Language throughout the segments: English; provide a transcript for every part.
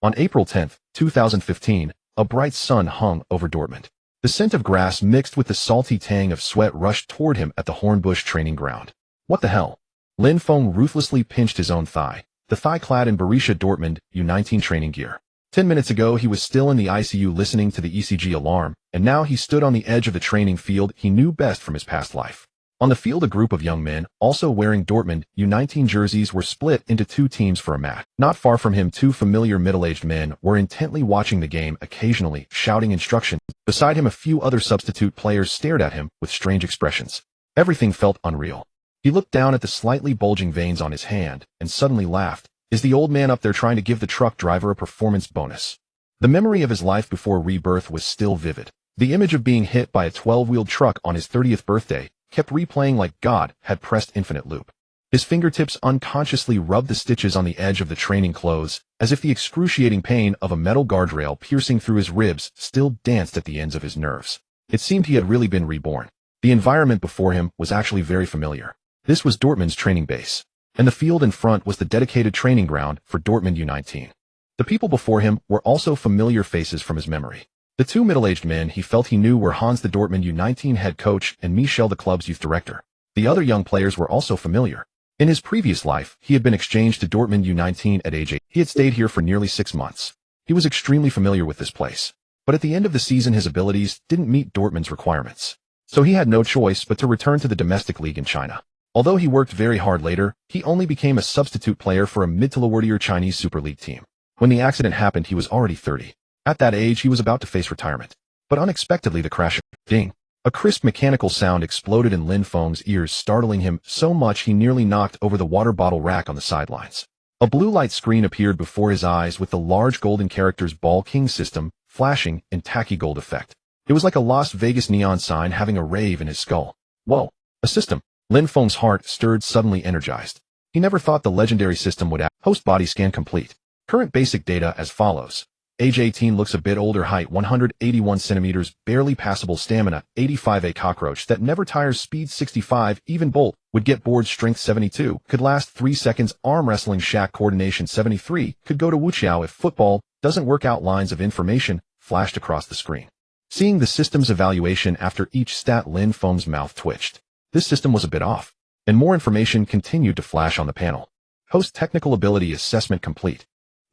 On April 10, 2015, a bright sun hung over Dortmund. The scent of grass mixed with the salty tang of sweat rushed toward him at the Hornbusch training ground. What the hell? Lin Feng ruthlessly pinched his own thigh, the thigh clad in Borussia Dortmund U19 training gear. 10 minutes ago he was still in the ICU listening to the ECG alarm, and now he stood on the edge of the training field he knew best from his past life. On the field a group of young men, also wearing Dortmund U19 jerseys, were split into two teams for a match. Not far from him two familiar middle-aged men were intently watching the game, occasionally shouting instructions. Beside him a few other substitute players stared at him with strange expressions. Everything felt unreal. He looked down at the slightly bulging veins on his hand, and suddenly laughed. Is the old man up there trying to give the truck driver a performance bonus? The memory of his life before rebirth was still vivid. The image of being hit by a 12-wheeled truck on his 30th birthday kept replaying like God had pressed infinite loop. His fingertips unconsciously rubbed the stitches on the edge of the training clothes, as if the excruciating pain of a metal guardrail piercing through his ribs still danced at the ends of his nerves. It seemed he had really been reborn. The environment before him was actually very familiar. This was Dortmund's training base, and the field in front was the dedicated training ground for Dortmund U19. The people before him were also familiar faces from his memory. The two middle-aged men he felt he knew were Hans, the Dortmund U19 head coach, and Michel, the club's youth director. The other young players were also familiar. In his previous life, he had been exchanged to Dortmund U19 at age 8. He had stayed here for nearly 6 months. He was extremely familiar with this place. But at the end of the season his abilities didn't meet Dortmund's requirements. So he had no choice but to return to the domestic league in China. Although he worked very hard later, he only became a substitute player for a mid-to-lower-tier Chinese Super League team. When the accident happened he was already 30. At that age he was about to face retirement. But unexpectedly the crash, ding. A crisp mechanical sound exploded in Lin Feng's ears, startling him so much he nearly knocked over the water bottle rack on the sidelines. A blue light screen appeared before his eyes with the large golden characters Ball King System flashing in tacky gold effect. It was like a Las Vegas neon sign having a rave in his skull. Whoa, a system. Lin Feng's heart stirred, suddenly energized. He never thought the legendary system would host body scan complete. Current basic data as follows. Age 18, looks a bit older, height 181 centimeters, barely passable, stamina 85, a cockroach that never tires, speed 65, even bolt, would get bored, strength 72, could last 3 seconds, arm wrestling shack, coordination 73, could go to wuqiao if football doesn't work out. Lines of information flashed across the screen. Seeing the system's evaluation after each stat, Lin Feng's mouth twitched. This system was a bit off, and more information continued to flash on the panel. Host technical ability assessment complete.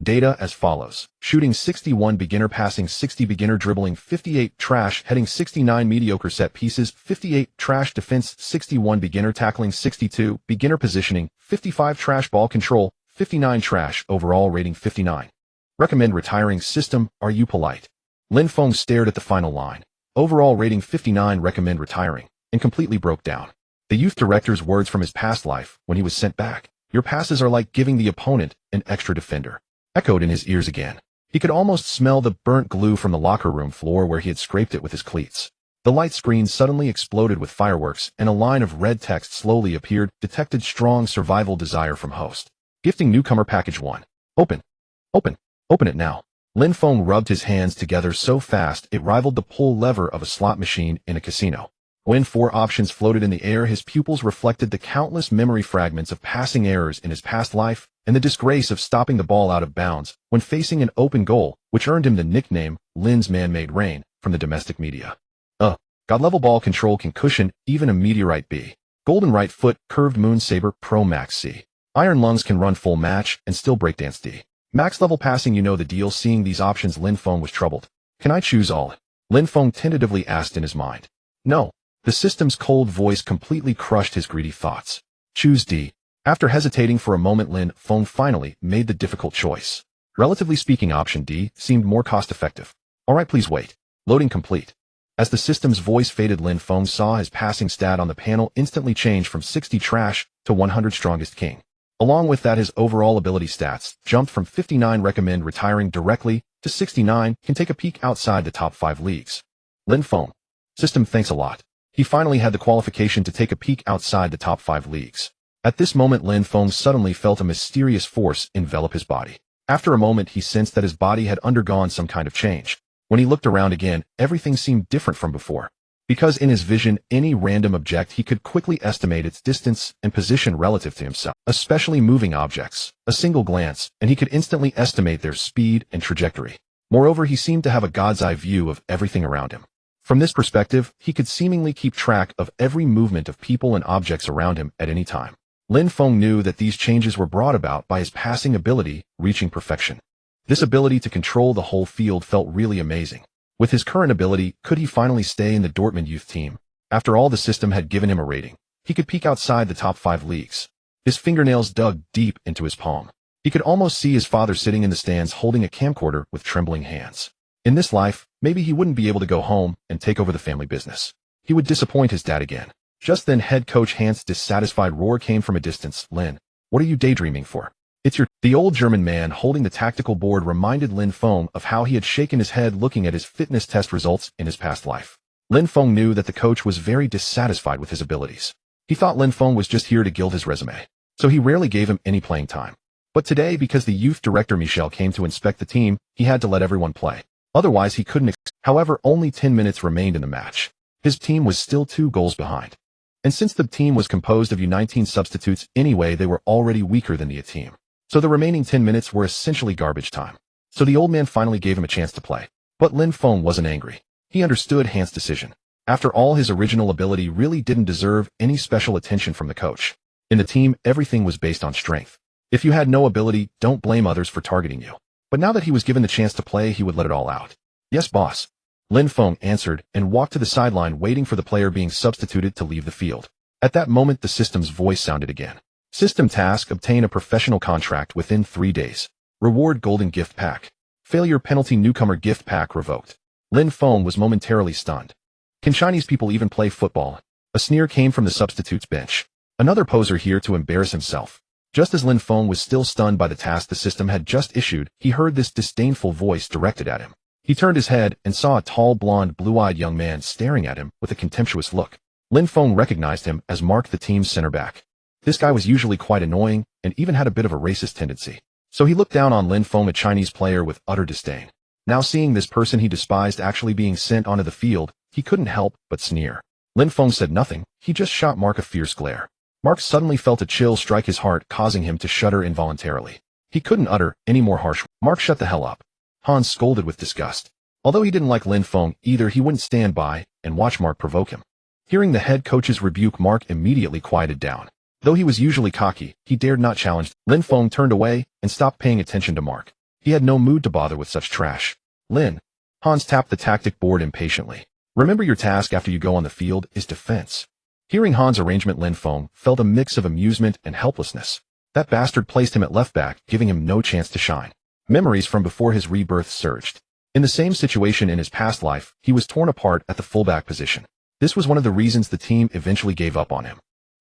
Data as follows. Shooting 61, beginner, passing 60, beginner, dribbling 58, trash, heading 69, mediocre, set pieces 58, trash, defense 61, beginner, tackling 62, beginner, positioning 55, trash, ball control 59, trash, overall rating 59. Recommend retiring. System, are you polite? Lin Feng stared at the final line. Overall rating 59, recommend retiring, and completely broke down. The youth director's words from his past life when he was sent back. Your passes are like giving the opponent an extra defender, echoed in his ears again. He could almost smell the burnt glue from the locker room floor where he had scraped it with his cleats. The light screen suddenly exploded with fireworks, and a line of red text slowly appeared. Detected strong survival desire from host. Gifting newcomer package 1. Open. Open. Open it now. Lin Feng rubbed his hands together so fast it rivaled the pull lever of a slot machine in a casino. When 4 options floated in the air, his pupils reflected the countless memory fragments of passing errors in his past life, and the disgrace of stopping the ball out of bounds when facing an open goal, which earned him the nickname Lin's man-made rain from the domestic media. God-level ball control can cushion even a meteorite B. Golden right foot, curved moon saber, Pro Max C. Iron lungs can run full match and still breakdance D. Max level passing, you know the deal. Seeing these options, Lin Feng was troubled. Can I choose all? Lin Feng tentatively asked in his mind. No. The system's cold voice completely crushed his greedy thoughts. Choose D. After hesitating for a moment, Lin Feng finally made the difficult choice. Relatively speaking, option D seemed more cost-effective. Alright, please wait. Loading complete. As the system's voice faded, Lin Feng saw his passing stat on the panel instantly change from 60 trash to 100 strongest king. Along with that, his overall ability stats jumped from 59, recommend retiring directly, to 69, can take a peek outside the top 5 leagues. Lin Feng. System, thanks a lot. He finally had the qualification to take a peek outside the top 5 leagues. At this moment, Lin Feng suddenly felt a mysterious force envelop his body. After a moment, he sensed that his body had undergone some kind of change. When he looked around again, everything seemed different from before. because in his vision, any random object he could quickly estimate its distance and position relative to himself, especially moving objects. A single glance, and he could instantly estimate their speed and trajectory. Moreover, he seemed to have a god's eye view of everything around him. From this perspective, he could seemingly keep track of every movement of people and objects around him at any time. Lin Feng knew that these changes were brought about by his passing ability, reaching perfection. This ability to control the whole field felt really amazing. With his current ability, could he finally stay in the Dortmund youth team? After all, the system had given him a rating. He could peek outside the top 5 leagues. His fingernails dug deep into his palm. He could almost see his father sitting in the stands holding a camcorder with trembling hands. In this life, maybe he wouldn't be able to go home and take over the family business. He would disappoint his dad again. Just then, head coach Hans' dissatisfied roar came from a distance. Lin, what are you daydreaming for? It's your... The old German man holding the tactical board reminded Lin Feng of how he had shaken his head looking at his fitness test results in his past life. Lin Feng knew that the coach was very dissatisfied with his abilities. He thought Lin Feng was just here to gild his resume, so he rarely gave him any playing time. But today, because the youth director Michel came to inspect the team, he had to let everyone play. Otherwise, he couldn't. However, only 10 minutes remained in the match. His team was still 2 goals behind. And since the team was composed of U19 substitutes anyway, they were already weaker than the A team. So the remaining 10 minutes were essentially garbage time. So the old man finally gave him a chance to play. But Lin Feng wasn't angry. He understood Hans' decision. After all, his original ability really didn't deserve any special attention from the coach. In the team, everything was based on strength. If you had no ability, don't blame others for targeting you. But now that he was given the chance to play, he would let it all out. Yes, boss. Lin Feng answered and walked to the sideline waiting for the player being substituted to leave the field. At that moment, the system's voice sounded again. System task: obtain a professional contract within 3 days. Reward: golden gift pack. Failure penalty: newcomer gift pack revoked. Lin Feng was momentarily stunned. Can Chinese people even play football? A sneer came from the substitutes bench. Another poser here to embarrass himself. Just as Lin Feng was still stunned by the task the system had just issued, he heard this disdainful voice directed at him. He turned his head and saw a tall, blonde, blue-eyed young man staring at him with a contemptuous look. Lin Feng recognized him as Mark, the team's center back. This guy was usually quite annoying and even had a bit of a racist tendency. So he looked down on Lin Feng, a Chinese player, with utter disdain. Now seeing this person he despised actually being sent onto the field, he couldn't help but sneer. Lin Feng said nothing. He just shot Mark a fierce glare. Mark suddenly felt a chill strike his heart, causing him to shudder involuntarily. He couldn't utter any more harsh. Mark, shut the hell up. Hans scolded with disgust. Although he didn't like Lin Feng either, he wouldn't stand by and watch Mark provoke him. Hearing the head coach's rebuke, Mark immediately quieted down. Though he was usually cocky, he dared not challenge. Lin Feng turned away and stopped paying attention to Mark. He had no mood to bother with such trash. Lin. Hans tapped the tactic board impatiently. Remember, your task after you go on the field is defense. Hearing Hans' arrangement, Lin Feng felt a mix of amusement and helplessness. That bastard placed him at left back, giving him no chance to shine. Memories from before his rebirth surged. In the same situation in his past life, he was torn apart at the fullback position. This was one of the reasons the team eventually gave up on him.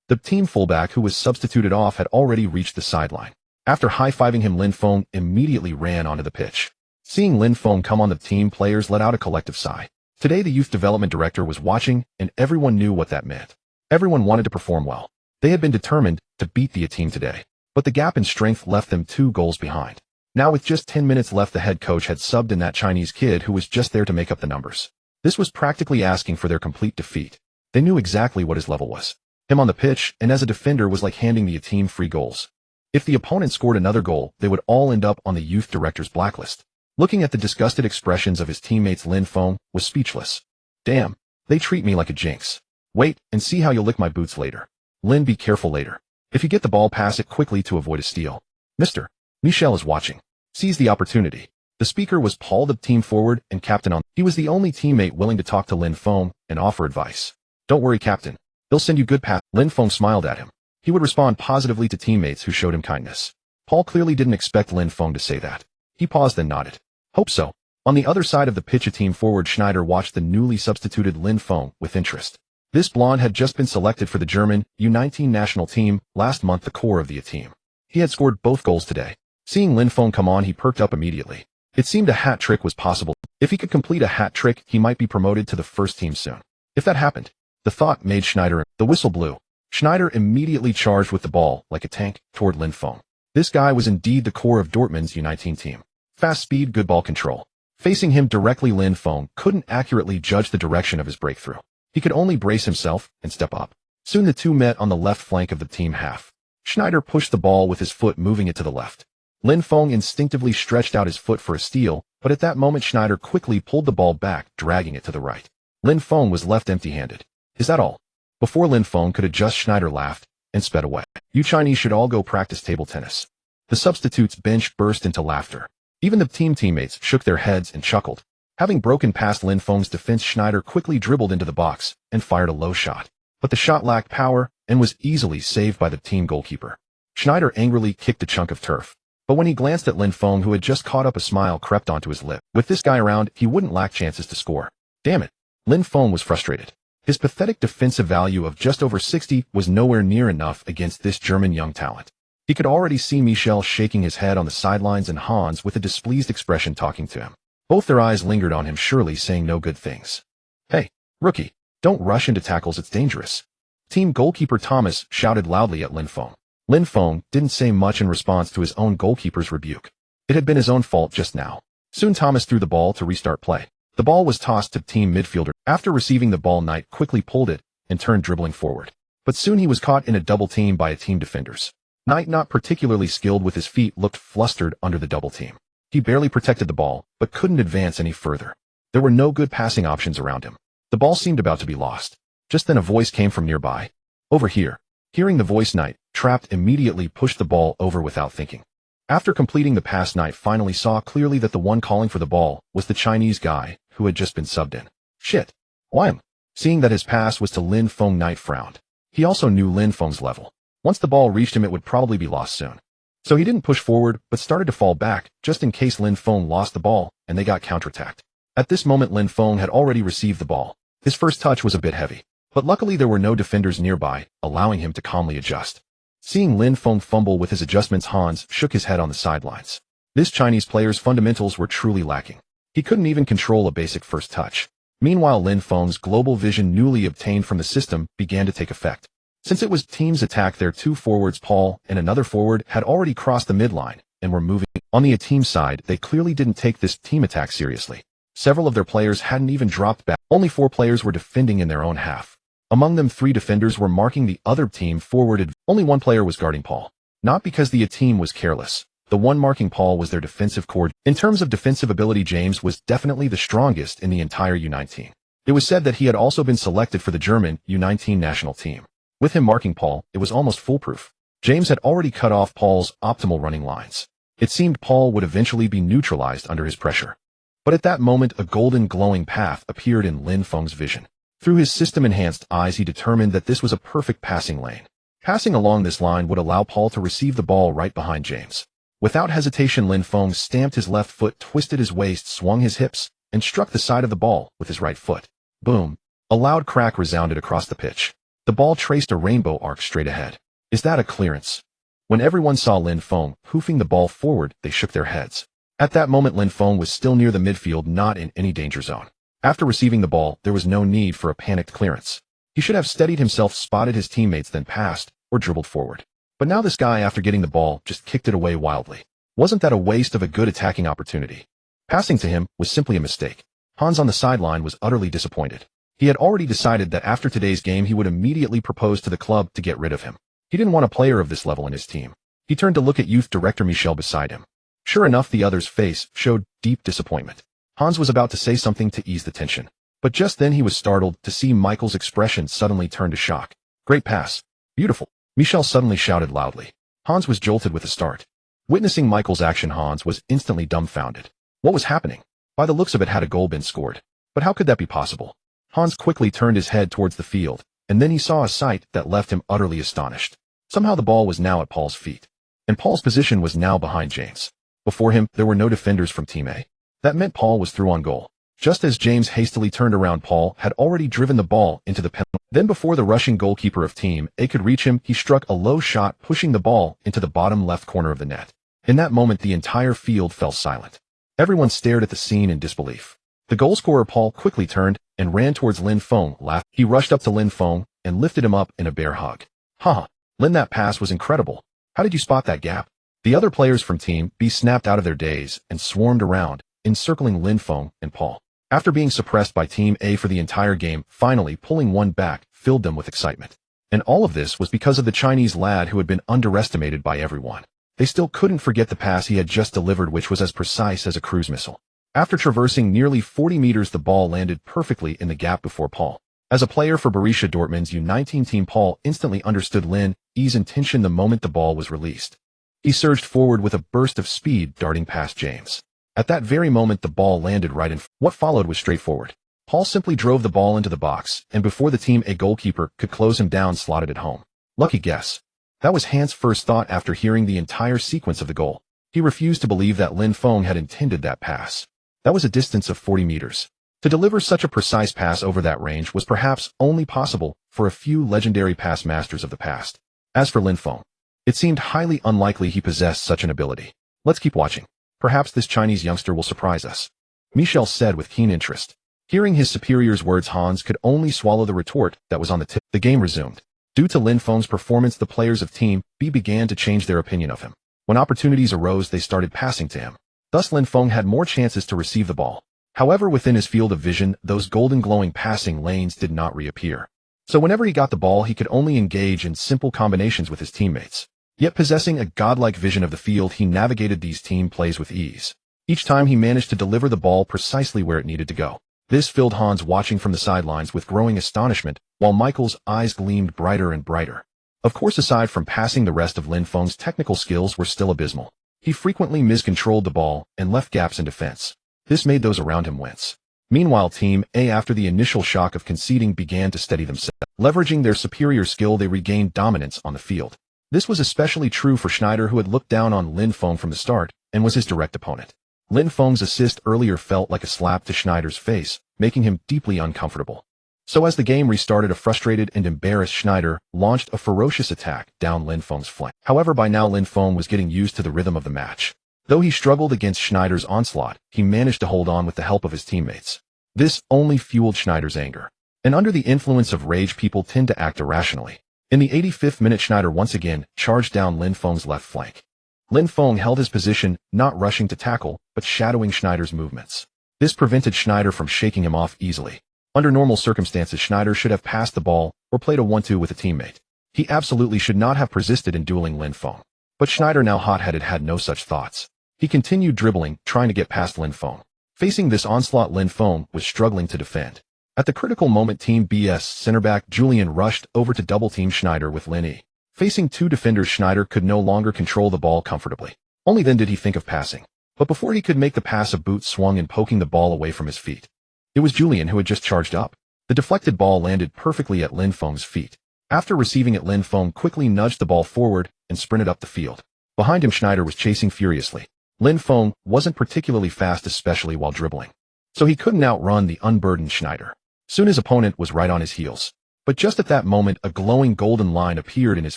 The team fullback who was substituted off had already reached the sideline. After high-fiving him, Lin Feng immediately ran onto the pitch. Seeing Lin Feng come on, the team players let out a collective sigh. Today the youth development director was watching, and everyone knew what that meant. Everyone wanted to perform well. They had been determined to beat the A team today. But the gap in strength left them 2 goals behind. Now with just 10 minutes left, the head coach had subbed in that Chinese kid who was just there to make up the numbers. This was practically asking for their complete defeat. They knew exactly what his level was. Him on the pitch, and as a defender, was like handing the A team free goals. If the opponent scored another goal, they would all end up on the youth director's blacklist. Looking at the disgusted expressions of his teammates, Lin Feng was speechless. Damn, they treat me like a jinx. Wait and see how you'll lick my boots later. Lin, be careful later. If you get the ball, pass it quickly to avoid a steal. Mr. Michel is watching. Seize the opportunity. The speaker was Paul, the team forward and captain on. He was the only teammate willing to talk to Lin Feng and offer advice. Don't worry, captain. They'll send you good pass. Lin Feng smiled at him. He would respond positively to teammates who showed him kindness. Paul clearly didn't expect Lin Feng to say that. He paused and nodded. Hope so. On the other side of the pitch, a team forward Schneider watched the newly substituted Lin Feng with interest. This blonde had just been selected for the German U19 national team last month, the core of the A team. He had scored both goals today. Seeing Lin Feng come on, he perked up immediately. It seemed a hat trick was possible. If he could complete a hat trick, he might be promoted to the first team soon. If that happened, the thought made Schneider. The whistle blew. Schneider immediately charged with the ball like a tank toward Lin Feng. This guy was indeed the core of Dortmund's U19 team. Fast speed, good ball control. Facing him directly, Lin Feng couldn't accurately judge the direction of his breakthrough. He could only brace himself and step up. Soon the two met on the left flank of the team half. Schneider pushed the ball with his foot, moving it to the left. Lin Feng instinctively stretched out his foot for a steal, but at that moment Schneider quickly pulled the ball back, dragging it to the right. Lin Feng was left empty-handed. Is that all? Before Lin Feng could adjust, Schneider laughed and sped away. You Chinese should all go practice table tennis. The substitutes bench burst into laughter. Even the teammates shook their heads and chuckled. Having broken past Lin Feng's defense, Schneider quickly dribbled into the box and fired a low shot. But the shot lacked power and was easily saved by the team goalkeeper. Schneider angrily kicked a chunk of turf. But when he glanced at Lin Feng, who had just caught up, a smile crept onto his lip. With this guy around, he wouldn't lack chances to score. Damn it. Lin Feng was frustrated. His pathetic defensive value of just over 60 was nowhere near enough against this German young talent. He could already see Michel shaking his head on the sidelines and Hans with a displeased expression talking to him. Both their eyes lingered on him, surely saying no good things. Hey, rookie, don't rush into tackles, it's dangerous. Team goalkeeper Thomas shouted loudly at Lin Feng. Lin Feng didn't say much in response to his own goalkeeper's rebuke. It had been his own fault just now. Soon Thomas threw the ball to restart play. The ball was tossed to team midfielder. After receiving the ball, Knight quickly pulled it and turned dribbling forward. But soon he was caught in a double team by a team defenders. Knight, not particularly skilled with his feet, looked flustered under the double team. He barely protected the ball, but couldn't advance any further. There were no good passing options around him. The ball seemed about to be lost. Just then a voice came from nearby. Over here. Hearing the voice, Knight, trapped, immediately pushed the ball over without thinking. After completing the pass, Knight finally saw clearly that the one calling for the ball was the Chinese guy who had just been subbed in. Shit. Why? Seeing that his pass was to Lin Feng, Knight frowned. He also knew Lin Feng's level. Once the ball reached him, it would probably be lost soon. So he didn't push forward, but started to fall back, just in case Lin Feng lost the ball and they got counterattacked. At this moment, Lin Feng had already received the ball. His first touch was a bit heavy, but luckily there were no defenders nearby, allowing him to calmly adjust. Seeing Lin Feng fumble with his adjustments, Hans shook his head on the sidelines. This Chinese player's fundamentals were truly lacking. He couldn't even control a basic first touch. Meanwhile, Lin Feng's global vision, newly obtained from the system, began to take effect. Since it was team's attack, their two forwards, Paul and another forward, had already crossed the midline and were moving. On the team side, they clearly didn't take this team attack seriously. Several of their players hadn't even dropped back. Only 4 players were defending in their own half. Among them, 3 defenders were marking the other team forward. Only 1 player was guarding Paul. Not because the team was careless. The one marking Paul was their defensive core. In terms of defensive ability, James was definitely the strongest in the entire U19. It was said that he had also been selected for the German U19 national team. With him marking Paul, it was almost foolproof. James had already cut off Paul's optimal running lines. It seemed Paul would eventually be neutralized under his pressure. But at that moment, a golden glowing path appeared in Lin Feng's vision. Through his system-enhanced eyes, he determined that this was a perfect passing lane. Passing along this line would allow Paul to receive the ball right behind James. Without hesitation, Lin Feng stamped his left foot, twisted his waist, swung his hips, and struck the side of the ball with his right foot. Boom! A loud crack resounded across the pitch. The ball traced a rainbow arc straight ahead. Is that a clearance? When everyone saw Lin Feng hoofing the ball forward, they shook their heads. At that moment, Lin Feng was still near the midfield, not in any danger zone. After receiving the ball, there was no need for a panicked clearance. He should have steadied himself, spotted his teammates, then passed, or dribbled forward. But now this guy, after getting the ball, just kicked it away wildly. Wasn't that a waste of a good attacking opportunity? Passing to him was simply a mistake. Hans on the sideline was utterly disappointed. He had already decided that after today's game he would immediately propose to the club to get rid of him. He didn't want a player of this level in his team. He turned to look at youth director Michel beside him. Sure enough, the other's face showed deep disappointment. Hans was about to say something to ease the tension. But just then he was startled to see Michael's expression suddenly turn to shock. Great pass. Beautiful. Michel suddenly shouted loudly. Hans was jolted with a start. Witnessing Michael's action, Hans was instantly dumbfounded. What was happening? By the looks of it, had a goal been scored? But how could that be possible? Hans quickly turned his head towards the field, and then he saw a sight that left him utterly astonished. Somehow the ball was now at Paul's feet, and Paul's position was now behind James. Before him, there were no defenders from Team A. That meant Paul was through on goal. Just as James hastily turned around, Paul had already driven the ball into the penalty. Then before the rushing goalkeeper of Team A could reach him, he struck a low shot, pushing the ball into the bottom left corner of the net. In that moment, the entire field fell silent. Everyone stared at the scene in disbelief. The goalscorer Paul quickly turned and ran towards Lin Feng. He rushed up to Lin Feng and lifted him up in a bear hug. Haha, Lin, that pass was incredible. How did you spot that gap? The other players from Team B snapped out of their daze and swarmed around, encircling Lin Feng and Paul. After being suppressed by Team A for the entire game, finally pulling one back filled them with excitement. And all of this was because of the Chinese lad who had been underestimated by everyone. They still couldn't forget the pass he had just delivered, which was as precise as a cruise missile. After traversing nearly 40 meters, the ball landed perfectly in the gap before Paul. As a player for Borussia Dortmund's U19 team, Paul instantly understood Lin Feng's intention the moment the ball was released. He surged forward with a burst of speed, darting past James. At that very moment, the ball landed right in front. What followed was straightforward. Paul simply drove the ball into the box, and before the Team A goalkeeper could close him down, slotted it home. Lucky guess. That was Hans' first thought after hearing the entire sequence of the goal. He refused to believe that Lin Feng had intended that pass. That was a distance of 40 meters. To deliver such a precise pass over that range was perhaps only possible for a few legendary pass masters of the past. As for Lin Feng, it seemed highly unlikely he possessed such an ability. Let's keep watching. Perhaps this Chinese youngster will surprise us, Michel said with keen interest. Hearing his superior's words, Hans could only swallow the retort that was on the tip. The game resumed. Due to Lin Feng's performance, the players of Team B began to change their opinion of him. When opportunities arose, they started passing to him. Thus, Lin Feng had more chances to receive the ball. However, within his field of vision, those golden glowing passing lanes did not reappear. So whenever he got the ball, he could only engage in simple combinations with his teammates. Yet possessing a godlike vision of the field, he navigated these team plays with ease. Each time he managed to deliver the ball precisely where it needed to go. This filled Hans, watching from the sidelines, with growing astonishment, while Michael's eyes gleamed brighter and brighter. Of course, aside from passing, the rest of Lin Feng's technical skills were still abysmal. He frequently miscontrolled the ball and left gaps in defense. This made those around him wince. Meanwhile, Team A, after the initial shock of conceding, began to steady themselves. Leveraging their superior skill, they regained dominance on the field. This was especially true for Schneider, who had looked down on Lin Feng from the start and was his direct opponent. Lin Feng's assist earlier felt like a slap to Schneider's face, making him deeply uncomfortable. So as the game restarted, a frustrated and embarrassed Schneider launched a ferocious attack down Lin Feng's flank. However, by now Lin Feng was getting used to the rhythm of the match. Though he struggled against Schneider's onslaught, he managed to hold on with the help of his teammates. This only fueled Schneider's anger. And under the influence of rage, people tend to act irrationally. In the 85th minute, Schneider once again charged down Lin Feng's left flank. Lin Feng held his position, not rushing to tackle, but shadowing Schneider's movements. This prevented Schneider from shaking him off easily. Under normal circumstances, Schneider should have passed the ball or played a 1-2 with a teammate. He absolutely should not have persisted in dueling Lin Feng. But Schneider, now hot-headed, had no such thoughts. He continued dribbling, trying to get past Lin Feng. Facing this onslaught, Lin Feng was struggling to defend. At the critical moment, Team B's center back Julian rushed over to double-team Schneider with Lin E. Facing two defenders, Schneider could no longer control the ball comfortably. Only then did he think of passing. But before he could make the pass, a boot swung and poking the ball away from his feet. It was Julian who had just charged up. The deflected ball landed perfectly at Lin Feng's feet. After receiving it, Lin Feng quickly nudged the ball forward and sprinted up the field. Behind him, Schneider was chasing furiously. Lin Feng wasn't particularly fast, especially while dribbling, so he couldn't outrun the unburdened Schneider. Soon his opponent was right on his heels. But just at that moment, a glowing golden line appeared in his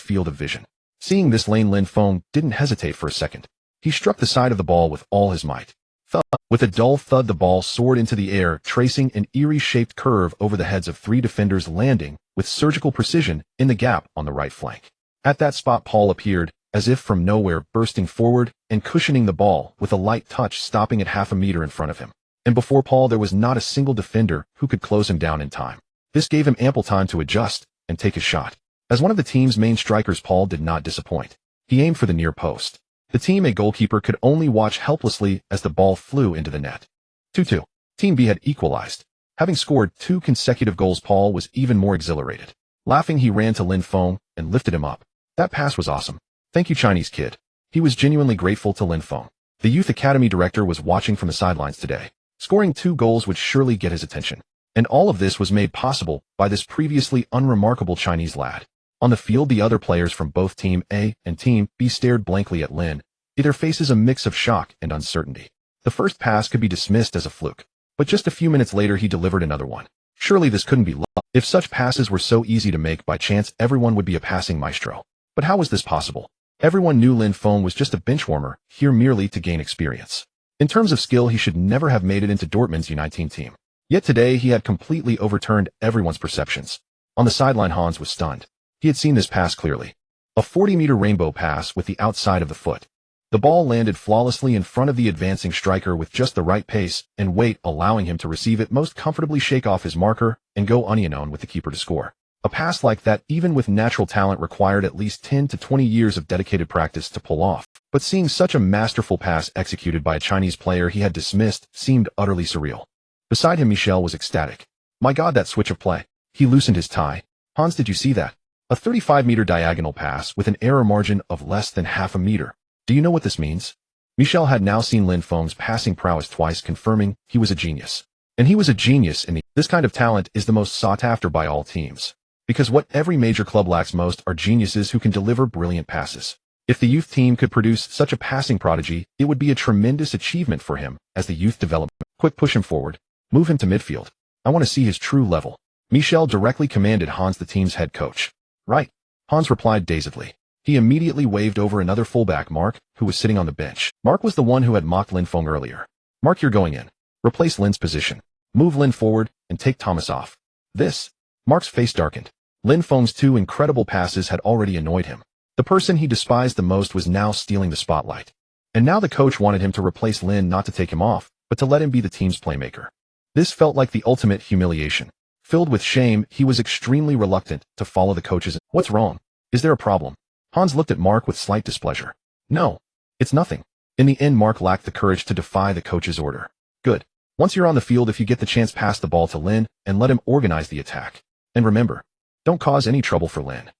field of vision. Seeing this lane, Lin Feng didn't hesitate for a second. He struck the side of the ball with all his might. Thud! With a dull thud, the ball soared into the air, tracing an eerie-shaped curve over the heads of three defenders, landing with surgical precision in the gap on the right flank. At that spot, Paul appeared, as if from nowhere, bursting forward and cushioning the ball with a light touch, stopping at half a meter in front of him. And before Paul, there was not a single defender who could close him down in time. This gave him ample time to adjust and take his shot. As one of the team's main strikers, Paul did not disappoint. He aimed for the near post. The Team A goalkeeper could only watch helplessly as the ball flew into the net. 2-2. Team B had equalized. Having scored 2 consecutive goals, Paul was even more exhilarated. Laughing, he ran to Lin Feng and lifted him up. That pass was awesome. Thank you, Chinese kid. He was genuinely grateful to Lin Feng. The youth academy director was watching from the sidelines today. Scoring 2 goals would surely get his attention. And all of this was made possible by this previously unremarkable Chinese lad. On the field, the other players from both Team A and Team B stared blankly at Lin, their faces a mix of shock and uncertainty. The first pass could be dismissed as a fluke, but just a few minutes later he delivered another one. Surely this couldn't be luck. If such passes were so easy to make by chance, everyone would be a passing maestro. But how was this possible? Everyone knew Lin Feng was just a benchwarmer, here merely to gain experience. In terms of skill, he should never have made it into Dortmund's U19 team. Yet today he had completely overturned everyone's perceptions. On the sideline, Hans was stunned. He had seen this pass clearly. A 40-meter rainbow pass with the outside of the foot. The ball landed flawlessly in front of the advancing striker with just the right pace and weight, allowing him to receive it most comfortably, shake off his marker, and go unknown with the keeper to score. A pass like that, even with natural talent, required at least 10 to 20 years of dedicated practice to pull off. But seeing such a masterful pass executed by a Chinese player he had dismissed seemed utterly surreal. Beside him, Michel was ecstatic. My God, that switch of play. He loosened his tie. Hans, did you see that? A 35-meter diagonal pass with an error margin of less than half a meter. Do you know what this means? Michel had now seen Lin Feng's passing prowess twice, confirming he was a genius. And he was a genius in this kind of talent is the most sought after by all teams. Because what every major club lacks most are geniuses who can deliver brilliant passes. If the youth team could produce such a passing prodigy, it would be a tremendous achievement for him as the youth development. Quick, push him forward. Move him to midfield. I want to see his true level. Michel directly commanded Hans, the team's head coach. Right. Hans replied dazedly. He immediately waved over another fullback, Mark, who was sitting on the bench. Mark was the one who had mocked Lin Feng earlier. Mark, you're going in. Replace Lin's position. Move Lin forward and take Thomas off. This. Mark's face darkened. Lin Feng's two incredible passes had already annoyed him. The person he despised the most was now stealing the spotlight. And now the coach wanted him to replace Lin, not to take him off, but to let him be the team's playmaker. This felt like the ultimate humiliation. Filled with shame, he was extremely reluctant to follow the coach's. What's wrong? Is there a problem? Hans looked at Mark with slight displeasure. No. It's nothing. In the end, Mark lacked the courage to defy the coach's order. Good. Once you're on the field, if you get the chance, pass the ball to Lin and let him organize the attack. And remember, don't cause any trouble for Lin.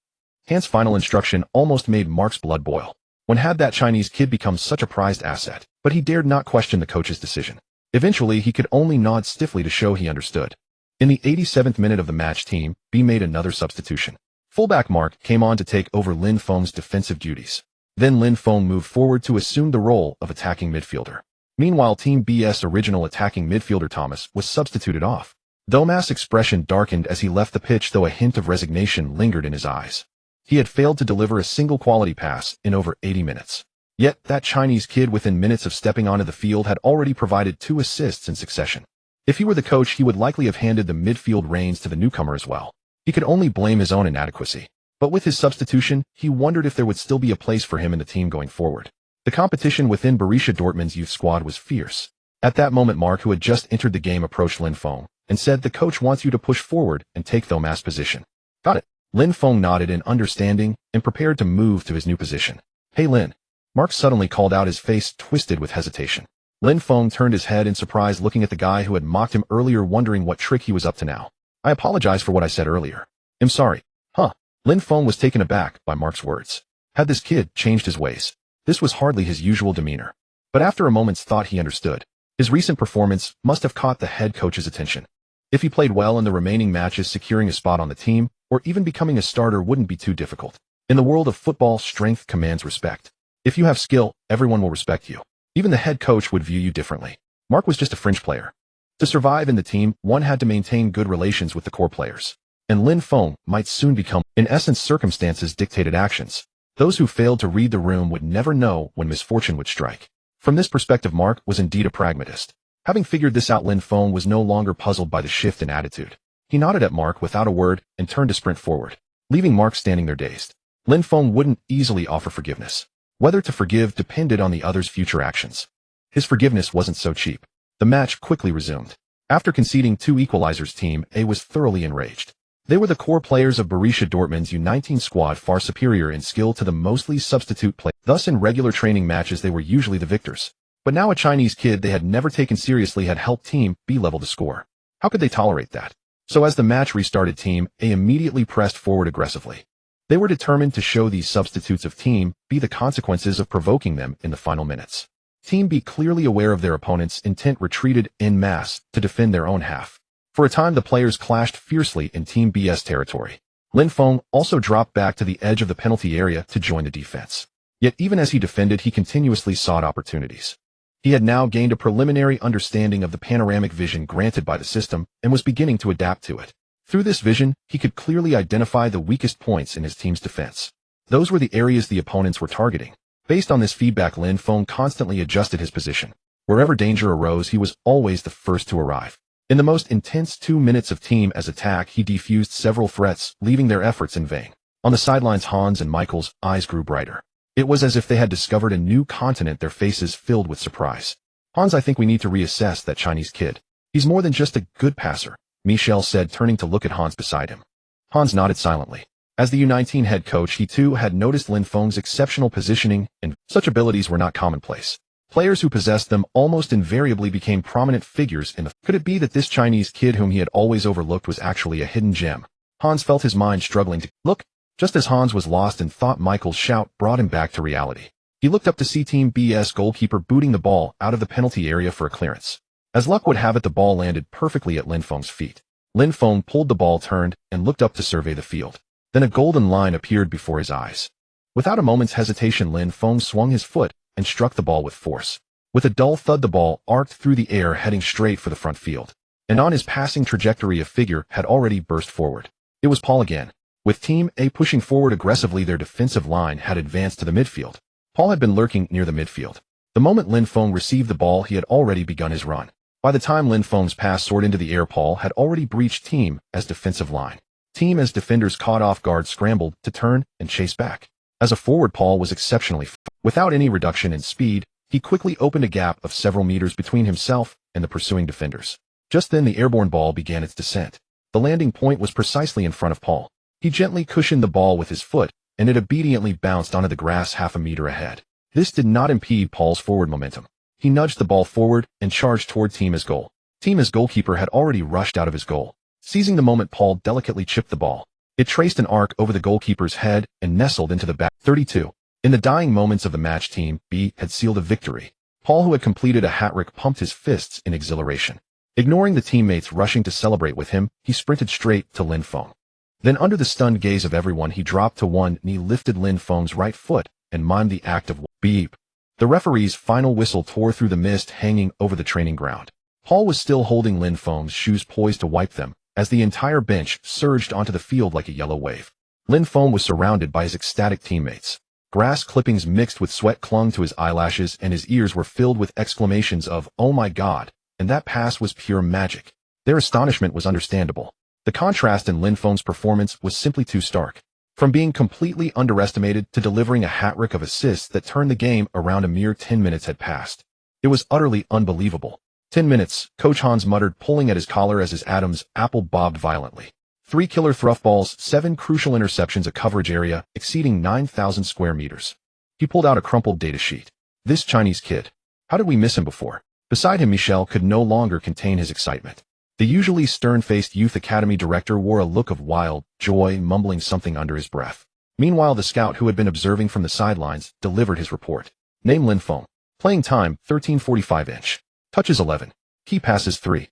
Hans' final instruction almost made Mark's blood boil. When had that Chinese kid become such a prized asset? But he dared not question the coach's decision. Eventually, he could only nod stiffly to show he understood. In the 87th minute of the match, Team B made another substitution. Fullback Mark came on to take over Lin Feng's defensive duties. Then Lin Feng moved forward to assume the role of attacking midfielder. Meanwhile, Team B's original attacking midfielder Thomas was substituted off. Thomas' expression darkened as he left the pitch, though a hint of resignation lingered in his eyes. He had failed to deliver a single quality pass in over 80 minutes. Yet, that Chinese kid within minutes of stepping onto the field had already provided 2 assists in succession. If he were the coach, he would likely have handed the midfield reins to the newcomer as well. He could only blame his own inadequacy. But with his substitution, he wondered if there would still be a place for him in the team going forward. The competition within Borussia Dortmund's youth squad was fierce. At that moment, Mark, who had just entered the game, approached Lin Feng and said, "The coach wants you to push forward and take Thomas' position." Got it. Lin Feng nodded in understanding and prepared to move to his new position. Hey, Lin. Mark suddenly called out, his face twisted with hesitation. Lin Feng turned his head in surprise, looking at the guy who had mocked him earlier, wondering what trick he was up to now. I apologize for what I said earlier. I'm sorry. Huh. Lin Feng was taken aback by Mark's words. Had this kid changed his ways? This was hardly his usual demeanor. But after a moment's thought, he understood. His recent performance must have caught the head coach's attention. If he played well in the remaining matches, securing a spot on the team, or even becoming a starter wouldn't be too difficult. In the world of football, strength commands respect. If you have skill, everyone will respect you. Even the head coach would view you differently. Mark was just a fringe player. To survive in the team, one had to maintain good relations with the core players. And Lin Feng might soon become, in essence, circumstances dictated actions. Those who failed to read the room would never know when misfortune would strike. From this perspective, Mark was indeed a pragmatist. Having figured this out, Lin Feng was no longer puzzled by the shift in attitude. He nodded at Mark without a word and turned to sprint forward, leaving Mark standing there dazed. Lin Feng wouldn't easily offer forgiveness. Whether to forgive depended on the other's future actions. His forgiveness wasn't so cheap. The match quickly resumed. After conceding 2 equalizers, Team A was thoroughly enraged. They were the core players of Borussia Dortmund's U19 squad, far superior in skill to the mostly substitute play. Thus, in regular training matches, they were usually the victors. But now a Chinese kid they had never taken seriously had helped Team B level the score. How could they tolerate that? So as the match restarted, Team A immediately pressed forward aggressively. They were determined to show these substitutes of Team B the consequences of provoking them in the final minutes. Team B, clearly aware of their opponent's intent, retreated en masse to defend their own half. For a time, the players clashed fiercely in Team B's territory. Lin Feng also dropped back to the edge of the penalty area to join the defense. Yet even as he defended, he continuously sought opportunities. He had now gained a preliminary understanding of the panoramic vision granted by the system and was beginning to adapt to it. Through this vision, he could clearly identify the weakest points in his team's defense. Those were the areas the opponents were targeting. Based on this feedback, Lin Feng constantly adjusted his position. Wherever danger arose, he was always the first to arrive. In the most intense 2 minutes of Team A's attack, he defused several threats, leaving their efforts in vain. On the sidelines, Hans and Michael's eyes grew brighter. It was as if they had discovered a new continent, their faces filled with surprise. Hans, I think we need to reassess that Chinese kid. He's more than just a good passer, Michel said, turning to look at Hans beside him. Hans nodded silently. As the U19 head coach, he too had noticed Lin Feng's exceptional positioning, and such abilities were not commonplace. Players who possessed them almost invariably became prominent figures in the... Could it be that this Chinese kid whom he had always overlooked was actually a hidden gem? Hans felt his mind struggling to look. Just as Hans was lost in thought, Michael's shout brought him back to reality. He looked up to see Team B's goalkeeper booting the ball out of the penalty area for a clearance. As luck would have it, the ball landed perfectly at Lin Feng's feet. Lin Feng pulled the ball, turned, and looked up to survey the field. Then a golden line appeared before his eyes. Without a moment's hesitation, Lin Feng swung his foot and struck the ball with force. With a dull thud, the ball arced through the air, heading straight for the front field. And on his passing trajectory, a figure had already burst forward. It was Paul again. With Team A pushing forward aggressively, their defensive line had advanced to the midfield. Paul had been lurking near the midfield. The moment Lin Feng received the ball, he had already begun his run. By the time Lin Feng's pass soared into the air, Paul had already breached Team A's defensive line. Team A's defenders, caught off guard, scrambled to turn and chase back. As a forward, Paul was exceptionally fast. Without any reduction in speed, he quickly opened a gap of several meters between himself and the pursuing defenders. Just then, the airborne ball began its descent. The landing point was precisely in front of Paul. He gently cushioned the ball with his foot, and it obediently bounced onto the grass half a meter ahead. This did not impede Paul's forward momentum. He nudged the ball forward and charged toward Team A's goal. Team A's goalkeeper had already rushed out of his goal. Seizing the moment, Paul delicately chipped the ball. It traced an arc over the goalkeeper's head and nestled into the back. 32. In the dying moments of the match, Team B had sealed a victory. Paul, who had completed a hat-trick, pumped his fists in exhilaration. Ignoring the teammates rushing to celebrate with him, he sprinted straight to Lin Feng. Then, under the stunned gaze of everyone, he dropped to one knee, lifted Lin Feng's right foot, and mimed the act of beep. The referee's final whistle tore through the mist hanging over the training ground. Paul was still holding Lin Feng's shoes, poised to wipe them, as the entire bench surged onto the field like a yellow wave. Lin Feng was surrounded by his ecstatic teammates. Grass clippings mixed with sweat clung to his eyelashes, and his ears were filled with exclamations of, "Oh my God," and "that pass was pure magic." Their astonishment was understandable. The contrast in Lin Feng's performance was simply too stark. From being completely underestimated to delivering a hat-trick of assists that turned the game around, a mere 10 minutes had passed. It was utterly unbelievable. 10 minutes, Coach Hans muttered, pulling at his collar as his Adam's apple bobbed violently. 3 killer through balls, 7 crucial interceptions, a coverage area exceeding 9,000 square meters. He pulled out a crumpled data sheet. This Chinese kid. How did we miss him before? Beside him, Michel could no longer contain his excitement. The usually stern-faced youth academy director wore a look of wild joy, mumbling something under his breath. Meanwhile, the scout, who had been observing from the sidelines, delivered his report. Name: Lin Feng. Playing time: 13:45 inch. Touches: 11. Key passes: 3.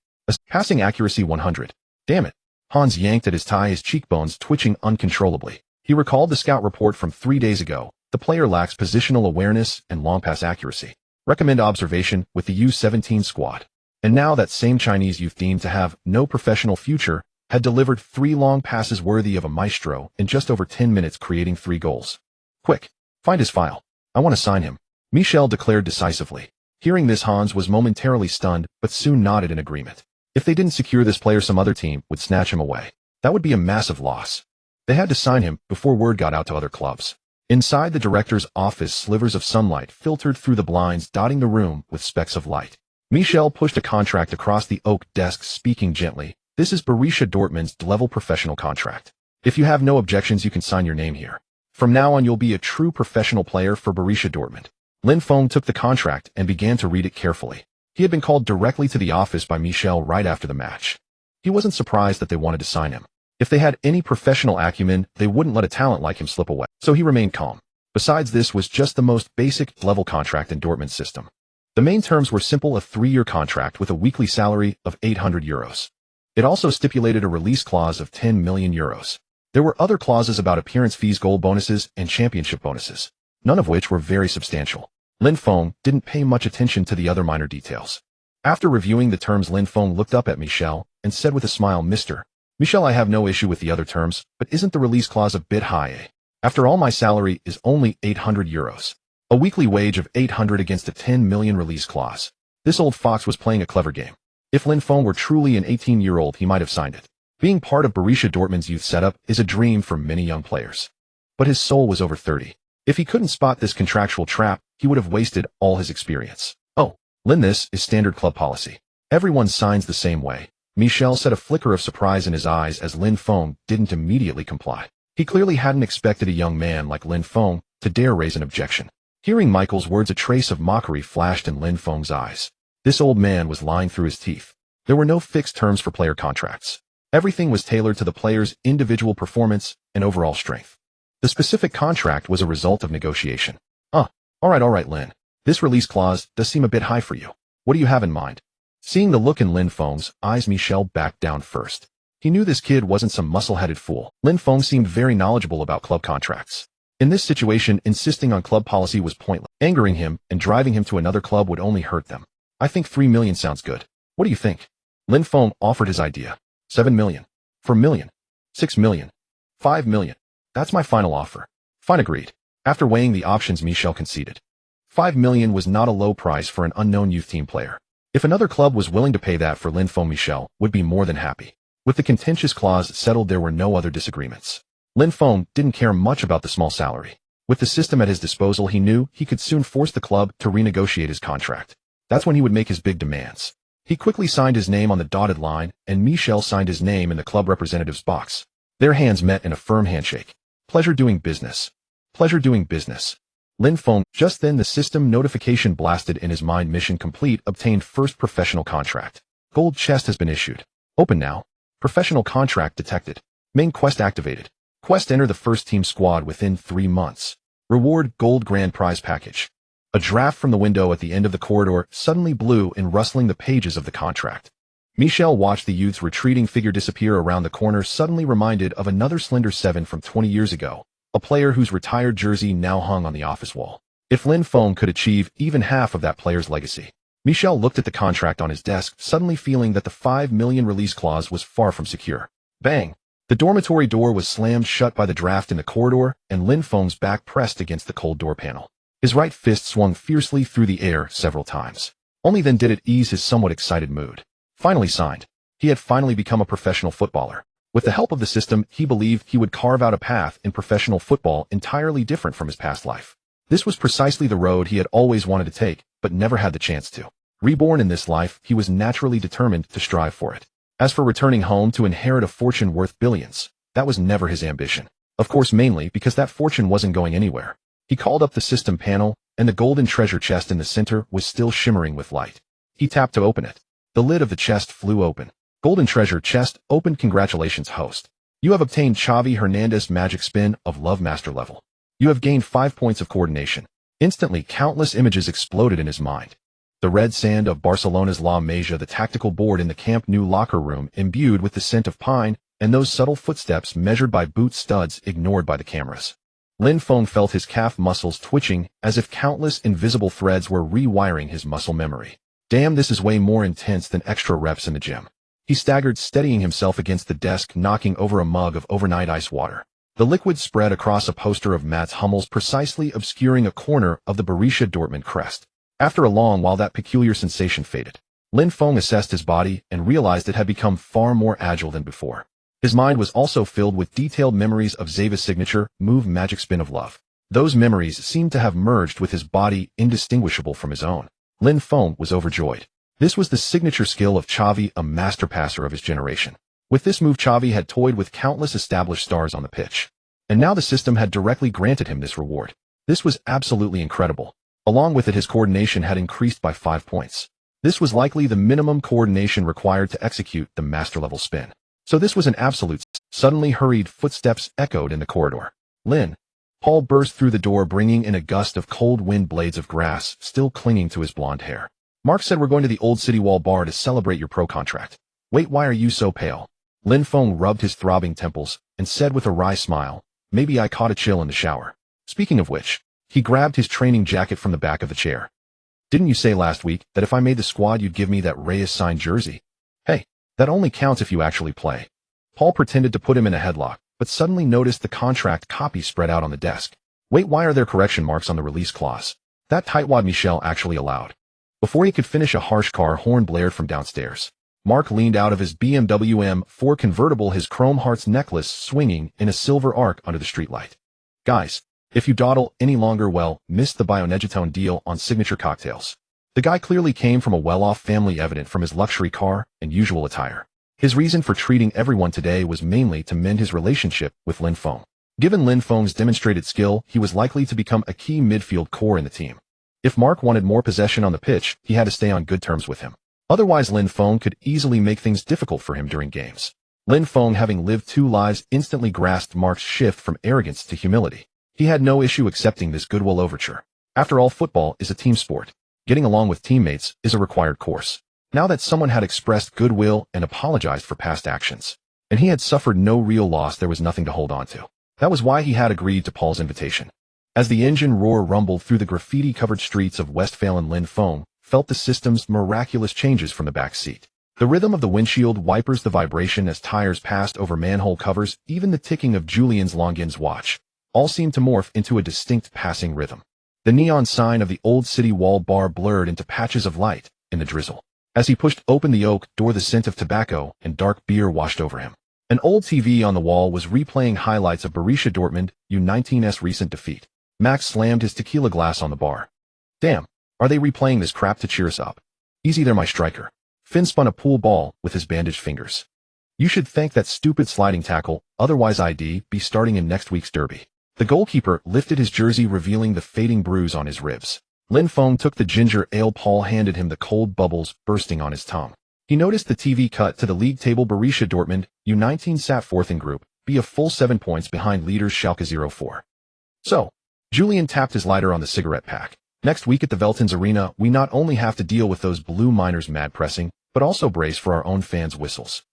Passing accuracy: 100. Damn it. Hans yanked at his tie, his cheekbones twitching uncontrollably. He recalled the scout report from 3 days ago. The player lacks positional awareness and long pass accuracy. Recommend observation with the U17 squad. And now that same Chinese youth, deemed to have no professional future, had delivered 3 long passes worthy of a maestro in just over 10 minutes, creating 3 goals. Quick, find his file. I want to sign him, Michel declared decisively. Hearing this, Hans was momentarily stunned, but soon nodded in agreement. If they didn't secure this player, some other team would snatch him away. That would be a massive loss. They had to sign him before word got out to other clubs. Inside the director's office, slivers of sunlight filtered through the blinds, dotting the room with specks of light. Michel pushed a contract across the oak desk, speaking gently. This is Borussia Dortmund's level professional contract. If you have no objections, you can sign your name here. From now on, you'll be a true professional player for Borussia Dortmund. Lin Feng took the contract and began to read it carefully. He had been called directly to the office by Michel right after the match. He wasn't surprised that they wanted to sign him. If they had any professional acumen, they wouldn't let a talent like him slip away. So he remained calm. Besides, this was just the most basic level contract in Dortmund's system. The main terms were simple: a 3-year contract with a weekly salary of 800 euros. It also stipulated a release clause of 10 million euros. There were other clauses about appearance fees, goal bonuses, and championship bonuses, none of which were very substantial. Lin Feng didn't pay much attention to the other minor details. After reviewing the terms, Lin Feng looked up at Michel and said with a smile, "Mr. Michel, I have no issue with the other terms, but isn't the release clause a bit high? After all, my salary is only 800 euros. A weekly wage of 800 against a 10 million release clause." This old fox was playing a clever game. If Lin Feng were truly an 18-year-old, he might have signed it. Being part of Borussia Dortmund's youth setup is a dream for many young players. But his soul was over 30. If he couldn't spot this contractual trap, he would have wasted all his experience. Oh, Lin, this is standard club policy. Everyone signs the same way. Michel said, a flicker of surprise in his eyes as Lin Feng didn't immediately comply. He clearly hadn't expected a young man like Lin Feng to dare raise an objection. Hearing Michael's words, a trace of mockery flashed in Lin Feng's eyes. This old man was lying through his teeth. There were no fixed terms for player contracts. Everything was tailored to the player's individual performance and overall strength. The specific contract was a result of negotiation. All right, Lin. This release clause does seem a bit high for you. What do you have in mind? Seeing the look in Lin Feng's eyes, Michel backed down first. He knew this kid wasn't some muscle-headed fool. Lin Feng seemed very knowledgeable about club contracts. In this situation, insisting on club policy was pointless. Angering him and driving him to another club would only hurt them. I think 3 million sounds good. What do you think? Lin Feng offered his idea. 7 million. 4 million. 6 million. 5 million. That's my final offer. Fine, agreed. After weighing the options, Michel conceded. 5 million was not a low price for an unknown youth team player. If another club was willing to pay that for Lin Feng, Michel would be more than happy. With the contentious clause settled, there were no other disagreements. Lin Feng didn't care much about the small salary. With the system at his disposal, he knew he could soon force the club to renegotiate his contract. That's when he would make his big demands. He quickly signed his name on the dotted line, and Michel signed his name in the club representative's box. Their hands met in a firm handshake. Pleasure doing business. Pleasure doing business. Lin Feng. Just then the system notification blasted in his mind. Mission complete. Obtained first professional contract. Gold chest has been issued. Open now. Professional contract detected. Main quest activated. Quest: enter the first team squad within 3 months. Reward: gold grand prize package. A draft from the window at the end of the corridor suddenly blew in, rustling the pages of the contract. Michel watched the youth's retreating figure disappear around the corner, suddenly reminded of another slender 7 from 20 years ago, a player whose retired jersey now hung on the office wall. If Lin Feng could achieve even half of that player's legacy. Michel looked at the contract on his desk, suddenly feeling that the 5 million release clause was far from secure. Bang! The dormitory door was slammed shut by the draft in the corridor, and Lin Feng's back pressed against the cold door panel. His right fist swung fiercely through the air several times. Only then did it ease his somewhat excited mood. Finally signed. He had finally become a professional footballer. With the help of the system, he believed he would carve out a path in professional football entirely different from his past life. This was precisely the road he had always wanted to take, but never had the chance to. Reborn in this life, he was naturally determined to strive for it. As for returning home to inherit a fortune worth billions, that was never his ambition. Of course, mainly because that fortune wasn't going anywhere. He called up the system panel, and the golden treasure chest in the center was still shimmering with light. He tapped to open it. The lid of the chest flew open. Golden treasure chest opened. Congratulations, host. You have obtained Xavi Hernandez magic spin of love master level. You have gained 5 points of coordination. Instantly, countless images exploded in his mind. The red sand of Barcelona's La Masia, the tactical board in the Camp Nou locker room imbued with the scent of pine, and those subtle footsteps measured by boot studs ignored by the cameras. Lin Feng felt his calf muscles twitching as if countless invisible threads were rewiring his muscle memory. Damn, this is way more intense than extra reps in the gym. He staggered, steadying himself against the desk, knocking over a mug of overnight ice water. The liquid spread across a poster of Mats Hummels, precisely obscuring a corner of the Borussia Dortmund crest. After a long while, that peculiar sensation faded. Lin Feng assessed his body and realized it had become far more agile than before. His mind was also filled with detailed memories of Xavi's signature move, magic spin of love. Those memories seemed to have merged with his body, indistinguishable from his own. Lin Feng was overjoyed. This was the signature skill of Xavi, a master passer of his generation. With this move, Xavi had toyed with countless established stars on the pitch. And now the system had directly granted him this reward. This was absolutely incredible. Along with it, his coordination had increased by 5 points. This was likely the minimum coordination required to execute the master-level spin. So this was an absolute. Suddenly hurried footsteps echoed in the corridor. Lin. Paul burst through the door, bringing in a gust of cold wind, blades of grass still clinging to his blonde hair. Mark said we're going to the old City Wall bar to celebrate your pro contract. Wait, why are you so pale? Lin Feng rubbed his throbbing temples and said with a wry smile, maybe I caught a chill in the shower. Speaking of which, he grabbed his training jacket from the back of the chair. Didn't you say last week that if I made the squad you'd give me that Reyes signed jersey? Hey, that only counts if you actually play. Paul pretended to put him in a headlock, but suddenly noticed the contract copy spread out on the desk. Wait, why are there correction marks on the release clause? That tightwad Michel actually allowed. Before he could finish, a harsh car horn blared from downstairs. Mark leaned out of his BMW M4 convertible, his chrome hearts necklace swinging in a silver arc under the streetlight. Guys, If you dawdle any longer, well, missed the Bionegitone deal on signature cocktails. The guy clearly came from a well-off family, evident from his luxury car and usual attire. His reason for treating everyone today was mainly to mend his relationship with Lin Feng. Given Lin Feng's demonstrated skill, he was likely to become a key midfield core in the team. If Mark wanted more possession on the pitch, he had to stay on good terms with him. Otherwise, Lin Feng could easily make things difficult for him during games. Lin Feng, having lived two lives, instantly grasped Mark's shift from arrogance to humility. He had no issue accepting this goodwill overture. After all, football is a team sport. Getting along with teammates is a required course. Now that someone had expressed goodwill and apologized for past actions, and he had suffered no real loss, there was nothing to hold on to. That was why he had agreed to Paul's invitation. As the engine Ruhr rumbled through the graffiti-covered streets of Westphalen, Lin Feng felt the system's miraculous changes from the back seat. The rhythm of the windshield wipers, the vibration as tires passed over manhole covers, even the ticking of Julian's Longin's watch, all seemed to morph into a distinct passing rhythm. The neon sign of the old city wall bar blurred into patches of light in the drizzle. As he pushed open the oak door, the scent of tobacco and dark beer washed over him. An old TV on the wall was replaying highlights of Borussia Dortmund U19's recent defeat. Max slammed his tequila glass on the bar. Damn, are they replaying this crap to cheer us up? Easy there, my striker. Finn spun a pool ball with his bandaged fingers. You should thank that stupid sliding tackle, otherwise I'd be starting in next week's derby. The goalkeeper lifted his jersey, revealing the fading bruise on his ribs. Lin Feng took the ginger ale. Paul handed him the cold bubbles bursting on his tongue. He noticed the TV cut to the league table. Borussia Dortmund U19 sat fourth in Group B, a full 7 points behind leaders Schalke 04. So, Julian tapped his lighter on the cigarette pack. Next week at the Veltins Arena, we not only have to deal with those blue miners mad pressing, but also brace for our own fans' whistles.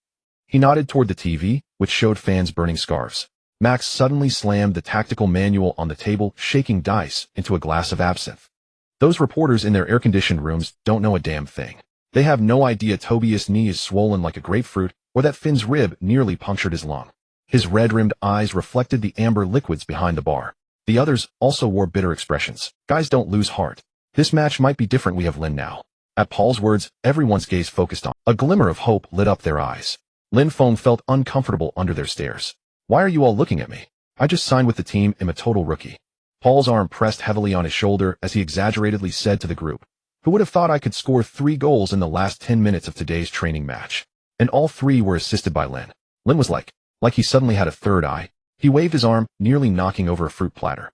He nodded toward the TV, which showed fans burning scarves. Max suddenly slammed the tactical manual on the table, shaking dice into a glass of absinthe. Those reporters in their air-conditioned rooms don't know a damn thing. They have no idea Tobias' knee is swollen like a grapefruit, or that Finn's rib nearly punctured his lung. His red-rimmed eyes reflected the amber liquids behind the bar. The others also wore bitter expressions. Guys, don't lose heart. This match might be different. We have Lin now. At Paul's words, everyone's gaze focused on. A glimmer of hope lit up their eyes. Lin Feng felt uncomfortable under their stares. Why are you all looking at me? I just signed with the team. I'm a total rookie. Paul's arm pressed heavily on his shoulder as he exaggeratedly said to the group, who would have thought I could score 3 goals in the last 10 minutes of today's training match? And all 3 were assisted by Lin. Lin was like he suddenly had a third eye. He waved his arm, nearly knocking over a fruit platter.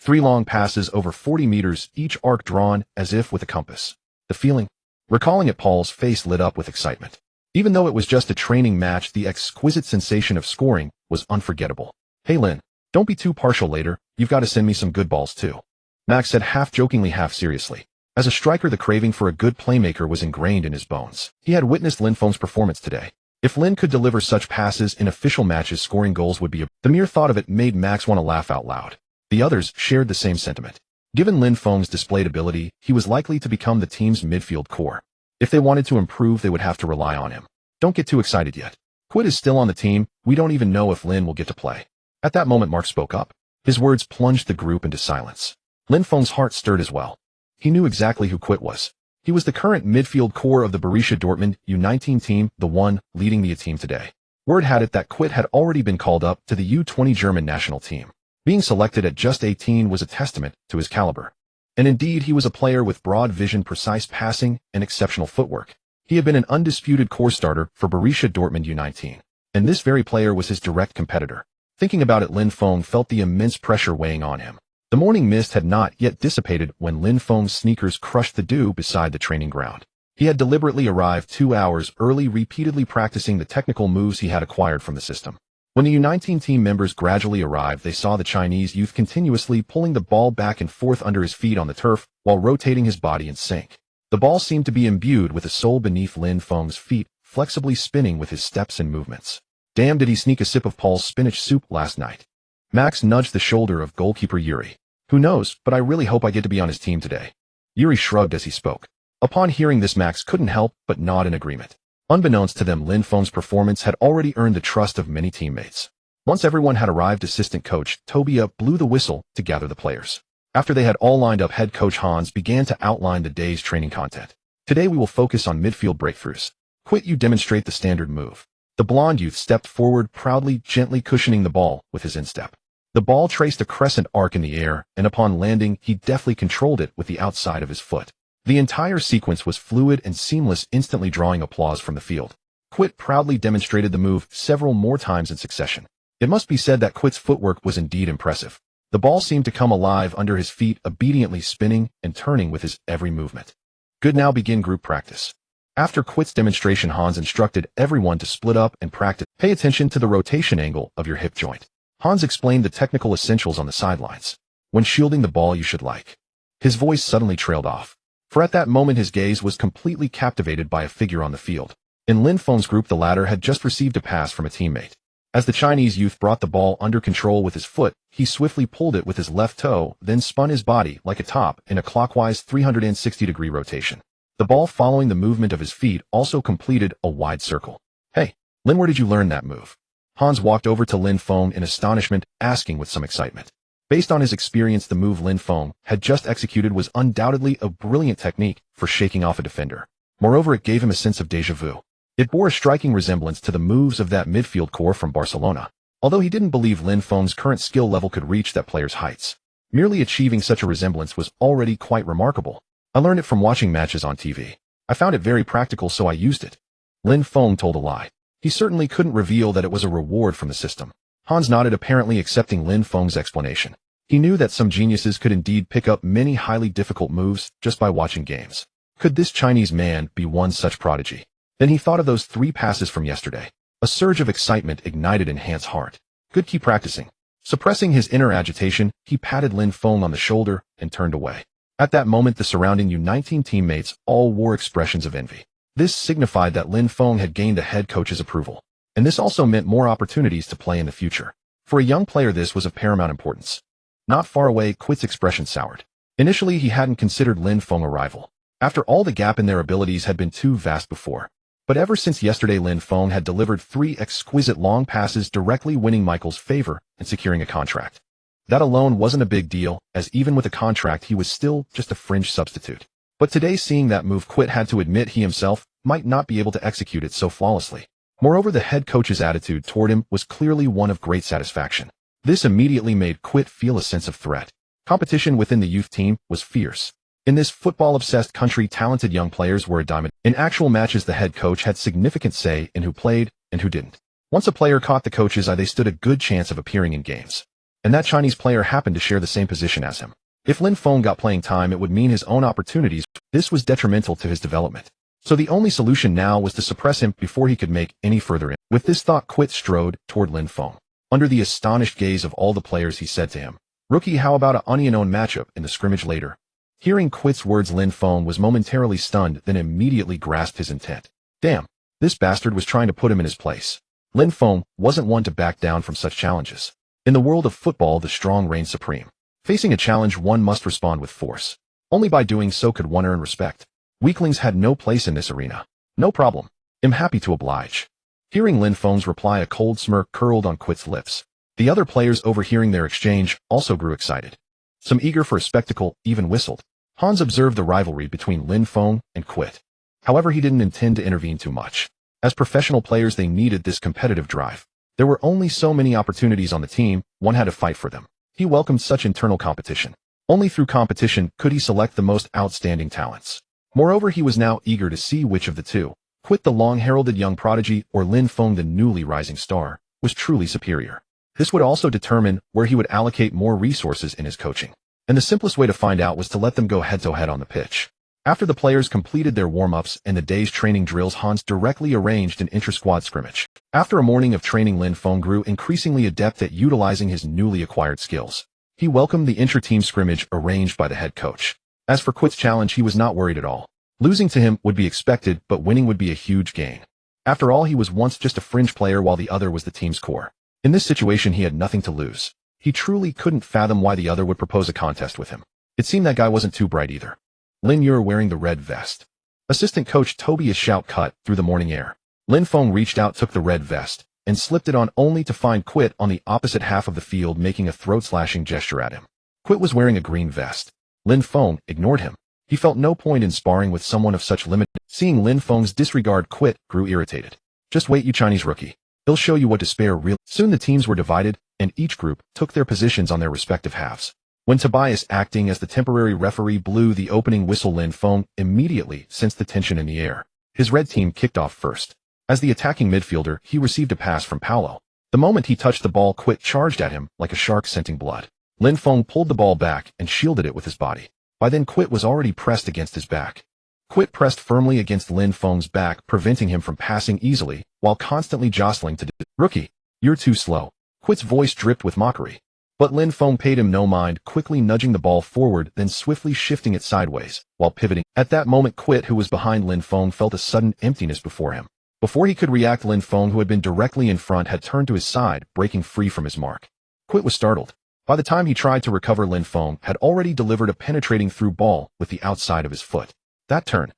3 long passes over 40 meters, each arc drawn as if with a compass. The feeling, recalling it, Paul's face lit up with excitement. Even though it was just a training match, the exquisite sensation of scoring was unforgettable. Hey Lin, don't be too partial later. You've got to send me some good balls too. Max said, half jokingly, half seriously. As a striker, the craving for a good playmaker was ingrained in his bones. He had witnessed Lin Feng's performance today. If Lin could deliver such passes in official matches, scoring goals would be the mere thought of it made Max want to laugh out loud. The others shared the same sentiment. Given Lin Feng's displayed ability, he was likely to become the team's midfield core. If they wanted to improve, they would have to rely on him. Don't get too excited yet. Quit is still on the team. We don't even know if Lin will get to play. At that moment, Mark spoke up. His words plunged the group into silence. Lin Feng's heart stirred as well. He knew exactly who Quit was. He was the current midfield core of the Borussia Dortmund U19 team, the one leading the team today. Word had it that Quit had already been called up to the U20 German national team. Being selected at just 18 was a testament to his caliber. And indeed, he was a player with broad vision, precise passing, and exceptional footwork. He had been an undisputed core starter for Borussia Dortmund U19. And this very player was his direct competitor. Thinking about it, Lin Feng felt the immense pressure weighing on him. The morning mist had not yet dissipated when Lin Feng's sneakers crushed the dew beside the training ground. He had deliberately arrived 2 hours early, repeatedly practicing the technical moves he had acquired from the system. When the U19 team members gradually arrived, they saw the Chinese youth continuously pulling the ball back and forth under his feet on the turf while rotating his body in sync. The ball seemed to be imbued with a soul beneath Lin Feng's feet, flexibly spinning with his steps and movements. Damn, did he sneak a sip of Paul's spinach soup last night? Max nudged the shoulder of goalkeeper Yuri. Who knows, but I really hope I get to be on his team today. Yuri shrugged as he spoke. Upon hearing this, Max couldn't help but nod in agreement. Unbeknownst to them, Lin Feng's performance had already earned the trust of many teammates. Once everyone had arrived, assistant coach Tobia blew the whistle to gather the players. After they had all lined up, head coach Hans began to outline the day's training content. Today we will focus on midfield breakthroughs. Quit, you demonstrate the standard move. The blonde youth stepped forward proudly, gently cushioning the ball with his instep. The ball traced a crescent arc in the air, and upon landing, he deftly controlled it with the outside of his foot. The entire sequence was fluid and seamless, instantly drawing applause from the field. Quit proudly demonstrated the move several more times in succession. It must be said that Quit's footwork was indeed impressive. The ball seemed to come alive under his feet, obediently spinning and turning with his every movement. Good, now begin group practice. After Quit's demonstration, Hans instructed everyone to split up and practice. Pay attention to the rotation angle of your hip joint. Hans explained the technical essentials on the sidelines. When shielding the ball, you should like. His voice suddenly trailed off, for at that moment his gaze was completely captivated by a figure on the field. In Lin Feng's group, the latter had just received a pass from a teammate. As the Chinese youth brought the ball under control with his foot, he swiftly pulled it with his left toe, then spun his body like a top in a clockwise 360-degree rotation. The ball, following the movement of his feet, also completed a wide circle. Hey, Lin, where did you learn that move? Hans walked over to Lin Feng in astonishment, asking with some excitement. Based on his experience, the move Lin Feng had just executed was undoubtedly a brilliant technique for shaking off a defender. Moreover, it gave him a sense of déjà vu. It bore a striking resemblance to the moves of that midfield core from Barcelona, although he didn't believe Lin Feng's current skill level could reach that player's heights. Merely achieving such a resemblance was already quite remarkable. I learned it from watching matches on TV. I found it very practical, so I used it. Lin Feng told a lie. He certainly couldn't reveal that it was a reward from the system. Hans nodded, apparently accepting Lin Feng's explanation. He knew that some geniuses could indeed pick up many highly difficult moves just by watching games. Could this Chinese man be one such prodigy? Then he thought of those 3 passes from yesterday. A surge of excitement ignited in Hans' heart. Good, keep practicing. Suppressing his inner agitation, he patted Lin Feng on the shoulder and turned away. At that moment, the surrounding U19 teammates all wore expressions of envy. This signified that Lin Feng had gained the head coach's approval, and this also meant more opportunities to play in the future. For a young player, this was of paramount importance. Not far away, Quit's expression soured. Initially, he hadn't considered Lin Feng a rival. After all, the gap in their abilities had been too vast before. But ever since yesterday, Lin Feng had delivered 3 exquisite long passes, directly winning Michael's favor and securing a contract. That alone wasn't a big deal, as even with a contract, he was still just a fringe substitute. But today, seeing that move, Quit had to admit he himself might not be able to execute it so flawlessly. Moreover, the head coach's attitude toward him was clearly one of great satisfaction. This immediately made Quit feel a sense of threat. Competition within the youth team was fierce. In this football-obsessed country, talented young players were a diamond. In actual matches, the head coach had significant say in who played and who didn't. Once a player caught the coach's eye, they stood a good chance of appearing in games. And that Chinese player happened to share the same position as him. If Lin Feng got playing time, it would mean his own opportunities. This was detrimental to his development. So the only solution now was to suppress him before he could make any further. With this thought, Quit strode toward Lin Feng. Under the astonished gaze of all the players, he said to him, "Rookie, how about an unknown matchup in the scrimmage later?" Hearing Quit's words, Lin Feng was momentarily stunned, then immediately grasped his intent. Damn, this bastard was trying to put him in his place. Lin Feng wasn't one to back down from such challenges. In the world of football, the strong reign supreme. Facing a challenge, one must respond with force. Only by doing so could one earn respect. Weaklings had no place in this arena. No problem. I'm happy to oblige. Hearing Lin Feng's reply, a cold smirk curled on Quit's lips. The other players, overhearing their exchange, also grew excited. Some, eager for a spectacle, even whistled. Hans observed the rivalry between Lin Feng and Quit. However, he didn't intend to intervene too much. As professional players, they needed this competitive drive. There were only so many opportunities on the team, one had to fight for them. He welcomed such internal competition. Only through competition could he select the most outstanding talents. Moreover, he was now eager to see which of the two, Quit the long-heralded young prodigy or Lin Feng the newly rising star, was truly superior. This would also determine where he would allocate more resources in his coaching. And the simplest way to find out was to let them go head-to-head on the pitch. After the players completed their warm-ups and the day's training drills, Hans directly arranged an inter-squad scrimmage. After a morning of training, Lin Feng grew increasingly adept at utilizing his newly acquired skills. He welcomed the inter-team scrimmage arranged by the head coach. As for Quit's challenge, he was not worried at all. Losing to him would be expected, but winning would be a huge gain. After all, he was once just a fringe player while the other was the team's core. In this situation, he had nothing to lose. He truly couldn't fathom why the other would propose a contest with him. It seemed that guy wasn't too bright either. Lin, you're wearing the red vest. Assistant coach Tobias' shout cut through the morning air. Lin Feng reached out, took the red vest, and slipped it on, only to find Quit on the opposite half of the field making a throat-slashing gesture at him. Quit was wearing a green vest. Lin Feng ignored him. He felt no point in sparring with someone of such limit. Seeing Lin Feng's disregard, Quit grew irritated. Just wait, you Chinese rookie. He'll show you what despair really. Soon the teams were divided, and each group took their positions on their respective halves. When Tobias, acting as the temporary referee, blew the opening whistle, Lin Feng immediately sensed the tension in the air. His red team kicked off first. As the attacking midfielder, he received a pass from Paulo. The moment he touched the ball, Quit charged at him like a shark scenting blood. Lin Feng pulled the ball back and shielded it with his body. By then Quit was already pressed against his back. Quit pressed firmly against Lin Feng's back, preventing him from passing easily, while constantly jostling to Rookie, you're too slow. Quit's voice dripped with mockery. But Lin Feng paid him no mind, quickly nudging the ball forward, then swiftly shifting it sideways, while pivoting. At that moment Quit, who was behind Lin Feng, felt a sudden emptiness before him. Before he could react, Lin Feng, who had been directly in front, had turned to his side, breaking free from his mark. Quit was startled. By the time he tried to recover, Lin Feng had already delivered a penetrating through ball with the outside of his foot. That turn.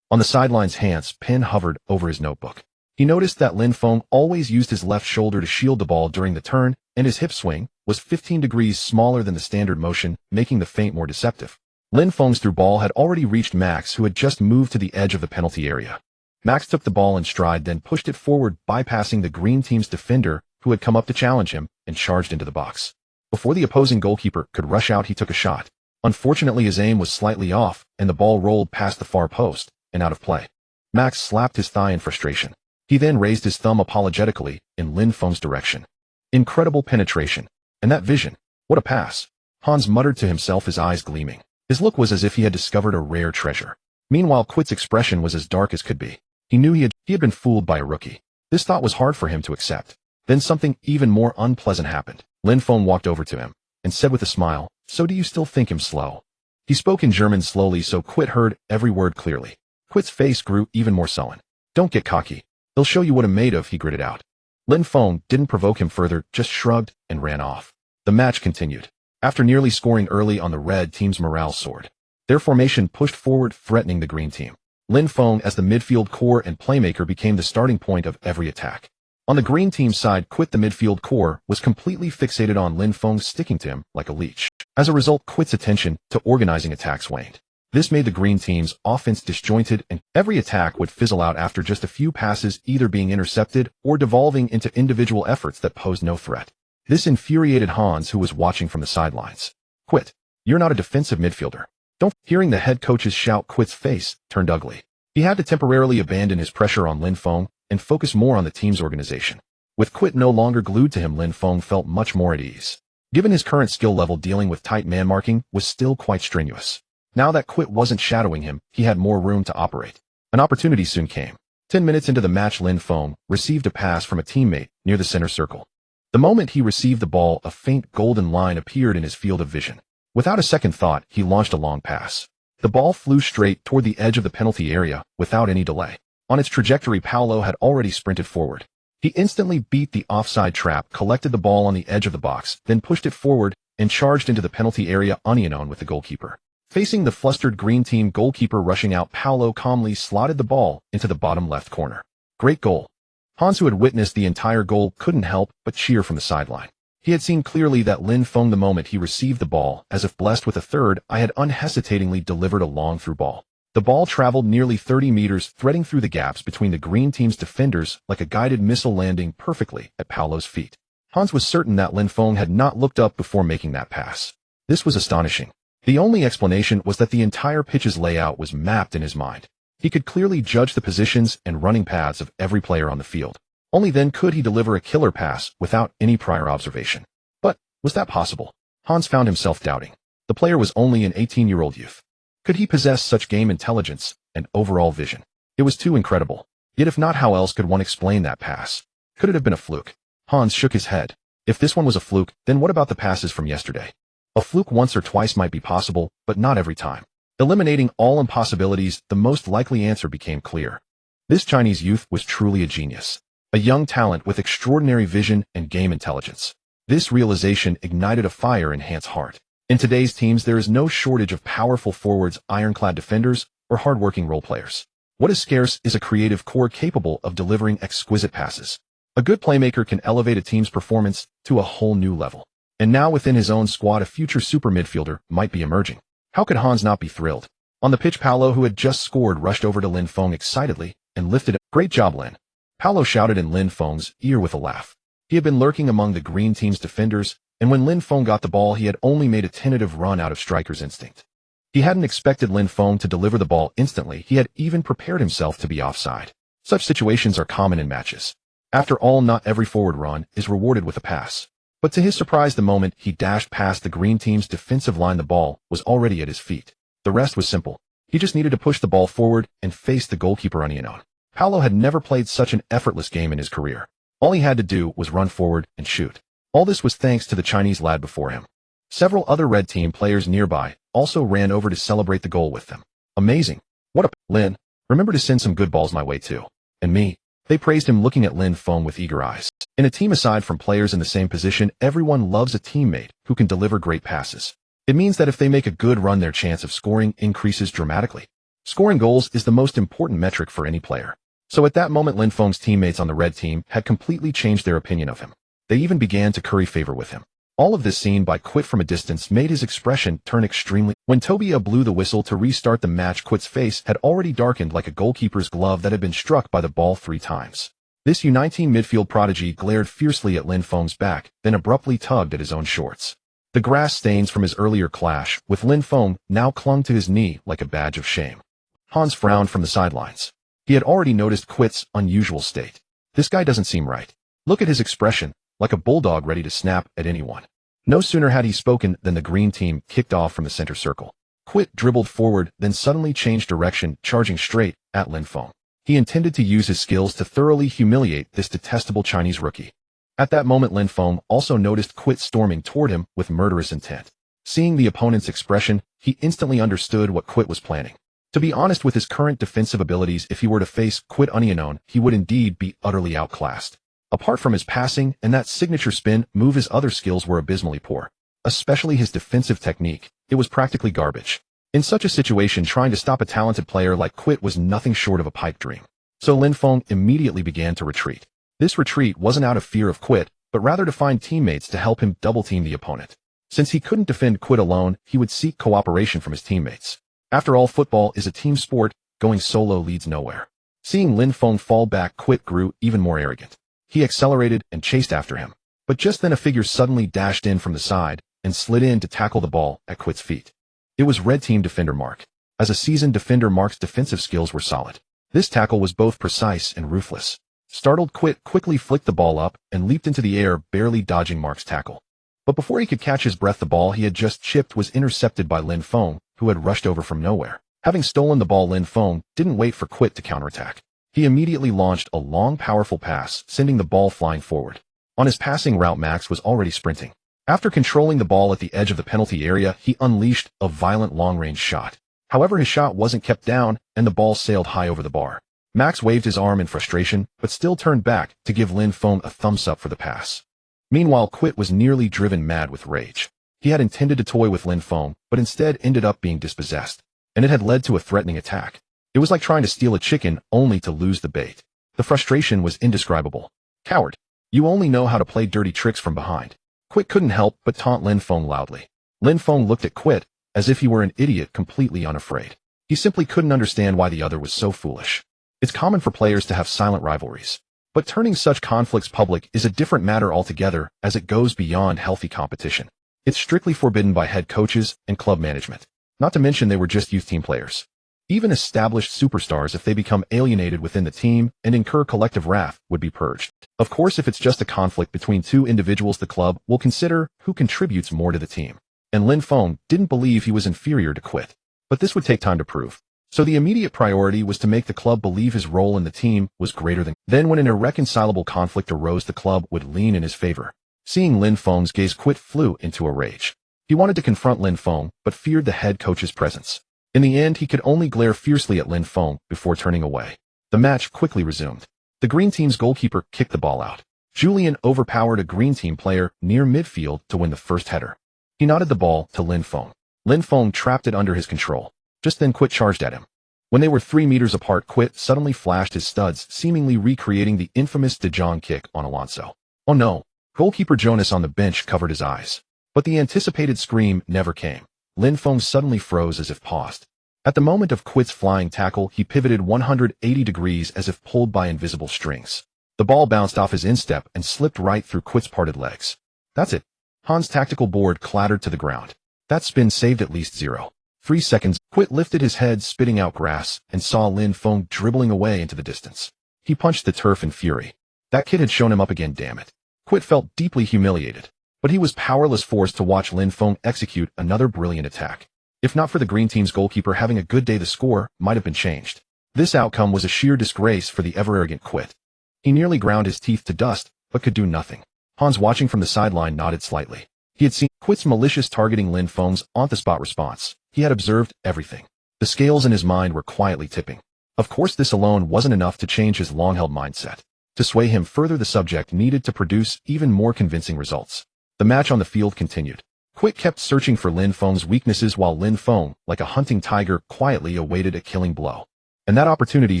On the sidelines, Hans' pen hovered over his notebook. He noticed that Lin Feng always used his left shoulder to shield the ball during the turn, and his hip swing was 15 degrees smaller than the standard motion, making the feint more deceptive. Lin Feng's through ball had already reached Max, who had just moved to the edge of the penalty area. Max took the ball in stride, then pushed it forward, bypassing the green team's defender, who had come up to challenge him, and charged into the box. Before the opposing goalkeeper could rush out, he took a shot. Unfortunately, his aim was slightly off, and the ball rolled past the far post and out of play. Max slapped his thigh in frustration. He then raised his thumb apologetically in Lin Feng's direction. Incredible penetration. And that vision. What a pass. Hans muttered to himself, his eyes gleaming. His look was as if he had discovered a rare treasure. Meanwhile, Quit's expression was as dark as could be. He knew he had been fooled by a rookie. This thought was hard for him to accept. Then something even more unpleasant happened. Lin Feng walked over to him and said with a smile, "So do you still think him slow?" He spoke in German slowly so Quit heard every word clearly. Quit's face grew even more sullen. "Don't get cocky. He'll show you what I'm made of," he gritted out. Lin Feng didn't provoke him further, just shrugged and ran off. The match continued. After nearly scoring early on, the red team's morale soared. Their formation pushed forward, threatening the green team. Lin Feng, as the midfield core and playmaker, became the starting point of every attack. On the green team's side, Quit, the midfield core, was completely fixated on Lin Feng, sticking to him like a leech. As a result, Quit's attention to organizing attacks waned. This made the green team's offense disjointed, and every attack would fizzle out after just a few passes, either being intercepted or devolving into individual efforts that posed no threat. This infuriated Hans, who was watching from the sidelines. "Quit. You're not a defensive midfielder. Don't." Hearing the head coach's shout, Quit's face turned ugly. He had to temporarily abandon his pressure on Lin Feng and focus more on the team's organization. With Quit no longer glued to him, Lin Feng felt much more at ease. Given his current skill level, dealing with tight man marking was still quite strenuous. Now that Quit wasn't shadowing him, he had more room to operate. An opportunity soon came. 10 minutes into the match, Lin Feng received a pass from a teammate near the center circle. The moment he received the ball, a faint golden line appeared in his field of vision. Without a second thought, he launched a long pass. The ball flew straight toward the edge of the penalty area without any delay. On its trajectory, Paulo had already sprinted forward. He instantly beat the offside trap, collected the ball on the edge of the box, then pushed it forward and charged into the penalty area, onion with the goalkeeper. Facing the flustered green team goalkeeper rushing out, Paulo calmly slotted the ball into the bottom left corner. Great goal. Hans, who had witnessed the entire goal, couldn't help but cheer from the sideline. He had seen clearly that Lin Feng, the moment he received the ball, as if blessed with a third eye, had unhesitatingly delivered a long through ball. The ball traveled nearly 30 meters, threading through the gaps between the green team's defenders like a guided missile, landing perfectly at Paulo's feet. Hans was certain that Lin Feng had not looked up before making that pass. This was astonishing. The only explanation was that the entire pitch's layout was mapped in his mind. He could clearly judge the positions and running paths of every player on the field. Only then could he deliver a killer pass without any prior observation. But was that possible? Hans found himself doubting. The player was only an 18-year-old youth. Could he possess such game intelligence and overall vision? It was too incredible. Yet if not, how else could one explain that pass? Could it have been a fluke? Hans shook his head. If this one was a fluke, then what about the passes from yesterday? A fluke once or twice might be possible, but not every time. Eliminating all impossibilities, the most likely answer became clear. This Chinese youth was truly a genius. A young talent with extraordinary vision and game intelligence. This realization ignited a fire in Hans' heart. In today's teams, there is no shortage of powerful forwards, ironclad defenders, or hardworking role players. What is scarce is a creative core capable of delivering exquisite passes. A good playmaker can elevate a team's performance to a whole new level. And now within his own squad, a future super midfielder might be emerging. How could Hans not be thrilled? On the pitch, Paulo, who had just scored, rushed over to Lin Feng excitedly and lifted it. "Great job, Lin." Paolo shouted in Lin Feng's ear with a laugh. He had been lurking among the green team's defenders, and when Lin Feng got the ball he had only made a tentative run out of striker's instinct. He hadn't expected Lin Feng to deliver the ball instantly, he had even prepared himself to be offside. Such situations are common in matches. After all, not every forward run is rewarded with a pass. But to his surprise, the moment he dashed past the green team's defensive line, the ball was already at his feet. The rest was simple. He just needed to push the ball forward and face the goalkeeper unknown. Paolo had never played such an effortless game in his career. All he had to do was run forward and shoot. All this was thanks to the Chinese lad before him. Several other red team players nearby also ran over to celebrate the goal with them. Amazing. What a Lin. Remember to send some good balls my way too. And me. They praised him, looking at Lin Feng with eager eyes. In a team, aside from players in the same position, everyone loves a teammate who can deliver great passes. It means that if they make a good run, their chance of scoring increases dramatically. Scoring goals is the most important metric for any player. So at that moment, Lin Feng's teammates on the red team had completely changed their opinion of him. They even began to curry favor with him. All of this, seen by Quit from a distance, made his expression turn extremely. When Tobia blew the whistle to restart the match, Quit's face had already darkened like a goalkeeper's glove that had been struck by the ball 3 times. This U19 midfield prodigy glared fiercely at Lin Feng's back, then abruptly tugged at his own shorts. The grass stains from his earlier clash with Lin Feng now clung to his knee like a badge of shame. Hans frowned from the sidelines. He had already noticed Quit's unusual state. This guy doesn't seem right. Look at his expression, like a bulldog ready to snap at anyone. No sooner had he spoken than the green team kicked off from the center circle. Quit dribbled forward, then suddenly changed direction, charging straight at Lin Feng. He intended to use his skills to thoroughly humiliate this detestable Chinese rookie. At that moment, Lin Feng also noticed Quit storming toward him with murderous intent. Seeing the opponent's expression, he instantly understood what Quit was planning. To be honest, with his current defensive abilities, if he were to face Quit unknown, he would indeed be utterly outclassed. Apart from his passing and that signature spin move, his other skills were abysmally poor. Especially his defensive technique, it was practically garbage. In such a situation, trying to stop a talented player like Quit was nothing short of a pipe dream. So Lin Feng immediately began to retreat. This retreat wasn't out of fear of Quit, but rather to find teammates to help him double-team the opponent. Since he couldn't defend Quit alone, he would seek cooperation from his teammates. After all, football is a team sport, going solo leads nowhere. Seeing Lin Feng fall back, Quit grew even more arrogant. He accelerated and chased after him. But just then a figure suddenly dashed in from the side and slid in to tackle the ball at Quit's feet. It was red team defender Mark. As a seasoned defender, Mark's defensive skills were solid. This tackle was both precise and ruthless. Startled, Quit quickly flicked the ball up and leaped into the air, barely dodging Mark's tackle. But before he could catch his breath, the ball he had just chipped was intercepted by Lin Feng, who had rushed over from nowhere. Having stolen the ball, Lin Feng didn't wait for Quit to counterattack. He immediately launched a long, powerful pass, sending the ball flying forward. On his passing route, Max was already sprinting. After controlling the ball at the edge of the penalty area, he unleashed a violent long-range shot. However, his shot wasn't kept down, and the ball sailed high over the bar. Max waved his arm in frustration, but still turned back to give Lin Feng a thumbs-up for the pass. Meanwhile, Quit was nearly driven mad with rage. He had intended to toy with Lin Feng, but instead ended up being dispossessed, and it had led to a threatening attack. It was like trying to steal a chicken only to lose the bait. The frustration was indescribable. Coward. You only know how to play dirty tricks from behind. Quit couldn't help but taunt Lin Feng loudly. Lin Feng looked at Quit as if he were an idiot, completely unafraid. He simply couldn't understand why the other was so foolish. It's common for players to have silent rivalries. But turning such conflicts public is a different matter altogether, as it goes beyond healthy competition. It's strictly forbidden by head coaches and club management. Not to mention they were just youth team players. Even established superstars, if they become alienated within the team and incur collective wrath, would be purged. Of course, if it's just a conflict between two individuals, the club will consider who contributes more to the team. And Lin Feng didn't believe he was inferior to Quit. But this would take time to prove. So the immediate priority was to make the club believe his role in the team was greater than. Then when an irreconcilable conflict arose, the club would lean in his favor. Seeing Lin Feng's gaze, Quit flew into a rage. He wanted to confront Lin Feng, but feared the head coach's presence. In the end, he could only glare fiercely at Lin Feng before turning away. The match quickly resumed. The green team's goalkeeper kicked the ball out. Julian overpowered a green team player near midfield to win the first header. He nodded the ball to Lin Feng. Lin Feng trapped it under his control. Just then Quit charged at him. When they were 3 meters apart, Quit suddenly flashed his studs, seemingly recreating the infamous De Jong kick on Alonso. Oh no! Goalkeeper Jonas on the bench covered his eyes. But the anticipated scream never came. Lin Feng suddenly froze as if paused. At the moment of Quit's flying tackle, he pivoted 180 degrees as if pulled by invisible strings. The ball bounced off his instep and slipped right through Quit's parted legs. That's it. Han's tactical board clattered to the ground. That spin saved at least 0.3 seconds. Quit lifted his head, spitting out grass, and saw Lin Feng dribbling away into the distance. He punched the turf in fury. That kid had shown him up again, damn it. Quit felt deeply humiliated, but he was powerless forced to watch Lin Feng execute another brilliant attack. If not for the green team's goalkeeper having a good day, the score might have been changed. This outcome was a sheer disgrace for the ever-arrogant Quit. He nearly ground his teeth to dust, but could do nothing. Hans, watching from the sideline, nodded slightly. He had seen Quit's malicious targeting Lin Feng's on-the-spot response. He had observed everything. The scales in his mind were quietly tipping. Of course, this alone wasn't enough to change his long-held mindset. To sway him further, the subject needed to produce even more convincing results. The match on the field continued. Quit kept searching for Lin Feng's weaknesses while Lin Feng, like a hunting tiger, quietly awaited a killing blow. And that opportunity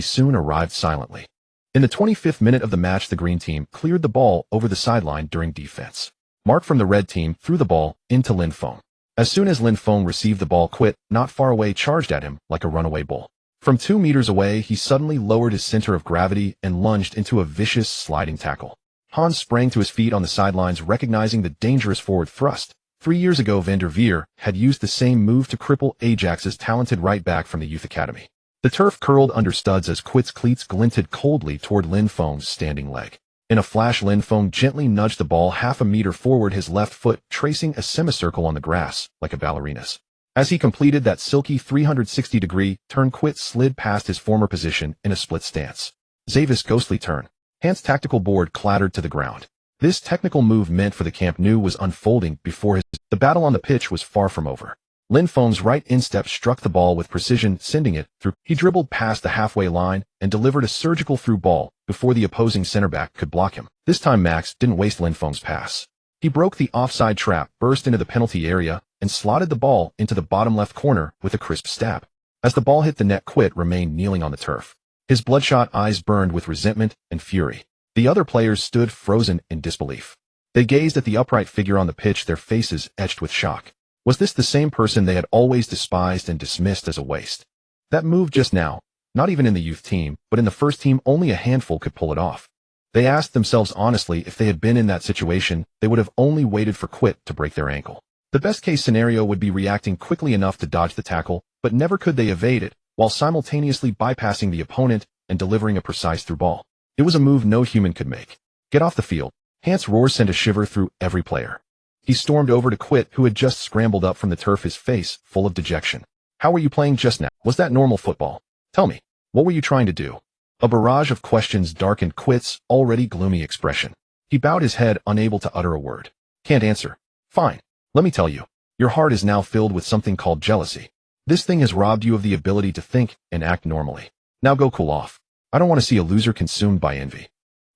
soon arrived silently. In the 25th minute of the match, the green team cleared the ball over the sideline during defense. Mark from the red team threw the ball into Lin Feng. As soon as Lin Feng received the ball, Quit, not far away, charged at him like a runaway bull. From 2 meters away, he suddenly lowered his center of gravity and lunged into a vicious sliding tackle. Hans sprang to his feet on the sidelines, recognizing the dangerous forward thrust. 3 years ago, Van der Veer had used the same move to cripple Ajax's talented right back from the youth academy. The turf curled under studs as Quit's cleats glinted coldly toward Lin Feng's standing leg. In a flash, Lin Feng gently nudged the ball half a meter forward, his left foot tracing a semicircle on the grass like a ballerina's. As he completed that silky 360-degree turn, Quit slid past his former position in a split stance. Zavis' ghostly turn. Hans' tactical board clattered to the ground. This technical move meant for the Camp Nou was unfolding before his. The battle on the pitch was far from over. Lin Feng's right instep struck the ball with precision, sending it through. He dribbled past the halfway line and delivered a surgical through ball before the opposing center back could block him. This time Max didn't waste Lin Feng's pass. He broke the offside trap, burst into the penalty area, and slotted the ball into the bottom left corner with a crisp stab. As the ball hit the net, Quit remained kneeling on the turf. His bloodshot eyes burned with resentment and fury. The other players stood frozen in disbelief. They gazed at the upright figure on the pitch, their faces etched with shock. Was this the same person they had always despised and dismissed as a waste? That move just now, not even in the youth team, but in the first team, only a handful could pull it off. They asked themselves honestly, if they had been in that situation, they would have only waited for Quit to break their ankle. The best-case scenario would be reacting quickly enough to dodge the tackle, but never could they evade it, while simultaneously bypassing the opponent and delivering a precise through ball. It was a move no human could make. Get off the field. Hans' roar sent a shiver through every player. He stormed over to Quit, who had just scrambled up from the turf, his face full of dejection. How were you playing just now? Was that normal football? Tell me, what were you trying to do? A barrage of questions darkened Quit's already gloomy expression. He bowed his head, unable to utter a word. Can't answer. Fine. Let me tell you. Your heart is now filled with something called jealousy. This thing has robbed you of the ability to think and act normally. Now go cool off. I don't want to see a loser consumed by envy.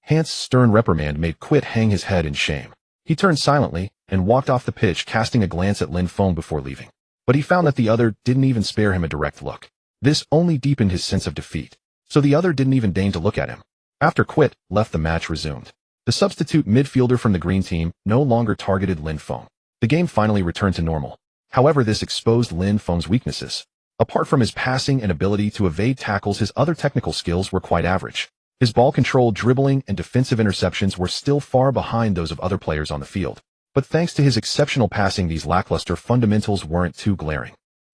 Hans' stern reprimand made Quit hang his head in shame. He turned silently and walked off the pitch, casting a glance at Lin Feng before leaving. But he found that the other didn't even spare him a direct look. This only deepened his sense of defeat. So the other didn't even deign to look at him. After Quit left, the match resumed. The substitute midfielder from the green team no longer targeted Lin Feng. The game finally returned to normal. However, this exposed Lin Feng's weaknesses. Apart from his passing and ability to evade tackles, his other technical skills were quite average. His ball control, dribbling, and defensive interceptions were still far behind those of other players on the field. But thanks to his exceptional passing, these lackluster fundamentals weren't too glaring.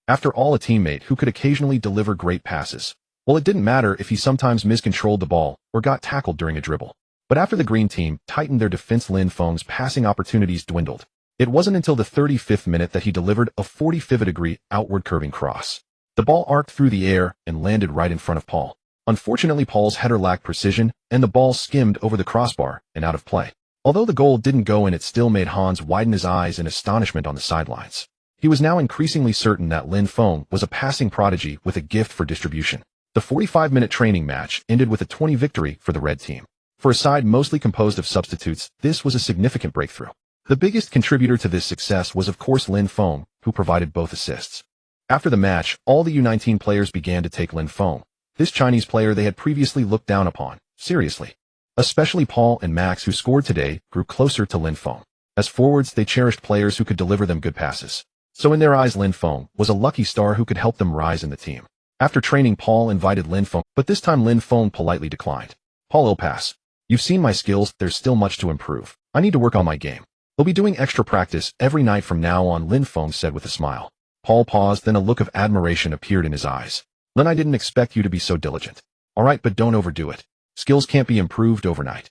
After all, a teammate who could occasionally deliver great passes. Well, it didn't matter if he sometimes miscontrolled the ball or got tackled during a dribble. But after the green team tightened their defense, Lin Feng's passing opportunities dwindled. It wasn't until the 35th minute that he delivered a 45-degree outward curving cross. The ball arced through the air and landed right in front of Paul. Unfortunately, Paul's header lacked precision, and the ball skimmed over the crossbar and out of play. Although the goal didn't go in, it still made Hans widen his eyes in astonishment on the sidelines. He was now increasingly certain that Lin Feng was a passing prodigy with a gift for distribution. The 45-minute training match ended with a 20 victory for the red team. For a side mostly composed of substitutes, this was a significant breakthrough. The biggest contributor to this success was, of course, Lin Feng, who provided both assists. After the match, all the U19 players began to take Lin Feng, this Chinese player they had previously looked down upon, seriously. Especially Paul and Max, who scored today, grew closer to Lin Feng. As forwards, they cherished players who could deliver them good passes. So in their eyes, Lin Feng was a lucky star who could help them rise in the team. After training, Paul invited Lin Feng, but this time Lin Feng politely declined. Paul, I'll pass. You've seen my skills, there's still much to improve. I need to work on my game. We'll be doing extra practice every night from now on, Lin Feng said with a smile. Paul paused, then a look of admiration appeared in his eyes. Lin, I didn't expect you to be so diligent. All right, but don't overdo it. Skills can't be improved overnight.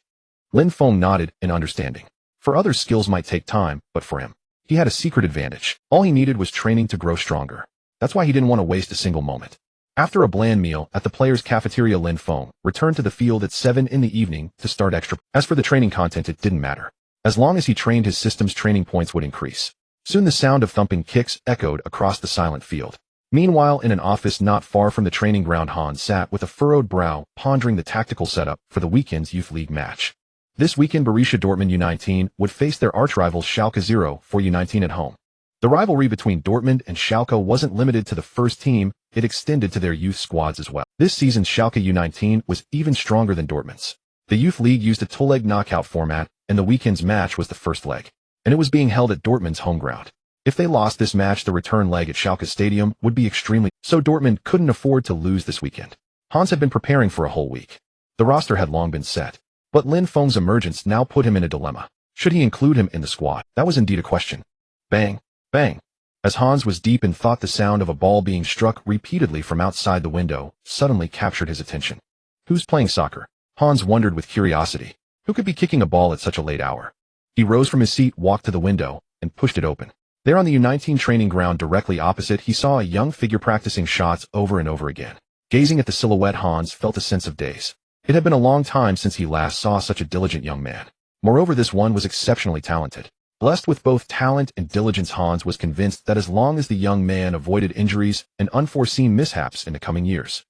Lin Feng nodded in understanding. For others, skills might take time, but for him, he had a secret advantage. All he needed was training to grow stronger. That's why he didn't want to waste a single moment. After a bland meal at the players' cafeteria, Lin Feng returned to the field at 7 in the evening to start extra. As for the training content, it didn't matter. As long as he trained, his system's training points would increase. Soon the sound of thumping kicks echoed across the silent field. Meanwhile, in an office not far from the training ground, Hans sat with a furrowed brow, pondering the tactical setup for the weekend's youth league match. This weekend, Borussia Dortmund U19 would face their archrivals Schalke 04 U19 at home. The rivalry between Dortmund and Schalke wasn't limited to the first team, it extended to their youth squads as well. This season's Schalke U19 was even stronger than Dortmund's. The youth league used a two-leg knockout format, and the weekend's match was the first leg, and it was being held at Dortmund's home ground. If they lost this match, the return leg at Schalke Stadium would be extremely, so Dortmund couldn't afford to lose this weekend. Hans had been preparing for a whole week. The roster had long been set. But Lin Feng's emergence now put him in a dilemma. Should he include him in the squad? That was indeed a question. Bang, bang. As Hans was deep in thought, the sound of a ball being struck repeatedly from outside the window suddenly captured his attention. Who's playing soccer? Hans wondered with curiosity. Who could be kicking a ball at such a late hour? He rose from his seat, walked to the window, and pushed it open. There on the U19 training ground directly opposite, he saw a young figure practicing shots over and over again. Gazing at the silhouette, Hans felt a sense of daze. It had been a long time since he last saw such a diligent young man. Moreover, this one was exceptionally talented. Blessed with both talent and diligence, Hans was convinced that as long as the young man avoided injuries and unforeseen mishaps in the coming years,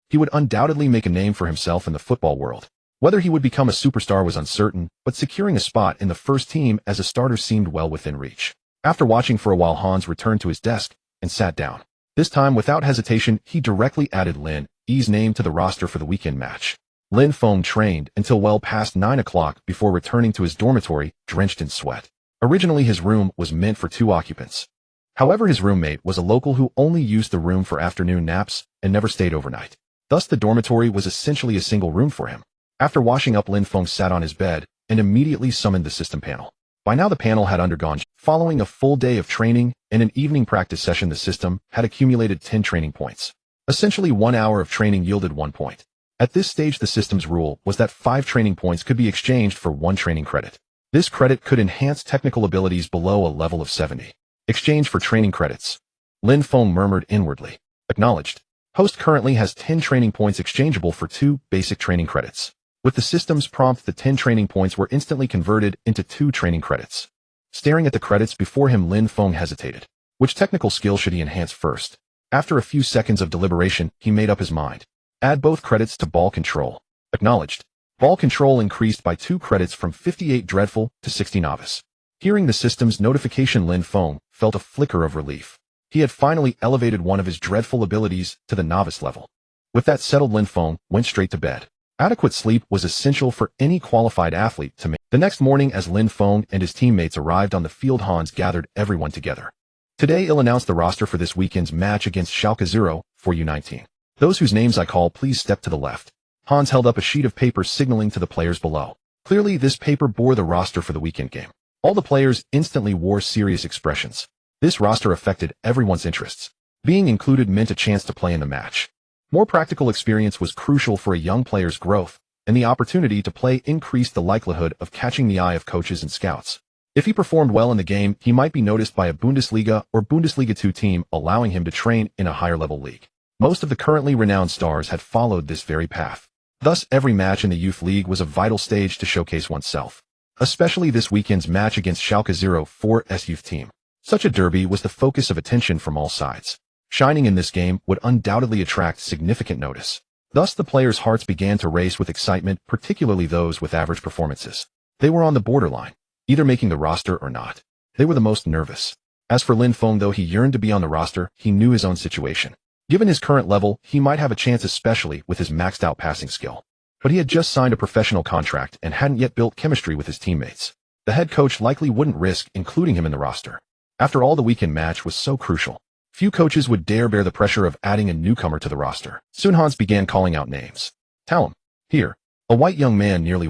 he would undoubtedly make a name for himself in the football world. Whether he would become a superstar was uncertain, but securing a spot in the first team as a starter seemed well within reach. After watching for a while, Hans returned to his desk and sat down. This time, without hesitation, he directly added Lin Feng's name to the roster for the weekend match. Lin Feng trained until well past 9 o'clock before returning to his dormitory, drenched in sweat. Originally, his room was meant for 2 occupants. However, his roommate was a local who only used the room for afternoon naps and never stayed overnight. Thus, the dormitory was essentially a single room for him. After washing up, Lin Feng sat on his bed and immediately summoned the system panel. By now, the panel had undergone. Following a full day of training and an evening practice session, the system had accumulated 10 training points. Essentially, 1 hour of training yielded 1 point. At this stage, the system's rule was that 5 training points could be exchanged for 1 training credit. This credit could enhance technical abilities below a level of 70. Exchange for training credits. Lin Feng murmured inwardly. Acknowledged. Host currently has 10 training points exchangeable for 2 basic training credits. With the system's prompt, the 10 training points were instantly converted into 2 training credits. Staring at the credits before him, Lin Feng hesitated. Which technical skill should he enhance first? After a few seconds of deliberation, he made up his mind. Add both credits to ball control. Acknowledged. Ball control increased by 2 credits from 58 dreadful to 60 novice. Hearing the system's notification, Lin Feng felt a flicker of relief. He had finally elevated one of his dreadful abilities to the novice level. With that settled, Lin Feng went straight to bed. Adequate sleep was essential for any qualified athlete to make. The next morning, as Lin Feng and his teammates arrived on the field, Hans gathered everyone together. Today, I'll announce the roster for this weekend's match against Schalke 04 U19. Those whose names I call, please step to the left. Hans held up a sheet of paper, signaling to the players below. Clearly, this paper bore the roster for the weekend game. All the players instantly wore serious expressions. This roster affected everyone's interests. Being included meant a chance to play in the match. More practical experience was crucial for a young player's growth, and the opportunity to play increased the likelihood of catching the eye of coaches and scouts. If he performed well in the game, he might be noticed by a Bundesliga or Bundesliga 2 team, allowing him to train in a higher-level league. Most of the currently renowned stars had followed this very path. Thus, every match in the youth league was a vital stage to showcase oneself. Especially this weekend's match against Schalke 04's youth team. Such a derby was the focus of attention from all sides. Shining in this game would undoubtedly attract significant notice. Thus, the players' hearts began to race with excitement, particularly those with average performances. They were on the borderline, either making the roster or not. They were the most nervous. As for Lin Feng, though he yearned to be on the roster, he knew his own situation. Given his current level, he might have a chance, especially with his maxed-out passing skill. But he had just signed a professional contract and hadn't yet built chemistry with his teammates. The head coach likely wouldn't risk including him in the roster. After all, the weekend match was so crucial. Few coaches would dare bear the pressure of adding a newcomer to the roster. Soon Hans began calling out names. Tell him. Here. A white young man nearly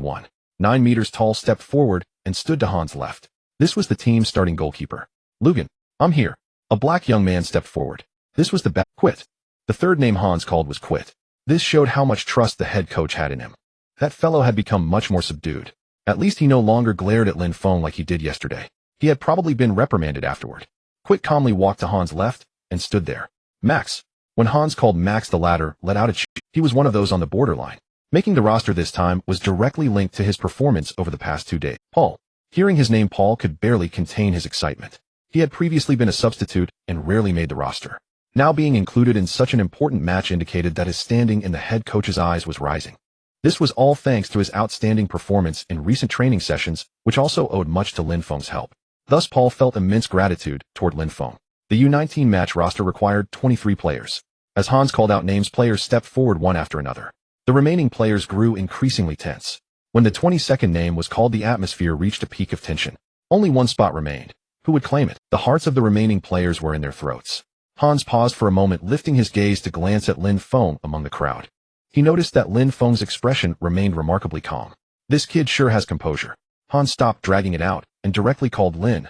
9 meters tall stepped forward and stood to Hans' left. This was the team's starting goalkeeper. Lugan, I'm here. A black young man stepped forward. This was the Quit. The third name Hans called was Quit. This showed how much trust the head coach had in him. That fellow had become much more subdued. At least he no longer glared at Lin Feng like he did yesterday. He had probably been reprimanded afterward. Quit calmly walked to Hans' left and stood there. Max. When Hans called Max, the latter let out a cheer. He was one of those on the borderline. Making the roster this time was directly linked to his performance over the past 2 days. Paul. Hearing his name, Paul could barely contain his excitement. He had previously been a substitute and rarely made the roster. Now being included in such an important match indicated that his standing in the head coach's eyes was rising. This was all thanks to his outstanding performance in recent training sessions, which also owed much to Lin Feng's help. Thus Paul felt immense gratitude toward Lin Feng. The U19 match roster required 23 players. As Hans called out names, players stepped forward one after another. The remaining players grew increasingly tense. When the 22nd name was called, the atmosphere reached a peak of tension. Only one spot remained. Who would claim it? The hearts of the remaining players were in their throats. Hans paused for a moment, lifting his gaze to glance at Lin Feng among the crowd. He noticed that Lin Feng's expression remained remarkably calm. This kid sure has composure. Hans stopped dragging it out and directly called Lin.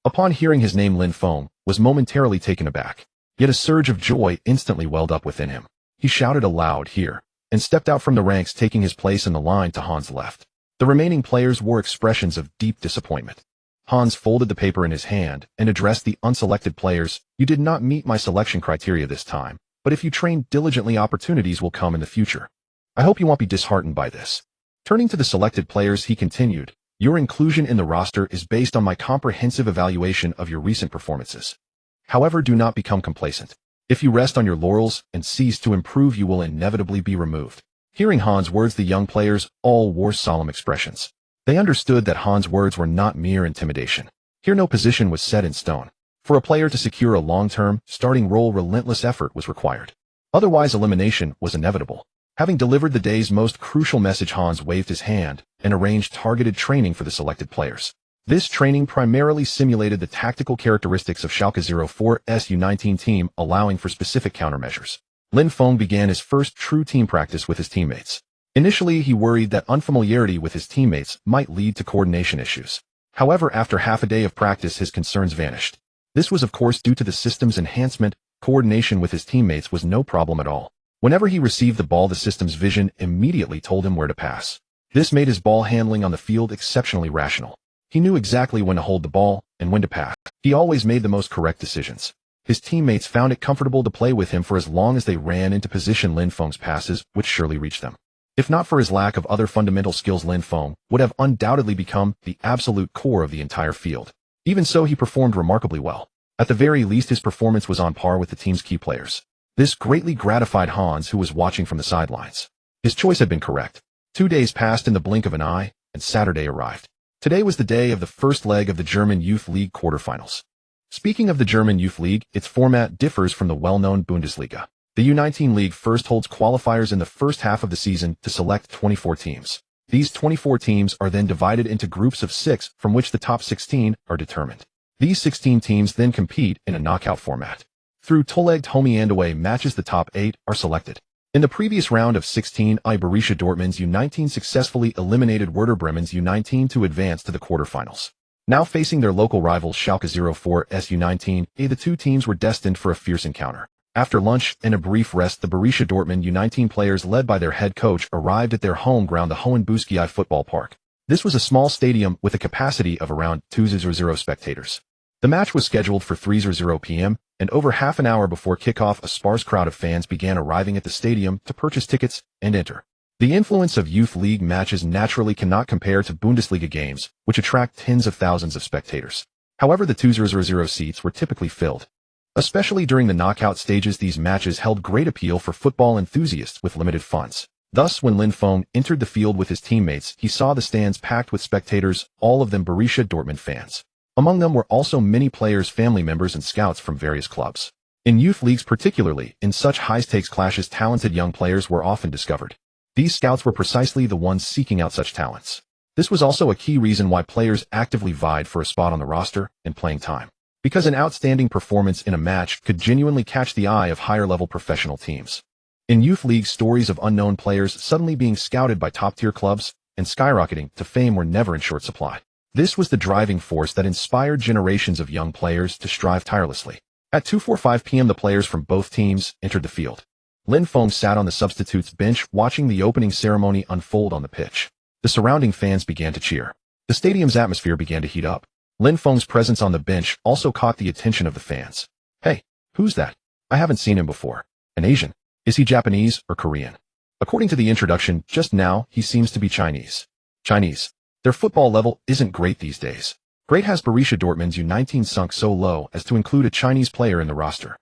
Upon hearing his name, Lin Feng was momentarily taken aback. Yet a surge of joy instantly welled up within him. He shouted aloud, "Here," and stepped out from the ranks, taking his place in the line to Hans' left. The remaining players wore expressions of deep disappointment. Hans folded the paper in his hand and addressed the unselected players. "You did not meet my selection criteria this time, but if you train diligently, opportunities will come in the future. I hope you won't be disheartened by this." Turning to the selected players, he continued, "Your inclusion in the roster is based on my comprehensive evaluation of your recent performances. However, do not become complacent. If you rest on your laurels and cease to improve, you will inevitably be removed." Hearing Hans' words, the young players all wore solemn expressions. They understood that Hans' words were not mere intimidation. Here no position was set in stone. For a player to secure a long-term, starting role, relentless effort was required. Otherwise, elimination was inevitable. Having delivered the day's most crucial message, Hans waved his hand and arranged targeted training for the selected players. This training primarily simulated the tactical characteristics of Schalke 04's U19 team, allowing for specific countermeasures. Lin Feng began his first true team practice with his teammates. Initially, he worried that unfamiliarity with his teammates might lead to coordination issues. However, after half a day of practice, his concerns vanished. This was of course due to the system's enhancement. Coordination with his teammates was no problem at all. Whenever he received the ball, the system's vision immediately told him where to pass. This made his ball handling on the field exceptionally rational. He knew exactly when to hold the ball and when to pass. He always made the most correct decisions. His teammates found it comfortable to play with him for as long as they ran into position. Lin Feng's passes would surely reach them. If not for his lack of other fundamental skills, Lin Feng would have undoubtedly become the absolute core of the entire field. Even so, he performed remarkably well. At the very least, his performance was on par with the team's key players. This greatly gratified Hans, who was watching from the sidelines. His choice had been correct. 2 days passed in the blink of an eye, and Saturday arrived. Today was the day of the first leg of the German Youth League quarterfinals. Speaking of the German Youth League, its format differs from the well-known Bundesliga. The U19 League first holds qualifiers in the first half of the season to select 24 teams. These 24 teams are then divided into groups of 6, from which the top 16 are determined. These 16 teams then compete in a knockout format. Through two-legged home and away matches, the top 8 are selected. In the previous round of 16, Borussia Dortmund's U19 successfully eliminated Werder Bremen's U19 to advance to the quarterfinals. Now facing their local rivals Schalke 04's U19, the two teams were destined for a fierce encounter. After lunch and a brief rest, the Borussia Dortmund U19 players, led by their head coach, arrived at their home ground, the Hohenbuskei Football Park. This was a small stadium with a capacity of around 2,000 spectators. The match was scheduled for 3:00 p.m., and over half an hour before kickoff, a sparse crowd of fans began arriving at the stadium to purchase tickets and enter. The influence of youth league matches naturally cannot compare to Bundesliga games, which attract tens of thousands of spectators. However, the 2,000 seats were typically filled. Especially during the knockout stages, these matches held great appeal for football enthusiasts with limited funds. Thus, when Lin Feng entered the field with his teammates, he saw the stands packed with spectators, all of them Borussia Dortmund fans. Among them were also many players, family members, and scouts from various clubs. In youth leagues, particularly in such high-stakes clashes, talented young players were often discovered. These scouts were precisely the ones seeking out such talents. This was also a key reason why players actively vied for a spot on the roster and playing time. Because an outstanding performance in a match could genuinely catch the eye of higher-level professional teams. In youth leagues, stories of unknown players suddenly being scouted by top-tier clubs and skyrocketing to fame were never in short supply. This was the driving force that inspired generations of young players to strive tirelessly. At 2:45 p.m. the players from both teams entered the field. Lin Feng sat on the substitutes bench watching the opening ceremony unfold on the pitch. The surrounding fans began to cheer. The stadium's atmosphere began to heat up. Lin Feng's presence on the bench also caught the attention of the fans. Hey, who's that? I haven't seen him before. An Asian. Is he Japanese or Korean? According to the introduction just now, he seems to be Chinese. Chinese. Their football level isn't great these days. Great has Borussia Dortmund's U19 sunk so low as to include a Chinese player in the roster.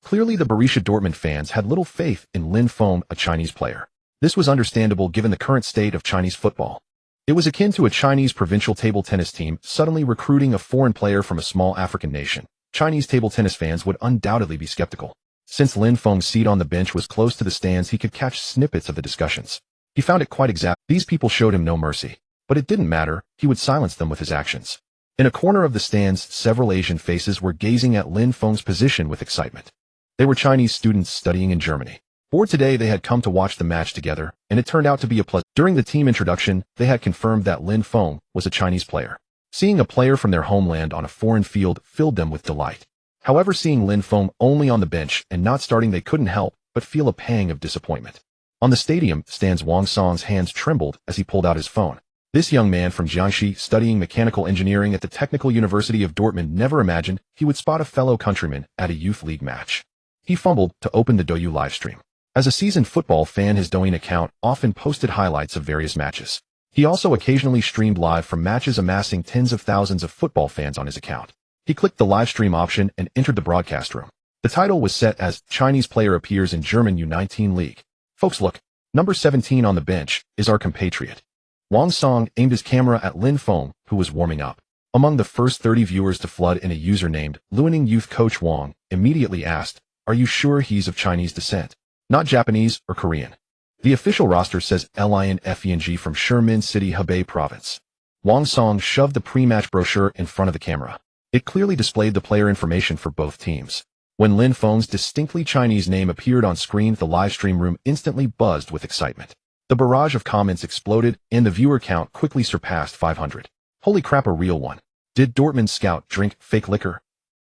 Clearly the Borussia Dortmund fans had little faith in Lin Feng, a Chinese player. This was understandable given the current state of Chinese football. It was akin to a Chinese provincial table tennis team suddenly recruiting a foreign player from a small African nation. Chinese table tennis fans would undoubtedly be skeptical. Since Lin Feng's seat on the bench was close to the stands, he could catch snippets of the discussions. He found it quite exact. These people showed him no mercy. But it didn't matter, he would silence them with his actions. In a corner of the stands, several Asian faces were gazing at Lin Feng's position with excitement. They were Chinese students studying in Germany. Bored today, they had come to watch the match together, and it turned out to be a plus. During the team introduction, they had confirmed that Lin Feng was a Chinese player. Seeing a player from their homeland on a foreign field filled them with delight. However, seeing Lin Feng only on the bench and not starting, they couldn't help but feel a pang of disappointment. On the stadium stands, Wang Song's hands trembled as he pulled out his phone. This young man from Jiangxi, studying mechanical engineering at the Technical University of Dortmund, never imagined he would spot a fellow countryman at a youth league match. He fumbled to open the Douyu livestream. As a seasoned football fan, his Douyin account often posted highlights of various matches. He also occasionally streamed live from matches, amassing tens of thousands of football fans on his account. He clicked the live stream option and entered the broadcast room. The title was set as Chinese player appears in German U19 league. Folks, look, number 17 on the bench is our compatriot. Wang Song aimed his camera at Lin Feng, who was warming up. Among the first 30 viewers to flood in, a user named Luaning Youth Coach Wang immediately asked, "Are you sure he's of Chinese descent? Not Japanese or Korean?" The official roster says Lin Feng from Shimin City, Hebei Province. Wang Song shoved the pre-match brochure in front of the camera. It clearly displayed the player information for both teams. When Lin Feng's distinctly Chinese name appeared on screen, the live stream room instantly buzzed with excitement. The barrage of comments exploded, and the viewer count quickly surpassed 500. Holy crap, a real one. Did Dortmund scout drink fake liquor?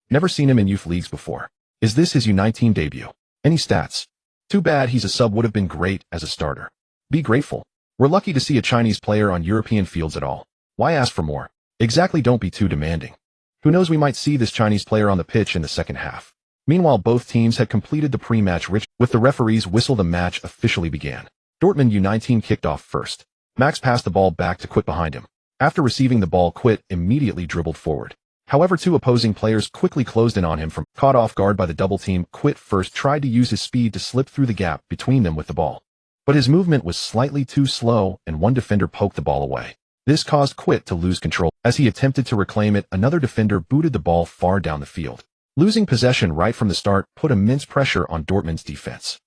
Never seen him in youth leagues before. Is this his U19 debut? Any stats? Too bad he's a sub, would have been great as a starter. Be grateful. We're lucky to see a Chinese player on European fields at all. Why ask for more? Exactly, don't be too demanding. Who knows, we might see this Chinese player on the pitch in the second half. Meanwhile, both teams had completed the pre-match ritual. With the referee's whistle, the match officially began. Dortmund U19 kicked off first. Max passed the ball back to Quit behind him. After receiving the ball, Quit immediately dribbled forward. However, two opposing players quickly closed in on him. From caught off guard by the double team, Quit first tried to use his speed to slip through the gap between them with the ball. But his movement was slightly too slow, and one defender poked the ball away. This caused Quit to lose control. As he attempted to reclaim it, another defender booted the ball far down the field. Losing possession right from the start put immense pressure on Dortmund's defense.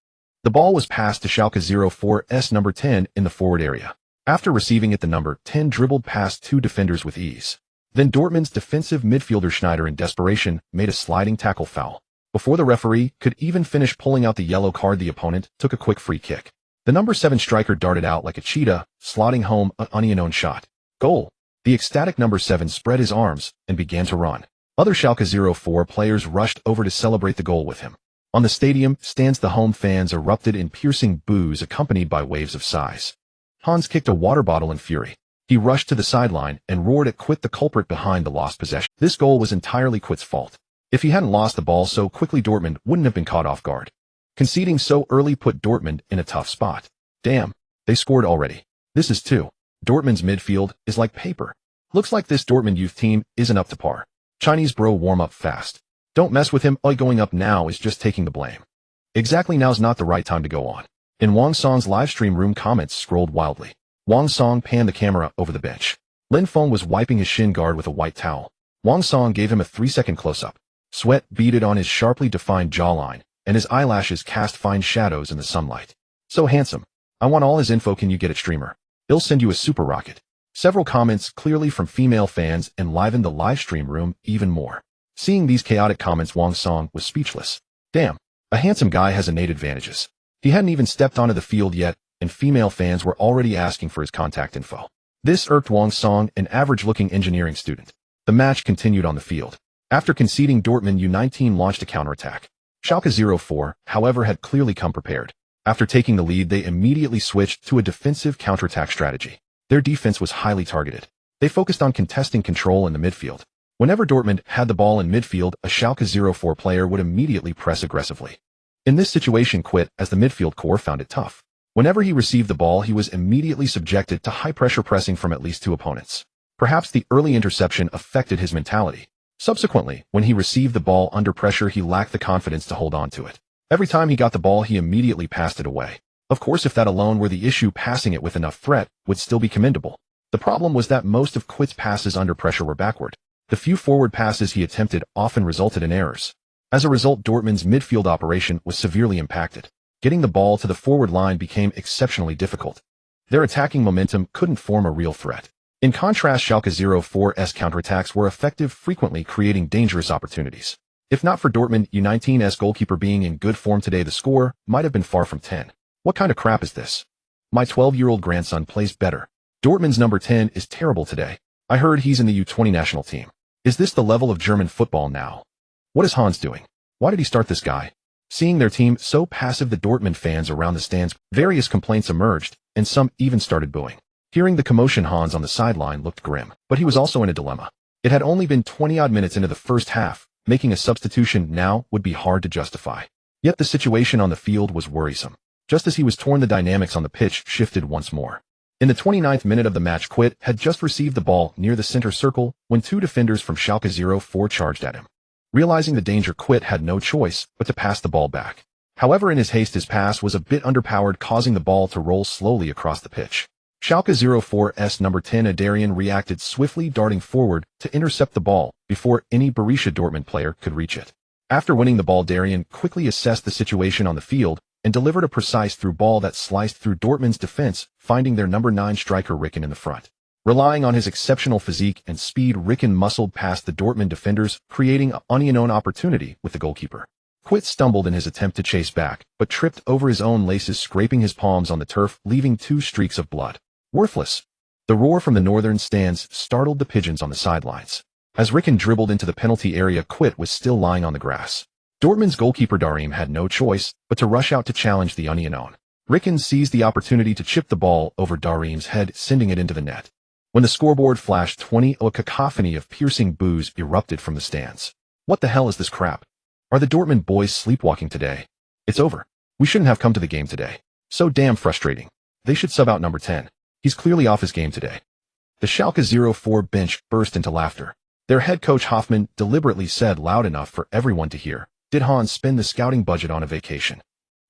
The ball was passed to Schalke 04's number 10 in the forward area. After receiving it, the number 10 dribbled past two defenders with ease. Then Dortmund's defensive midfielder Schneider, in desperation, made a sliding tackle foul. Before the referee could even finish pulling out the yellow card, the opponent took a quick free kick. The number 7 striker darted out like a cheetah, slotting home an unknown shot. Goal! The ecstatic number 7 spread his arms and began to run. Other Schalke 04 players rushed over to celebrate the goal with him. On the stadium stands, the home fans erupted in piercing boos accompanied by waves of sighs. Hans kicked a water bottle in fury. He rushed to the sideline and roared at Quit, the culprit behind the lost possession. This goal was entirely Quit's fault. If he hadn't lost the ball so quickly, Dortmund wouldn't have been caught off guard. Conceding so early put Dortmund in a tough spot. Damn, they scored already. This is 2. Dortmund's midfield is like paper. Looks like this Dortmund youth team isn't up to par. Chinese bro, warm up fast. Don't mess with him. Going up now is just taking the blame. Exactly, now's not the right time to go on. In Wang Song's livestream room, comments scrolled wildly. Wang Song panned the camera over the bench. Lin Feng was wiping his shin guard with a white towel. Wang Song gave him a 3-second close-up. Sweat beaded on his sharply defined jawline, and his eyelashes cast fine shadows in the sunlight. So handsome. I want all his info. Can you get it, streamer? He'll send you a super rocket. Several comments, clearly from female fans, enlivened the livestream room even more. Seeing these chaotic comments, Wang Song was speechless. Damn, a handsome guy has innate advantages. He hadn't even stepped onto the field yet, and female fans were already asking for his contact info. This irked Wang Song, an average-looking engineering student. The match continued on the field. After conceding, Dortmund U19 launched a counterattack. Schalke 04, however, had clearly come prepared. After taking the lead, they immediately switched to a defensive counterattack strategy. Their defense was highly targeted. They focused on contesting control in the midfield. Whenever Dortmund had the ball in midfield, a Schalke 04 player would immediately press aggressively. In this situation, Quit, as the midfield core, found it tough. Whenever he received the ball, he was immediately subjected to high-pressure pressing from at least two opponents. Perhaps the early interception affected his mentality. Subsequently, when he received the ball under pressure, he lacked the confidence to hold on to it. Every time he got the ball, he immediately passed it away. Of course, if that alone were the issue, passing it with enough threat would still be commendable. The problem was that most of Quit's passes under pressure were backward. The few forward passes he attempted often resulted in errors. As a result, Dortmund's midfield operation was severely impacted. Getting the ball to the forward line became exceptionally difficult. Their attacking momentum couldn't form a real threat. In contrast, Schalke 04's counterattacks were effective, frequently creating dangerous opportunities. If not for Dortmund U19's goalkeeper being in good form today, the score might have been far from 10. What kind of crap is this? My 12-year-old grandson plays better. Dortmund's number 10 is terrible today. I heard he's in the U20 national team. Is this the level of German football now? What is Hans doing? Why did he start this guy? Seeing their team so passive, the Dortmund fans around the stands, various complaints emerged, and some even started booing. Hearing the commotion, Hans on the sideline looked grim, but he was also in a dilemma. It had only been 20-odd minutes into the first half. Making a substitution now would be hard to justify. Yet the situation on the field was worrisome. Just as he was torn, the dynamics on the pitch shifted once more. In the 29th minute of the match, Quit had just received the ball near the center circle when two defenders from Schalke 04 charged at him. Realizing the danger, Quit had no choice but to pass the ball back. However, in his haste, his pass was a bit underpowered, causing the ball to roll slowly across the pitch. Schalke 04's number 10 Adarian reacted swiftly, darting forward to intercept the ball before any Borussia Dortmund player could reach it. After winning the ball, Darian quickly assessed the situation on the field and delivered a precise through ball that sliced through Dortmund's defense, finding their number 9 striker Ricken in the front. Relying on his exceptional physique and speed, Ricken muscled past the Dortmund defenders, creating an unknown opportunity with the goalkeeper. Quit stumbled in his attempt to chase back, but tripped over his own laces, scraping his palms on the turf, leaving 2 streaks of blood. Worthless. The roar from the northern stands startled the pigeons on the sidelines. As Ricken dribbled into the penalty area, Quit was still lying on the grass. Dortmund's goalkeeper Darim had no choice but to rush out to challenge the unknown. Ricken seized the opportunity to chip the ball over Darim's head, sending it into the net. When the scoreboard flashed 20, a cacophony of piercing boos erupted from the stands. What the hell is this crap? Are the Dortmund boys sleepwalking today? It's over. We shouldn't have come to the game today. So damn frustrating. They should sub out number 10. He's clearly off his game today. The Schalke 04 bench burst into laughter. Their head coach Hoffmann deliberately said loud enough for everyone to hear, "Did Hans spend the scouting budget on a vacation?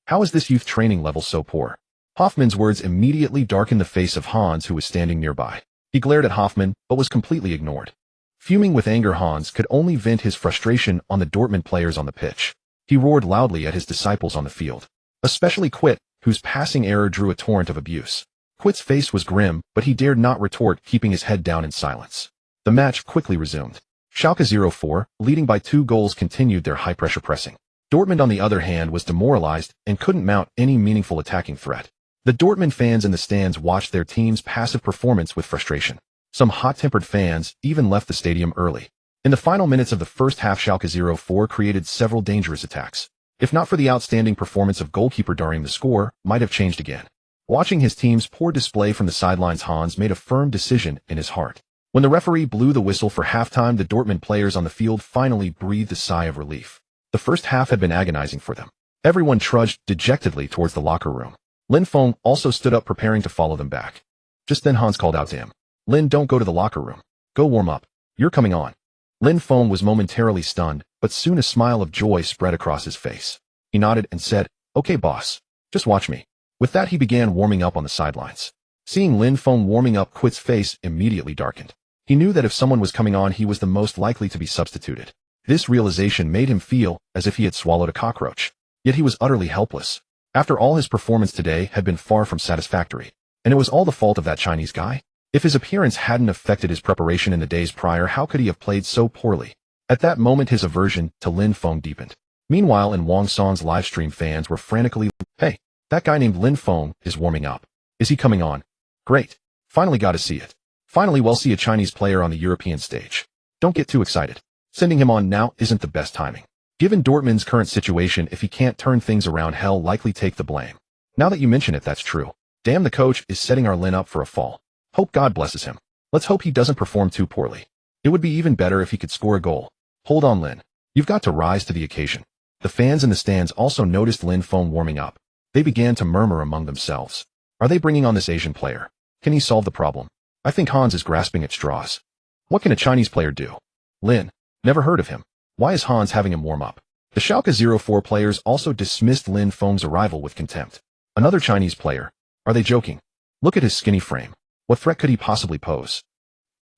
How is this youth training level so poor?" Hoffmann's words immediately darkened the face of Hans, who was standing nearby. He glared at Hoffmann, but was completely ignored. Fuming with anger, Hans could only vent his frustration on the Dortmund players on the pitch. He roared loudly at his disciples on the field, especially Quit, whose passing error drew a torrent of abuse. Quit's face was grim, but he dared not retort, keeping his head down in silence. The match quickly resumed. Schalke 04, leading by 2 goals, continued their high-pressure pressing. Dortmund, on the other hand, was demoralized and couldn't mount any meaningful attacking threat. The Dortmund fans in the stands watched their team's passive performance with frustration. Some hot-tempered fans even left the stadium early. In the final minutes of the first half, Schalke 04 created several dangerous attacks. If not for the outstanding performance of goalkeeper Darim, the score might have changed again. Watching his team's poor display from the sidelines, Hans made a firm decision in his heart. When the referee blew the whistle for halftime, the Dortmund players on the field finally breathed a sigh of relief. The first half had been agonizing for them. Everyone trudged dejectedly towards the locker room. Lin Feng also stood up, preparing to follow them back. Just then Hans called out to him, "Lin, don't go to the locker room. Go warm up. You're coming on." Lin Feng was momentarily stunned, but soon a smile of joy spread across his face. He nodded and said, "Okay, boss. Just watch me." With that, he began warming up on the sidelines. Seeing Lin Feng warming up, Quit's face immediately darkened. He knew that if someone was coming on, he was the most likely to be substituted. This realization made him feel as if he had swallowed a cockroach. Yet he was utterly helpless. After all, his performance today had been far from satisfactory. And it was all the fault of that Chinese guy? If his appearance hadn't affected his preparation in the days prior, how could he have played so poorly? At that moment, his aversion to Lin Feng deepened. Meanwhile, in Wang Song's livestream, fans were frantically, "Hey, That guy named Lin Feng is warming up. Is he coming on? Great. Finally got to see it. Finally we'll see a Chinese player on the European stage. Don't get too excited. Sending him on now isn't the best timing. Given Dortmund's current situation, if he can't turn things around, he'll likely take the blame. Now that you mention it, that's true. Damn, the coach is setting our Lin up for a fall. Hope God blesses him. Let's hope he doesn't perform too poorly. It would be even better if he could score a goal. Hold on, Lin. You've got to rise to the occasion. The fans in the stands also noticed Lin Feng warming up. They began to murmur among themselves. Are they bringing on this Asian player? Can he solve the problem? I think Hans is grasping at straws. What can a Chinese player do? Lin. Never heard of him. Why is Hans having him warm up? The Schalke 04 players also dismissed Lin Feng's arrival with contempt. Another Chinese player? Are they joking? Look at his skinny frame. What threat could he possibly pose?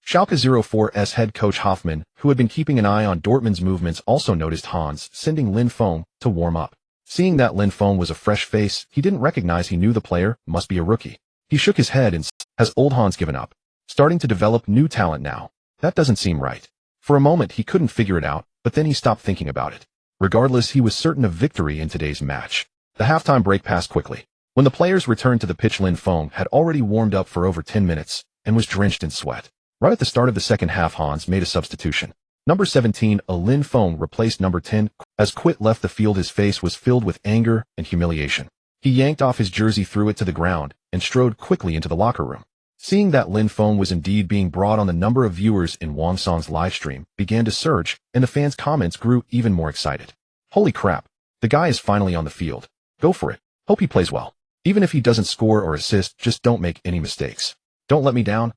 Schalke 04's head coach Hoffmann, who had been keeping an eye on Dortmund's movements, also noticed Hans sending Lin Feng to warm up. Seeing that Lin Feng was a fresh face, he didn't recognize he knew the player must be a rookie. He shook his head and said, has old Hans given up? Starting to develop new talent now? That doesn't seem right. For a moment he couldn't figure it out, but then he stopped thinking about it. Regardless, he was certain of victory in today's match. The halftime break passed quickly. When the players returned to the pitch, Lin Feng had already warmed up for over 10 minutes and was drenched in sweat. Right at the start of the second half, Hans made a substitution. Number 17, Lin Feng, replaced number 10. As Quit left the field, his face was filled with anger and humiliation. He yanked off his jersey, threw it to the ground, and strode quickly into the locker room. Seeing that Lin Feng was indeed being brought on, the number of viewers in Wang Song's livestream began to surge, and the fans' comments grew even more excited. Holy crap. The guy is finally on the field. Go for it. Hope he plays well. Even if he doesn't score or assist, just don't make any mistakes. Don't let me down.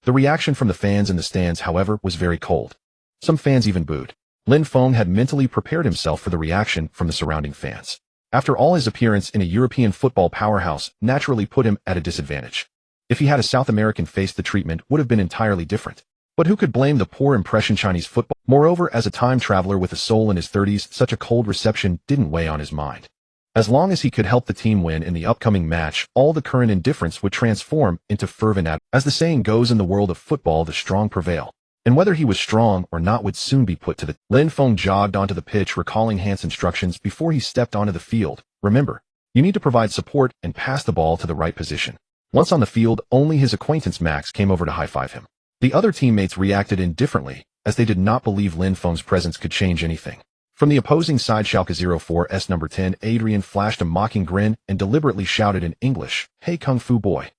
The reaction from the fans in the stands, however, was very cold. Some fans even booed. Lin Feng had mentally prepared himself for the reaction from the surrounding fans. After all, his appearance in a European football powerhouse naturally put him at a disadvantage. If he had a South American face, the treatment would have been entirely different. But who could blame the poor impression Chinese football? Moreover, as a time traveler with a soul in his 30s, such a cold reception didn't weigh on his mind. As long as he could help the team win in the upcoming match, all the current indifference would transform into fervent adoration. As the saying goes in the world of football, the strong prevail. And whether he was strong or not would soon be put to the test. Lin Feng jogged onto the pitch, recalling Hans' instructions before he stepped onto the field. Remember, you need to provide support and pass the ball to the right position. Once on the field, only his acquaintance Max came over to high-five him. The other teammates reacted indifferently, as they did not believe Lin Feng's presence could change anything. From the opposing side, Schalke 04's number 10, Adrian, flashed a mocking grin and deliberately shouted in English, "Hey Kung Fu boy.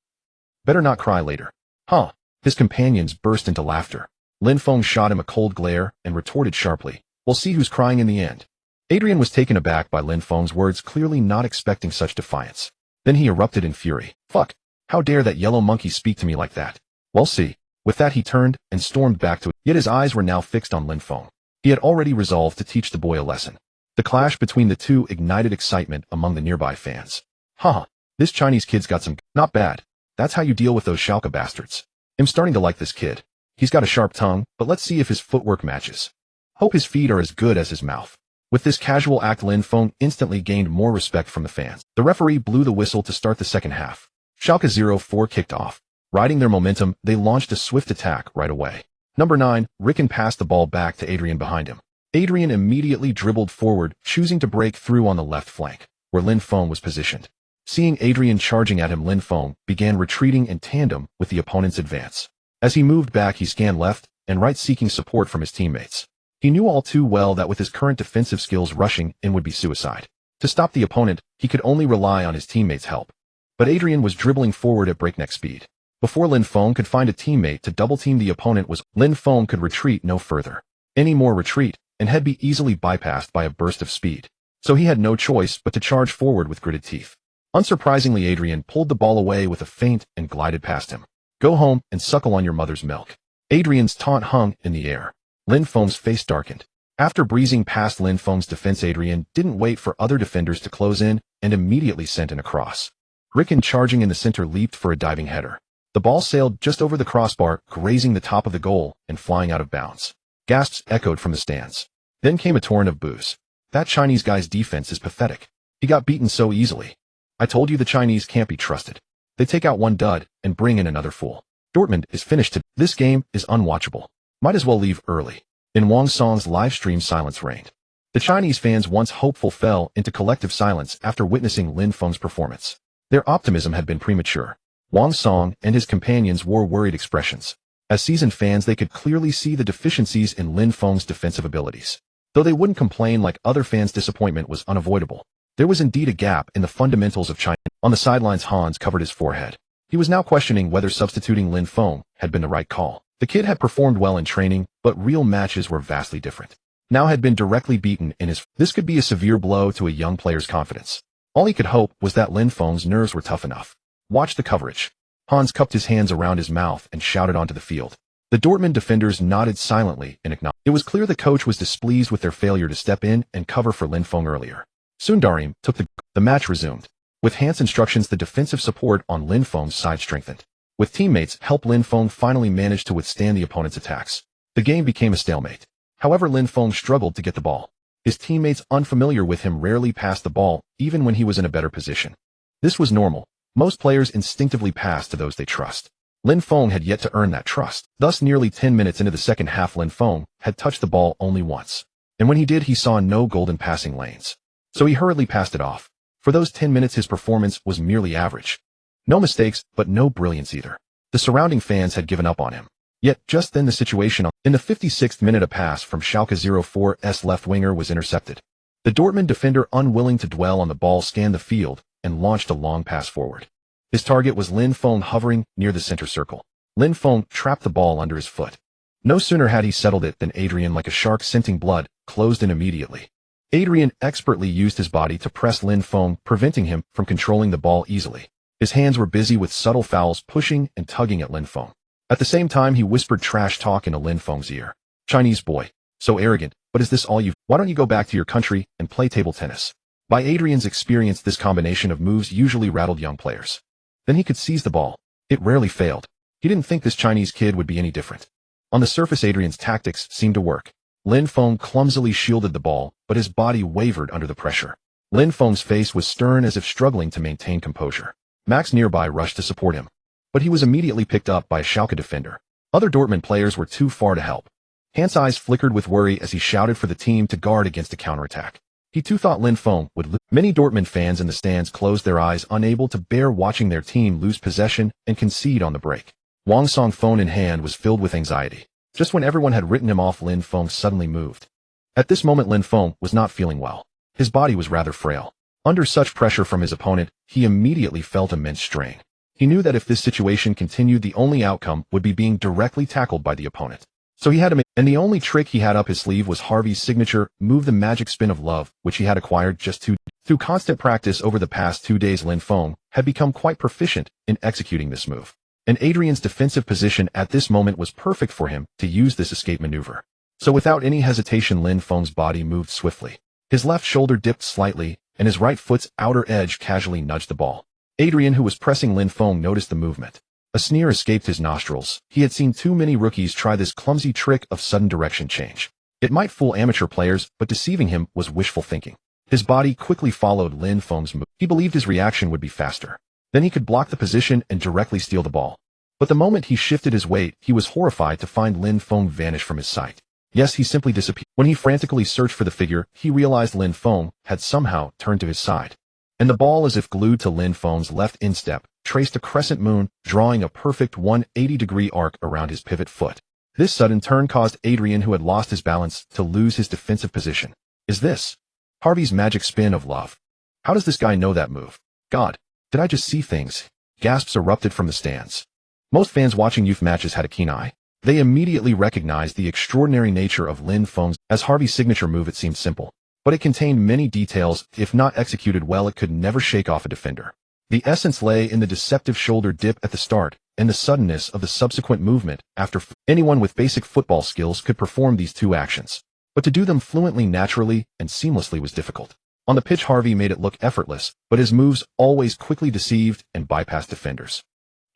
Better not cry later." Huh. His companions burst into laughter. Lin Feng shot him a cold glare and retorted sharply, "We'll see who's crying in the end." Adrian was taken aback by Lin Feng's words, clearly not expecting such defiance. Then he erupted in fury. "Fuck. How dare that yellow monkey speak to me like that? We'll see." With that, he turned and stormed back to it. Yet his eyes were now fixed on Lin Feng. He had already resolved to teach the boy a lesson. The clash between the two ignited excitement among the nearby fans. Haha, this Chinese kid's got some... Not bad. That's how you deal with those Schalke bastards. I'm starting to like this kid. He's got a sharp tongue, but let's see if his footwork matches. Hope his feet are as good as his mouth. With this casual act, Lin Feng instantly gained more respect from the fans. The referee blew the whistle to start the second half. Schalke 04 kicked off. Riding their momentum, they launched a swift attack right away. Number 9, Ricken passed the ball back to Adrian behind him. Adrian immediately dribbled forward, choosing to break through on the left flank, where Lin Feng was positioned. Seeing Adrian charging at him, Lin Feng began retreating in tandem with the opponent's advance. As he moved back, he scanned left and right, seeking support from his teammates. He knew all too well that with his current defensive skills, rushing in would be suicide. To stop the opponent, he could only rely on his teammates' help. But Adrian was dribbling forward at breakneck speed. Before Lin Feng could find a teammate to double-team the opponent, Lin Feng could retreat no further. Any more retreat, and had be easily bypassed by a burst of speed. So he had no choice but to charge forward with gritted teeth. Unsurprisingly, Adrian pulled the ball away with a feint and glided past him. "Go home and suckle on your mother's milk." Adrian's taunt hung in the air. Lin Feng's face darkened. After breezing past Lin Feng's defense, Adrian didn't wait for other defenders to close in and immediately sent in a cross. Ricken, charging in the center, leaped for a diving header. The ball sailed just over the crossbar, grazing the top of the goal and flying out of bounds. Gasps echoed from the stands. Then came a torrent of boos. "That Chinese guy's defense is pathetic. He got beaten so easily. I told you the Chinese can't be trusted. They take out one dud and bring in another fool. Dortmund is finished today. This game is unwatchable. Might as well leave early." In Wang Song's live stream, silence reigned. The Chinese fans, once hopeful, fell into collective silence after witnessing Lin Feng's performance. Their optimism had been premature. Wang Song and his companions wore worried expressions. As seasoned fans, they could clearly see the deficiencies in Lin Feng's defensive abilities. Though they wouldn't complain like other fans, disappointment was unavoidable. There was indeed a gap in the fundamentals of China. On the sidelines, Hans covered his forehead. He was now questioning whether substituting Lin Feng had been the right call. The kid had performed well in training, but real matches were vastly different. Now had been directly beaten in his. This could be a severe blow to a young player's confidence. All he could hope was that Lin Feng's nerves were tough enough. Watch the coverage. Hans cupped his hands around his mouth and shouted onto the field. The Dortmund defenders nodded silently and acknowledged. It was clear the coach was displeased with their failure to step in and cover for Lin Feng earlier. Sundarim took the match resumed. With Hans' instructions, the defensive support on Lin Feng's side strengthened. With teammates' help, Lin Feng finally managed to withstand the opponent's attacks. The game became a stalemate. However, Lin Feng struggled to get the ball. His teammates, unfamiliar with him, rarely passed the ball, even when he was in a better position. This was normal. Most players instinctively pass to those they trust. Lin Feng had yet to earn that trust. Thus, nearly 10 minutes into the second half, Lin Feng had touched the ball only once. And when he did, he saw no golden passing lanes. So he hurriedly passed it off. For those 10 minutes, his performance was merely average. No mistakes, but no brilliance either. The surrounding fans had given up on him. Yet, just then the situation in the 56th minute, a pass from Schalke 04's left winger was intercepted. The Dortmund defender, unwilling to dwell on the ball, scanned the field and launched a long pass forward. His target was Lin Feng, hovering near the center circle. Lin Feng trapped the ball under his foot. No sooner had he settled it than Adrian, like a shark scenting blood, closed in immediately. Adrian expertly used his body to press Lin Feng, preventing him from controlling the ball easily. His hands were busy with subtle fouls, pushing and tugging at Lin Feng. At the same time, he whispered trash talk into Lin Feng's ear. "Chinese boy. So arrogant, but is this all you've? Why don't you go back to your country and play table tennis?" By Adrian's experience, this combination of moves usually rattled young players. Then he could seize the ball. It rarely failed. He didn't think this Chinese kid would be any different. On the surface, Adrian's tactics seemed to work. Lin Feng clumsily shielded the ball, but his body wavered under the pressure. Lin Feng's face was stern, as if struggling to maintain composure. Max nearby rushed to support him, but he was immediately picked up by a Schalke defender. Other Dortmund players were too far to help. Hans' eyes flickered with worry as he shouted for the team to guard against a counterattack. He too thought Lin Feng would lose. Many Dortmund fans in the stands closed their eyes, unable to bear watching their team lose possession and concede on the break. Wang Song, phone in hand, was filled with anxiety. Just when everyone had written him off, Lin Feng suddenly moved. At this moment, Lin Feng was not feeling well. His body was rather frail. Under such pressure from his opponent, he immediately felt immense strain. He knew that if this situation continued, the only outcome would be being directly tackled by the opponent. So he had to make, and the only trick he had up his sleeve was Harvey's signature move, the magic spin of love, which he had acquired through constant practice over the past 2 days. Lin Feng had become quite proficient in executing this move. And Adrian's defensive position at this moment was perfect for him to use this escape maneuver. So without any hesitation, Lin Feng's body moved swiftly. His left shoulder dipped slightly, and his right foot's outer edge casually nudged the ball. Adrian, who was pressing Lin Feng, noticed the movement. A sneer escaped his nostrils. He had seen too many rookies try this clumsy trick of sudden direction change. It might fool amateur players, but deceiving him was wishful thinking. His body quickly followed Lin Feng's move. He believed his reaction would be faster. Then he could block the position and directly steal the ball. But the moment he shifted his weight, he was horrified to find Lin Feng vanish from his sight. Yes, he simply disappeared. When he frantically searched for the figure, he realized Lin Feng had somehow turned to his side. And the ball, as if glued to Lin Feng's left instep, traced a crescent moon, drawing a perfect 180-degree arc around his pivot foot. This sudden turn caused Adrian, who had lost his balance, to lose his defensive position. Is this Harvey's magic spin of love? How does this guy know that move? God, did I just see things? Gasps erupted from the stands. Most fans watching youth matches had a keen eye. They immediately recognized the extraordinary nature of Lin Feng's. As Harvey's signature move, it seemed simple, but it contained many details. If not executed well, it could never shake off a defender. The essence lay in the deceptive shoulder dip at the start and the suddenness of the subsequent movement after. Anyone with basic football skills could perform these two actions, but to do them fluently, naturally, and seamlessly was difficult. On the pitch, Harvey made it look effortless, but his moves always quickly deceived and bypassed defenders.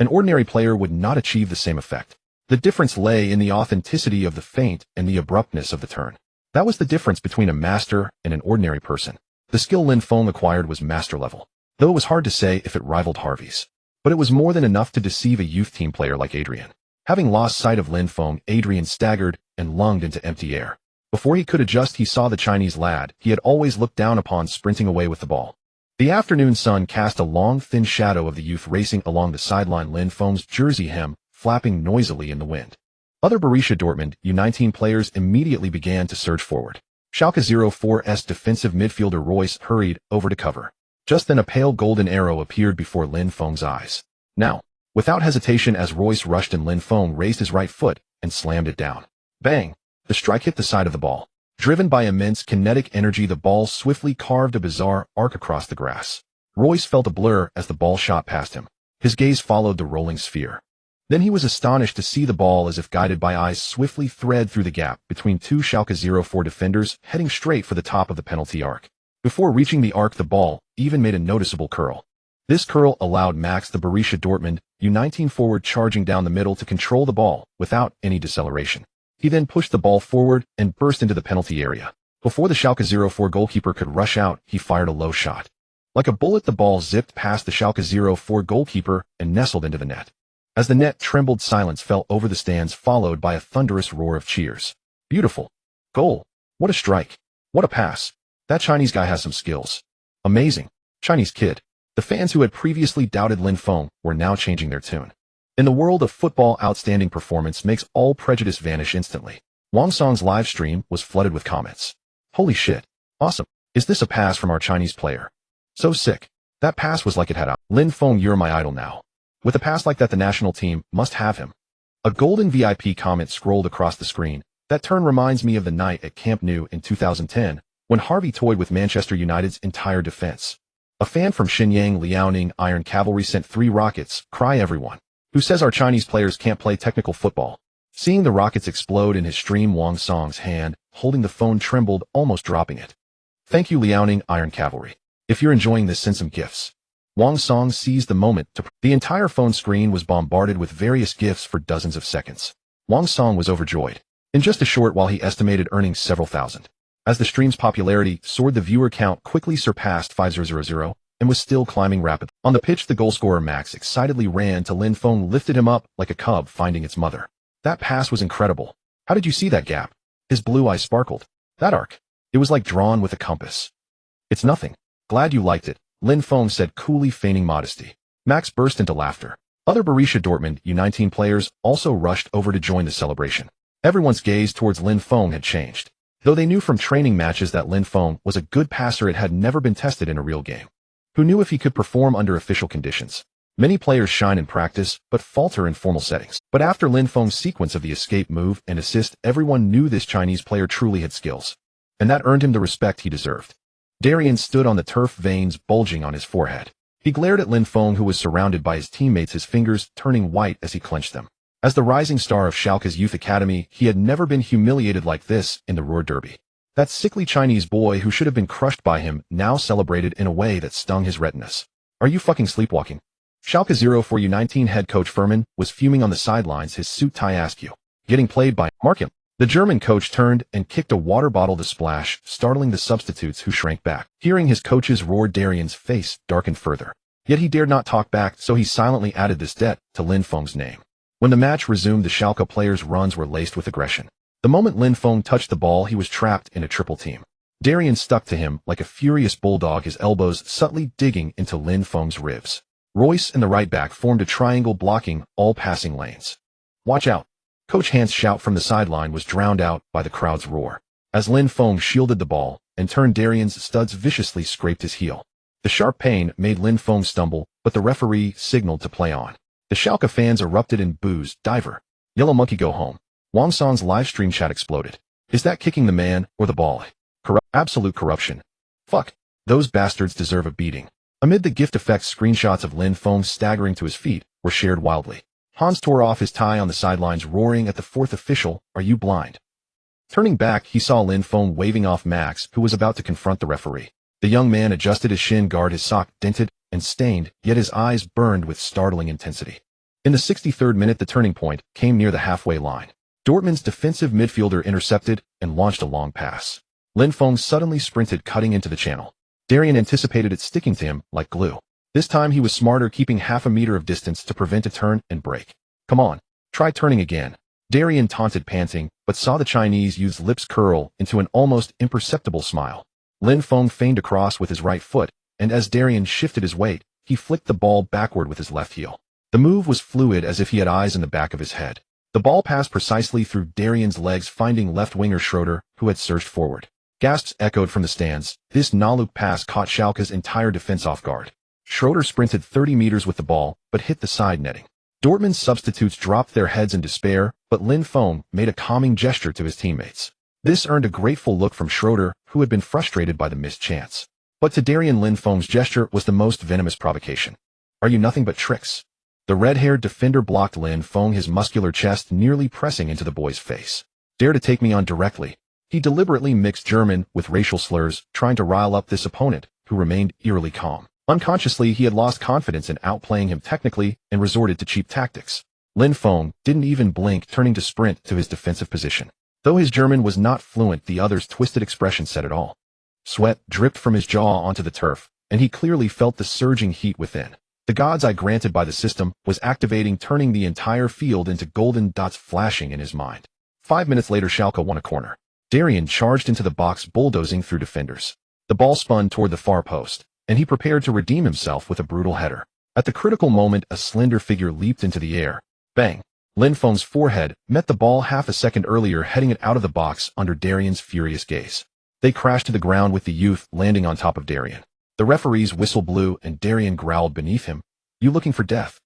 An ordinary player would not achieve the same effect. The difference lay in the authenticity of the feint and the abruptness of the turn. That was the difference between a master and an ordinary person. The skill Lin Feng acquired was master level, though it was hard to say if it rivaled Harvey's. But it was more than enough to deceive a youth team player like Adrian. Having lost sight of Lin Feng, Adrian staggered and lunged into empty air. Before he could adjust, he saw the Chinese lad he had always looked down upon sprinting away with the ball. The afternoon sun cast a long, thin shadow of the youth racing along the sideline, Lin Feng's jersey hem flapping noisily in the wind. Other Borussia Dortmund U19 players immediately began to surge forward. Schalke 04's defensive midfielder Royce hurried over to cover. Just then a pale golden arrow appeared before Lin Feng's eyes. Now, without hesitation, as Royce rushed in, Lin Feng raised his right foot and slammed it down. Bang! The strike hit the side of the ball. Driven by immense kinetic energy, the ball swiftly carved a bizarre arc across the grass. Royce felt a blur as the ball shot past him. His gaze followed the rolling sphere. Then he was astonished to see the ball, as if guided by eyes, swiftly thread through the gap between two Schalke 04 defenders, heading straight for the top of the penalty arc. Before reaching the arc, the ball even made a noticeable curl. This curl allowed Max, the Borussia Dortmund U19 forward, charging down the middle to control the ball without any deceleration. He then pushed the ball forward and burst into the penalty area. Before the Schalke 04 goalkeeper could rush out, he fired a low shot. Like a bullet, the ball zipped past the Schalke 04 goalkeeper and nestled into the net. As the net trembled, silence fell over the stands, followed by a thunderous roar of cheers. Beautiful. Goal. What a strike. What a pass. That Chinese guy has some skills. Amazing. Chinese kid. The fans who had previously doubted Lin Feng were now changing their tune. In the world of football, outstanding performance makes all prejudice vanish instantly. Wang Song's live stream was flooded with comments. Holy shit. Awesome. Is this a pass from our Chinese player? So sick. That pass was like it had out. Lin Feng, you're my idol now. With a pass like that, the national team must have him. A golden VIP comment scrolled across the screen. That turn reminds me of the night at Camp Nou in 2010, when Harvey toyed with Manchester United's entire defense. A fan from Shenyang, Liaoning Iron Cavalry, sent 3 rockets. Cry everyone. Who says our Chinese players can't play technical football? Seeing the rockets explode in his stream, Wang Song's hand, holding the phone, trembled, almost dropping it. Thank you, Liaoning Iron Cavalry. If you're enjoying this, send some gifts. Wang Song seized the moment to... The entire phone screen was bombarded with various gifts for dozens of seconds. Wang Song was overjoyed. In just a short while, he estimated earning several thousand. As the stream's popularity soared, the viewer count quickly surpassed 5,000 and was still climbing rapidly. On the pitch, the goalscorer Max excitedly ran to Lin Feng, lifted him up like a cub finding its mother. That pass was incredible. How did you see that gap? His blue eyes sparkled. That arc. It was like drawn with a compass. It's nothing. Glad you liked it, Lin Feng said coolly, feigning modesty. Max burst into laughter. Other Borussia Dortmund U19 players also rushed over to join the celebration. Everyone's gaze towards Lin Feng had changed. Though they knew from training matches that Lin Feng was a good passer, it had never been tested in a real game. Who knew if he could perform under official conditions? Many players shine in practice, but falter in formal settings. But after Lin Feng's sequence of the escape move and assist, everyone knew this Chinese player truly had skills. And that earned him the respect he deserved. Darian stood on the turf, veins bulging on his forehead. He glared at Lin Feng, who was surrounded by his teammates, his fingers turning white as he clenched them. As the rising star of Schalke's youth academy, he had never been humiliated like this in the Ruhr derby. That sickly Chinese boy who should have been crushed by him now celebrated in a way that stung his retinas. Are you fucking sleepwalking? Schalke 04 U19 head coach Furman was fuming on the sidelines, his suit tie askew. Getting played by Mark him. The German coach turned and kicked a water bottle to splash, startling the substitutes, who shrank back. Hearing his coach's roar, Darian's face darkened further. Yet he dared not talk back, so he silently added this debt to Lin Feng's name. When the match resumed, the Schalke players' runs were laced with aggression. The moment Lin Feng touched the ball, he was trapped in a triple team. Darian stuck to him like a furious bulldog, his elbows subtly digging into Lin Feng's ribs. Royce and the right back formed a triangle, blocking all passing lanes. Watch out! Coach Hans' shout from the sideline was drowned out by the crowd's roar. As Lin Feng shielded the ball and turned, Darian's studs viciously scraped his heel. The sharp pain made Lin Feng stumble, but the referee signaled to play on. The Schalke fans erupted in boos. Diver. Yellow monkey, go home. Wang Song's live stream chat exploded. Is that kicking the man or the ball? Absolute corruption. Fuck. Those bastards deserve a beating. Amid the gift effects, screenshots of Lin Feng staggering to his feet were shared wildly. Hans tore off his tie on the sidelines, roaring at the fourth official, "Are you blind?" Turning back, he saw Lin Feng waving off Max, who was about to confront the referee. The young man adjusted his shin guard, his sock dented and stained, yet his eyes burned with startling intensity. In the 63rd minute, the turning point came near the halfway line. Dortmund's defensive midfielder intercepted and launched a long pass. Lin Feng suddenly sprinted, cutting into the channel. Darian anticipated it, sticking to him like glue. This time he was smarter, keeping half a meter of distance to prevent a turn and break. Come on, try turning again. Darien taunted, panting, but saw the Chinese youth's lips curl into an almost imperceptible smile. Lin Feng feigned a cross with his right foot, and as Darien shifted his weight, he flicked the ball backward with his left heel. The move was fluid, as if he had eyes in the back of his head. The ball passed precisely through Darien's legs, finding left-winger Schroeder, who had surged forward. Gasps echoed from the stands. This no-look pass caught Schalke's entire defense off guard. Schroeder sprinted 30 meters with the ball, but hit the side netting. Dortmund's substitutes dropped their heads in despair, but Lin Feng made a calming gesture to his teammates. This earned a grateful look from Schroeder, who had been frustrated by the missed chance. But to Darien, Lin Feng's gesture was the most venomous provocation. "Are you nothing but tricks?" The red-haired defender blocked Lin Feng, his muscular chest nearly pressing into the boy's face. "Dare to take me on directly." He deliberately mixed German with racial slurs, trying to rile up this opponent, who remained eerily calm. Unconsciously, he had lost confidence in outplaying him technically and resorted to cheap tactics. Lin Feng didn't even blink, turning to sprint to his defensive position. Though his German was not fluent, the other's twisted expression said it all. Sweat dripped from his jaw onto the turf, and he clearly felt the surging heat within. The God's eye granted by the system was activating, turning the entire field into golden dots flashing in his mind. 5 minutes later, Schalke won a corner. Darien charged into the box, bulldozing through defenders. The ball spun toward the far post, and he prepared to redeem himself with a brutal header. At the critical moment, a slender figure leaped into the air. Bang! Lin Feng's forehead met the ball half a second earlier, heading it out of the box under Darien's furious gaze. They crashed to the ground with the youth landing on top of Darien. The referee's whistle blew, and Darien growled beneath him, "You looking for death?"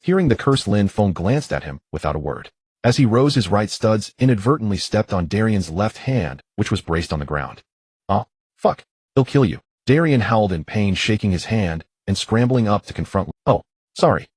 Hearing the curse, Lin Feng glanced at him without a word. As he rose, his right studs inadvertently stepped on Darien's left hand, which was braced on the ground. "Oh, fuck. They'll kill you." Darien howled in pain, shaking his hand and scrambling up to confront. "Oh, sorry.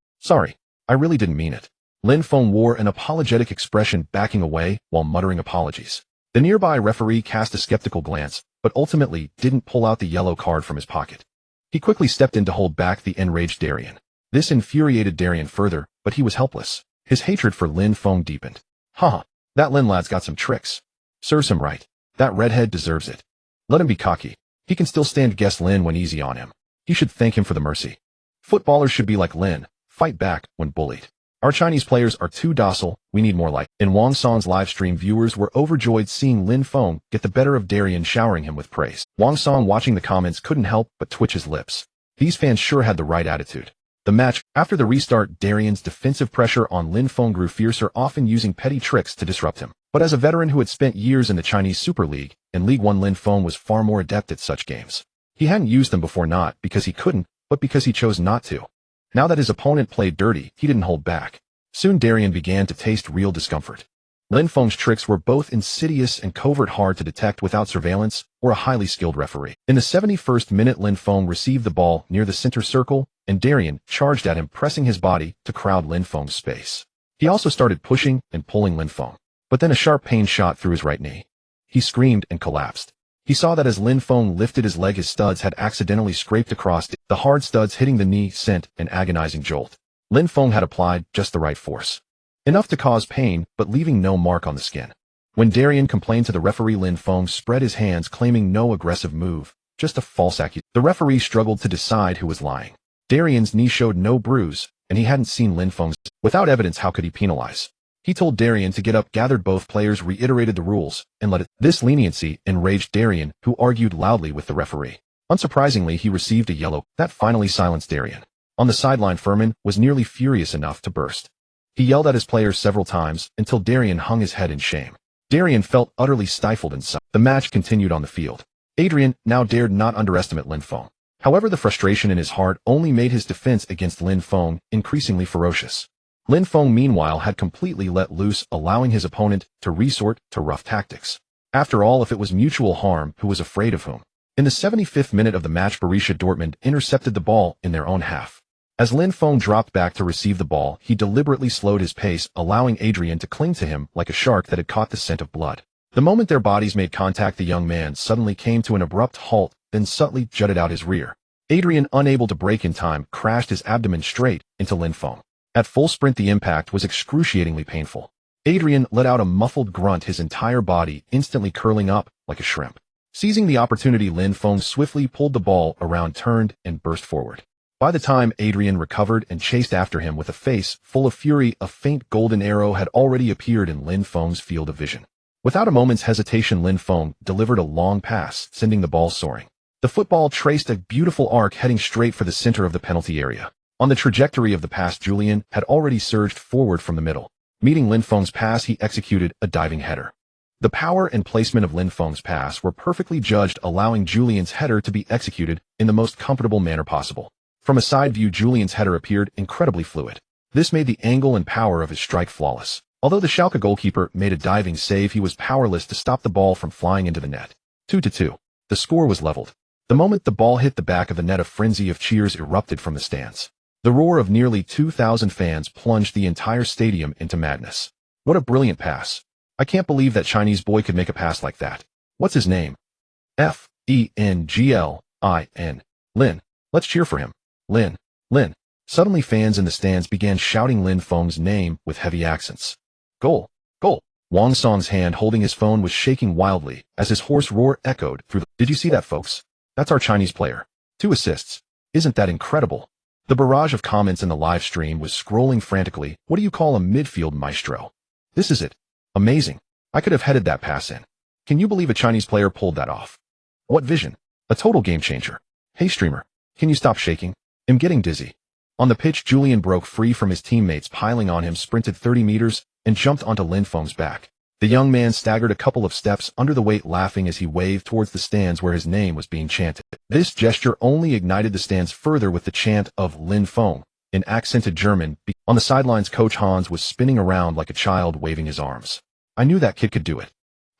I really didn't mean it." Lin Feng wore an apologetic expression, backing away while muttering apologies. The nearby referee cast a skeptical glance, but ultimately didn't pull out the yellow card from his pocket. He quickly stepped in to hold back the enraged Darien. This infuriated Darien further, but he was helpless. His hatred for Lin Feng deepened. "Haha, that Lin lad's got some tricks. Serves him right. That redhead deserves it. Let him be cocky. He can still stand guess Lin when easy on him. He should thank him for the mercy. Footballers should be like Lin, fight back when bullied. Our Chinese players are too docile, we need more like." In Wang Song's live stream, viewers were overjoyed seeing Lin Feng get the better of Darien, showering him with praise. Wang Song, watching the comments, couldn't help but twitch his lips. These fans sure had the right attitude. The match, after the restart, Darien's defensive pressure on Lin Feng grew fiercer, often using petty tricks to disrupt him. But as a veteran who had spent years in the Chinese Super League and League One, Lin Feng was far more adept at such games. He hadn't used them before, not because he couldn't, but because he chose not to. Now that his opponent played dirty, he didn't hold back. Soon Darien began to taste real discomfort. Lin Feng's tricks were both insidious and covert, hard to detect without surveillance or a highly skilled referee. In the 71st minute, Lin Feng received the ball near the center circle, and Darien charged at him, pressing his body to crowd Lin Feng's space. He also started pushing and pulling Lin Feng. But then a sharp pain shot through his right knee. He screamed and collapsed. He saw that as Lin Feng lifted his leg, his studs had accidentally scraped across it. The hard studs hitting the knee sent an agonizing jolt. Lin Feng had applied just the right force. Enough to cause pain, but leaving no mark on the skin. When Darien complained to the referee, Lin Feng spread his hands, claiming no aggressive move, just a false accusation. The referee struggled to decide who was lying. Darien's knee showed no bruise, and he hadn't seen Lin Feng's. Without evidence, how could he penalize? He told Darien to get up, gathered both players, reiterated the rules, and let it. This leniency enraged Darien, who argued loudly with the referee. Unsurprisingly, he received a yellow. That finally silenced Darien. On the sideline, Furman was nearly furious enough to burst. He yelled at his players several times until Darien hung his head in shame. Darien felt utterly stifled inside. The match continued on the field. Adrian now dared not underestimate Lin Feng. However, the frustration in his heart only made his defense against Lin Feng increasingly ferocious. Lin Feng, meanwhile, had completely let loose, allowing his opponent to resort to rough tactics. After all, if it was mutual harm, who was afraid of whom? In the 75th minute of the match, Borussia Dortmund intercepted the ball in their own half. As Lin Feng dropped back to receive the ball, he deliberately slowed his pace, allowing Adrian to cling to him like a shark that had caught the scent of blood. The moment their bodies made contact, the young man suddenly came to an abrupt halt, then subtly jutted out his rear. Adrian, unable to break in time, crashed his abdomen straight into Lin Feng. At full sprint, the impact was excruciatingly painful. Adrian let out a muffled grunt, his entire body instantly curling up like a shrimp. Seizing the opportunity, Lin Feng swiftly pulled the ball around, turned, and burst forward. By the time Adrian recovered and chased after him with a face full of fury, a faint golden arrow had already appeared in Lin Feng's field of vision. Without a moment's hesitation, Lin Feng delivered a long pass, sending the ball soaring. The football traced a beautiful arc heading straight for the center of the penalty area. On the trajectory of the pass, Julian had already surged forward from the middle. Meeting Lin Feng's pass, he executed a diving header. The power and placement of Lin Feng's pass were perfectly judged, allowing Julian's header to be executed in the most comfortable manner possible. From a side view, Julian's header appeared incredibly fluid. This made the angle and power of his strike flawless. Although the Schalke goalkeeper made a diving save, he was powerless to stop the ball from flying into the net. 2-2. The score was leveled. The moment the ball hit the back of the net, a frenzy of cheers erupted from the stands. The roar of nearly 2,000 fans plunged the entire stadium into madness. What a brilliant pass. I can't believe that Chinese boy could make a pass like that. What's his name? F-E-N-G-L-I-N. Lin. Let's cheer for him. Lin. Lin. Suddenly fans in the stands began shouting Lin Feng's name with heavy accents. Goal. Goal. Wang Song's hand holding his phone was shaking wildly as his hoarse roar echoed through the... Did you see that, folks? That's our Chinese player. 2 assists. Isn't that incredible? The barrage of comments in the live stream was scrolling frantically. What do you call a midfield maestro? This is it. Amazing. I could have headed that pass in. Can you believe a Chinese player pulled that off? What vision. A total game changer. Hey streamer, can you stop shaking? I'm getting dizzy. On the pitch, Julian broke free from his teammates piling on him, sprinted 30 meters, and jumped onto Lin Feng's back. The young man staggered a couple of steps under the weight, laughing as he waved towards the stands where his name was being chanted. This gesture only ignited the stands further with the chant of Lin Feng in accented German. On the sidelines, Coach Hans was spinning around like a child, waving his arms. I knew that kid could do it.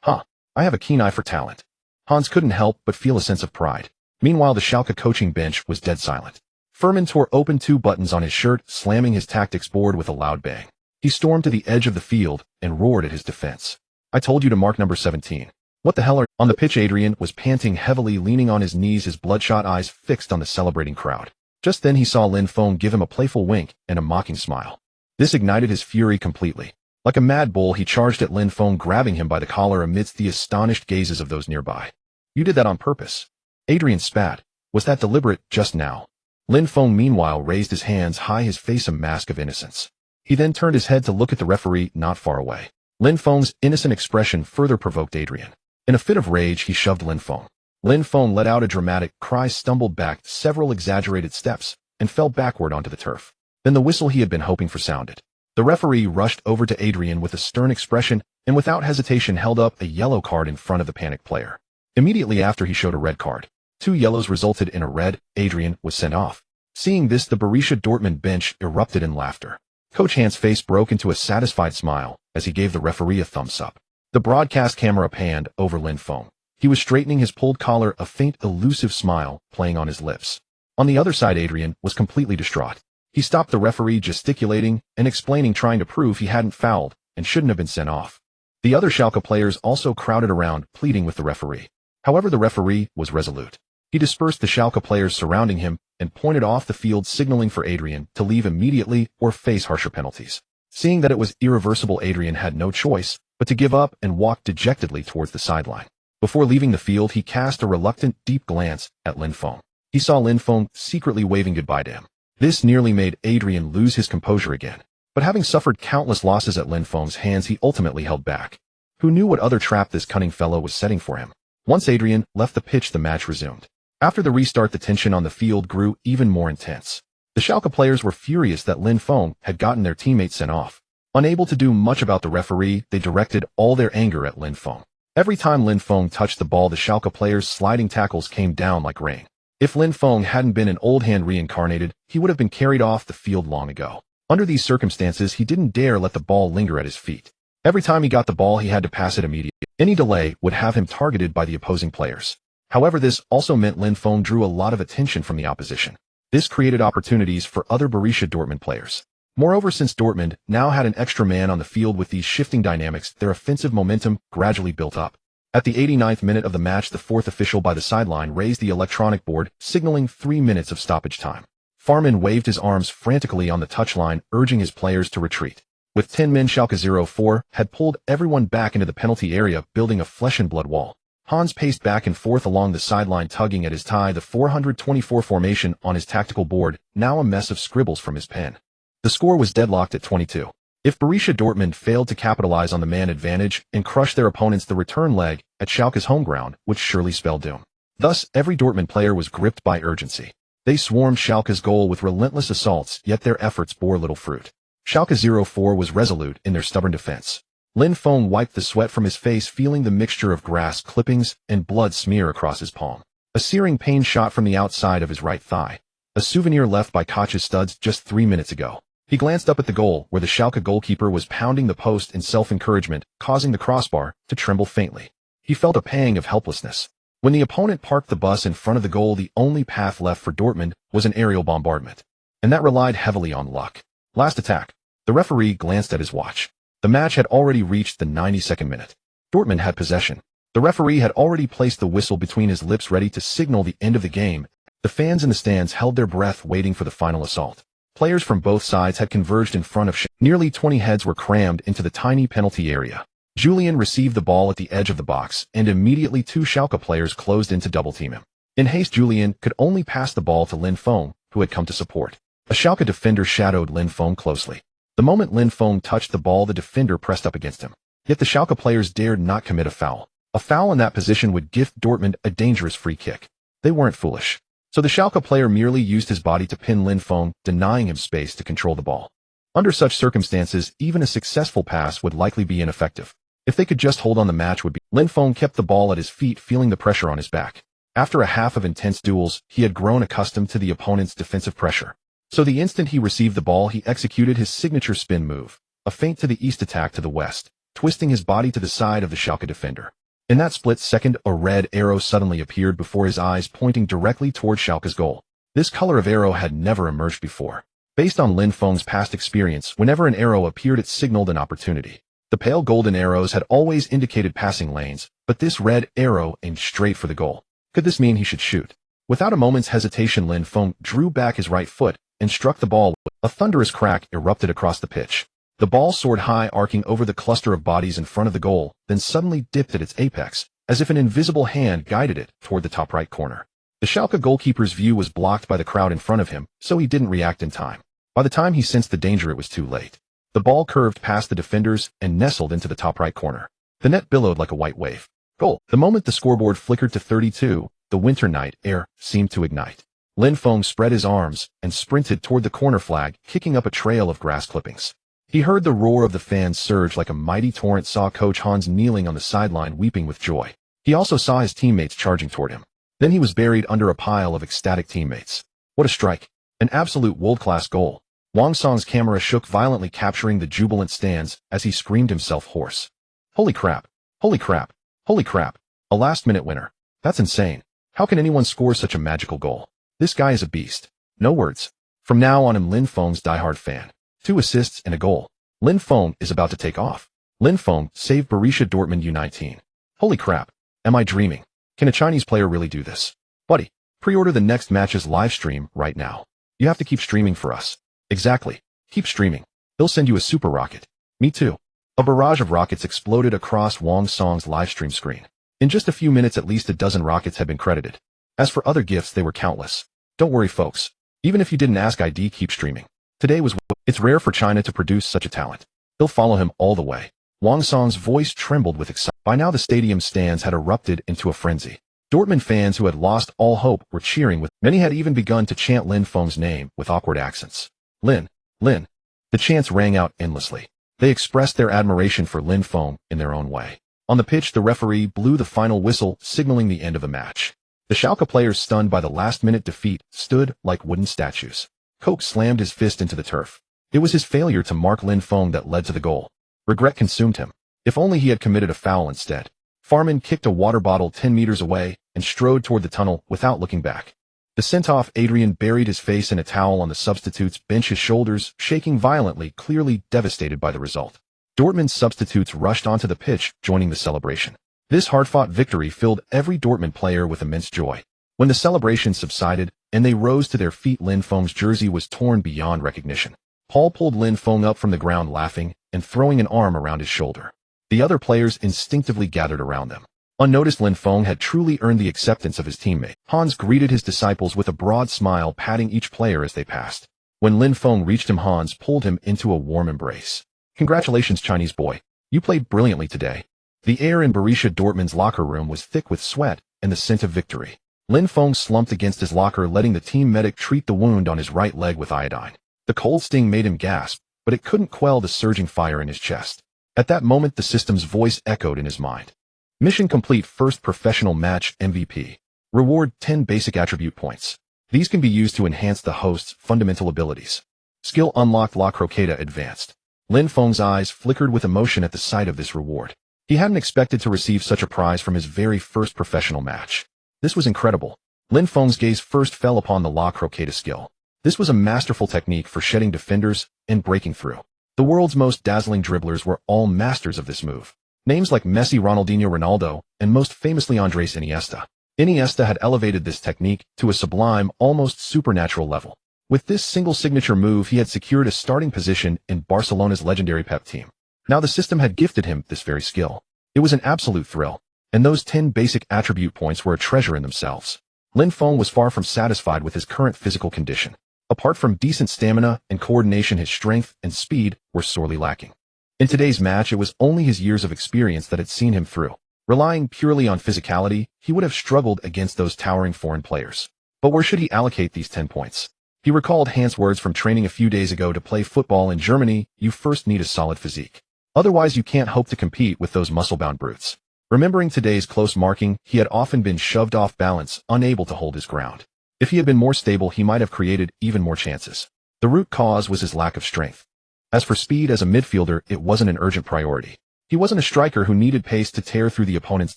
Huh. I have a keen eye for talent. Hans couldn't help but feel a sense of pride. Meanwhile, the Schalke coaching bench was dead silent. Furman tore open 2 buttons on his shirt, slamming his tactics board with a loud bang. He stormed to the edge of the field and roared at his defense. I told you to mark number 17. What the hell are... On the pitch, Adrian was panting heavily, leaning on his knees, his bloodshot eyes fixed on the celebrating crowd. Just then he saw Lin Feng give him a playful wink and a mocking smile. This ignited his fury completely. Like a mad bull, he charged at Lin Feng, grabbing him by the collar amidst the astonished gazes of those nearby. You did that on purpose. Adrian spat. Was that deliberate just now? Lin Feng meanwhile raised his hands high, his face a mask of innocence. He then turned his head to look at the referee not far away. Lin Feng's innocent expression further provoked Adrian. In a fit of rage, he shoved Lin Feng. Lin Feng let out a dramatic cry, stumbled back several exaggerated steps, and fell backward onto the turf. Then the whistle he had been hoping for sounded. The referee rushed over to Adrian with a stern expression and without hesitation held up a yellow card in front of the panicked player. Immediately after, he showed a red card. 2 yellows resulted in a red. Adrian was sent off. Seeing this, the Borussia Dortmund bench erupted in laughter. Coach Hans' face broke into a satisfied smile as he gave the referee a thumbs up. The broadcast camera panned over Lin Feng. He was straightening his pulled collar, a faint, elusive smile playing on his lips. On the other side, Adrian was completely distraught. He stopped the referee, gesticulating and explaining, trying to prove he hadn't fouled and shouldn't have been sent off. The other Schalke players also crowded around, pleading with the referee. However, the referee was resolute. He dispersed the Schalke players surrounding him and pointed off the field, signaling for Adrian to leave immediately or face harsher penalties. Seeing that it was irreversible, Adrian had no choice but to give up and walk dejectedly towards the sideline. Before leaving the field, he cast a reluctant, deep glance at Lin Feng. He saw Lin Feng secretly waving goodbye to him. This nearly made Adrian lose his composure again. But having suffered countless losses at Lin Feng's hands, he ultimately held back. Who knew what other trap this cunning fellow was setting for him? Once Adrian left the pitch, the match resumed. After the restart, the tension on the field grew even more intense. The Schalke players were furious that Lin Feng had gotten their teammates sent off. Unable to do much about the referee, they directed all their anger at Lin Feng. Every time Lin Feng touched the ball, the Schalke players' sliding tackles came down like rain. If Lin Feng hadn't been an old hand reincarnated, he would have been carried off the field long ago. Under these circumstances, he didn't dare let the ball linger at his feet. Every time he got the ball, he had to pass it immediately. Any delay would have him targeted by the opposing players. However, this also meant Lin Feng drew a lot of attention from the opposition. This created opportunities for other Borussia Dortmund players. Moreover, since Dortmund now had an extra man on the field with these shifting dynamics, their offensive momentum gradually built up. At the 89th minute of the match, the fourth official by the sideline raised the electronic board, signaling 3 minutes of stoppage time. Farman waved his arms frantically on the touchline, urging his players to retreat. With 10 men, Schalke 04 had pulled everyone back into the penalty area, building a flesh-and-blood wall. Hans paced back and forth along the sideline tugging at his tie, the 424 formation on his tactical board, now a mess of scribbles from his pen. The score was deadlocked at 22. If Borussia Dortmund failed to capitalize on the man advantage and crush their opponents, the return leg at Schalke's home ground would surely spell doom. Thus, every Dortmund player was gripped by urgency. They swarmed Schalke's goal with relentless assaults, yet their efforts bore little fruit. Schalke 04 was resolute in their stubborn defense. Lin Feng wiped the sweat from his face, feeling the mixture of grass clippings and blood smear across his palm. A searing pain shot from the outside of his right thigh, a souvenir left by Koch's studs just 3 minutes ago. He glanced up at the goal, where the Schalke goalkeeper was pounding the post in self-encouragement, causing the crossbar to tremble faintly. He felt a pang of helplessness. When the opponent parked the bus in front of the goal, the only path left for Dortmund was an aerial bombardment. And that relied heavily on luck. Last attack. The referee glanced at his watch. The match had already reached the 92nd minute. Dortmund had possession. The referee had already placed the whistle between his lips, ready to signal the end of the game. The fans in the stands held their breath, waiting for the final assault. Players from both sides had converged in front of Schalke. Nearly 20 heads were crammed into the tiny penalty area. Julian received the ball at the edge of the box, and immediately 2 Schalke players closed in to double-team him. In haste, Julian could only pass the ball to Lin Feng, who had come to support. A Schalke defender shadowed Lin Feng closely. The moment Lin Feng touched the ball, the defender pressed up against him. Yet the Schalke players dared not commit a foul. A foul in that position would gift Dortmund a dangerous free kick. They weren't foolish. So the Schalke player merely used his body to pin Lin Feng, denying him space to control the ball. Under such circumstances, even a successful pass would likely be ineffective. If they could just hold on, the match would be. Lin Feng kept the ball at his feet, feeling the pressure on his back. After a half of intense duels, he had grown accustomed to the opponent's defensive pressure. So the instant he received the ball, he executed his signature spin move, a feint to the east, attack to the west, twisting his body to the side of the Schalke defender. In that split second, a red arrow suddenly appeared before his eyes, pointing directly toward Schalke's goal. This color of arrow had never emerged before. Based on Lin Feng's past experience, whenever an arrow appeared, it signaled an opportunity. The pale golden arrows had always indicated passing lanes, but this red arrow aimed straight for the goal. Could this mean he should shoot? Without a moment's hesitation, Lin Feng drew back his right foot and struck the ball. A thunderous crack erupted across the pitch. The ball soared high, arcing over the cluster of bodies in front of the goal, then suddenly dipped at its apex, as if an invisible hand guided it toward the top right corner. The Schalke goalkeeper's view was blocked by the crowd in front of him, so he didn't react in time. By the time he sensed the danger, it was too late. The ball curved past the defenders and nestled into the top right corner. The net billowed like a white wave. Goal. The moment the scoreboard flickered to 32, the winter night air seemed to ignite. Lin Feng spread his arms and sprinted toward the corner flag, kicking up a trail of grass clippings. He heard the roar of the fans surge like a mighty torrent, saw Coach Hans kneeling on the sideline weeping with joy. He also saw his teammates charging toward him. Then he was buried under a pile of ecstatic teammates. What a strike. An absolute world-class goal. Wang Song's camera shook violently, capturing the jubilant stands as he screamed himself hoarse. Holy crap. Holy crap. Holy crap. A last-minute winner. That's insane. How can anyone score such a magical goal? This guy is a beast. No words. From now on, I'm Lin Feng's diehard fan. 2 assists and a goal. Lin Feng is about to take off. Lin Feng saved Borussia Dortmund U19. Holy crap. Am I dreaming? Can a Chinese player really do this? Buddy, pre-order the next match's live stream right now. You have to keep streaming for us. Exactly. Keep streaming. They'll send you a super rocket. Me too. A barrage of rockets exploded across Wang Song's livestream screen. In just a few minutes, at least a dozen rockets had been credited. As for other gifts, they were countless. Don't worry, folks. Even if you didn't ask ID, keep streaming. Today was. It's rare for China to produce such a talent. They'll follow him all the way. Wang Song's voice trembled with excitement. By now, the stadium stands had erupted into a frenzy. Dortmund fans who had lost all hope were cheering with. Many had even begun to chant Lin Feng's name with awkward accents. Lin, Lin. The chants rang out endlessly. They expressed their admiration for Lin Feng in their own way. On the pitch, the referee blew the final whistle, signaling the end of the match. The Schalke players, stunned by the last-minute defeat, stood like wooden statues. Koch slammed his fist into the turf. It was his failure to mark Lin Feng that led to the goal. Regret consumed him. If only he had committed a foul instead. Farman kicked a water bottle 10 meters away and strode toward the tunnel without looking back. The sent-off Adrian buried his face in a towel on the substitute's bench, his shoulders shaking violently, clearly devastated by the result. Dortmund's substitutes rushed onto the pitch, joining the celebration. This hard-fought victory filled every Dortmund player with immense joy. When the celebration subsided and they rose to their feet, Lin Feng's jersey was torn beyond recognition. Paul pulled Lin Feng up from the ground, laughing and throwing an arm around his shoulder. The other players instinctively gathered around them. Unnoticed, Lin Feng had truly earned the acceptance of his teammate. Hans greeted his disciples with a broad smile, patting each player as they passed. When Lin Feng reached him, Hans pulled him into a warm embrace. "Congratulations, Chinese boy. You played brilliantly today." The air in Borussia Dortmund's locker room was thick with sweat and the scent of victory. Lin Feng slumped against his locker, letting the team medic treat the wound on his right leg with iodine. The cold sting made him gasp, but it couldn't quell the surging fire in his chest. At that moment, the system's voice echoed in his mind. "Mission complete. First professional match MVP. Reward 10 basic attribute points. These can be used to enhance the host's fundamental abilities. Skill unlocked. La Croqueta advanced." Lin Feng's eyes flickered with emotion at the sight of this reward. He hadn't expected to receive such a prize from his very first professional match. This was incredible. Lin Feng's gaze first fell upon the La Croqueta skill. This was a masterful technique for shedding defenders and breaking through. The world's most dazzling dribblers were all masters of this move. Names like Messi, Ronaldinho, Ronaldo, and most famously Andres Iniesta. Iniesta had elevated this technique to a sublime, almost supernatural level. With this single signature move, he had secured a starting position in Barcelona's legendary Pep team. Now the system had gifted him this very skill. It was an absolute thrill, and those 10 basic attribute points were a treasure in themselves. Lin Feng was far from satisfied with his current physical condition. Apart from decent stamina and coordination, his strength and speed were sorely lacking. In today's match, it was only his years of experience that had seen him through. Relying purely on physicality, he would have struggled against those towering foreign players. But where should he allocate these 10 points? He recalled Hans' words from training a few days ago: "To play football in Germany, you first need a solid physique. Otherwise, you can't hope to compete with those muscle-bound brutes." Remembering today's close marking, he had often been shoved off balance, unable to hold his ground. If he had been more stable, he might have created even more chances. The root cause was his lack of strength. As for speed, as a midfielder, it wasn't an urgent priority. He wasn't a striker who needed pace to tear through the opponent's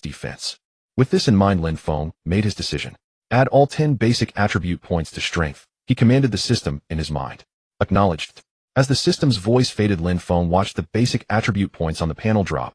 defense. With this in mind, Lin Feng made his decision. Add all 10 basic attribute points to strength. He commanded the system in his mind. Acknowledged. As the system's voice faded, Lin Feng watched the basic attribute points on the panel drop,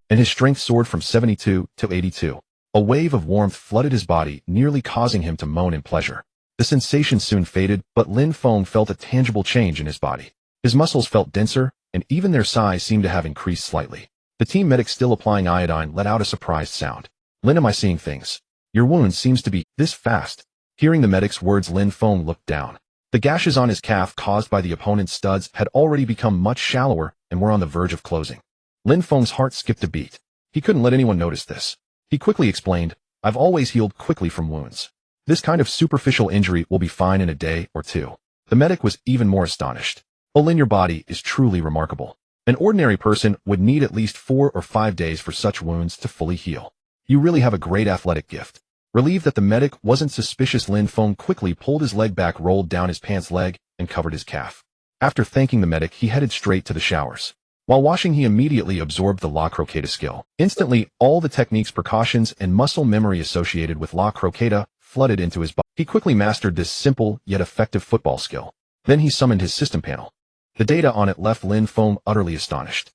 and his strength soared from 72 to 82. A wave of warmth flooded his body, nearly causing him to moan in pleasure. The sensation soon faded, but Lin Feng felt a tangible change in his body. His muscles felt denser, and even their size seemed to have increased slightly. The team medic, still applying iodine, let out a surprised sound. "Lin, am I seeing things? Your wound seems to be this fast." Hearing the medic's words, Lin Feng looked down. The gashes on his calf caused by the opponent's studs had already become much shallower and were on the verge of closing. Lin Feng's heart skipped a beat. He couldn't let anyone notice this. He quickly explained, "I've always healed quickly from wounds. This kind of superficial injury will be fine in a day or two." The medic was even more astonished. "Oh, Lin, your body is truly remarkable. An ordinary person would need at least 4 or 5 days for such wounds to fully heal. You really have a great athletic gift." Relieved that the medic wasn't suspicious, Lin Feng quickly pulled his leg back, rolled down his pants leg, and covered his calf. After thanking the medic, he headed straight to the showers. While washing, he immediately absorbed the La Croqueta skill. Instantly, all the techniques, precautions, and muscle memory associated with La Croqueta flooded into his body. He quickly mastered this simple yet effective football skill. Then he summoned his system panel. The data on it left Lin Feng utterly astonished.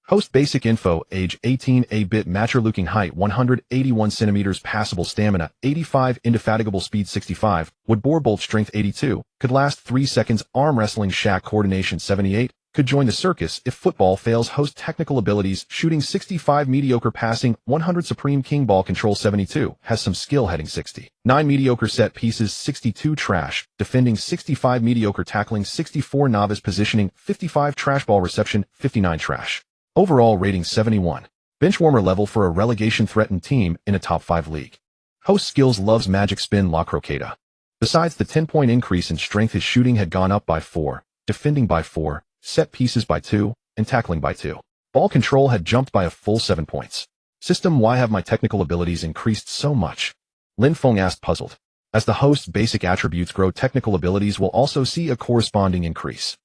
Host basic info: age 18, A-bit, mature looking, height 181 centimeters, passable stamina 85, indefatigable speed 65, would bore bolt strength 82, could last 3 seconds, arm wrestling shack coordination 78, could join the circus if football fails, host technical abilities, shooting 65, mediocre passing 100, supreme king ball control 72, has some skill, heading 60, 9 mediocre set pieces 62, trash, defending 65, mediocre tackling 64, novice positioning 55, trash ball reception 59, trash. Overall rating 71. Benchwarmer level for a relegation-threatened team in a top 5 league. Host skills: loves magic spin, La Croqueta. Besides the 10-point increase in strength, his shooting had gone up by 4, defending by 4, set pieces by 2, and tackling by 2. Ball control had jumped by a full 7 points. System: why have my technical abilities increased so much? Lin Feng asked, puzzled. As the host's basic attributes grow, technical abilities will also see a corresponding increase.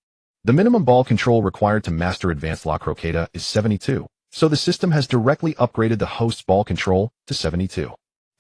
The minimum ball control required to master advanced La Croqueta is 72, so the system has directly upgraded the host's ball control to 72.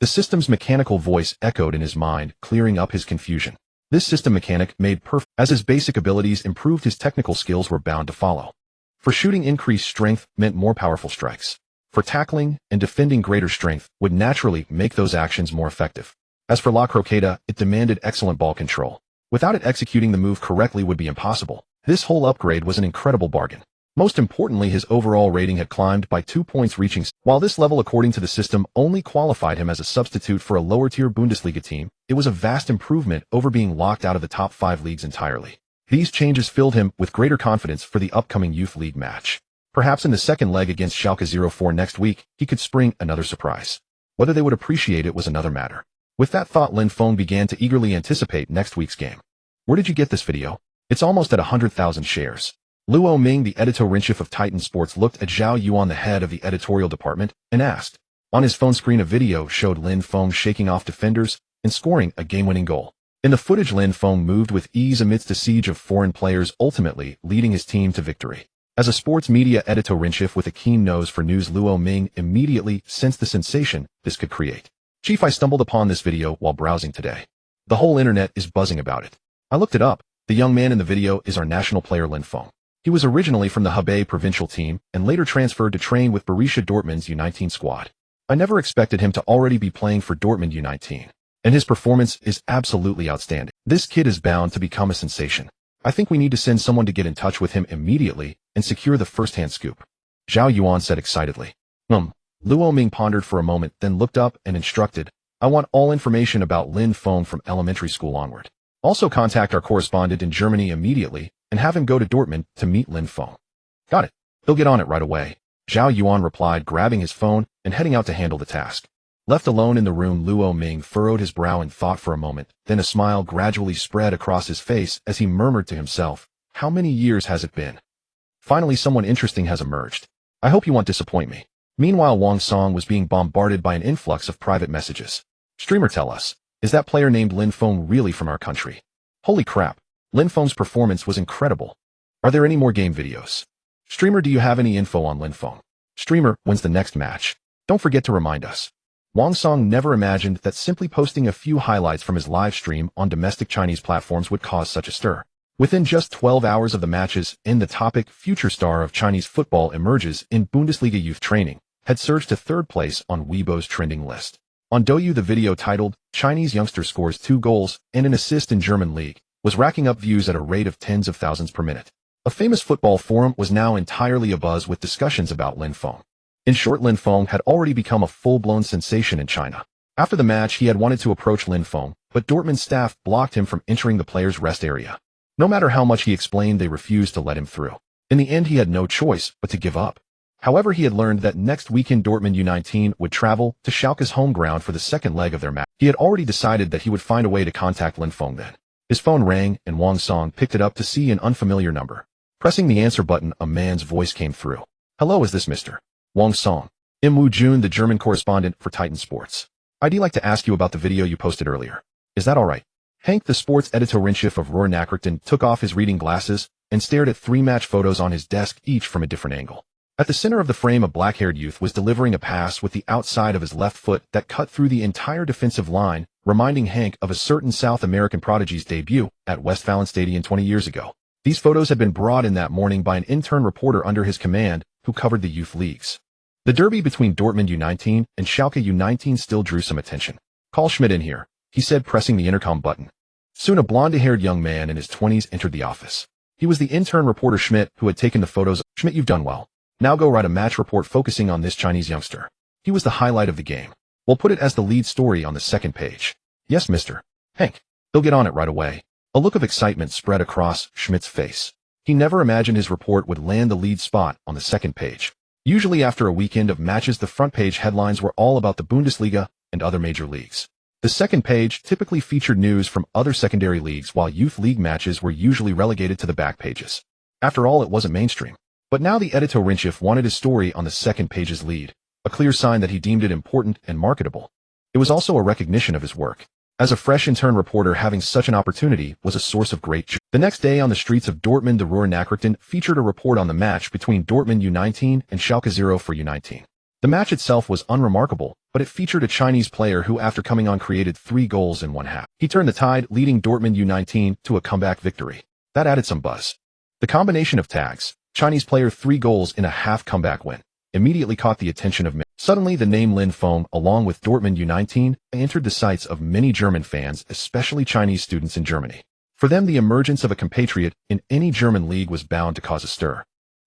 The system's mechanical voice echoed in his mind, clearing up his confusion. This system mechanic made perfect. As his basic abilities improved, his technical skills were bound to follow. For shooting, increased strength meant more powerful strikes. For tackling and defending, greater strength would naturally make those actions more effective. As for La Croqueta, it demanded excellent ball control. Without it, executing the move correctly would be impossible. This whole upgrade was an incredible bargain. Most importantly, his overall rating had climbed by 2 points, reaching. While this level, according to the system, only qualified him as a substitute for a lower-tier Bundesliga team, it was a vast improvement over being locked out of the top 5 leagues entirely. These changes filled him with greater confidence for the upcoming Youth League match. Perhaps in the second leg against Schalke 04 next week, he could spring another surprise. Whether they would appreciate it was another matter. With that thought, Lin Feng began to eagerly anticipate next week's game. Where did you get this video? It's almost at 100,000 shares. Luo Ming, the editor-in-chief of Titan Sports, looked at Zhao Yuan, the head of the editorial department, and asked. On his phone screen, a video showed Lin Feng shaking off defenders and scoring a game-winning goal. In the footage, Lin Feng moved with ease amidst a siege of foreign players, ultimately leading his team to victory. As a sports media editor-in-chief with a keen nose for news, Luo Ming immediately sensed the sensation this could create. Chief, I stumbled upon this video while browsing today. The whole internet is buzzing about it. I looked it up. The young man in the video is our national player Lin Feng. He was originally from the Hebei provincial team and later transferred to train with Borussia Dortmund's U19 squad. I never expected him to already be playing for Dortmund U19. And his performance is absolutely outstanding. This kid is bound to become a sensation. I think we need to send someone to get in touch with him immediately and secure the first-hand scoop. Zhao Yuan said excitedly. Luo Ming pondered for a moment, then looked up and instructed, I want all information about Lin Feng from elementary school onward. Also contact our correspondent in Germany immediately and have him go to Dortmund to meet Lin Feng. Got it. He'll get on it right away. Zhao Yuan replied, grabbing his phone and heading out to handle the task. Left alone in the room, Luo Ming furrowed his brow in thought for a moment, then a smile gradually spread across his face as he murmured to himself, how many years has it been? Finally, someone interesting has emerged. I hope you won't disappoint me. Meanwhile, Wang Song was being bombarded by an influx of private messages. Streamer, tell us, is that player named Lin Feng really from our country? Holy crap, Lin Feng's performance was incredible. Are there any more game videos? Streamer, do you have any info on Lin Feng? Streamer, when's the next match? Don't forget to remind us. Wang Song never imagined that simply posting a few highlights from his live stream on domestic Chinese platforms would cause such a stir. Within just 12 hours of the matches, the topic future star of Chinese football emerges in Bundesliga youth training had surged to third place on Weibo's trending list. On Douyu, the video titled, Chinese youngster scores 2 goals and an assist in German league, was racking up views at a rate of tens of thousands per minute. A famous football forum was now entirely abuzz with discussions about Lin Feng. In short, Lin Feng had already become a full-blown sensation in China. After the match, he had wanted to approach Lin Feng, but Dortmund staff blocked him from entering the player's rest area. No matter how much he explained, they refused to let him through. In the end, he had no choice but to give up. However, he had learned that next weekend Dortmund U19 would travel to Schalke's home ground for the second leg of their match. He had already decided that he would find a way to contact Lin Feng then. His phone rang, and Wang Song picked it up to see an unfamiliar number. Pressing the answer button, a man's voice came through. Hello, is this Mr. Wang Song? I'm Wu Jun, the German correspondent for Titan Sports. I'd like to ask you about the video you posted earlier. Is that alright? Hank, the sports editor-in-chief of Ruhr Nachrichten, took off his reading glasses and stared at 3 match photos on his desk, each from a different angle. At the center of the frame, a black-haired youth was delivering a pass with the outside of his left foot that cut through the entire defensive line, reminding Hank of a certain South American prodigy's debut at Westfalenstadion 20 years ago. These photos had been brought in that morning by an intern reporter under his command who covered the youth leagues. The derby between Dortmund U19 and Schalke U19 still drew some attention. Call Schmidt in here, he said, pressing the intercom button. Soon a blonde-haired young man in his 20s entered the office. He was the intern reporter Schmidt who had taken the photos. Schmidt, you've done well. Now go write a match report focusing on this Chinese youngster. He was the highlight of the game. We'll put it as the lead story on the second page. Yes, Mr. Hank. He'll get on it right away. A look of excitement spread across Schmidt's face. He never imagined his report would land the lead spot on the second page. Usually after a weekend of matches, the front page headlines were all about the Bundesliga and other major leagues. The second page typically featured news from other secondary leagues, while youth league matches were usually relegated to the back pages. After all, it wasn't mainstream. But now the editor-in-chief wanted his story on the second page's lead, a clear sign that he deemed it important and marketable. It was also a recognition of his work. As a fresh intern reporter, having such an opportunity was a source of great joy. The next day on the streets of Dortmund, the Ruhr Nachrichten featured a report on the match between Dortmund U19 and Schalke 04 U19. The match itself was unremarkable, but it featured a Chinese player who, after coming on, created 3 goals in one half. He turned the tide, leading Dortmund U19 to a comeback victory. That added some buzz. The combination of tags, Chinese player 3 goals in a half comeback win, immediately caught the attention of many. Suddenly, the name Lin Feng, along with Dortmund U19, entered the sights of many German fans, especially Chinese students in Germany. For them, the emergence of a compatriot in any German league was bound to cause a stir.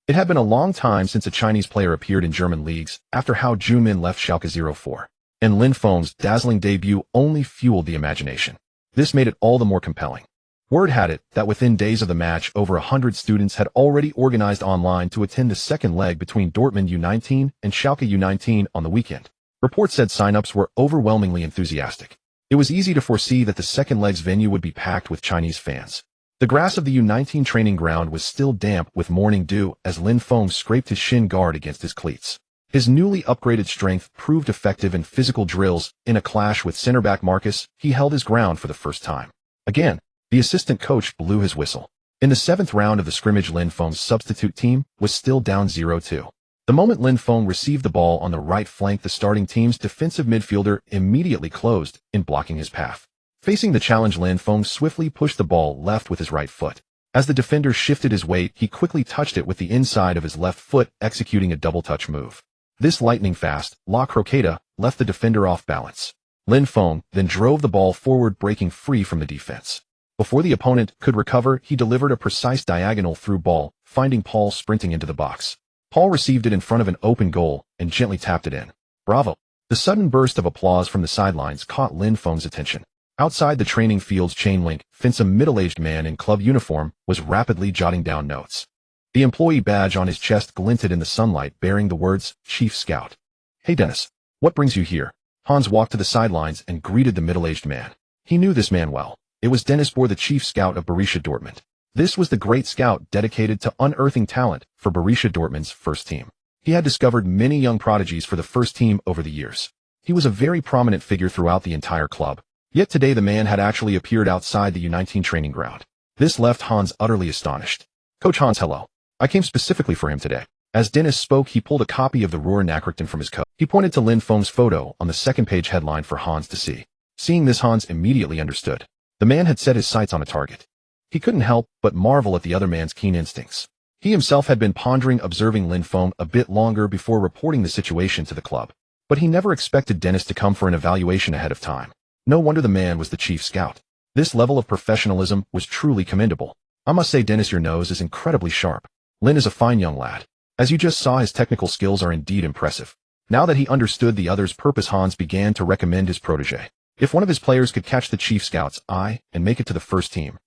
It had been a long time since a Chinese player appeared in German leagues after Hao Junmin left Schalke 04, and Lin Feng's dazzling debut only fueled the imagination. This made it all the more compelling. Word had it that within days of the match, over 100 students had already organized online to attend the second leg between Dortmund U19 and Schalke U19 on the weekend. Reports said sign-ups were overwhelmingly enthusiastic. It was easy to foresee that the second leg's venue would be packed with Chinese fans. The grass of the U19 training ground was still damp with morning dew as Lin Feng scraped his shin guard against his cleats. His newly upgraded strength proved effective in physical drills. In a clash with center-back Marcus, he held his ground for the first time. Again, the assistant coach blew his whistle. In the 7th round of the scrimmage, Lin Feng's substitute team was still down 0-2. The moment Lin Feng received the ball on the right flank, the starting team's defensive midfielder immediately closed in blocking his path. Facing the challenge, Lin Feng swiftly pushed the ball left with his right foot. As the defender shifted his weight, he quickly touched it with the inside of his left foot, executing a double-touch move. This lightning-fast La Croqueta left the defender off balance. Lin Feng then drove the ball forward, breaking free from the defense. Before the opponent could recover, he delivered a precise diagonal through ball, finding Paul sprinting into the box. Paul received it in front of an open goal and gently tapped it in. Bravo! The sudden burst of applause from the sidelines caught Lin Feng's attention. Outside the training field's chain link fence, a middle-aged man in club uniform was rapidly jotting down notes. The employee badge on his chest glinted in the sunlight, bearing the words, Chief Scout. Hey Dennis, what brings you here? Hans walked to the sidelines and greeted the middle-aged man. He knew this man well. It was Dennis Bohr, the chief scout of Borussia Dortmund. This was the great scout dedicated to unearthing talent for Borussia Dortmund's first team. He had discovered many young prodigies for the first team over the years. He was a very prominent figure throughout the entire club. Yet today the man had actually appeared outside the U19 training ground. This left Hans utterly astonished. Coach Hans, hello. I came specifically for him today. As Dennis spoke, he pulled a copy of the Ruhr Nachrichten from his coat. He pointed to Lin Feng's photo on the second-page headline for Hans to see. Seeing this, Hans immediately understood. The man had set his sights on a target. He couldn't help but marvel at the other man's keen instincts. He himself had been pondering observing Lin Feng a bit longer before reporting the situation to the club. But he never expected Dennis to come for an evaluation ahead of time. No wonder the man was the chief scout. This level of professionalism was truly commendable. I must say, Dennis, your nose is incredibly sharp. Lin is a fine young lad. As you just saw, his technical skills are indeed impressive. Now that he understood the other's purpose, Hans began to recommend his protege. If one of his players could catch the chief scout's eye and make it to the first team,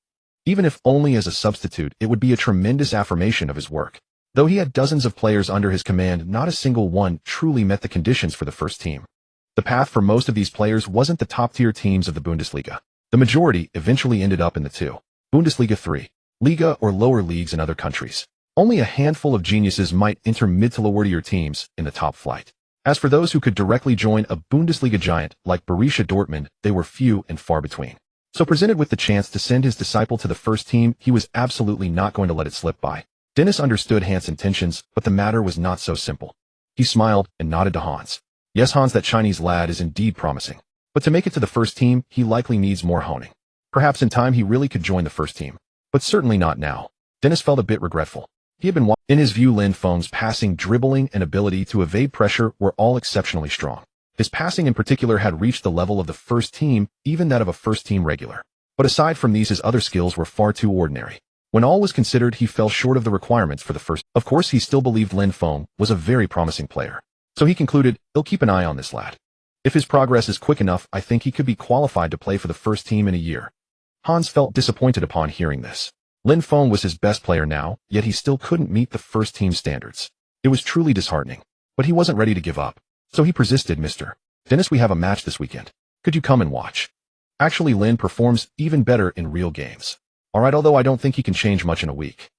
even if only as a substitute, it would be a tremendous affirmation of his work. Though he had dozens of players under his command, not a single one truly met the conditions for the first team. The path for most of these players wasn't the top-tier teams of the Bundesliga. The majority eventually ended up in the 2. Bundesliga 3, Liga or lower leagues in other countries. Only a handful of geniuses might enter mid to lower-tier teams in the top flight. As for those who could directly join a Bundesliga giant like Borussia Dortmund, they were few and far between. So presented with the chance to send his disciple to the first team, he was absolutely not going to let it slip by. Dennis understood Hans' intentions, but the matter was not so simple. He smiled and nodded to Hans. Yes, Hans, that Chinese lad is indeed promising. But to make it to the first team, he likely needs more honing. Perhaps in time he really could join the first team. But certainly not now. Dennis felt a bit regretful. He had been in his view, Lin Feng's passing, dribbling, and ability to evade pressure were all exceptionally strong. His passing in particular had reached the level of the first team, even that of a first-team regular. But aside from these, his other skills were far too ordinary. When all was considered, he fell short of the requirements for the first. Of course, he still believed Lin Feng was a very promising player. So he concluded, he'll keep an eye on this lad. If his progress is quick enough, I think he could be qualified to play for the first team in a year. Hans felt disappointed upon hearing this. Lin Feng was his best player now, yet he still couldn't meet the first team standards. It was truly disheartening. But he wasn't ready to give up. So he persisted. Mr. Dennis, we have a match this weekend. Could you come and watch? Actually, Lin performs even better in real games. Alright, although I don't think he can change much in a week.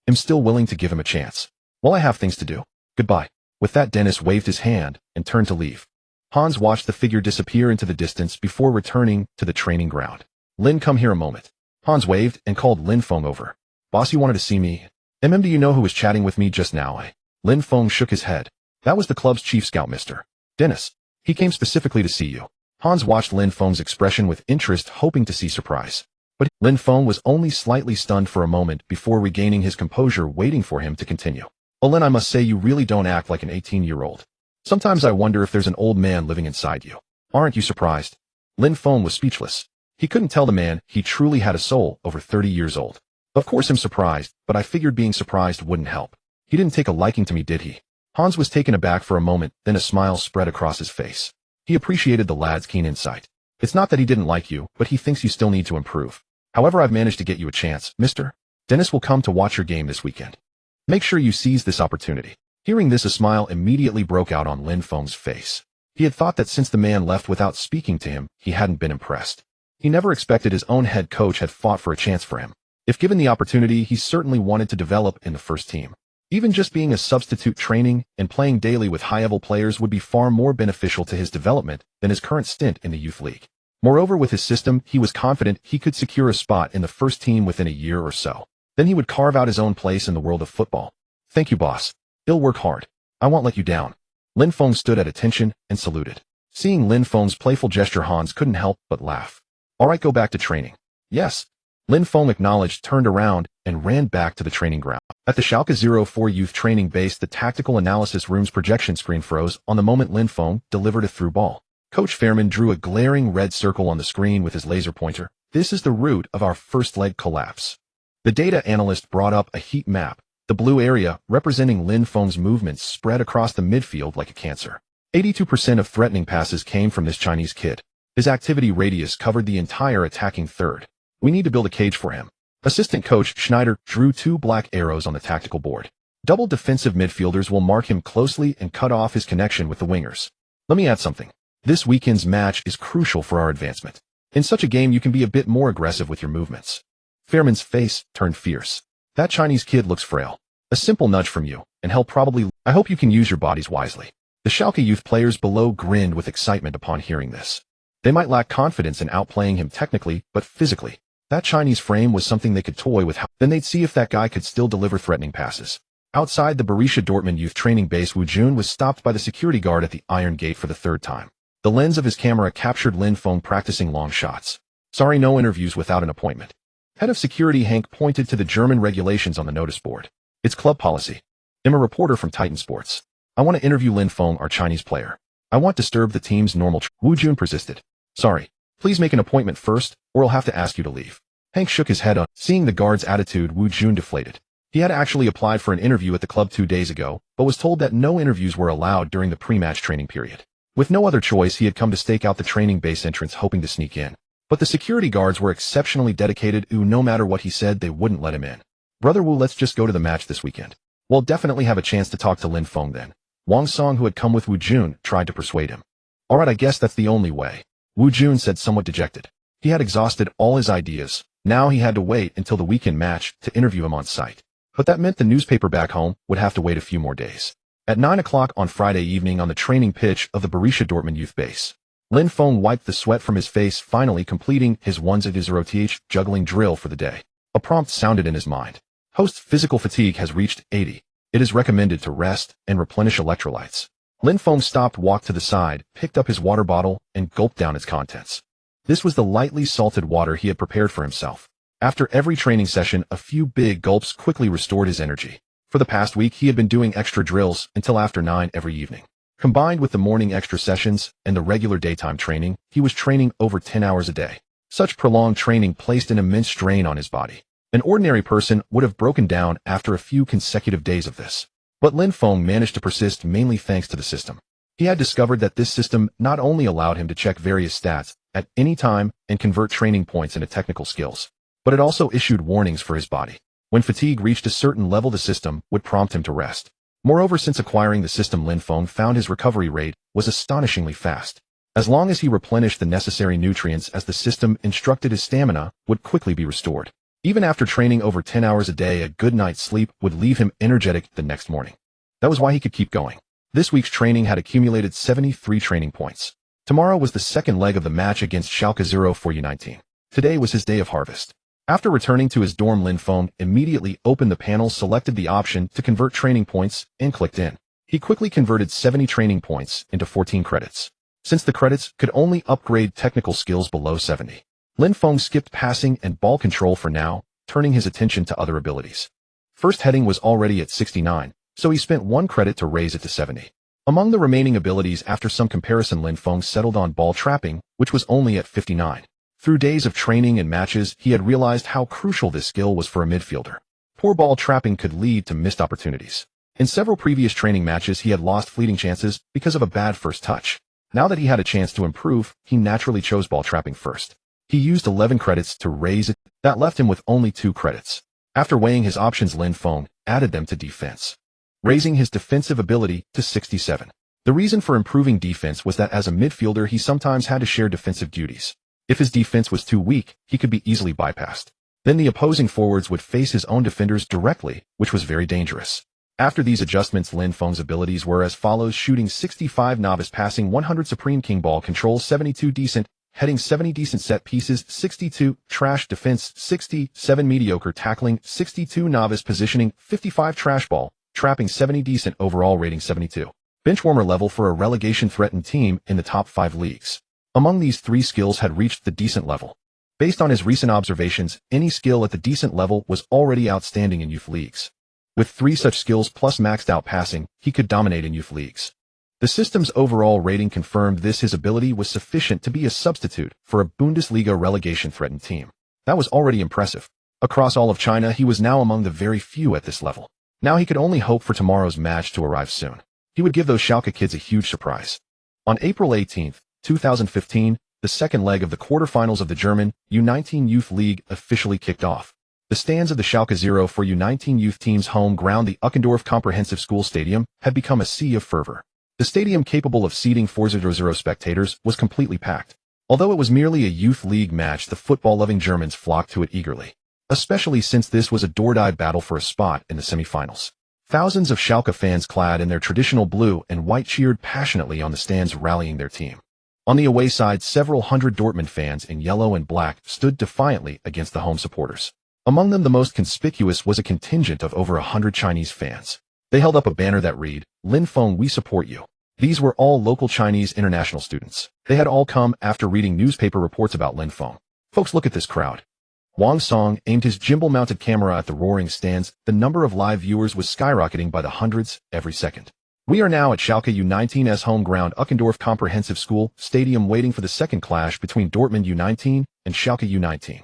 I'm still willing to give him a chance. Well, I have things to do. Goodbye. With that, Dennis waved his hand and turned to leave. Hans watched the figure disappear into the distance before returning to the training ground. Lin, come here a moment. Hans waved and called Lin Feng over. Boss, you wanted to see me? Do you know who was chatting with me just now? Lin Feng shook his head. That was the club's chief scout, Mr. Dennis. He came specifically to see you. Hans watched Lin Feng's expression with interest, hoping to see surprise. But Lin Feng was only slightly stunned for a moment before regaining his composure, waiting for him to continue. Oh, Lin, I must say you really don't act like an 18-year-old. Sometimes I wonder if there's an old man living inside you. Aren't you surprised? Lin Feng was speechless. He couldn't tell the man he truly had a soul over 30 years old. Of course I'm surprised, but I figured being surprised wouldn't help. He didn't take a liking to me, did he? Hans was taken aback for a moment, then a smile spread across his face. He appreciated the lad's keen insight. It's not that he didn't like you, but he thinks you still need to improve. However, I've managed to get you a chance, mister. Dennis will come to watch your game this weekend. Make sure you seize this opportunity. Hearing this, a smile immediately broke out on Lin Feng's face. He had thought that since the man left without speaking to him, he hadn't been impressed. He never expected his own head coach had fought for a chance for him. If given the opportunity, he certainly wanted to develop in the first team. Even just being a substitute training and playing daily with high-level players would be far more beneficial to his development than his current stint in the youth league. Moreover, with his system, he was confident he could secure a spot in the first team within a year or so. Then he would carve out his own place in the world of football. Thank you, boss. I'll work hard. I won't let you down. Lin Feng stood at attention and saluted. Seeing Lin Feng's playful gesture, Hans couldn't help but laugh. All right, go back to training. Yes. Lin Feng acknowledged, turned around, and ran back to the training ground. At the Schalke 04 youth training base, the tactical analysis room's projection screen froze on the moment Lin Feng delivered a through ball. Coach Fairman drew a glaring red circle on the screen with his laser pointer. This is the root of our first leg collapse. The data analyst brought up a heat map. The blue area, representing Lin Feng's movements, spread across the midfield like a cancer. 82% of threatening passes came from this Chinese kid. His activity radius covered the entire attacking third. We need to build a cage for him. Assistant coach Schneider drew 2 black arrows on the tactical board. Double defensive midfielders will mark him closely and cut off his connection with the wingers. Let me add something. This weekend's match is crucial for our advancement. In such a game, you can be a bit more aggressive with your movements. Fairman's face turned fierce. That Chinese kid looks frail. A simple nudge from you, and he'll probably... I hope you can use your bodies wisely. The Schalke youth players below grinned with excitement upon hearing this. They might lack confidence in outplaying him technically, but physically. That Chinese frame was something they could toy with. Then they'd see if that guy could still deliver threatening passes. Outside the Borussia Dortmund youth training base, Wu Jun was stopped by the security guard at the iron gate for the 3rd time. The lens of his camera captured Lin Feng practicing long shots. Sorry, no interviews without an appointment. Head of security Hank pointed to the German regulations on the notice board. It's club policy. I'm a reporter from Titan Sports. I want to interview Lin Feng, our Chinese player. I won't disturb the team's normal. Wu Jun persisted. Sorry. Please make an appointment first, or I'll have to ask you to leave. Hank shook his head on. Seeing the guard's attitude, Wu Jun deflated. He had actually applied for an interview at the club 2 days ago, but was told that no interviews were allowed during the pre-match training period. With no other choice, he had come to stake out the training base entrance, hoping to sneak in. But the security guards were exceptionally dedicated, no matter what he said, they wouldn't let him in. Brother Wu, let's just go to the match this weekend. We'll definitely have a chance to talk to Lin Feng then. Wang Song, who had come with Wu Jun, tried to persuade him. All right, I guess that's the only way. Wu Jun said, somewhat dejected. He had exhausted all his ideas. Now he had to wait until the weekend match to interview him on site. But that meant the newspaper back home would have to wait a few more days. At 9 o'clock on Friday evening on the training pitch of the Borussia Dortmund youth base, Lin Feng wiped the sweat from his face, finally completing his 1-0th juggling drill for the day. A prompt sounded in his mind. Host's physical fatigue has reached 80. It is recommended to rest and replenish electrolytes. Lin Feng stopped, walked to the side, picked up his water bottle, and gulped down its contents. This was the lightly salted water he had prepared for himself. After every training session, a few big gulps quickly restored his energy. For the past week, he had been doing extra drills until after 9 every evening. Combined with the morning extra sessions and the regular daytime training, he was training over 10 hours a day. Such prolonged training placed an immense strain on his body. An ordinary person would have broken down after a few consecutive days of this. But Lin Feng managed to persist, mainly thanks to the system. He had discovered that this system not only allowed him to check various stats at any time and convert training points into technical skills, but it also issued warnings for his body. When fatigue reached a certain level, the system would prompt him to rest. Moreover, since acquiring the system, Lin Feng found his recovery rate was astonishingly fast. As long as he replenished the necessary nutrients as the system instructed, his stamina would quickly be restored. Even after training over 10 hours a day, a good night's sleep would leave him energetic the next morning. That was why he could keep going. This week's training had accumulated 73 training points. Tomorrow was the second leg of the match against Schalke 04 U19. Today was his day of harvest. After returning to his dorm, Lin Feng immediately opened the panel, selected the option to convert training points, and clicked in. He quickly converted 70 training points into 14 credits. Since the credits could only upgrade technical skills below 70, Lin Feng skipped passing and ball control for now, turning his attention to other abilities. First heading was already at 69, so he spent 1 credit to raise it to 70. Among the remaining abilities, after some comparison, Lin Feng settled on ball trapping, which was only at 59. Through days of training and matches, he had realized how crucial this skill was for a midfielder. Poor ball trapping could lead to missed opportunities. In several previous training matches he had lost fleeting chances because of a bad first touch. Now that he had a chance to improve, he naturally chose ball trapping first. He used 11 credits to raise it. That left him with only 2 credits. After weighing his options, Lin Feng added them to defense, raising his defensive ability to 67. The reason for improving defense was that as a midfielder he sometimes had to share defensive duties. If his defense was too weak, he could be easily bypassed. Then the opposing forwards would face his own defenders directly, which was very dangerous. After these adjustments, Lin Feng's abilities were as follows: shooting 65, novice passing 100, supreme king ball control 72, decent heading 70, decent set pieces 62, trash defense 67, mediocre tackling 62, novice positioning 55, trash ball trapping 70, decent overall rating 72. Benchwarmer level for a relegation-threatened team in the top 5 leagues. Among these 3 skills had reached the decent level. Based on his recent observations, any skill at the decent level was already outstanding in youth leagues. With 3 such skills plus maxed out passing, he could dominate in youth leagues. The system's overall rating confirmed this. His ability was sufficient to be a substitute for a Bundesliga relegation-threatened team. That was already impressive. Across all of China, he was now among the very few at this level. Now he could only hope for tomorrow's match to arrive soon. He would give those Schalke kids a huge surprise. On April 18, 2015, the second leg of the quarterfinals of the German U19 Youth League officially kicked off. The stands of the Schalke 04 U19 youth team's home ground, the Uckendorf Comprehensive School Stadium, had become a sea of fervor. The stadium, capable of seating 4,000 spectators, was completely packed. Although it was merely a youth league match, the football-loving Germans flocked to it eagerly, especially since this was a door-die battle for a spot in the semifinals. Thousands of Schalke fans clad in their traditional blue and white cheered passionately on the stands, rallying their team. On the away side, several hundred Dortmund fans in yellow and black stood defiantly against the home supporters. Among them, the most conspicuous was a contingent of over 100 Chinese fans. They held up a banner that read, "Lin Feng, we support you." These were all local Chinese international students. They had all come after reading newspaper reports about Lin Feng. Folks, look at this crowd. Wang Song aimed his gimbal-mounted camera at the roaring stands. The number of live viewers was skyrocketing by the hundreds every second. We are now at Schalke U19's home ground, Uckendorf Comprehensive School Stadium, waiting for the second clash between Dortmund U19 and Schalke U19.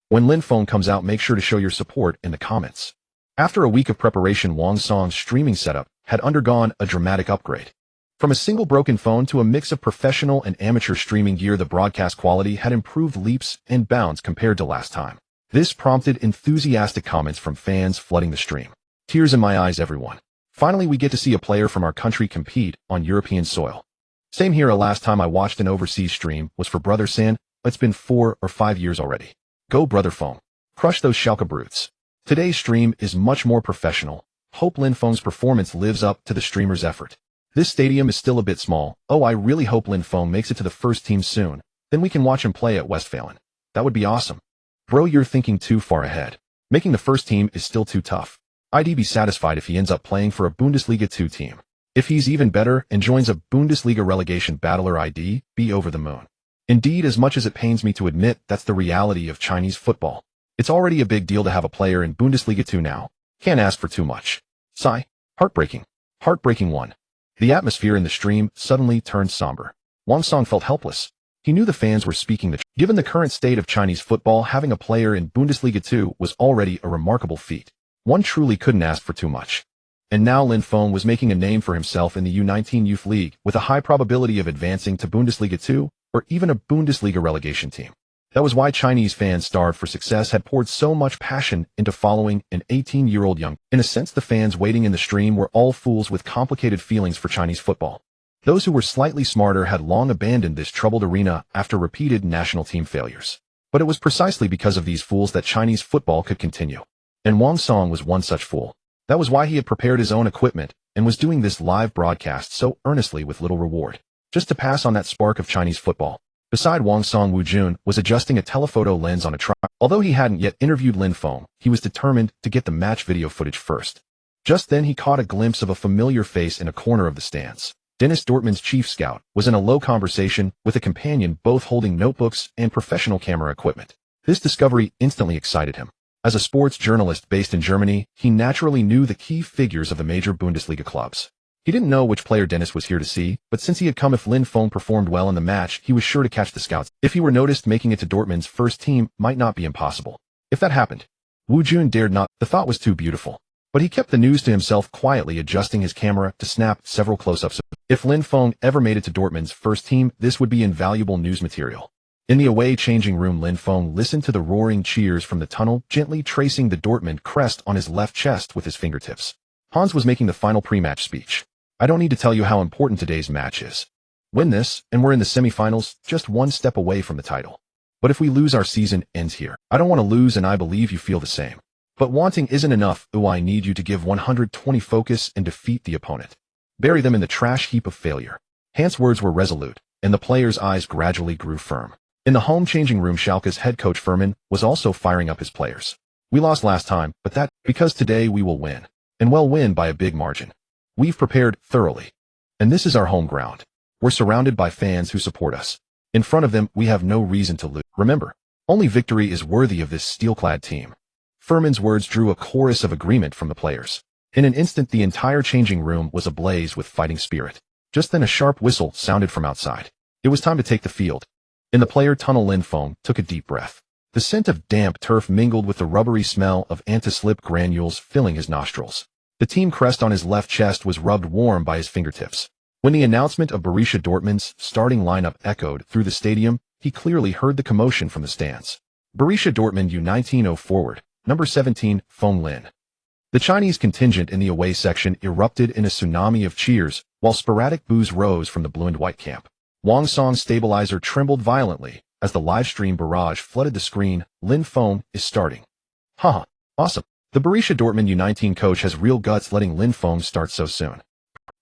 When Lin Feng comes out, make sure to show your support in the comments. After a week of preparation, Wang Song's streaming setup had undergone a dramatic upgrade. From a single broken phone to a mix of professional and amateur streaming gear, the broadcast quality had improved leaps and bounds compared to last time. This prompted enthusiastic comments from fans flooding the stream. Tears in my eyes, everyone. Finally, we get to see a player from our country compete on European soil. Same here. Last time I watched an overseas stream was for Brother San. It's been 4 or 5 years already. Go Brother Feng. Crush those Schalke brutes. Today's stream is much more professional. Hope Lin Feng's performance lives up to the streamer's effort. This stadium is still a bit small. Oh, I really hope Lin Feng makes it to the first team soon. Then we can watch him play at Westfalen. That would be awesome. Bro, you're thinking too far ahead. Making the first team is still too tough. I'd be satisfied if he ends up playing for a Bundesliga 2 team. If he's even better and joins a Bundesliga relegation battler, I'd be over the moon. Indeed, as much as it pains me to admit, that's the reality of Chinese football. It's already a big deal to have a player in Bundesliga 2 now. Can't ask for too much. Sigh. Heartbreaking. Heartbreaking one. The atmosphere in the stream suddenly turned somber. Wang Song felt helpless. He knew the fans were speaking the truth. Given the current state of Chinese football, having a player in Bundesliga 2 was already a remarkable feat. One truly couldn't ask for too much. And now Lin Feng was making a name for himself in the U19 Youth League, with a high probability of advancing to Bundesliga 2, or even a Bundesliga relegation team. That was why Chinese fans, starved for success, had poured so much passion into following an 18-year-old young. In a sense, the fans waiting in the stream were all fools with complicated feelings for Chinese football. Those who were slightly smarter had long abandoned this troubled arena after repeated national team failures. But it was precisely because of these fools that Chinese football could continue. And Wang Song was one such fool. That was why he had prepared his own equipment and was doing this live broadcast so earnestly with little reward, just to pass on that spark of Chinese football. Beside Wang Song, Wu Jun was adjusting a telephoto lens on a tripod. Although he hadn't yet interviewed Lin Feng, he was determined to get the match video footage first. Just then he caught a glimpse of a familiar face in a corner of the stands. Dennis, Dortmund's chief scout, was in a low conversation with a companion, both holding notebooks and professional camera equipment. This discovery instantly excited him. As a sports journalist based in Germany, he naturally knew the key figures of the major Bundesliga clubs. He didn't know which player Dennis was here to see, but since he had come, if Lin Feng performed well in the match, he was sure to catch the scouts. If he were noticed, making it to Dortmund's first team might not be impossible. If that happened, Wu Jun dared not. The thought was too beautiful. But he kept the news to himself, quietly adjusting his camera to snap several close-ups. If Lin Feng ever made it to Dortmund's first team, this would be invaluable news material. In the away changing room, Lin Feng listened to the roaring cheers from the tunnel, gently tracing the Dortmund crest on his left chest with his fingertips. Hans was making the final pre-match speech. I don't need to tell you how important today's match is. Win this, and we're in the semifinals, just one step away from the title. But if we lose, our season ends here. I don't want to lose, and I believe you feel the same. But wanting isn't enough. I need you to give 120 focus and defeat the opponent. Bury them in the trash heap of failure. Hans' words were resolute, and the players' eyes gradually grew firm. In the home changing room, Schalke's head coach Furman was also firing up his players. We lost last time, but that's because today we will win. And we'll win by a big margin. We've prepared thoroughly. And this is our home ground. We're surrounded by fans who support us. In front of them, we have no reason to lose. Remember, only victory is worthy of this steel-clad team. Furman's words drew a chorus of agreement from the players. In an instant, the entire changing room was ablaze with fighting spirit. Just then a sharp whistle sounded from outside. It was time to take the field. In the player tunnel, Lin Feng took a deep breath. The scent of damp turf mingled with the rubbery smell of anti-slip granules filling his nostrils. The team crest on his left chest was rubbed warm by his fingertips. When the announcement of Borussia Dortmund's starting lineup echoed through the stadium, he clearly heard the commotion from the stands. Borussia Dortmund U19 forward, number 17, Feng Lin. The Chinese contingent in the away section erupted in a tsunami of cheers, while sporadic boos rose from the blue and white camp. Wang Song's stabilizer trembled violently as the livestream barrage flooded the screen. Lin Feng is starting. Haha, awesome. The Borussia Dortmund U19 coach has real guts letting Lin Feng start so soon.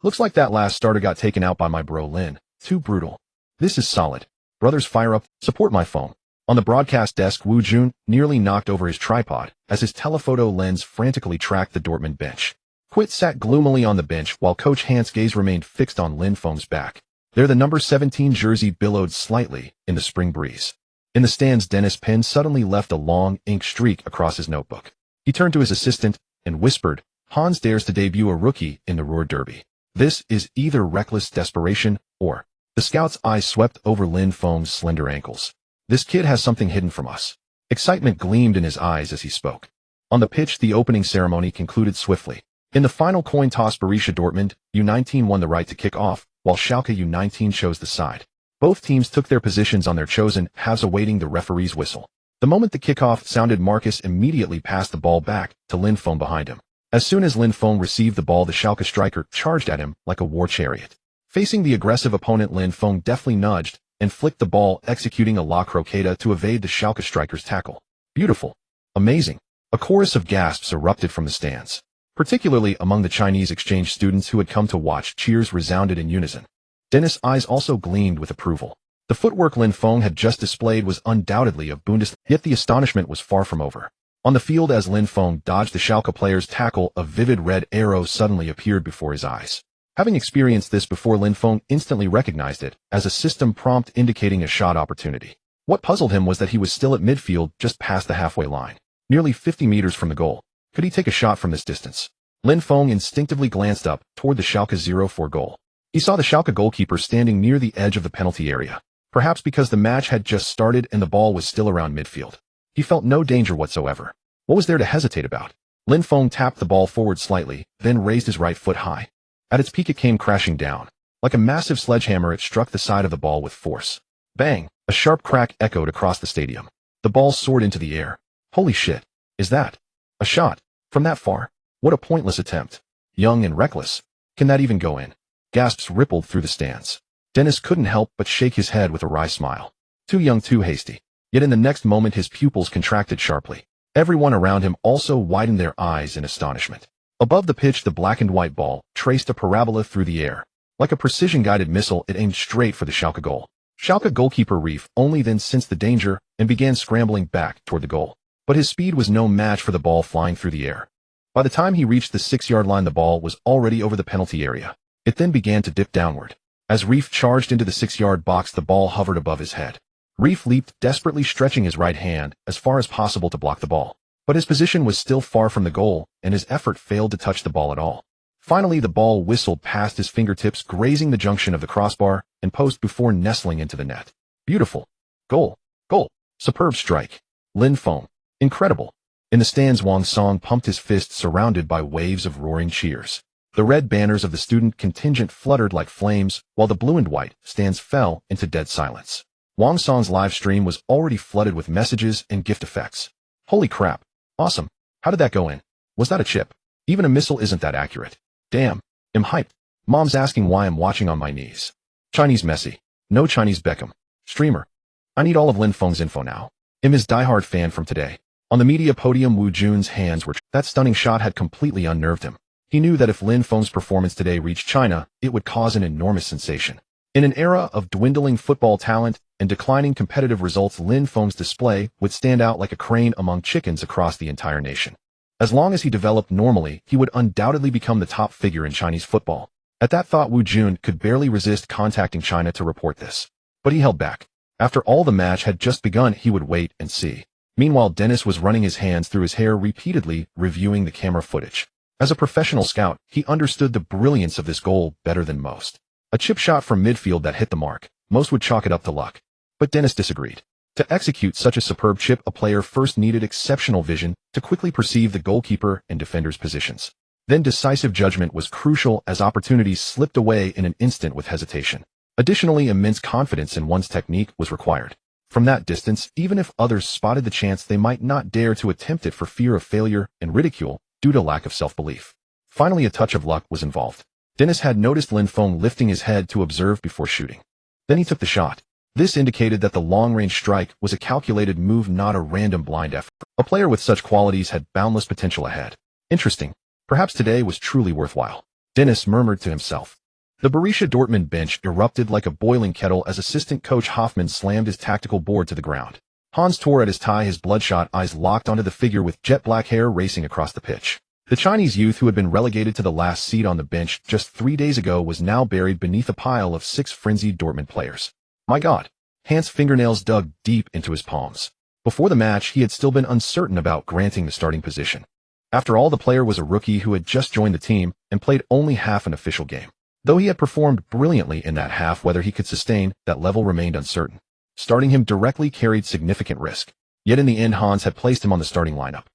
Looks like that last starter got taken out by my bro Lin. Too brutal. This is solid. Brothers, fire up, support my Feng. On the broadcast desk, Wu Jun nearly knocked over his tripod as his telephoto lens frantically tracked the Dortmund bench. Quit sat gloomily on the bench while Coach Hans' gaze remained fixed on Lin Feng's back. There the number 17 jersey billowed slightly in the spring breeze. In the stands, Dennis Penn suddenly left a long ink streak across his notebook. He turned to his assistant and whispered, Hans dares to debut a rookie in the Ruhr derby. This is either reckless desperation or... The scout's eyes swept over Lin Feng's slender ankles. This kid has something hidden from us. Excitement gleamed in his eyes as he spoke. On the pitch, the opening ceremony concluded swiftly. In the final coin toss, Borussia Dortmund U19 won the right to kick off, while Schalke U19 chose the side. Both teams took their positions on their chosen halves, awaiting the referee's whistle. The moment the kickoff sounded, Marcus immediately passed the ball back to Lin Feng behind him. As soon as Lin Feng received the ball, the Schalke striker charged at him like a war chariot. Facing the aggressive opponent, Lin Feng deftly nudged and flicked the ball, executing a la croqueta to evade the Schalke striker's tackle. Beautiful. Amazing. A chorus of gasps erupted from the stands. Particularly among the Chinese exchange students who had come to watch, cheers resounded in unison. Dennis' eyes also gleamed with approval. The footwork Lin Feng had just displayed was undoubtedly of Bundesliga, yet the astonishment was far from over. On the field, as Lin Feng dodged the Schalke player's tackle, a vivid red arrow suddenly appeared before his eyes. Having experienced this before, Lin Feng instantly recognized it as a system prompt indicating a shot opportunity. What puzzled him was that he was still at midfield, just past the halfway line, nearly 50 meters from the goal. Could he take a shot from this distance? Lin Feng instinctively glanced up toward the Schalke 0-4 goal. He saw the Schalke goalkeeper standing near the edge of the penalty area, perhaps because the match had just started and the ball was still around midfield. He felt no danger whatsoever. What was there to hesitate about? Lin Feng tapped the ball forward slightly, then raised his right foot high. At its peak, it came crashing down. Like a massive sledgehammer, it struck the side of the ball with force. Bang! A sharp crack echoed across the stadium. The ball soared into the air. Holy shit! Is that a shot? From that far? What a pointless attempt. Young and reckless. Can that even go in? Gasps rippled through the stands. Dennis couldn't help but shake his head with a wry smile. Too young, too hasty. Yet in the next moment his pupils contracted sharply. Everyone around him also widened their eyes in astonishment. Above the pitch, the black and white ball traced a parabola through the air. Like a precision-guided missile, it aimed straight for the Schalke goal. Schalke goalkeeper Reef only then sensed the danger and began scrambling back toward the goal. But his speed was no match for the ball flying through the air. By the time he reached the 6-yard line, the ball was already over the penalty area. It then began to dip downward. As Reef charged into the 6-yard box, the ball hovered above his head. Reef leaped, desperately stretching his right hand as far as possible to block the ball. But his position was still far from the goal, and his effort failed to touch the ball at all. Finally, the ball whistled past his fingertips, grazing the junction of the crossbar and post before nestling into the net. Beautiful. Goal. Goal. Superb strike. Lin Feng. Incredible. In the stands, Wang Song pumped his fist, surrounded by waves of roaring cheers. The red banners of the student contingent fluttered like flames, while the blue and white stands fell into dead silence. Wang Song's live stream was already flooded with messages and gift effects. Holy crap. Awesome. How did that go in? Was that a chip? Even a missile isn't that accurate. Damn. I'm hyped. Mom's asking why I'm watching on my knees. Chinese Messi. No Chinese Beckham. Streamer. I need all of Lin Feng's info now. I'm his diehard fan from today. On the media podium, Wu Jun's hands were... That stunning shot had completely unnerved him. He knew that if Lin Feng's performance today reached China, it would cause an enormous sensation. In an era of dwindling football talent and declining competitive results, Lin Feng's display would stand out like a crane among chickens across the entire nation. As long as he developed normally, he would undoubtedly become the top figure in Chinese football. At that thought, Wu Jun could barely resist contacting China to report this. But he held back. After all, the match had just begun. He would wait and see. Meanwhile, Dennis was running his hands through his hair, repeatedly reviewing the camera footage. As a professional scout, he understood the brilliance of this goal better than most. A chip shot from midfield that hit the mark. Most would chalk it up to luck. But Dennis disagreed. To execute such a superb chip, a player first needed exceptional vision to quickly perceive the goalkeeper and defender's positions. Then decisive judgment was crucial, as opportunities slipped away in an instant with hesitation. Additionally, immense confidence in one's technique was required. From that distance, even if others spotted the chance, they might not dare to attempt it for fear of failure and ridicule due to lack of self-belief. Finally, a touch of luck was involved. Dennis had noticed Lin Feng lifting his head to observe before shooting. Then he took the shot. This indicated that the long-range strike was a calculated move, not a random blind effort. A player with such qualities had boundless potential ahead. Interesting. Perhaps today was truly worthwhile. Dennis murmured to himself. The Borussia Dortmund bench erupted like a boiling kettle as assistant coach Hoffmann slammed his tactical board to the ground. Hans tore at his tie, his bloodshot eyes locked onto the figure with jet black hair racing across the pitch. The Chinese youth, who had been relegated to the last seat on the bench just 3 days ago, was now buried beneath a pile of 6 frenzied Dortmund players. My God. Hans' fingernails dug deep into his palms. Before the match, he had still been uncertain about granting the starting position. After all, the player was a rookie who had just joined the team and played only half an official game. Though he had performed brilliantly in that half, whether he could sustain that level remained uncertain. Starting him directly carried significant risk. Yet in the end, Hans had placed him on the starting lineup.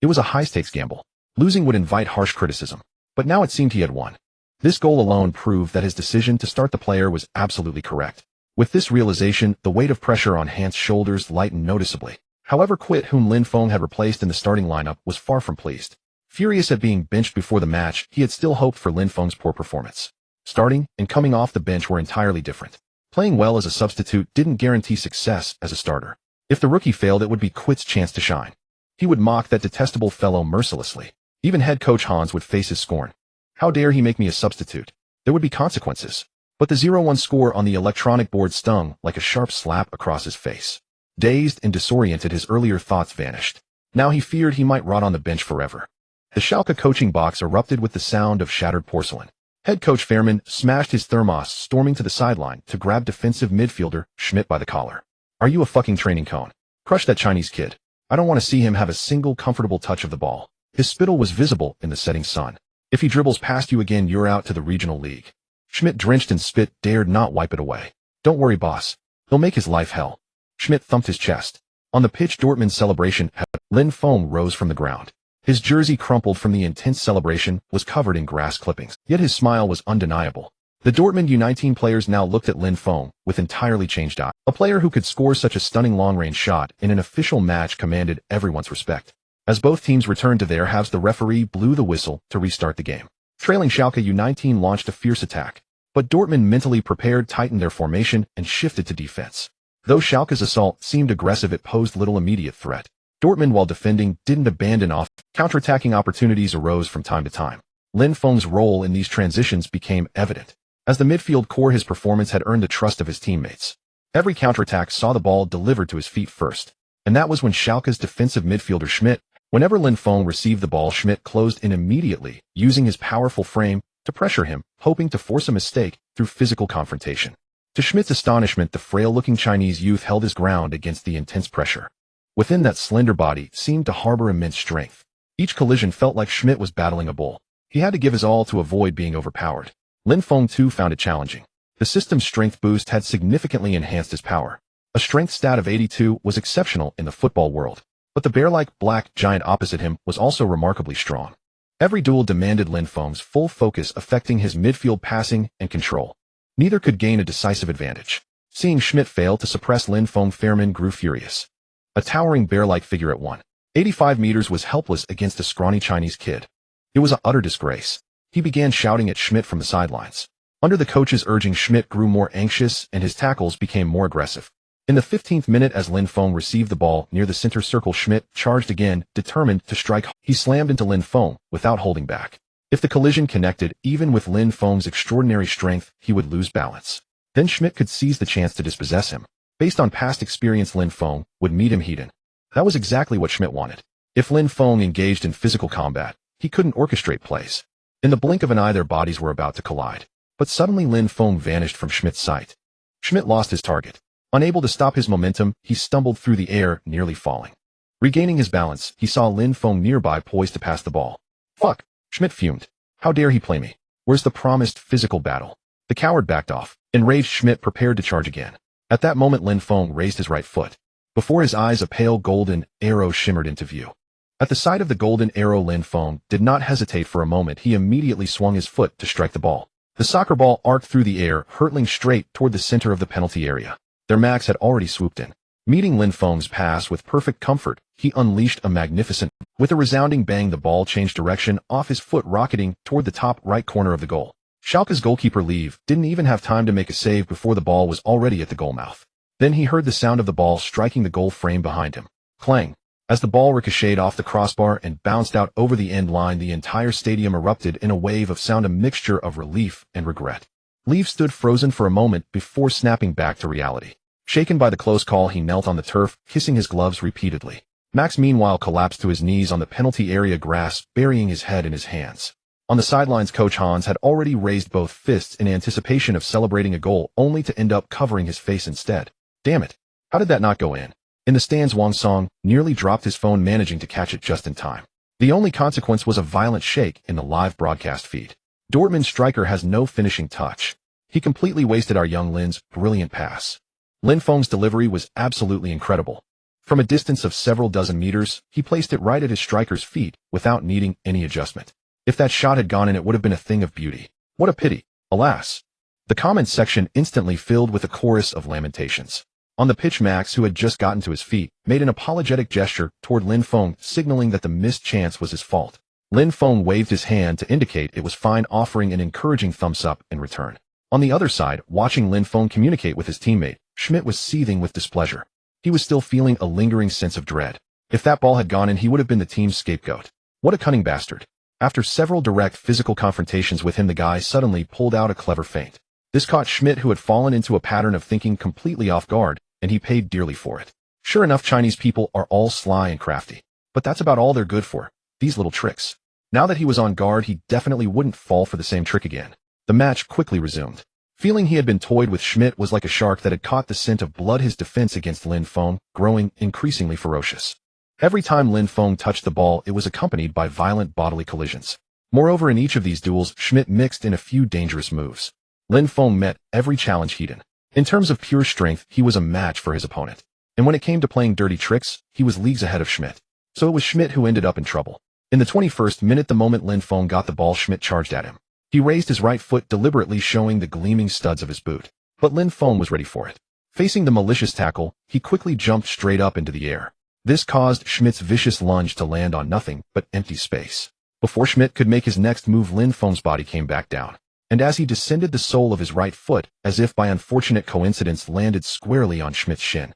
It was a high-stakes gamble. Losing would invite harsh criticism. But now it seemed he had won. This goal alone proved that his decision to start the player was absolutely correct. With this realization, the weight of pressure on Hans' shoulders lightened noticeably. However, Quit, whom Lin Feng had replaced in the starting lineup, was far from pleased. Furious at being benched before the match, he had still hoped for Lin Feng's poor performance. Starting and coming off the bench were entirely different. Playing well as a substitute didn't guarantee success as a starter. If the rookie failed, it would be Quit's chance to shine. He would mock that detestable fellow mercilessly. Even head coach Hans would face his scorn. How dare he make me a substitute? There would be consequences. But the 0-1 score on the electronic board stung like a sharp slap across his face. Dazed and disoriented, his earlier thoughts vanished. Now he feared he might rot on the bench forever. The Schalke coaching box erupted with the sound of shattered porcelain. Head coach Fairman smashed his thermos, storming to the sideline to grab defensive midfielder Schmidt by the collar. Are you a fucking training cone? Crush that Chinese kid. I don't want to see him have a single comfortable touch of the ball. His spittle was visible in the setting sun. If he dribbles past you again, you're out to the regional league. Schmidt, drenched in spit, dared not wipe it away. Don't worry, boss. He'll make his life hell. Schmidt thumped his chest. On the pitch, Dortmund's celebration, Lin Feng rose from the ground. His jersey, crumpled from the intense celebration, was covered in grass clippings, yet his smile was undeniable. The Dortmund U19 players now looked at Lin Feng with entirely changed eyes. A player who could score such a stunning long-range shot in an official match commanded everyone's respect. As both teams returned to their halves, the referee blew the whistle to restart the game. Trailing Schalke U19 launched a fierce attack, but Dortmund, mentally prepared, tightened their formation and shifted to defense. Though Schalke's assault seemed aggressive, it posed little immediate threat. Dortmund, while defending, didn't abandon off. Counterattacking opportunities arose from time to time. Lin Feng's role in these transitions became evident. As the midfield core, his performance had earned the trust of his teammates. Every counterattack saw the ball delivered to his feet first. And that was when Schalke's defensive midfielder Schmidt, whenever Lin Feng received the ball, Schmidt closed in immediately, using his powerful frame to pressure him, hoping to force a mistake through physical confrontation. To Schmidt's astonishment, the frail-looking Chinese youth held his ground against the intense pressure. Within that slender body seemed to harbor immense strength. Each collision felt like Schmidt was battling a bull. He had to give his all to avoid being overpowered. Lin Feng too found it challenging. The system's strength boost had significantly enhanced his power. A strength stat of 82 was exceptional in the football world. But the bear-like black giant opposite him was also remarkably strong. Every duel demanded Lin Feng's full focus, affecting his midfield passing and control. Neither could gain a decisive advantage. Seeing Schmidt fail to suppress Lin Feng, Fairman grew furious. A towering bear-like figure at 185 meters was helpless against a scrawny Chinese kid. It was an utter disgrace. He began shouting at Schmidt from the sidelines. Under the coach's urging, Schmidt grew more anxious and his tackles became more aggressive. In the 15th minute, as Lin Feng received the ball near the center circle, Schmidt charged again, determined to strike. He slammed into Lin Feng without holding back. If the collision connected, even with Lin Feng's extraordinary strength, he would lose balance. Then Schmidt could seize the chance to dispossess him. Based on past experience, Lin Feng would meet him head-on. That was exactly what Schmidt wanted. If Lin Feng engaged in physical combat, he couldn't orchestrate plays. In the blink of an eye, their bodies were about to collide. But suddenly Lin Feng vanished from Schmidt's sight. Schmidt lost his target. Unable to stop his momentum, he stumbled through the air, nearly falling. Regaining his balance, he saw Lin Feng nearby, poised to pass the ball. Fuck! Schmidt fumed. How dare he play me? Where's the promised physical battle? The coward backed off. Enraged, Schmidt prepared to charge again. At that moment, Lin Feng raised his right foot. Before his eyes, a pale golden arrow shimmered into view. At the sight of the golden arrow, Lin Feng did not hesitate for a moment. He immediately swung his foot to strike the ball. The soccer ball arced through the air, hurtling straight toward the center of the penalty area. Their max had already swooped in. Meeting Lin Feng's pass with perfect comfort, he unleashed a magnificent. With a resounding bang, the ball changed direction off his foot, rocketing toward the top right corner of the goal. Schalke's goalkeeper Lev didn't even have time to make a save before the ball was already at the goal mouth. Then he heard the sound of the ball striking the goal frame behind him. Clang! As the ball ricocheted off the crossbar and bounced out over the end line, the entire stadium erupted in a wave of sound, a mixture of relief and regret. Lev stood frozen for a moment before snapping back to reality. Shaken by the close call, he knelt on the turf, kissing his gloves repeatedly. Max, meanwhile, collapsed to his knees on the penalty area grass, burying his head in his hands. On the sidelines, Coach Hans had already raised both fists in anticipation of celebrating a goal, only to end up covering his face instead. Damn it! How did that not go in? In the stands, Wang Song nearly dropped his phone, managing to catch it just in time. The only consequence was a violent shake in the live broadcast feed. Dortmund striker has no finishing touch. He completely wasted our young Lin's brilliant pass. Lin Feng's delivery was absolutely incredible. From a distance of several dozen meters, he placed it right at his striker's feet without needing any adjustment. If that shot had gone in, it would have been a thing of beauty. What a pity, alas. The comments section instantly filled with a chorus of lamentations. On the pitch, Max, who had just gotten to his feet, made an apologetic gesture toward Lin Feng, signaling that the missed chance was his fault. Lin Feng waved his hand to indicate it was fine, offering an encouraging thumbs up in return. On the other side, watching Lin Feng communicate with his teammate, Schmidt was seething with displeasure. He was still feeling a lingering sense of dread. If that ball had gone in, he would have been the team's scapegoat. What a cunning bastard. After several direct physical confrontations with him, the guy suddenly pulled out a clever feint. This caught Schmidt, who had fallen into a pattern of thinking completely off guard, and he paid dearly for it. Sure enough, Chinese people are all sly and crafty. But that's about all they're good for, these little tricks. Now that he was on guard, he definitely wouldn't fall for the same trick again. The match quickly resumed. Feeling he had been toyed with, Schmidt was like a shark that had caught the scent of blood, his defense against Lin Feng growing increasingly ferocious. Every time Lin Feng touched the ball, it was accompanied by violent bodily collisions. Moreover, in each of these duels, Schmidt mixed in a few dangerous moves. Lin Feng met every challenge head-on. In terms of pure strength, he was a match for his opponent. And when it came to playing dirty tricks, he was leagues ahead of Schmidt. So it was Schmidt who ended up in trouble. In the 21st minute, the moment Lin Feng got the ball, Schmidt charged at him. He raised his right foot, deliberately showing the gleaming studs of his boot. But Lin Feng was ready for it. Facing the malicious tackle, he quickly jumped straight up into the air. This caused Schmidt's vicious lunge to land on nothing but empty space. Before Schmidt could make his next move, Lin Feng's body came back down. And as he descended, the sole of his right foot, as if by unfortunate coincidence, landed squarely on Schmidt's shin.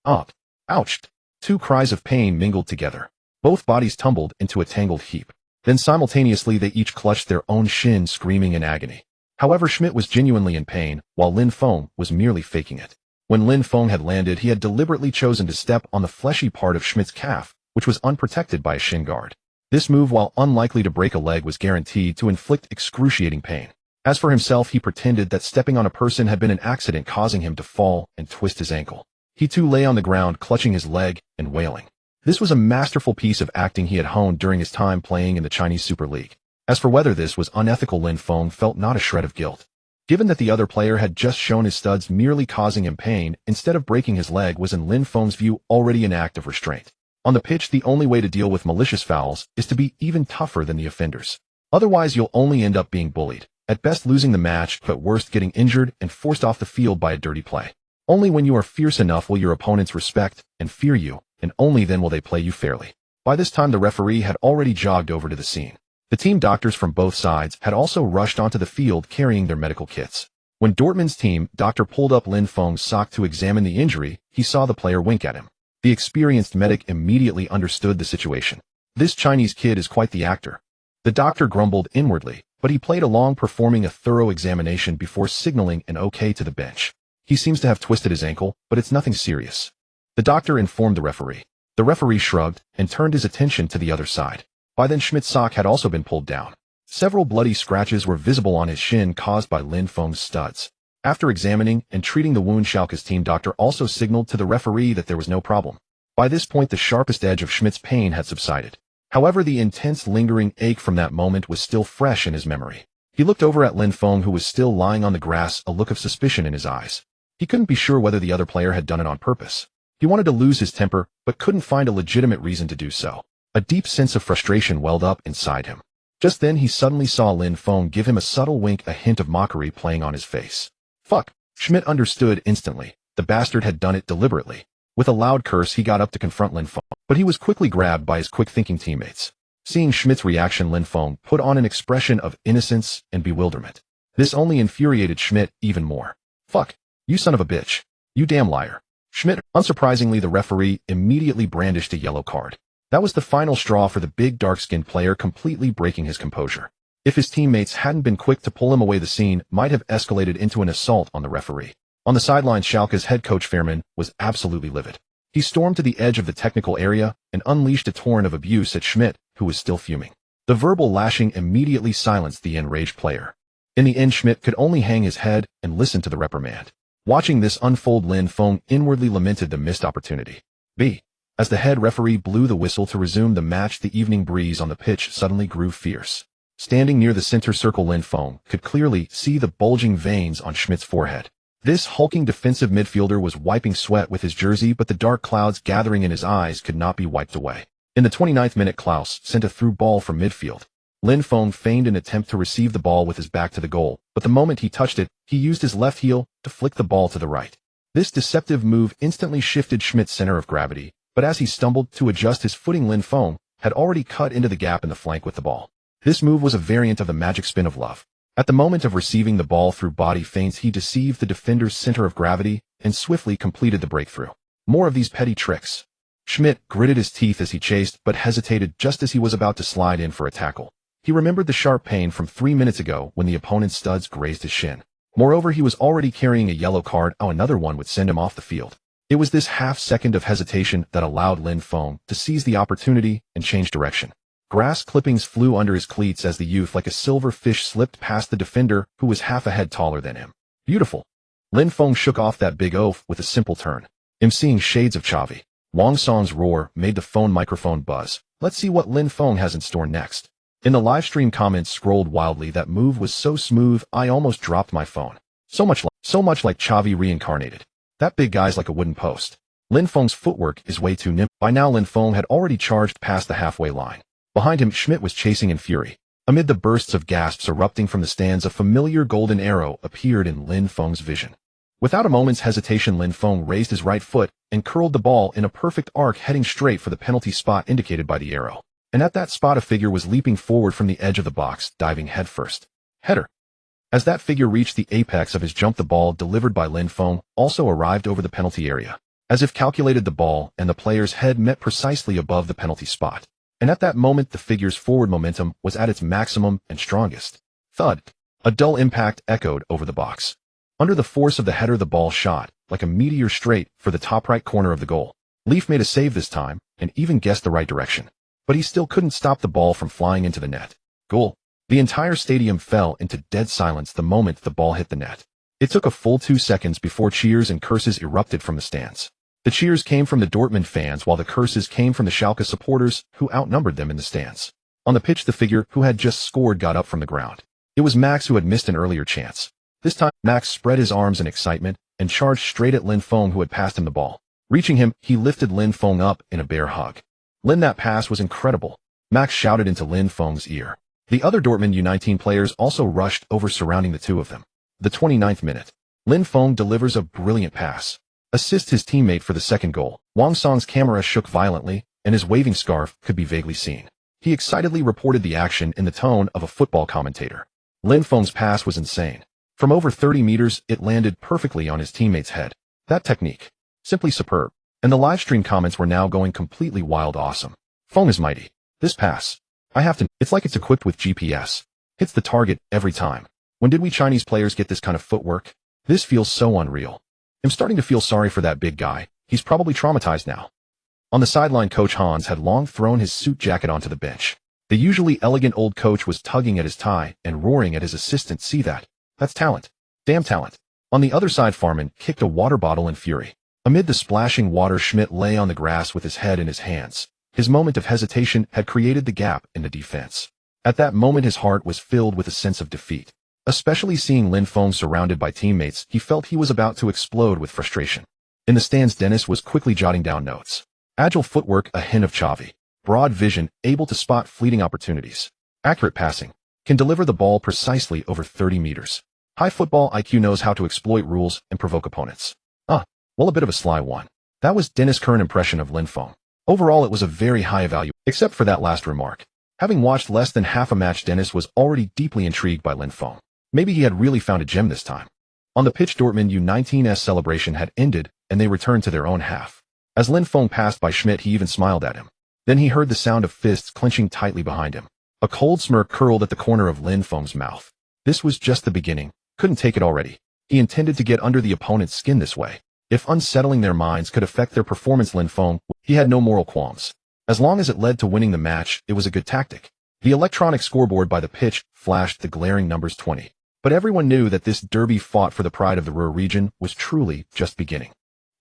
Ouch! Two cries of pain mingled together. Both bodies tumbled into a tangled heap. Then simultaneously they each clutched their own shin, screaming in agony. However, Schmidt was genuinely in pain, while Lin Feng was merely faking it. When Lin Feng had landed, he had deliberately chosen to step on the fleshy part of Schmidt's calf, which was unprotected by a shin guard. This move, while unlikely to break a leg, was guaranteed to inflict excruciating pain. As for himself, he pretended that stepping on a person had been an accident, causing him to fall and twist his ankle. He too lay on the ground, clutching his leg and wailing. This was a masterful piece of acting he had honed during his time playing in the Chinese Super League. As for whether this was unethical, Lin Feng felt not a shred of guilt. Given that the other player had just shown his studs, merely causing him pain instead of breaking his leg was, in Lin Feng's view, already an act of restraint. On the pitch, the only way to deal with malicious fouls is to be even tougher than the offenders. Otherwise, you'll only end up being bullied, at best losing the match, but worst getting injured and forced off the field by a dirty play. Only when you are fierce enough will your opponents respect and fear you, and only then will they play you fairly. By this time, the referee had already jogged over to the scene. The team doctors from both sides had also rushed onto the field carrying their medical kits. When Dortmund's team doctor pulled up Lin Feng's sock to examine the injury, he saw the player wink at him. The experienced medic immediately understood the situation. This Chinese kid is quite the actor. The doctor grumbled inwardly, but he played along, performing a thorough examination before signaling an okay to the bench. He seems to have twisted his ankle, but it's nothing serious. The doctor informed the referee. The referee shrugged and turned his attention to the other side. By then, Schmidt's sock had also been pulled down. Several bloody scratches were visible on his shin caused by Lin Feng's studs. After examining and treating the wound, Schalke's team doctor also signaled to the referee that there was no problem. By this point, the sharpest edge of Schmidt's pain had subsided. However, the intense lingering ache from that moment was still fresh in his memory. He looked over at Lin Feng, who was still lying on the grass, a look of suspicion in his eyes. He couldn't be sure whether the other player had done it on purpose. He wanted to lose his temper, but couldn't find a legitimate reason to do so. A deep sense of frustration welled up inside him. Just then, he suddenly saw Lin Feng give him a subtle wink, a hint of mockery playing on his face. Fuck! Schmidt understood instantly. The bastard had done it deliberately. With a loud curse, he got up to confront Lin Feng, but he was quickly grabbed by his quick-thinking teammates. Seeing Schmidt's reaction, Lin Feng put on an expression of innocence and bewilderment. This only infuriated Schmidt even more. Fuck! You son of a bitch! You damn liar! Schmidt, unsurprisingly, the referee immediately brandished a yellow card. That was the final straw for the big dark-skinned player, completely breaking his composure. If his teammates hadn't been quick to pull him away, the scene might have escalated into an assault on the referee. On the sidelines, Schalke's head coach Fehrman was absolutely livid. He stormed to the edge of the technical area and unleashed a torrent of abuse at Schmidt, who was still fuming. The verbal lashing immediately silenced the enraged player. In the end, Schmidt could only hang his head and listen to the reprimand. Watching this unfold, Lin Feng inwardly lamented the missed opportunity. As the head referee blew the whistle to resume the match, the evening breeze on the pitch suddenly grew fierce. Standing near the center circle, Lin Feng could clearly see the bulging veins on Schmidt's forehead. This hulking defensive midfielder was wiping sweat with his jersey, but the dark clouds gathering in his eyes could not be wiped away. In the 29th minute, Klaus sent a through ball from midfield. Lin Feng feigned an attempt to receive the ball with his back to the goal, but the moment he touched it, he used his left heel to flick the ball to the right. This deceptive move instantly shifted Schmidt's center of gravity, but as he stumbled to adjust his footing, Lin Feng had already cut into the gap in the flank with the ball. This move was a variant of the magic spin of love. At the moment of receiving the ball through body feints, he deceived the defender's center of gravity and swiftly completed the breakthrough. More of these petty tricks. Schmidt gritted his teeth as he chased, but hesitated just as he was about to slide in for a tackle. He remembered the sharp pain from 3 minutes ago when the opponent's studs grazed his shin. Moreover, he was already carrying a yellow card. Another one would send him off the field. It was this half-second of hesitation that allowed Lin Feng to seize the opportunity and change direction. Grass clippings flew under his cleats as the youth, like a silver fish, slipped past the defender, who was half a head taller than him. Beautiful. Lin Feng shook off that big oaf with a simple turn. Seeing shades of Xavi. Wang Song's roar made the phone microphone buzz. Let's see what Lin Feng has in store next. In the live stream, comments scrolled wildly. That move was so smooth, I almost dropped my phone. So much like Xavi reincarnated. That big guy's like a wooden post. Lin Feng's footwork is way too nimble. By now, Lin Feng had already charged past the halfway line. Behind him, Schmidt was chasing in fury. Amid the bursts of gasps erupting from the stands, a familiar golden arrow appeared in Lin Feng's vision. Without a moment's hesitation, Lin Feng raised his right foot and curled the ball in a perfect arc, heading straight for the penalty spot indicated by the arrow. And at that spot, a figure was leaping forward from the edge of the box, diving headfirst. Header. As that figure reached the apex of his jump, the ball delivered by Lin Feng also arrived over the penalty area. As if calculated, the ball and the player's head met precisely above the penalty spot. And at that moment, the figure's forward momentum was at its maximum and strongest. Thud. A dull impact echoed over the box. Under the force of the header, the ball shot, like a meteor, straight for the top right corner of the goal. Leaf made a save this time, and even guessed the right direction. But he still couldn't stop the ball from flying into the net. Goal. The entire stadium fell into dead silence the moment the ball hit the net. It took a full 2 seconds before cheers and curses erupted from the stands. The cheers came from the Dortmund fans, while the curses came from the Schalke supporters, who outnumbered them in the stands. On the pitch, the figure who had just scored got up from the ground. It was Max, who had missed an earlier chance. This time, Max spread his arms in excitement and charged straight at Lin Feng, who had passed him the ball. Reaching him, he lifted Lin Feng up in a bear hug. Lin, that pass was incredible, Max shouted into Lin Feng's ear. The other Dortmund U19 players also rushed over, surrounding the two of them. The 29th minute. Lin Feng delivers a brilliant pass. Assists his teammate for the second goal. Wang Song's camera shook violently, and his waving scarf could be vaguely seen. He excitedly reported the action in the tone of a football commentator. Lin Feng's pass was insane. From over 30 meters, it landed perfectly on his teammate's head. That technique. Simply superb. And the livestream comments were now going completely wild. Awesome. Feng is mighty. This pass. It's like it's equipped with GPS. Hits the target every time. When did we Chinese players get this kind of footwork? This feels so unreal. I'm starting to feel sorry for that big guy. He's probably traumatized now. On the sideline, Coach Hans had long thrown his suit jacket onto the bench. The usually elegant old coach was tugging at his tie and roaring at his assistant. See that? That's talent. Damn talent. On the other side, Farman kicked a water bottle in fury. Amid the splashing water, Schmidt lay on the grass with his head in his hands. His moment of hesitation had created the gap in the defense. At that moment, his heart was filled with a sense of defeat. Especially seeing Lin Feng surrounded by teammates, he felt he was about to explode with frustration. In the stands, Dennis was quickly jotting down notes. Agile footwork, a hint of Xavi. Broad vision, able to spot fleeting opportunities. Accurate passing. Can deliver the ball precisely over 30 meters. High football IQ, knows how to exploit rules and provoke opponents. Well, a bit of a sly one. That was Dennis' current impression of Lin Feng. Overall, it was a very high value, except for that last remark. Having watched less than half a match, Dennis was already deeply intrigued by Lin Feng. Maybe he had really found a gem this time. On the pitch, Dortmund U19's celebration had ended, and they returned to their own half. As Lin Feng passed by Schmidt, he even smiled at him. Then he heard the sound of fists clenching tightly behind him. A cold smirk curled at the corner of Lin Feng's mouth. This was just the beginning. Couldn't take it already. He intended to get under the opponent's skin this way. If unsettling their minds could affect their performance, Lin Feng, he had no moral qualms. As long as it led to winning the match, it was a good tactic. The electronic scoreboard by the pitch flashed the glaring numbers 20. But everyone knew that this derby, fought for the pride of the Ruhr region, was truly just beginning.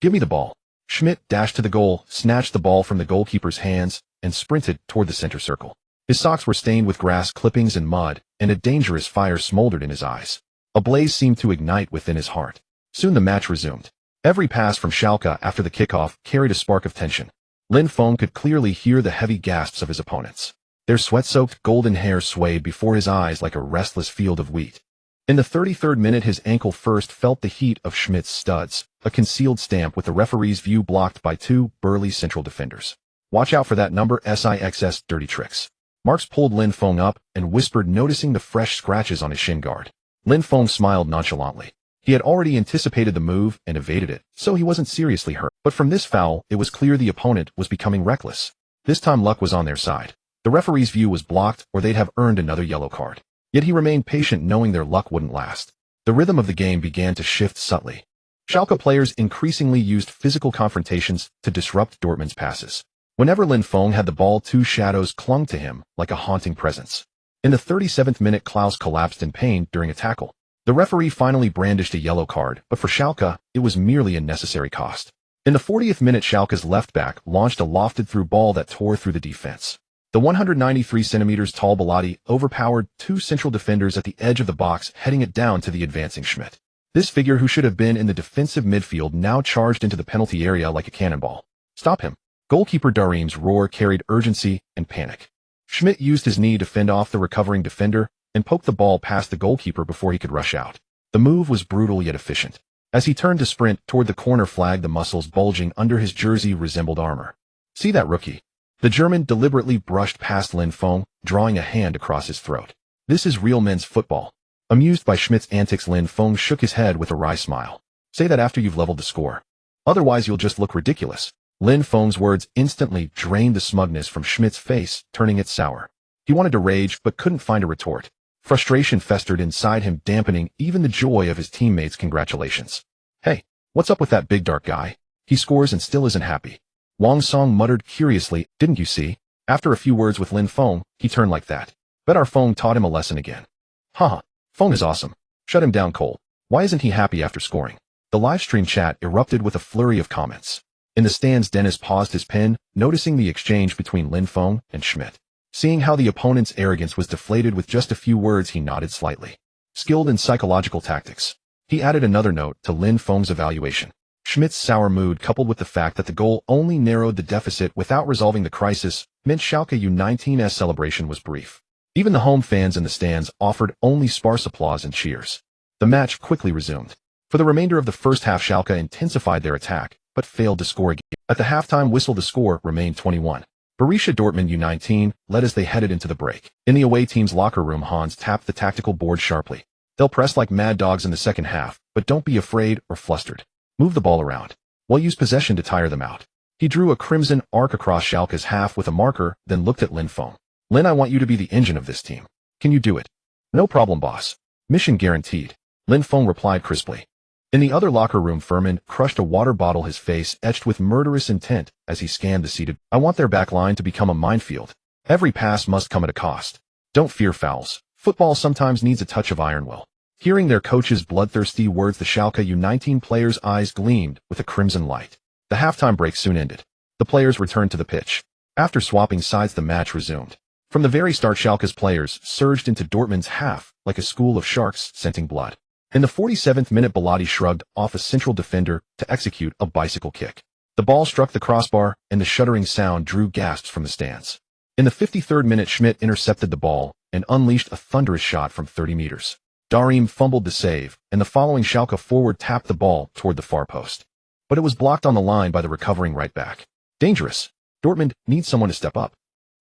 Give me the ball. Schmidt dashed to the goal, snatched the ball from the goalkeeper's hands, and sprinted toward the center circle. His socks were stained with grass clippings and mud, and a dangerous fire smoldered in his eyes. A blaze seemed to ignite within his heart. Soon the match resumed. Every pass from Schalke after the kickoff carried a spark of tension. Lin Feng could clearly hear the heavy gasps of his opponents. Their sweat-soaked golden hair swayed before his eyes like a restless field of wheat. In the 33rd minute, his ankle first felt the heat of Schmidt's studs, a concealed stamp with the referee's view blocked by two burly central defenders. Watch out for that number, six's dirty tricks. Marks pulled Lin Feng up and whispered, noticing the fresh scratches on his shin guard. Lin Feng smiled nonchalantly. He had already anticipated the move and evaded it, so he wasn't seriously hurt. But from this foul, it was clear the opponent was becoming reckless. This time luck was on their side. The referee's view was blocked, or they'd have earned another yellow card. Yet he remained patient, knowing their luck wouldn't last. The rhythm of the game began to shift subtly. Schalke players increasingly used physical confrontations to disrupt Dortmund's passes. Whenever Lin Feng had the ball, two shadows clung to him like a haunting presence. In the 37th minute, Klaus collapsed in pain during a tackle. The referee finally brandished a yellow card, but for Schalke, it was merely a necessary cost. In the 40th minute, Schalke's left back launched a lofted-through ball that tore through the defense. The 193 centimeters tall Bellotti overpowered two central defenders at the edge of the box, heading it down to the advancing Schmidt. This figure, who should have been in the defensive midfield, now charged into the penalty area like a cannonball. Stop him. Goalkeeper Darim's roar carried urgency and panic. Schmidt used his knee to fend off the recovering defender and poked the ball past the goalkeeper before he could rush out. The move was brutal yet efficient. As he turned to sprint toward the corner flag, the muscles bulging under his jersey resembled armor. See that, rookie? The German deliberately brushed past Lin Feng, drawing a hand across his throat. This is real men's football. Amused by Schmidt's antics, Lin Feng shook his head with a wry smile. Say that after you've leveled the score. Otherwise you'll just look ridiculous. Lin Feng's words instantly drained the smugness from Schmidt's face, turning it sour. He wanted to rage, but couldn't find a retort. Frustration festered inside him, dampening even the joy of his teammates' congratulations. Hey, what's up with that big dark guy? He scores and still isn't happy. Wang Song muttered curiously, didn't you see? After a few words with Lin Feng, he turned like that. Bet our Feng taught him a lesson again. Haha, Feng is awesome. Shut him down cold. Why isn't he happy after scoring? The livestream chat erupted with a flurry of comments. In the stands, Dennis paused his pen, noticing the exchange between Lin Feng and Schmidt. Seeing how the opponent's arrogance was deflated with just a few words, he nodded slightly. Skilled in psychological tactics. He added another note to Lin Feng's evaluation. Schmidt's sour mood, coupled with the fact that the goal only narrowed the deficit without resolving the crisis, meant Schalke U19's celebration was brief. Even the home fans in the stands offered only sparse applause and cheers. The match quickly resumed. For the remainder of the first half, Schalke intensified their attack, but failed to score again. At the halftime whistle, the score remained 21. Borussia Dortmund U19 led as they headed into the break. In the away team's locker room, Hans tapped the tactical board sharply. They'll press like mad dogs in the second half, but don't be afraid or flustered. Move the ball around. We'll use possession to tire them out. He drew a crimson arc across Schalke's half with a marker, then looked at Lin Feng. Lin, I want you to be the engine of this team. Can you do it? No problem, boss. Mission guaranteed. Lin Feng replied crisply. In the other locker room, Furman crushed a water bottle, his face etched with murderous intent as he scanned the seated. I want their back line to become a minefield. Every pass must come at a cost. Don't fear fouls. Football sometimes needs a touch of iron will. Hearing their coach's bloodthirsty words, the Schalke U19 players' eyes gleamed with a crimson light. The halftime break soon ended. The players returned to the pitch. After swapping sides, the match resumed. From the very start, Schalke's players surged into Dortmund's half like a school of sharks scenting blood. In the 47th minute, Bellotti shrugged off a central defender to execute a bicycle kick. The ball struck the crossbar, and the shuddering sound drew gasps from the stands. In the 53rd minute, Schmidt intercepted the ball and unleashed a thunderous shot from 30 meters. Darim fumbled the save, and the following Schalke forward tapped the ball toward the far post. But it was blocked on the line by the recovering right back. Dangerous. Dortmund needs someone to step up.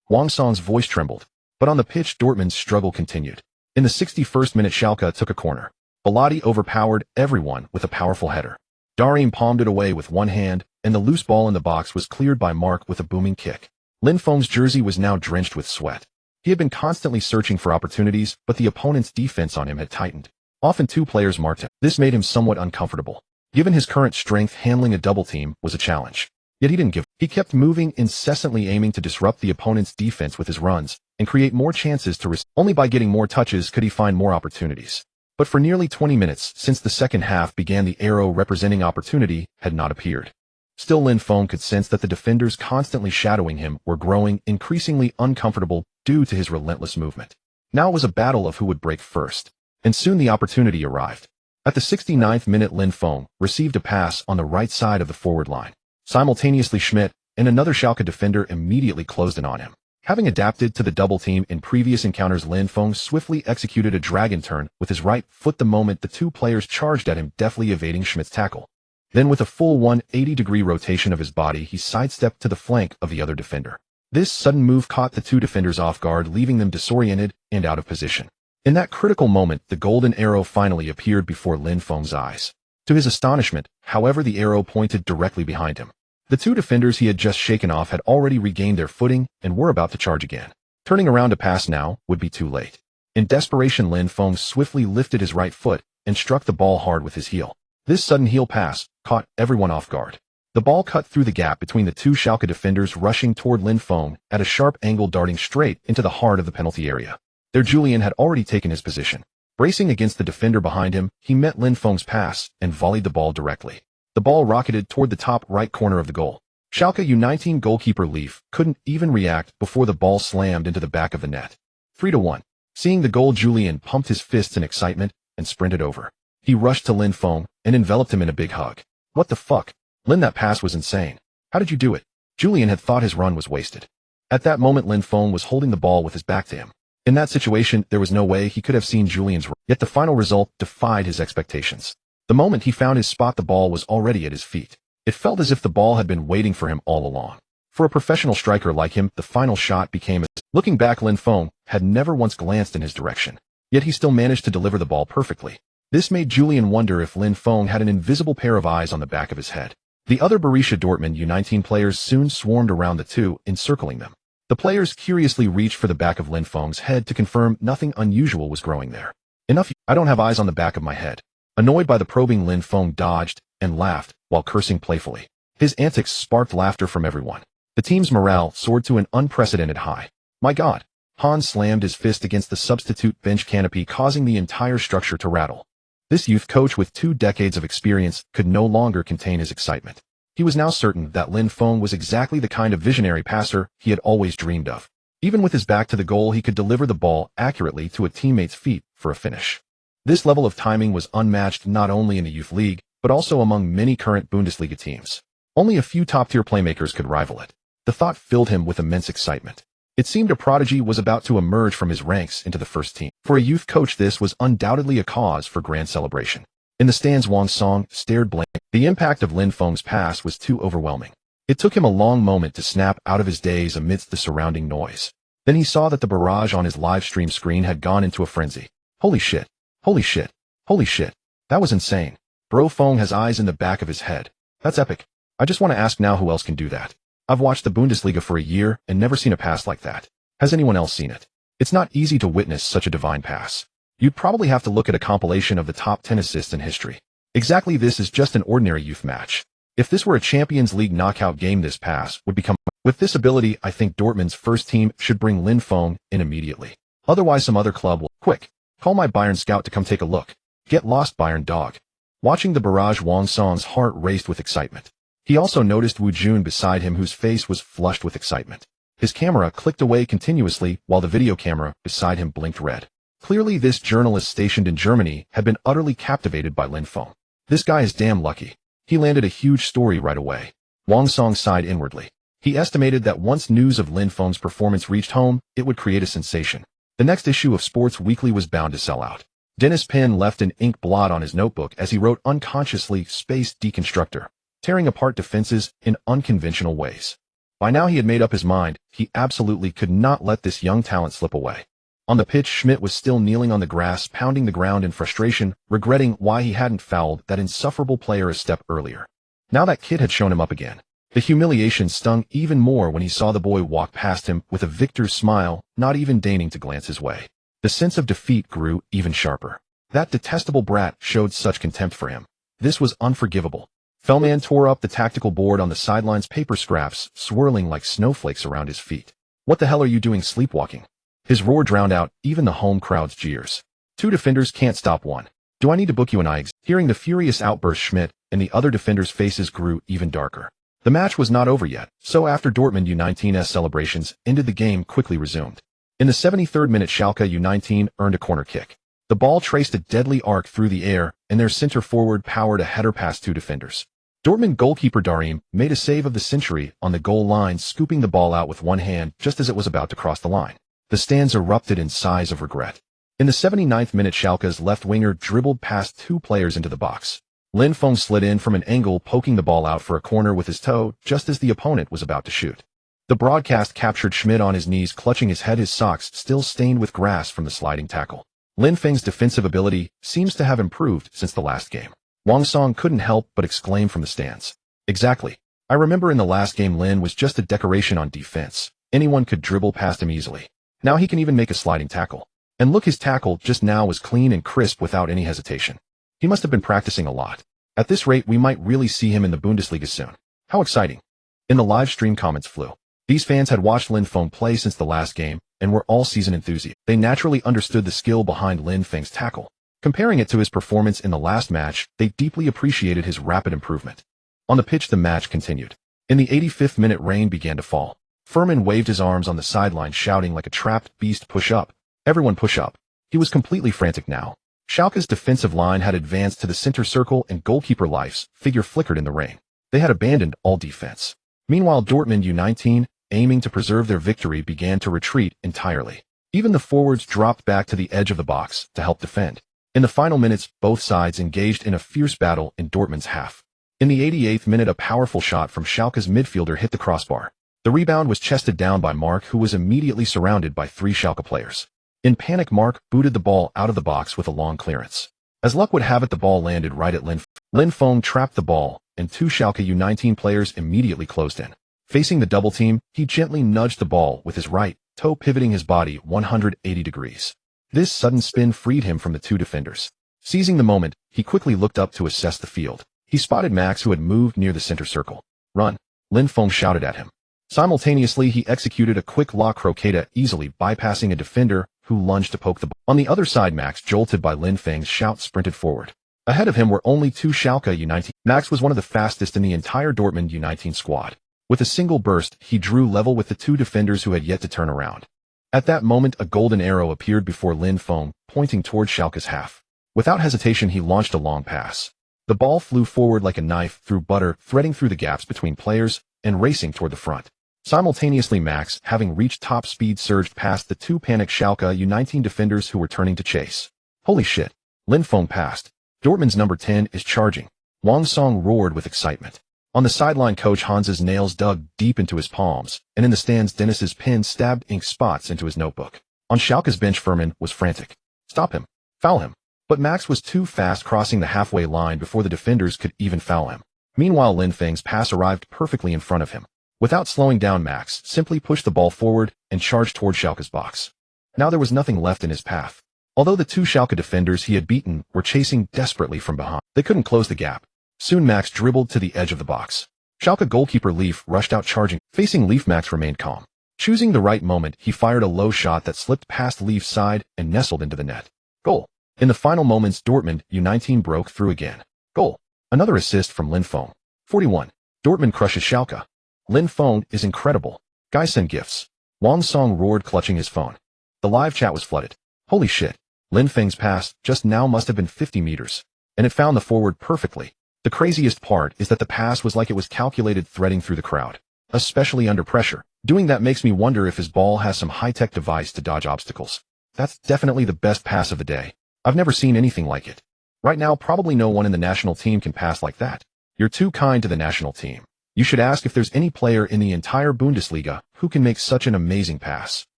Wang Song's voice trembled, but on the pitch, Dortmund's struggle continued. In the 61st minute, Schalke took a corner. Bellotti overpowered everyone with a powerful header. Darim palmed it away with one hand, and the loose ball in the box was cleared by Mark with a booming kick. Lin Feng's jersey was now drenched with sweat. He had been constantly searching for opportunities, but the opponent's defense on him had tightened. Often two players marked him. This made him somewhat uncomfortable. Given his current strength, handling a double team was a challenge. Yet he didn't give. He kept moving, incessantly aiming to disrupt the opponent's defense with his runs and create more chances to risk. Only by getting more touches could he find more opportunities. But for nearly 20 minutes since the second half began, the arrow representing opportunity had not appeared. Still, Lin Feng could sense that the defenders constantly shadowing him were growing increasingly uncomfortable due to his relentless movement. Now it was a battle of who would break first, and soon the opportunity arrived. At the 69th minute, Lin Feng received a pass on the right side of the forward line. Simultaneously, Schmidt and another Schalke defender immediately closed in on him. Having adapted to the double team in previous encounters, Lin Feng swiftly executed a dragon turn with his right foot the moment the two players charged at him, deftly evading Schmidt's tackle. Then, with a full 180-degree rotation of his body, he sidestepped to the flank of the other defender. This sudden move caught the two defenders off guard, leaving them disoriented and out of position. In that critical moment, the golden arrow finally appeared before Lin Feng's eyes. To his astonishment, however, the arrow pointed directly behind him. The two defenders he had just shaken off had already regained their footing and were about to charge again. Turning around to pass now would be too late. In desperation, Lin Feng swiftly lifted his right foot and struck the ball hard with his heel. This sudden heel pass caught everyone off guard. The ball cut through the gap between the two Schalke defenders, rushing toward Lin Feng at a sharp angle, darting straight into the heart of the penalty area. There, Julian had already taken his position. Bracing against the defender behind him, he met Lin Feng's pass and volleyed the ball directly. The ball rocketed toward the top right corner of the goal. Schalke U19 goalkeeper Leif couldn't even react before the ball slammed into the back of the net. 3-1. Seeing the goal, Julian pumped his fists in excitement and sprinted over. He rushed to Lin Feng and enveloped him in a big hug. What the fuck? Lin, that pass was insane. How did you do it? Julian had thought his run was wasted. At that moment, Lin Feng was holding the ball with his back to him. In that situation, there was no way he could have seen Julian's run. Yet the final result defied his expectations. The moment he found his spot, the ball was already at his feet. It felt as if the ball had been waiting for him all along. For a professional striker like him, the final shot became a... Looking back, Lin Feng had never once glanced in his direction. Yet he still managed to deliver the ball perfectly. This made Julian wonder if Lin Feng had an invisible pair of eyes on the back of his head. The other Borussia Dortmund U19 players soon swarmed around the two, encircling them. The players curiously reached for the back of Lin Feng's head to confirm nothing unusual was growing there. Enough, I don't have eyes on the back of my head. Annoyed by the probing, Lin Feng dodged and laughed while cursing playfully. His antics sparked laughter from everyone. The team's morale soared to an unprecedented high. My God! Hans slammed his fist against the substitute bench canopy, causing the entire structure to rattle. This youth coach with 2 decades of experience could no longer contain his excitement. He was now certain that Lin Feng was exactly the kind of visionary passer he had always dreamed of. Even with his back to the goal, he could deliver the ball accurately to a teammate's feet for a finish. This level of timing was unmatched not only in the youth league, but also among many current Bundesliga teams. Only a few top-tier playmakers could rival it. The thought filled him with immense excitement. It seemed a prodigy was about to emerge from his ranks into the first team. For a youth coach, this was undoubtedly a cause for grand celebration. In the stands, Wang Song stared blank. The impact of Lin Feng's pass was too overwhelming. It took him a long moment to snap out of his daze amidst the surrounding noise. Then he saw that the barrage on his live stream screen had gone into a frenzy. Holy shit. Holy shit. Holy shit. That was insane. Bro Feng has eyes in the back of his head. That's epic. I just want to ask now, who else can do that? I've watched the Bundesliga for a year and never seen a pass like that. Has anyone else seen it? It's not easy to witness such a divine pass. You'd probably have to look at a compilation of the top 10 assists in history. Exactly, this is just an ordinary youth match. If this were a Champions League knockout game, this pass would become... With this ability, I think Dortmund's first team should bring Lin Feng in immediately. Otherwise, some other club will... Quick! Call my Bayern scout to come take a look. Get lost, Bayern dog. Watching the barrage, Wang Song's heart raced with excitement. He also noticed Wu Jun beside him, whose face was flushed with excitement. His camera clicked away continuously while the video camera beside him blinked red. Clearly, this journalist stationed in Germany had been utterly captivated by Lin Feng. This guy is damn lucky. He landed a huge story right away. Wang Song sighed inwardly. He estimated that once news of Lin Feng's performance reached home, it would create a sensation. The next issue of Sports Weekly was bound to sell out. Dennis Penn left an ink blot on his notebook as he wrote unconsciously "Space Deconstructor," tearing apart defenses in unconventional ways. By now he had made up his mind. He absolutely could not let this young talent slip away. On the pitch, Schmidt was still kneeling on the grass, pounding the ground in frustration, regretting why he hadn't fouled that insufferable player a step earlier. Now that kid had shown him up again. The humiliation stung even more when he saw the boy walk past him with a victor's smile, not even deigning to glance his way. The sense of defeat grew even sharper. That detestable brat showed such contempt for him. This was unforgivable. Fellman tore up the tactical board on the sidelines, paper scraps swirling like snowflakes around his feet. What the hell are you doing sleepwalking? His roar drowned out even the home crowd's jeers. Two defenders can't stop one. Do I need to book you an eye? Hearing the furious outburst, Schmidt and the other defenders' faces grew even darker. The match was not over yet, so after Dortmund U19's celebrations ended, the game quickly resumed. In the 73rd minute, Schalke U19 earned a corner kick. The ball traced a deadly arc through the air, and their center forward powered a header past two defenders. Dortmund goalkeeper Darim made a save of the century on the goal line, scooping the ball out with one hand just as it was about to cross the line. The stands erupted in sighs of regret. In the 79th minute, Schalke's left winger dribbled past two players into the box. Lin Feng slid in from an angle, poking the ball out for a corner with his toe just as the opponent was about to shoot. The broadcast captured Schmidt on his knees, clutching his head, his socks still stained with grass from the sliding tackle. Lin Feng's defensive ability seems to have improved since the last game. Wang Song couldn't help but exclaim from the stands. Exactly. I remember in the last game Lin was just a decoration on defense. Anyone could dribble past him easily. Now he can even make a sliding tackle. And look, his tackle just now was clean and crisp without any hesitation. He must have been practicing a lot. At this rate, we might really see him in the Bundesliga soon. How exciting. In the live stream, comments flew. These fans had watched Lin Feng play since the last game and were all season enthusiasts. They naturally understood the skill behind Lin Feng's tackle. Comparing it to his performance in the last match, they deeply appreciated his rapid improvement. On the pitch, the match continued. In the 85th minute, rain began to fall. Furman waved his arms on the sideline, shouting like a trapped beast, "Push up. Everyone push up." He was completely frantic now. Schalke's defensive line had advanced to the center circle and goalkeeper Leif's figure flickered in the rain. They had abandoned all defense. Meanwhile, Dortmund U19, aiming to preserve their victory, began to retreat entirely. Even the forwards dropped back to the edge of the box to help defend. In the final minutes, both sides engaged in a fierce battle in Dortmund's half. In the 88th minute, a powerful shot from Schalke's midfielder hit the crossbar. The rebound was chested down by Mark, who was immediately surrounded by three Schalke players. In panic, Mark booted the ball out of the box with a long clearance. As luck would have it, the ball landed right at Lin Feng. Lin Feng trapped the ball, and two Schalke U19 players immediately closed in. Facing the double team, he gently nudged the ball with his right toe, pivoting his body 180 degrees. This sudden spin freed him from the two defenders. Seizing the moment, he quickly looked up to assess the field. He spotted Max, who had moved near the center circle. "Run!" Lin Feng shouted at him. Simultaneously, he executed a quick la croqueta, easily bypassing a defender who lunged to poke the ball. On the other side, Max, jolted by Lin Feng's shout, sprinted forward. Ahead of him were only two Schalke U19. Max was one of the fastest in the entire Dortmund U19 squad. With a single burst, he drew level with the two defenders who had yet to turn around. At that moment, a golden arrow appeared before Lin Feng, pointing toward Schalke's half. Without hesitation, he launched a long pass. The The ball flew forward like a knife through butter, threading through the gaps between players and racing toward the front. Simultaneously, Max, having reached top speed, surged past the two panicked Schalke U19 defenders who were turning to chase. Holy shit. Lin Feng passed. Dortmund's number 10 is charging. Wang Song roared with excitement. On the sideline, Coach Hans's nails dug deep into his palms, and in the stands, Dennis's pen stabbed ink spots into his notebook. On Schalke's bench, Furman was frantic. Stop him. Foul him. But Max was too fast, crossing the halfway line before the defenders could even foul him. Meanwhile, Lin Feng's pass arrived perfectly in front of him. Without slowing down, Max simply pushed the ball forward and charged toward Schalke's box. Now there was nothing left in his path. Although the two Schalke defenders he had beaten were chasing desperately from behind, they couldn't close the gap. Soon Max dribbled to the edge of the box. Schalke goalkeeper Leaf rushed out charging. Facing Leaf, Max remained calm. Choosing the right moment, he fired a low shot that slipped past Leaf's side and nestled into the net. Goal. In the final moments, Dortmund U19 broke through again. Goal. Another assist from Lin Feng. 41. Dortmund crushes Schalke. Lin Feng is incredible. Guys, send gifts. Wang Song roared, clutching his phone. The live chat was flooded. Holy shit. Lin Feng's pass just now must have been 50 meters. And it found the forward perfectly. The craziest part is that the pass was like it was calculated, threading through the crowd. Especially under pressure. Doing that makes me wonder if his ball has some high-tech device to dodge obstacles. That's definitely the best pass of the day. I've never seen anything like it. Right now, probably no one in the national team can pass like that. You're too kind to the national team. You should ask if there's any player in the entire Bundesliga who can make such an amazing pass.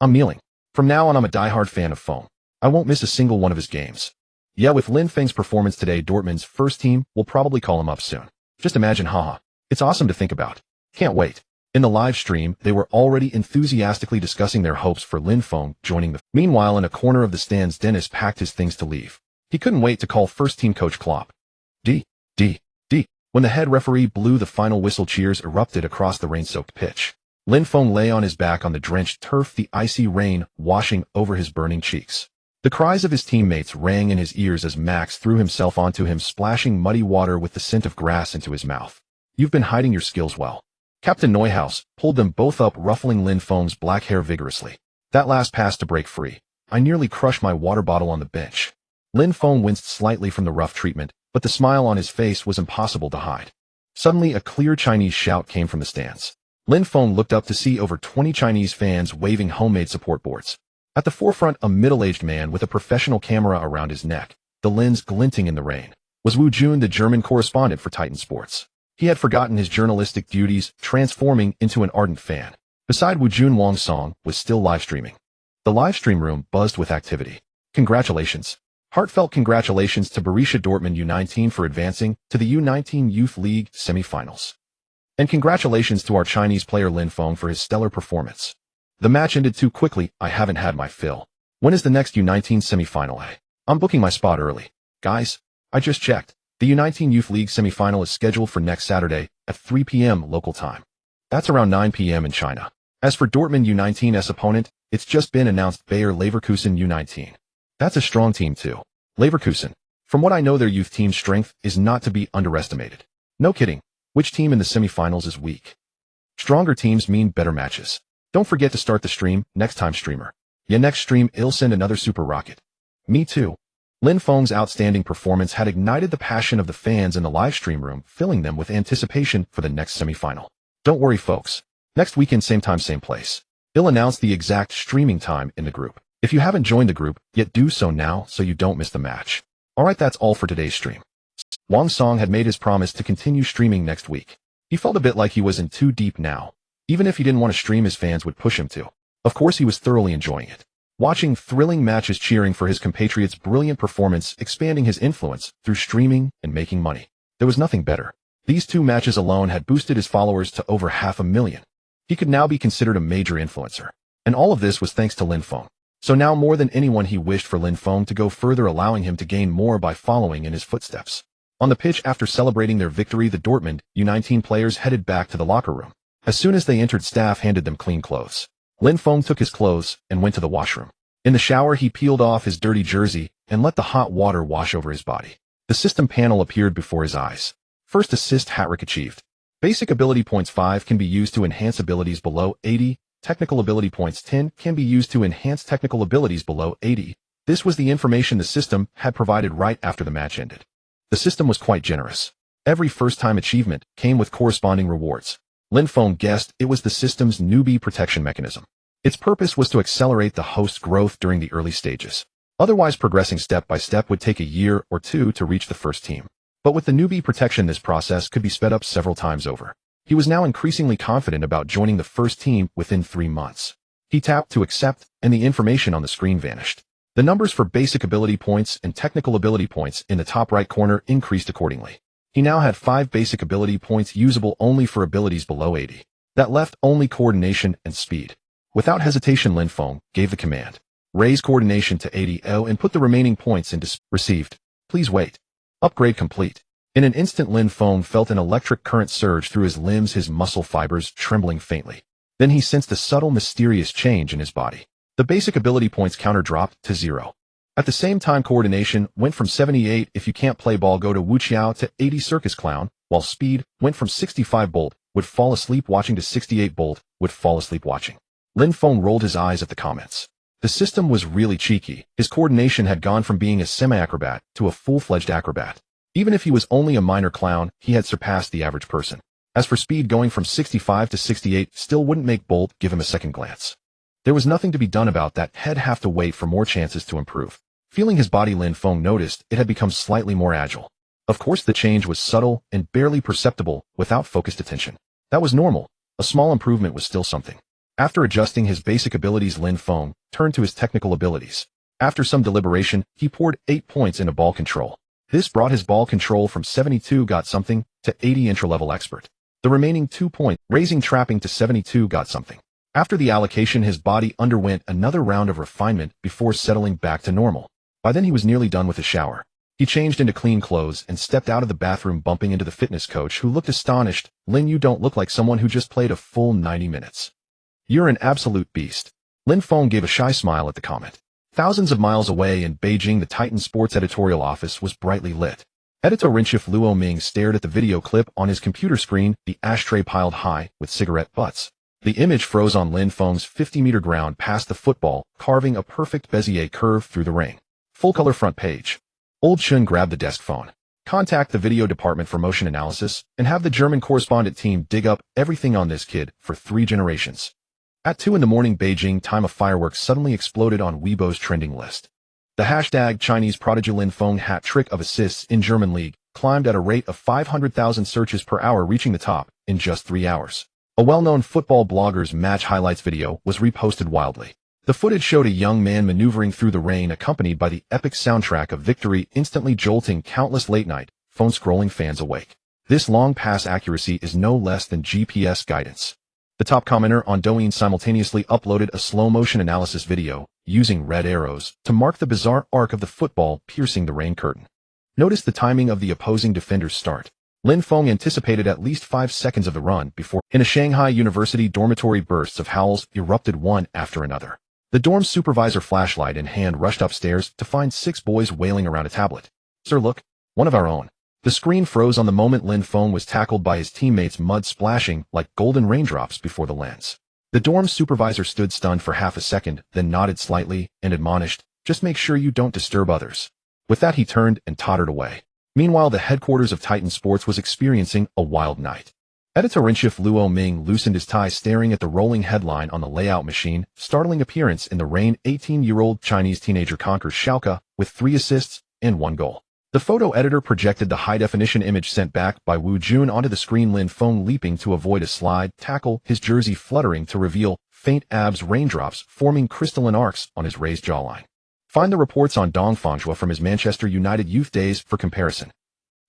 I'm kneeling. From now on, I'm a diehard fan of Feng. I won't miss a single one of his games. Yeah, with Lin Feng's performance today, Dortmund's first team will probably call him up soon. Just imagine, haha. It's awesome to think about. Can't wait. In the live stream, they were already enthusiastically discussing their hopes for Lin Feng joining the... Meanwhile, in a corner of the stands, Dennis packed his things to leave. He couldn't wait to call first-team coach Klopp. D. When the head referee blew the final whistle, cheers erupted across the rain-soaked pitch. Lin Feng lay on his back on the drenched turf, the icy rain washing over his burning cheeks. The cries of his teammates rang in his ears as Max threw himself onto him, splashing muddy water with the scent of grass into his mouth. You've been hiding your skills well. Captain Neuhaus pulled them both up, ruffling Lin Feng's black hair vigorously. That last pass to break free. I nearly crushed my water bottle on the bench. Lin Feng winced slightly from the rough treatment, but the smile on his face was impossible to hide. Suddenly, a clear Chinese shout came from the stands. Lin Feng looked up to see over 20 Chinese fans waving homemade support boards. At the forefront, a middle-aged man with a professional camera around his neck, the lens glinting in the rain, was Wu Jun, the German correspondent for Titan Sports. He had forgotten his journalistic duties, transforming into an ardent fan. Beside Wu Jun, Wang Song was still live streaming. The live stream room buzzed with activity. Congratulations. Heartfelt congratulations to Borussia Dortmund U19 for advancing to the U19 Youth League semi-finals. And congratulations to our Chinese player Lin Feng for his stellar performance. The match ended too quickly. I haven't had my fill. When is the next U19 semi-final? I'm booking my spot early. Guys, I just checked. The U19 Youth League semi-final is scheduled for next Saturday at 3 p.m. local time. That's around 9 p.m. in China. As for Dortmund U19's opponent, it's just been announced: Bayer Leverkusen U19. That's a strong team too. Leverkusen. From what I know, their youth team's strength is not to be underestimated. No kidding. Which team in the semi-finals is weak? Stronger teams mean better matches. Don't forget to start the stream next time, streamer. Yeah, next stream I'll send another super rocket. Me too. Lin Feng's outstanding performance had ignited the passion of the fans in the live stream room, filling them with anticipation for the next semi-final. Don't worry, folks. Next weekend, same time, same place. I'll announce the exact streaming time in the group. If you haven't joined the group yet, do so now so you don't miss the match. Alright, that's all for today's stream. Wang Song had made his promise to continue streaming next week. He felt a bit like he was in too deep now. Even if he didn't want to stream, his fans would push him to. Of course, he was thoroughly enjoying it. Watching thrilling matches, cheering for his compatriots' brilliant performance, expanding his influence through streaming and making money. There was nothing better. These two matches alone had boosted his followers to over 500,000. He could now be considered a major influencer. And all of this was thanks to Lin Feng. So now more than anyone, he wished for Lin Feng to go further, allowing him to gain more by following in his footsteps. On the pitch, after celebrating their victory, the Dortmund U19 players headed back to the locker room. As soon as they entered, staff handed them clean clothes. Lin Feng took his clothes and went to the washroom. In the shower, he peeled off his dirty jersey and let the hot water wash over his body. The system panel appeared before his eyes. First assist hat-trick achieved. Basic ability points 5 can be used to enhance abilities below 80. Technical ability points 10 can be used to enhance technical abilities below 80. This was the information the system had provided right after the match ended. The system was quite generous. Every first-time achievement came with corresponding rewards. Lin Feng guessed it was the system's newbie protection mechanism. Its purpose was to accelerate the host's growth during the early stages. Otherwise, progressing step by step would take a year or two to reach the first team. But with the newbie protection, this process could be sped up several times over. He was now increasingly confident about joining the first team within 3 months. He tapped to accept, and the information on the screen vanished. The numbers for basic ability points and technical ability points in the top right corner increased accordingly. He now had 5 basic ability points usable only for abilities below 80. That left only coordination and speed. Without hesitation, Lin Feng gave the command. Raise coordination to 80 and put the remaining points into received. Please wait. Upgrade complete. In an instant, Lin Feng felt an electric current surge through his limbs, his muscle fibers trembling faintly. Then he sensed a subtle, mysterious change in his body. The basic ability points counter dropped to 0. At the same time, coordination went from 78 if you can't play ball go to Wu Qiao to 80 circus clown, while speed went from 65 bolt would fall asleep watching to 68 bolt would fall asleep watching. Lin Feng rolled his eyes at the comments. The system was really cheeky. His coordination had gone from being a semi-acrobat to a full-fledged acrobat. Even if he was only a minor clown, he had surpassed the average person. As for speed, going from 65 to 68 still wouldn't make Bolt give him a second glance. There was nothing to be done about that. He'd have to wait for more chances to improve. Feeling his body, Lin Feng noticed it had become slightly more agile. Of course, the change was subtle and barely perceptible without focused attention. That was normal. A small improvement was still something. After adjusting his basic abilities, Lin Feng turned to his technical abilities. After some deliberation, he poured 8 points into ball control. This brought his ball control from 72 got something to 80 intra-level expert. The remaining 2 points, raising trapping to 72 got something. After the allocation, his body underwent another round of refinement before settling back to normal. By then he was nearly done with his shower. He changed into clean clothes and stepped out of the bathroom, bumping into the fitness coach, who looked astonished. Lin, you don't look like someone who just played a full 90 minutes. You're an absolute beast. Lin Feng gave a shy smile at the comment. Thousands of miles away in Beijing, the Titan Sports editorial office was brightly lit. Editor-in-chief Luo Ming stared at the video clip on his computer screen, the ashtray piled high with cigarette butts. The image froze on Lin Feng's 50-meter ground past the football, carving a perfect Bezier curve through the ring. Full-color front page. Old Chun grabbed the desk phone. Contact the video department for motion analysis and have the German correspondent team dig up everything on this kid for 3 generations. At 2 in the morning Beijing time, a firework suddenly exploded on Weibo's trending list. The hashtag Chinese prodigy Lin Feng hat trick of assists in German league climbed at a rate of 500,000 searches per hour, reaching the top in just 3 hours. A well-known football blogger's match highlights video was reposted wildly. The footage showed a young man maneuvering through the rain, accompanied by the epic soundtrack of victory, instantly jolting countless late-night, phone-scrolling fans awake. This long pass accuracy is no less than GPS guidance. The top commenter on Douyin simultaneously uploaded a slow-motion analysis video, using red arrows to mark the bizarre arc of the football piercing the rain curtain. Notice the timing of the opposing defender's start. Lin Feng anticipated at least 5 seconds of the run before, in a Shanghai University dormitory, bursts of howls erupted one after another. The dorm's supervisor, flashlight in hand, rushed upstairs to find 6 boys wailing around a tablet. Sir, look, one of our own. The screen froze on the moment Lin Feng was tackled by his teammates, mud splashing like golden raindrops before the lens. The dorm supervisor stood stunned for half a second, then nodded slightly and admonished, just make sure you don't disturb others. With that, he turned and tottered away. Meanwhile, the headquarters of Titan Sports was experiencing a wild night. Editor-in-chief Luo Ming loosened his tie, staring at the rolling headline on the layout machine. Startling appearance in the rain, 18-year-old Chinese teenager conquers Schalke with 3 assists and 1 goal. The photo editor projected the high-definition image sent back by Wu Jun onto the screen. Lin Feng leaping to avoid a slide tackle, his jersey fluttering to reveal faint abs, raindrops forming crystalline arcs on his raised jawline. Find the reports on Dong Fangzhou from his Manchester United youth days for comparison.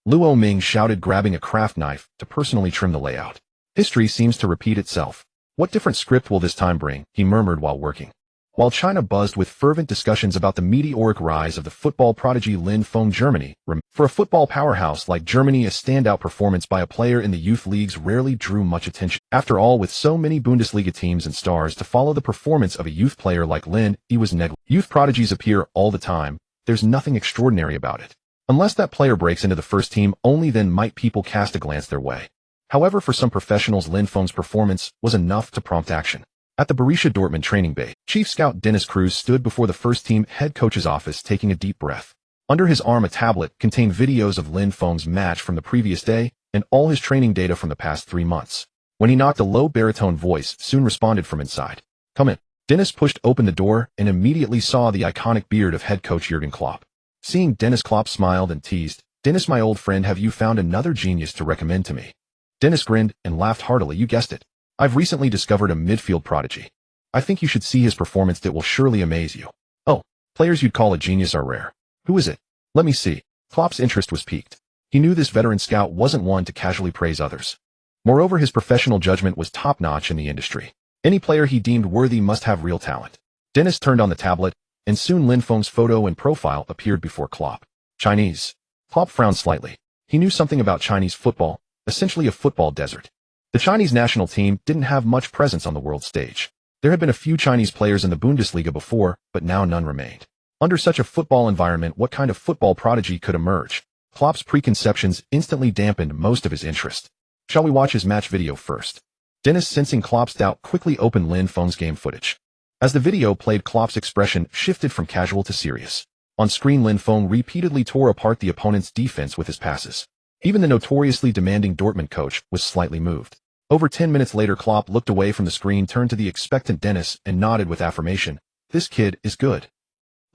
Luo Ming shouted, grabbing a craft knife to personally trim the layout. History seems to repeat itself. What different script will this time bring? He murmured while working. While China buzzed with fervent discussions about the meteoric rise of the football prodigy Lin Feng, Germany, for a football powerhouse like Germany, a standout performance by a player in the youth leagues rarely drew much attention. After all, with so many Bundesliga teams and stars to follow the performance of a youth player like Lin, he was negligible. Youth prodigies appear all the time. There's nothing extraordinary about it. Unless that player breaks into the first team, only then might people cast a glance their way. However, for some professionals, Lin Feng's performance was enough to prompt action. At the Borussia Dortmund training base, Chief Scout Dennis Cruz stood before the first-team head coach's office, taking a deep breath. Under his arm a tablet contained videos of Lin Feng's match from the previous day and all his training data from the past 3 months. When he knocked, a low baritone voice soon responded from inside. "Come in." Dennis pushed open the door and immediately saw the iconic beard of head coach Jurgen Klopp. Seeing Dennis, Klopp smiled and teased, "Dennis, my old friend, have you found another genius to recommend to me?" Dennis grinned and laughed heartily. "You guessed it. I've recently discovered a midfield prodigy. I think you should see his performance. It will surely amaze you." "Oh, players you'd call a genius are rare. Who is it? Let me see." Klopp's interest was piqued. He knew this veteran scout wasn't one to casually praise others. Moreover, his professional judgment was top-notch in the industry. Any player he deemed worthy must have real talent. Dennis turned on the tablet, and soon Lin Feng's photo and profile appeared before Klopp. "Chinese." Klopp frowned slightly. He knew something about Chinese football, essentially a football desert. The Chinese national team didn't have much presence on the world stage. There had been a few Chinese players in the Bundesliga before, but now none remained. Under such a football environment, what kind of football prodigy could emerge? Klopp's preconceptions instantly dampened most of his interest. "Shall we watch his match video first?" Dennis, sensing Klopp's doubt, quickly opened Lin Feng's game footage. As the video played, Klopp's expression shifted from casual to serious. On screen, Lin Feng repeatedly tore apart the opponent's defense with his passes. Even the notoriously demanding Dortmund coach was slightly moved. Over 10 minutes later, Klopp looked away from the screen, turned to the expectant Dennis, and nodded with affirmation. "This kid is good.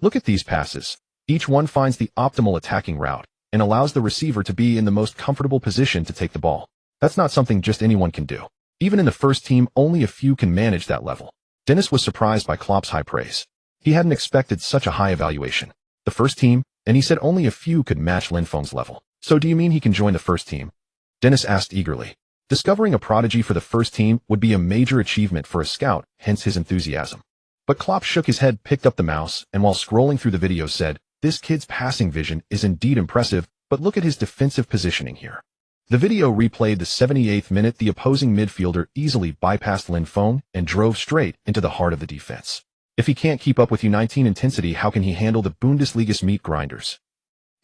Look at these passes. Each one finds the optimal attacking route and allows the receiver to be in the most comfortable position to take the ball. That's not something just anyone can do. Even in the first team, only a few can manage that level." Dennis was surprised by Klopp's high praise. He hadn't expected such a high evaluation. The first team, and he said only a few could match Lin Feng's level. "So do you mean he can join the first team?" Dennis asked eagerly. Discovering a prodigy for the first team would be a major achievement for a scout, hence his enthusiasm. But Klopp shook his head, picked up the mouse, and while scrolling through the video said, "This kid's passing vision is indeed impressive, but look at his defensive positioning here." The video replayed the 78th minute. The opposing midfielder easily bypassed Lin Feng and drove straight into the heart of the defense. If he can't keep up with U19 intensity, how can he handle the Bundesliga's meat grinders?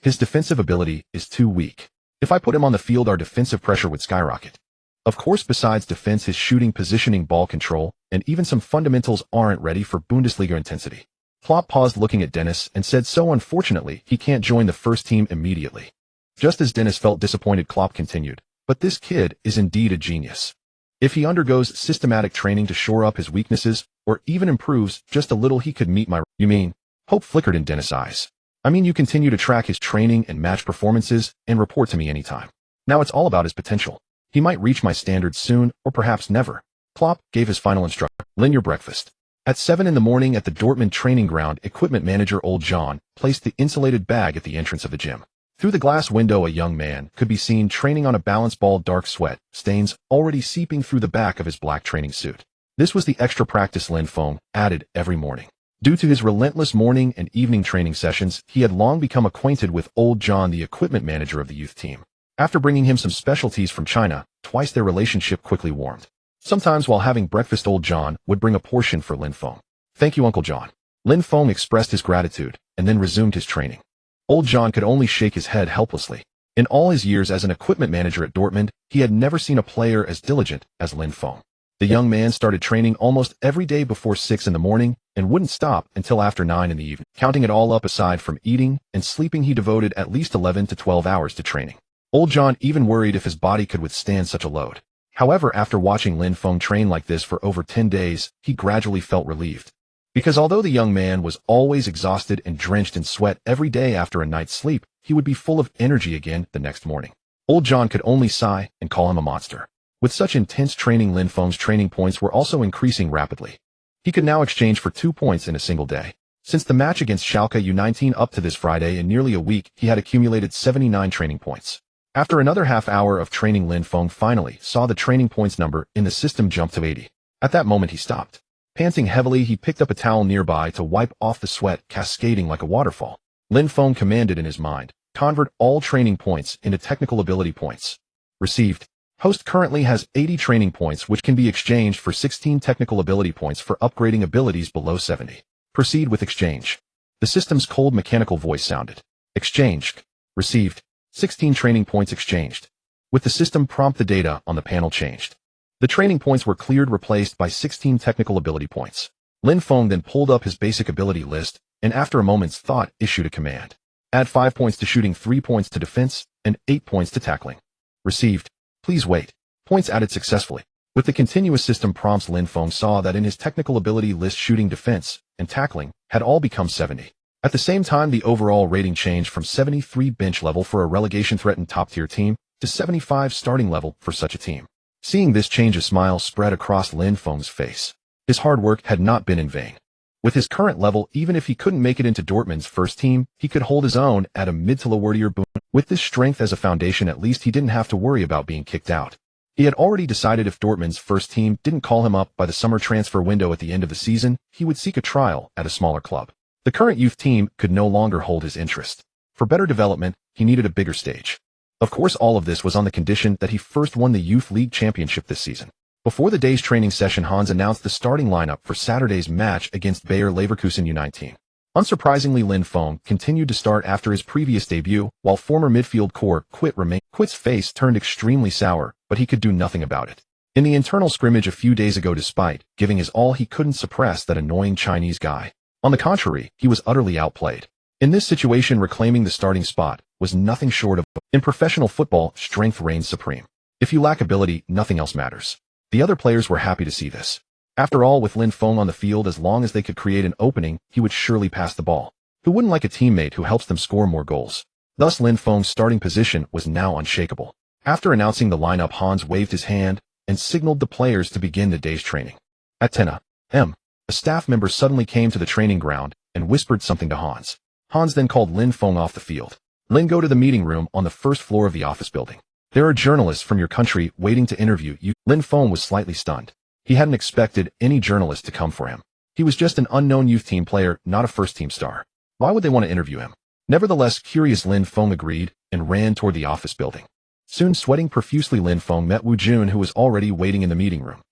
His defensive ability is too weak. If I put him on the field, our defensive pressure would skyrocket. Of course, besides defense, his shooting, positioning, ball control, and even some fundamentals aren't ready for Bundesliga intensity. Klopp paused, looking at Dennis, and said, "So unfortunately, he can't join the first team immediately." Just as Dennis felt disappointed, Klopp continued, "But this kid is indeed a genius. If he undergoes systematic training to shore up his weaknesses, or even improves just a little, he could meet my—" "You mean?" Hope flickered in Dennis' eyes. "I mean, you continue to track his training and match performances and report to me anytime. Now it's all about his potential. He might reach my standards soon, or perhaps never." Klopp gave his final instruction. "Lin, your breakfast." At 7 in the morning at the Dortmund training ground, equipment manager Old John placed the insulated bag at the entrance of the gym. Through the glass window, a young man could be seen training on a balance ball, dark sweat stains already seeping through the back of his black training suit. This was the extra practice Lin Feng added every morning. Due to his relentless morning and evening training sessions, he had long become acquainted with Old John, the equipment manager of the youth team. After bringing him some specialties from China, twice their relationship quickly warmed. Sometimes while having breakfast, Old John would bring a portion for Lin Feng. "Thank you, Uncle John." Lin Feng expressed his gratitude and then resumed his training. Old John could only shake his head helplessly. In all his years as an equipment manager at Dortmund, he had never seen a player as diligent as Lin Feng. The young man started training almost every day before 6 in the morning and wouldn't stop until after 9 in the evening. Counting it all up, aside from eating and sleeping, he devoted at least 11 to 12 hours to training. Old John even worried if his body could withstand such a load. However, after watching Lin Feng train like this for over 10 days, he gradually felt relieved. Because although the young man was always exhausted and drenched in sweat every day after a night's sleep, he would be full of energy again the next morning. Old John could only sigh and call him a monster. With such intense training, Lin Feng's training points were also increasing rapidly. He could now exchange for 2 points in a single day. Since the match against Schalke U19 up to this Friday, in nearly a week, he had accumulated 79 training points. After another half hour of training, Lin Feng finally saw the training points number in the system jump to 80. At that moment, he stopped. Panting heavily, he picked up a towel nearby to wipe off the sweat cascading like a waterfall. Lin Feng commanded in his mind, "Convert all training points into technical ability points." Received. Host currently has 80 training points, which can be exchanged for 16 technical ability points for upgrading abilities below 70. Proceed with exchange. The system's cold mechanical voice sounded. Exchanged. Received. 16 training points exchanged. With the system prompt, the data on the panel changed. The training points were cleared, replaced by 16 technical ability points. Lin Feng then pulled up his basic ability list, and after a moment's thought, issued a command. Add 5 points to shooting, 3 points to defense, and 8 points to tackling. Received. Please wait. Points added successfully. With the continuous system prompts, Lin Feng saw that in his technical ability list, shooting, defense, and tackling had all become 70. At the same time, the overall rating changed from 73 bench level for a relegation-threatened top-tier team to 75 starting level for such a team. Seeing this change, a smile spread across Lin Feng's face. His hard work had not been in vain. With his current level, even if he couldn't make it into Dortmund's first team, he could hold his own at a mid to lower tier boon. With this strength as a foundation, at least he didn't have to worry about being kicked out. He had already decided if Dortmund's first team didn't call him up by the summer transfer window at the end of the season, he would seek a trial at a smaller club. The current youth team could no longer hold his interest. For better development, he needed a bigger stage. Of course, all of this was on the condition that he first won the Youth League Championship this season. Before the day's training session, Hans announced the starting lineup for Saturday's match against Bayer Leverkusen U19. Unsurprisingly, Lin Feng continued to start after his previous debut, while former midfield core Quit's face turned extremely sour, but he could do nothing about it. In the internal scrimmage a few days ago, despite giving his all, he couldn't suppress that annoying Chinese guy. On the contrary, he was utterly outplayed. In this situation, reclaiming the starting spot was nothing short of... In professional football, strength reigns supreme. If you lack ability, nothing else matters. The other players were happy to see this. After all, with Lin Feng on the field, as long as they could create an opening, he would surely pass the ball. Who wouldn't like a teammate who helps them score more goals? Thus, Lin Feng's starting position was now unshakable. After announcing the lineup, Hans waved his hand and signaled the players to begin the day's training. At 10 a.m., a staff member suddenly came to the training ground and whispered something to Hans. Hans then called Lin Feng off the field. Lin, go to the meeting room on the first floor of the office building. There are journalists from your country waiting to interview you. Lin Feng was slightly stunned. He hadn't expected any journalist to come for him. He was just an unknown youth team player, not a first-team star. Why would they want to interview him? Nevertheless, curious, Lin Feng agreed and ran toward the office building. Soon, sweating profusely, Lin Feng met Wu Jun, who was already waiting in the meeting room.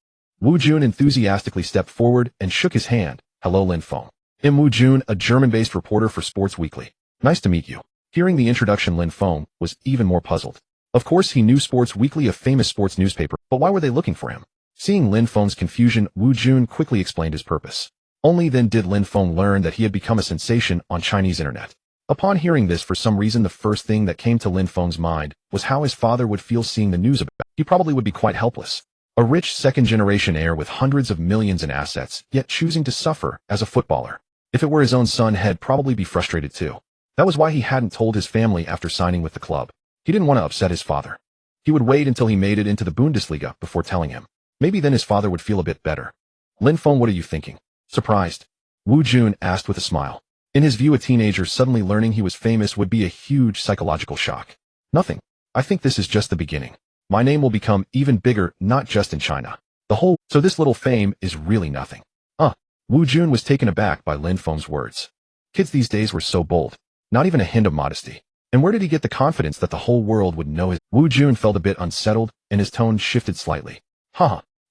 Wu Jun enthusiastically stepped forward and shook his hand. Hello, Lin Feng. I'm Wu Jun, a German-based reporter for Sports Weekly. Nice to meet you. Hearing the introduction, Lin Feng was even more puzzled. Of course, he knew Sports Weekly, a famous sports newspaper, but why were they looking for him? Seeing Lin Feng's confusion, Wu Jun quickly explained his purpose. Only then did Lin Feng learn that he had become a sensation on Chinese internet. Upon hearing this, for some reason, the first thing that came to Lin Feng's mind was how his father would feel seeing the news about it. He probably would be quite helpless. A rich second-generation heir with hundreds of millions in assets, yet choosing to suffer as a footballer. If it were his own son, he'd probably be frustrated too. That was why he hadn't told his family after signing with the club. He didn't want to upset his father. He would wait until he made it into the Bundesliga before telling him. Maybe then his father would feel a bit better. Lin Feng, what are you thinking? Surprised? Wu Jun asked with a smile. In his view, a teenager suddenly learning he was famous would be a huge psychological shock. Nothing. I think this is just the beginning. My name will become even bigger, not just in China. So this little fame is really nothing. Wu Jun was taken aback by Lin Feng's words. Kids these days were so bold. Not even a hint of modesty. And where did he get the confidence that the whole world would know his? Wu Jun felt a bit unsettled, and his tone shifted slightly.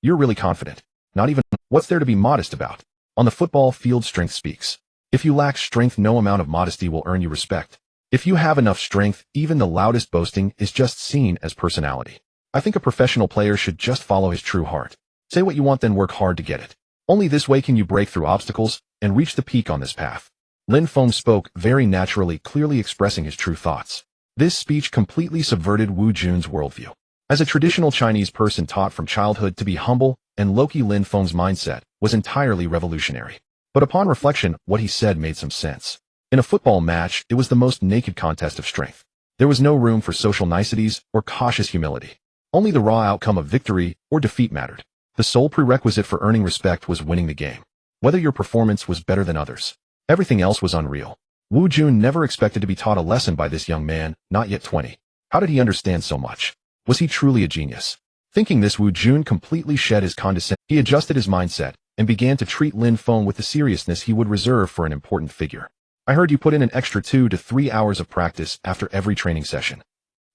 You're really confident. Not even. What's there to be modest about? On the football field, strength speaks. If you lack strength, no amount of modesty will earn you respect. If you have enough strength, even the loudest boasting is just seen as personality. I think a professional player should just follow his true heart. Say what you want, then work hard to get it. Only this way can you break through obstacles and reach the peak on this path. Lin Feng spoke very naturally, clearly expressing his true thoughts. This speech completely subverted Wu Jun's worldview. As a traditional Chinese person taught from childhood to be humble and low-key, Lin Feng's mindset was entirely revolutionary. But upon reflection, what he said made some sense. In a football match, it was the most naked contest of strength. There was no room for social niceties or cautious humility. Only the raw outcome of victory or defeat mattered. The sole prerequisite for earning respect was winning the game. Whether your performance was better than others. Everything else was unreal. Wu Jun never expected to be taught a lesson by this young man, not yet 20. How did he understand so much? Was he truly a genius? Thinking this, Wu Jun completely shed his condescension. He adjusted his mindset and began to treat Lin Feng with the seriousness he would reserve for an important figure. I heard you put in an extra 2 to 3 hours of practice after every training session.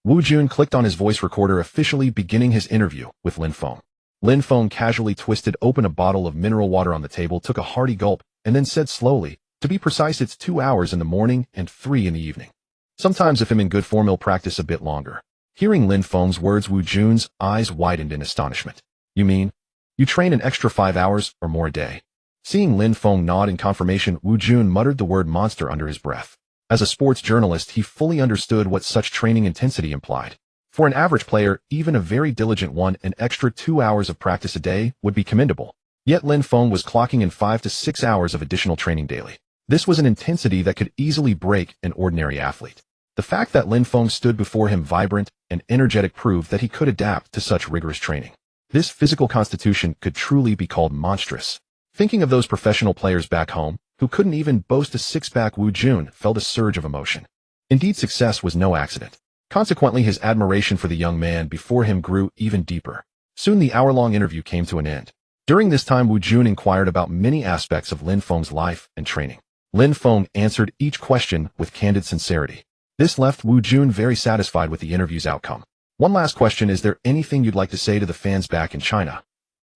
Wu Jun clicked on his voice recorder, officially beginning his interview with Lin Feng. Lin Feng casually twisted open a bottle of mineral water on the table, took a hearty gulp, and then said slowly, to be precise, it's 2 hours in the morning and 3 in the evening. Sometimes if I'm in good form, he'll practice a bit longer. Hearing Lin Feng's words, Wu Jun's eyes widened in astonishment. You mean, you train an extra 5 hours or more a day? Seeing Lin Feng nod in confirmation, Wu Jun muttered the word monster under his breath. As a sports journalist, he fully understood what such training intensity implied. For an average player, even a very diligent one, an extra 2 hours of practice a day would be commendable. Yet Lin Feng was clocking in 5 to 6 hours of additional training daily. This was an intensity that could easily break an ordinary athlete. The fact that Lin Feng stood before him vibrant and energetic proved that he could adapt to such rigorous training. This physical constitution could truly be called monstrous. Thinking of those professional players back home, who couldn't even boast a six-pack, Wu Jun felt a surge of emotion. Indeed, success was no accident. Consequently, his admiration for the young man before him grew even deeper. Soon the hour-long interview came to an end. During this time, Wu Jun inquired about many aspects of Lin Feng's life and training. Lin Feng answered each question with candid sincerity. This left Wu Jun very satisfied with the interview's outcome. One last question: is there anything you'd like to say to the fans back in China?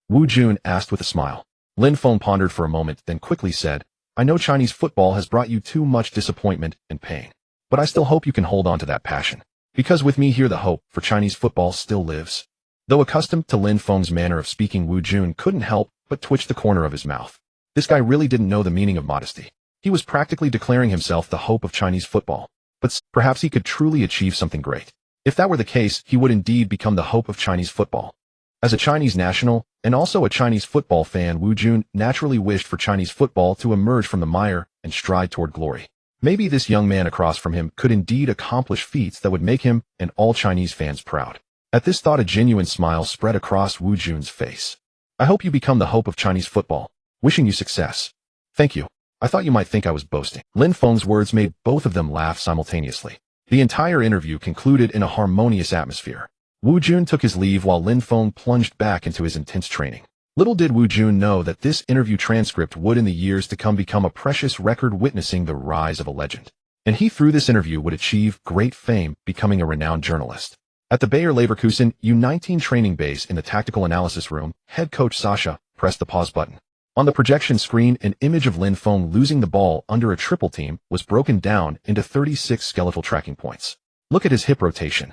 Wu Jun asked with a smile. Lin Feng pondered for a moment, then quickly said, I know Chinese football has brought you too much disappointment and pain. But I still hope you can hold on to that passion. Because with me here, the hope for Chinese football still lives. Though accustomed to Lin Feng's manner of speaking, Wu Jun couldn't help but twitch the corner of his mouth. This guy really didn't know the meaning of modesty. He was practically declaring himself the hope of Chinese football. But perhaps he could truly achieve something great. If that were the case, he would indeed become the hope of Chinese football. As a Chinese national, and also a Chinese football fan, Wu Jun naturally wished for Chinese football to emerge from the mire and stride toward glory. Maybe this young man across from him could indeed accomplish feats that would make him and all Chinese fans proud. At this thought, a genuine smile spread across Wu Jun's face. I hope you become the hope of Chinese football. Wishing you success. Thank you. I thought you might think I was boasting. Lin Feng's words made both of them laugh simultaneously. The entire interview concluded in a harmonious atmosphere. Wu Jun took his leave while Lin Feng plunged back into his intense training. Little did Wu Jun know that this interview transcript would in the years to come become a precious record witnessing the rise of a legend. And he through this interview would achieve great fame, becoming a renowned journalist. At the Bayer Leverkusen U19 training base in the tactical analysis room, head coach Sasha pressed the pause button. On the projection screen, an image of Lin Feng losing the ball under a triple team was broken down into 36 skeletal tracking points. Look at his hip rotation.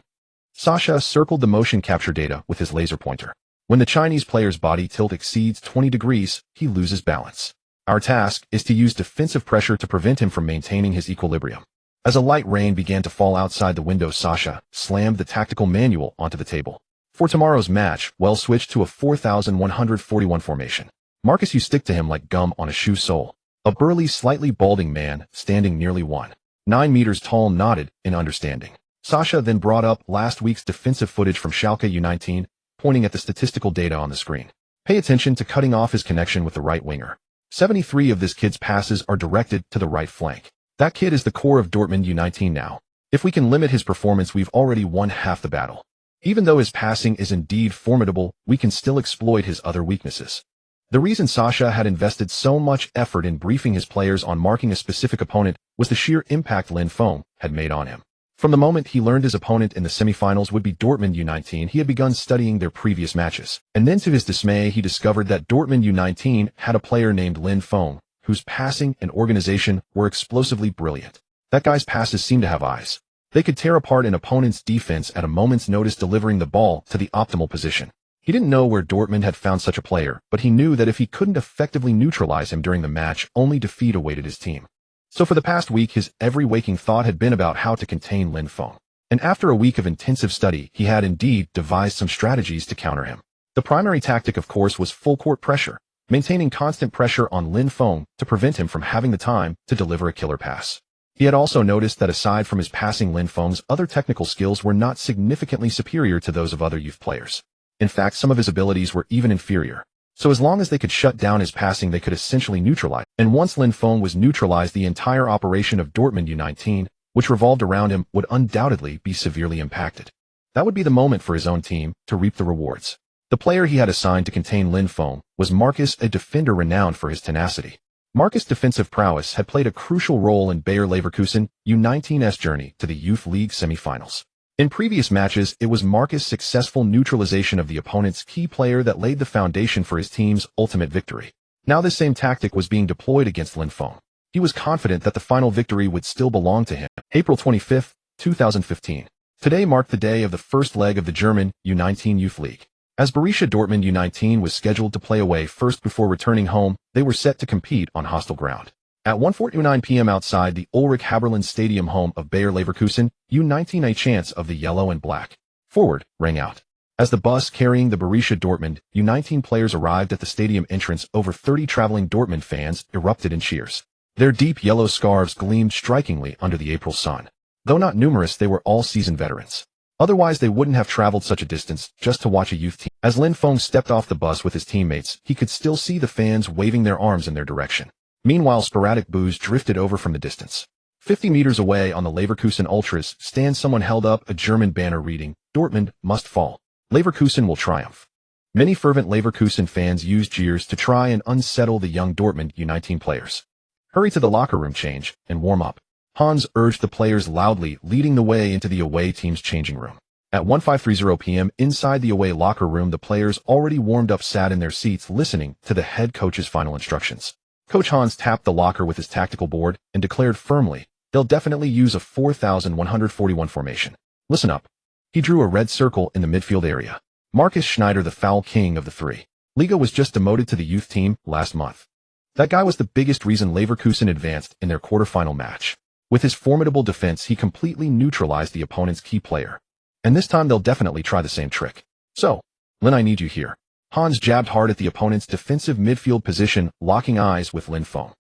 Sasha circled the motion capture data with his laser pointer. When the Chinese player's body tilt exceeds 20 degrees, he loses balance. Our task is to use defensive pressure to prevent him from maintaining his equilibrium. As a light rain began to fall outside the window, Sasha slammed the tactical manual onto the table. For tomorrow's match, we'll switch to a 4141 formation. Marcus, you stick to him like gum on a shoe sole. A burly, slightly balding man, standing nearly 1.9 meters tall, nodded in understanding. Sasha then brought up last week's defensive footage from Schalke U19, pointing at the statistical data on the screen. Pay attention to cutting off his connection with the right winger. 73 of this kid's passes are directed to the right flank. That kid is the core of Dortmund U19 now. If we can limit his performance, we've already won half the battle. Even though his passing is indeed formidable, we can still exploit his other weaknesses. The reason Sasha had invested so much effort in briefing his players on marking a specific opponent was the sheer impact Lin Feng had made on him. From the moment he learned his opponent in the semifinals would be Dortmund U19, he had begun studying their previous matches. And then to his dismay, he discovered that Dortmund U19 had a player named Lin Feng, whose passing and organization were explosively brilliant. That guy's passes seemed to have eyes. They could tear apart an opponent's defense at a moment's notice, delivering the ball to the optimal position. He didn't know where Dortmund had found such a player, but he knew that if he couldn't effectively neutralize him during the match, only defeat awaited his team. So for the past week, his every waking thought had been about how to contain Lin Feng. And after a week of intensive study, he had indeed devised some strategies to counter him. The primary tactic, of course, was full court pressure, maintaining constant pressure on Lin Feng to prevent him from having the time to deliver a killer pass. He had also noticed that aside from his passing, Lin Feng's other technical skills were not significantly superior to those of other youth players. In fact, some of his abilities were even inferior. So as long as they could shut down his passing, they could essentially neutralize. And once Lin Feng was neutralized, the entire operation of Dortmund U19, which revolved around him, would undoubtedly be severely impacted. That would be the moment for his own team to reap the rewards. The player he had assigned to contain Lin Feng was Marcus, a defender renowned for his tenacity. Marcus' defensive prowess had played a crucial role in Bayer Leverkusen U19's journey to the Youth League semifinals. In previous matches, it was Marcus' successful neutralization of the opponent's key player that laid the foundation for his team's ultimate victory. Now this same tactic was being deployed against Lin Feng. He was confident that the final victory would still belong to him. April 25, 2015. Today marked the day of the first leg of the German U19 Youth League. As Borussia Dortmund U19 was scheduled to play away first before returning home, they were set to compete on hostile ground. At 1:49 p.m. outside the Ulrich-Haberland Stadium, home of Bayer Leverkusen, U19, a chance of the yellow and black forward rang out. As the bus carrying the Borussia Dortmund U19 players arrived at the stadium entrance, over 30 traveling Dortmund fans erupted in cheers. Their deep yellow scarves gleamed strikingly under the April sun. Though not numerous, they were all seasoned veterans. Otherwise, they wouldn't have traveled such a distance just to watch a youth team. As Lin Feng stepped off the bus with his teammates, he could still see the fans waving their arms in their direction. Meanwhile, sporadic boos drifted over from the distance. 50 meters away on the Leverkusen Ultras stand, someone held up a German banner reading, "Dortmund must fall. Leverkusen will triumph." Many fervent Leverkusen fans used jeers to try and unsettle the young Dortmund U19 players. "Hurry to the locker room, change, and warm up," Hans urged the players loudly, leading the way into the away team's changing room. At 15:30 p.m. inside the away locker room, the players, already warmed up, sat in their seats listening to the head coach's final instructions. Coach Hans tapped the locker with his tactical board and declared firmly, "They'll definitely use a 4,141 formation. Listen up." He drew a red circle in the midfield area. Marcus Schneider, the foul king of the three. Liga, was just demoted to the youth team last month. That guy was the biggest reason Leverkusen advanced in their quarterfinal match. With his formidable defense, he completely neutralized the opponent's key player. And this time they'll definitely try the same trick. "So, Lin, I need you here." Hans jabbed hard at the opponent's defensive midfield position, locking eyes with Lin Feng.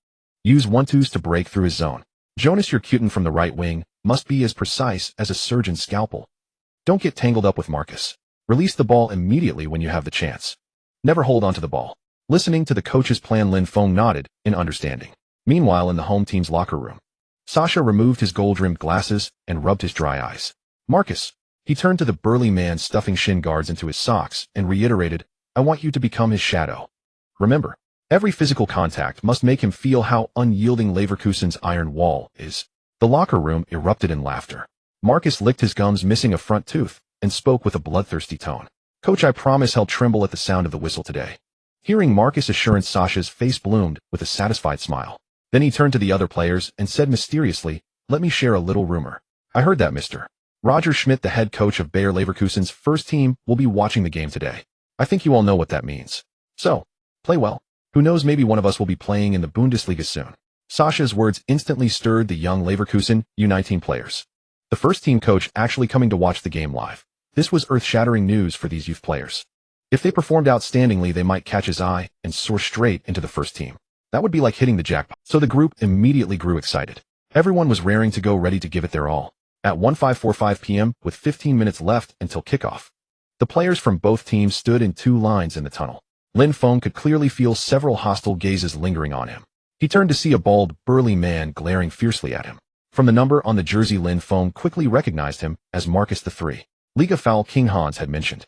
"Use 1-2s to break through his zone. Jonas Jurkutin from the right wing must be as precise as a surgeon's scalpel. Don't get tangled up with Marcus. Release the ball immediately when you have the chance. Never hold onto the ball." Listening to the coach's plan, Lin Feng nodded in understanding. Meanwhile, in the home team's locker room, Sasha removed his gold-rimmed glasses and rubbed his dry eyes. "Marcus," he turned to the burly man stuffing shin guards into his socks and reiterated, "I want you to become his shadow. Remember, every physical contact must make him feel how unyielding Leverkusen's iron wall is." The locker room erupted in laughter. Marcus licked his gums, missing a front tooth, and spoke with a bloodthirsty tone. "Coach, I promise he'll tremble at the sound of the whistle today." Hearing Marcus' assurance, Sasha's face bloomed with a satisfied smile. Then he turned to the other players and said mysteriously, "Let me share a little rumor. I heard that Mr. Roger Schmidt, the head coach of Bayer Leverkusen's first team, will be watching the game today. I think you all know what that means. So, play well. Who knows, maybe one of us will be playing in the Bundesliga soon." Sasha's words instantly stirred the young Leverkusen U19 players. The first team coach actually coming to watch the game live. This was earth-shattering news for these youth players. If they performed outstandingly, they might catch his eye and soar straight into the first team. That would be like hitting the jackpot. So the group immediately grew excited. Everyone was raring to go, ready to give it their all. At 15:45 p.m., with 15 minutes left until kickoff, the players from both teams stood in two lines in the tunnel. Lin Feng could clearly feel several hostile gazes lingering on him. He turned to see a bald, burly man glaring fiercely at him. From the number on the jersey, Lin Feng quickly recognized him as Marcus the Three. Liga foul king Hans had mentioned.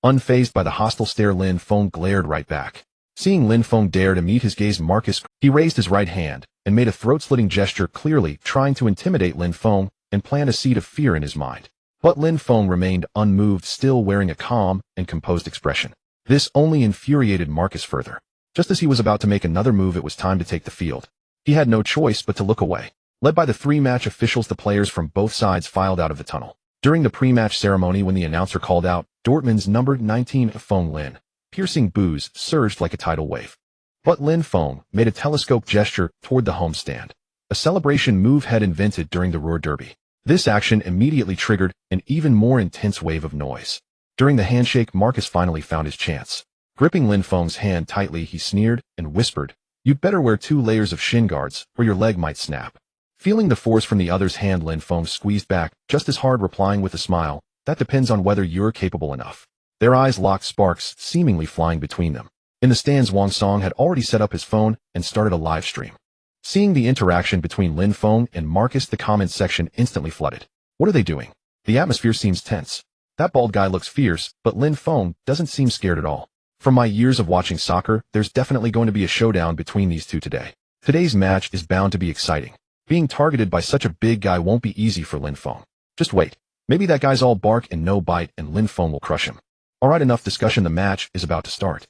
Unfazed by the hostile stare, Lin Feng glared right back. Seeing Lin Feng dare to meet his gaze, Marcus, he raised his right hand and made a throat-slitting gesture, clearly trying to intimidate Lin Feng and plant a seed of fear in his mind. But Lin Feng remained unmoved, still wearing a calm and composed expression. This only infuriated Marcus further. Just as he was about to make another move, it was time to take the field. He had no choice but to look away. Led by the three match officials, the players from both sides filed out of the tunnel. During the pre-match ceremony, when the announcer called out Dortmund's number 19 Feng Lin, piercing boos surged like a tidal wave. But Lin Feng made a telescope gesture toward the home stand, a celebration move had invented during the Ruhr derby. This action immediately triggered an even more intense wave of noise. During the handshake, Marcus finally found his chance. Gripping Lin Feng's hand tightly, he sneered and whispered, "You'd better wear 2 layers of shin guards, or your leg might snap." Feeling the force from the other's hand, Lin Feng squeezed back just as hard, replying with a smile, "That depends on whether you're capable enough." Their eyes locked, sparks seemingly flying between them. In the stands, Wang Song had already set up his phone and started a live stream. Seeing the interaction between Lin Feng and Marcus, the comments section instantly flooded. "What are they doing? The atmosphere seems tense. That bald guy looks fierce, but Lin Feng doesn't seem scared at all. From my years of watching soccer, there's definitely going to be a showdown between these two today. Today's match is bound to be exciting. Being targeted by such a big guy won't be easy for Lin Feng. Just wait. Maybe that guy's all bark and no bite, and Lin Feng will crush him." Alright, enough discussion, the match is about to start.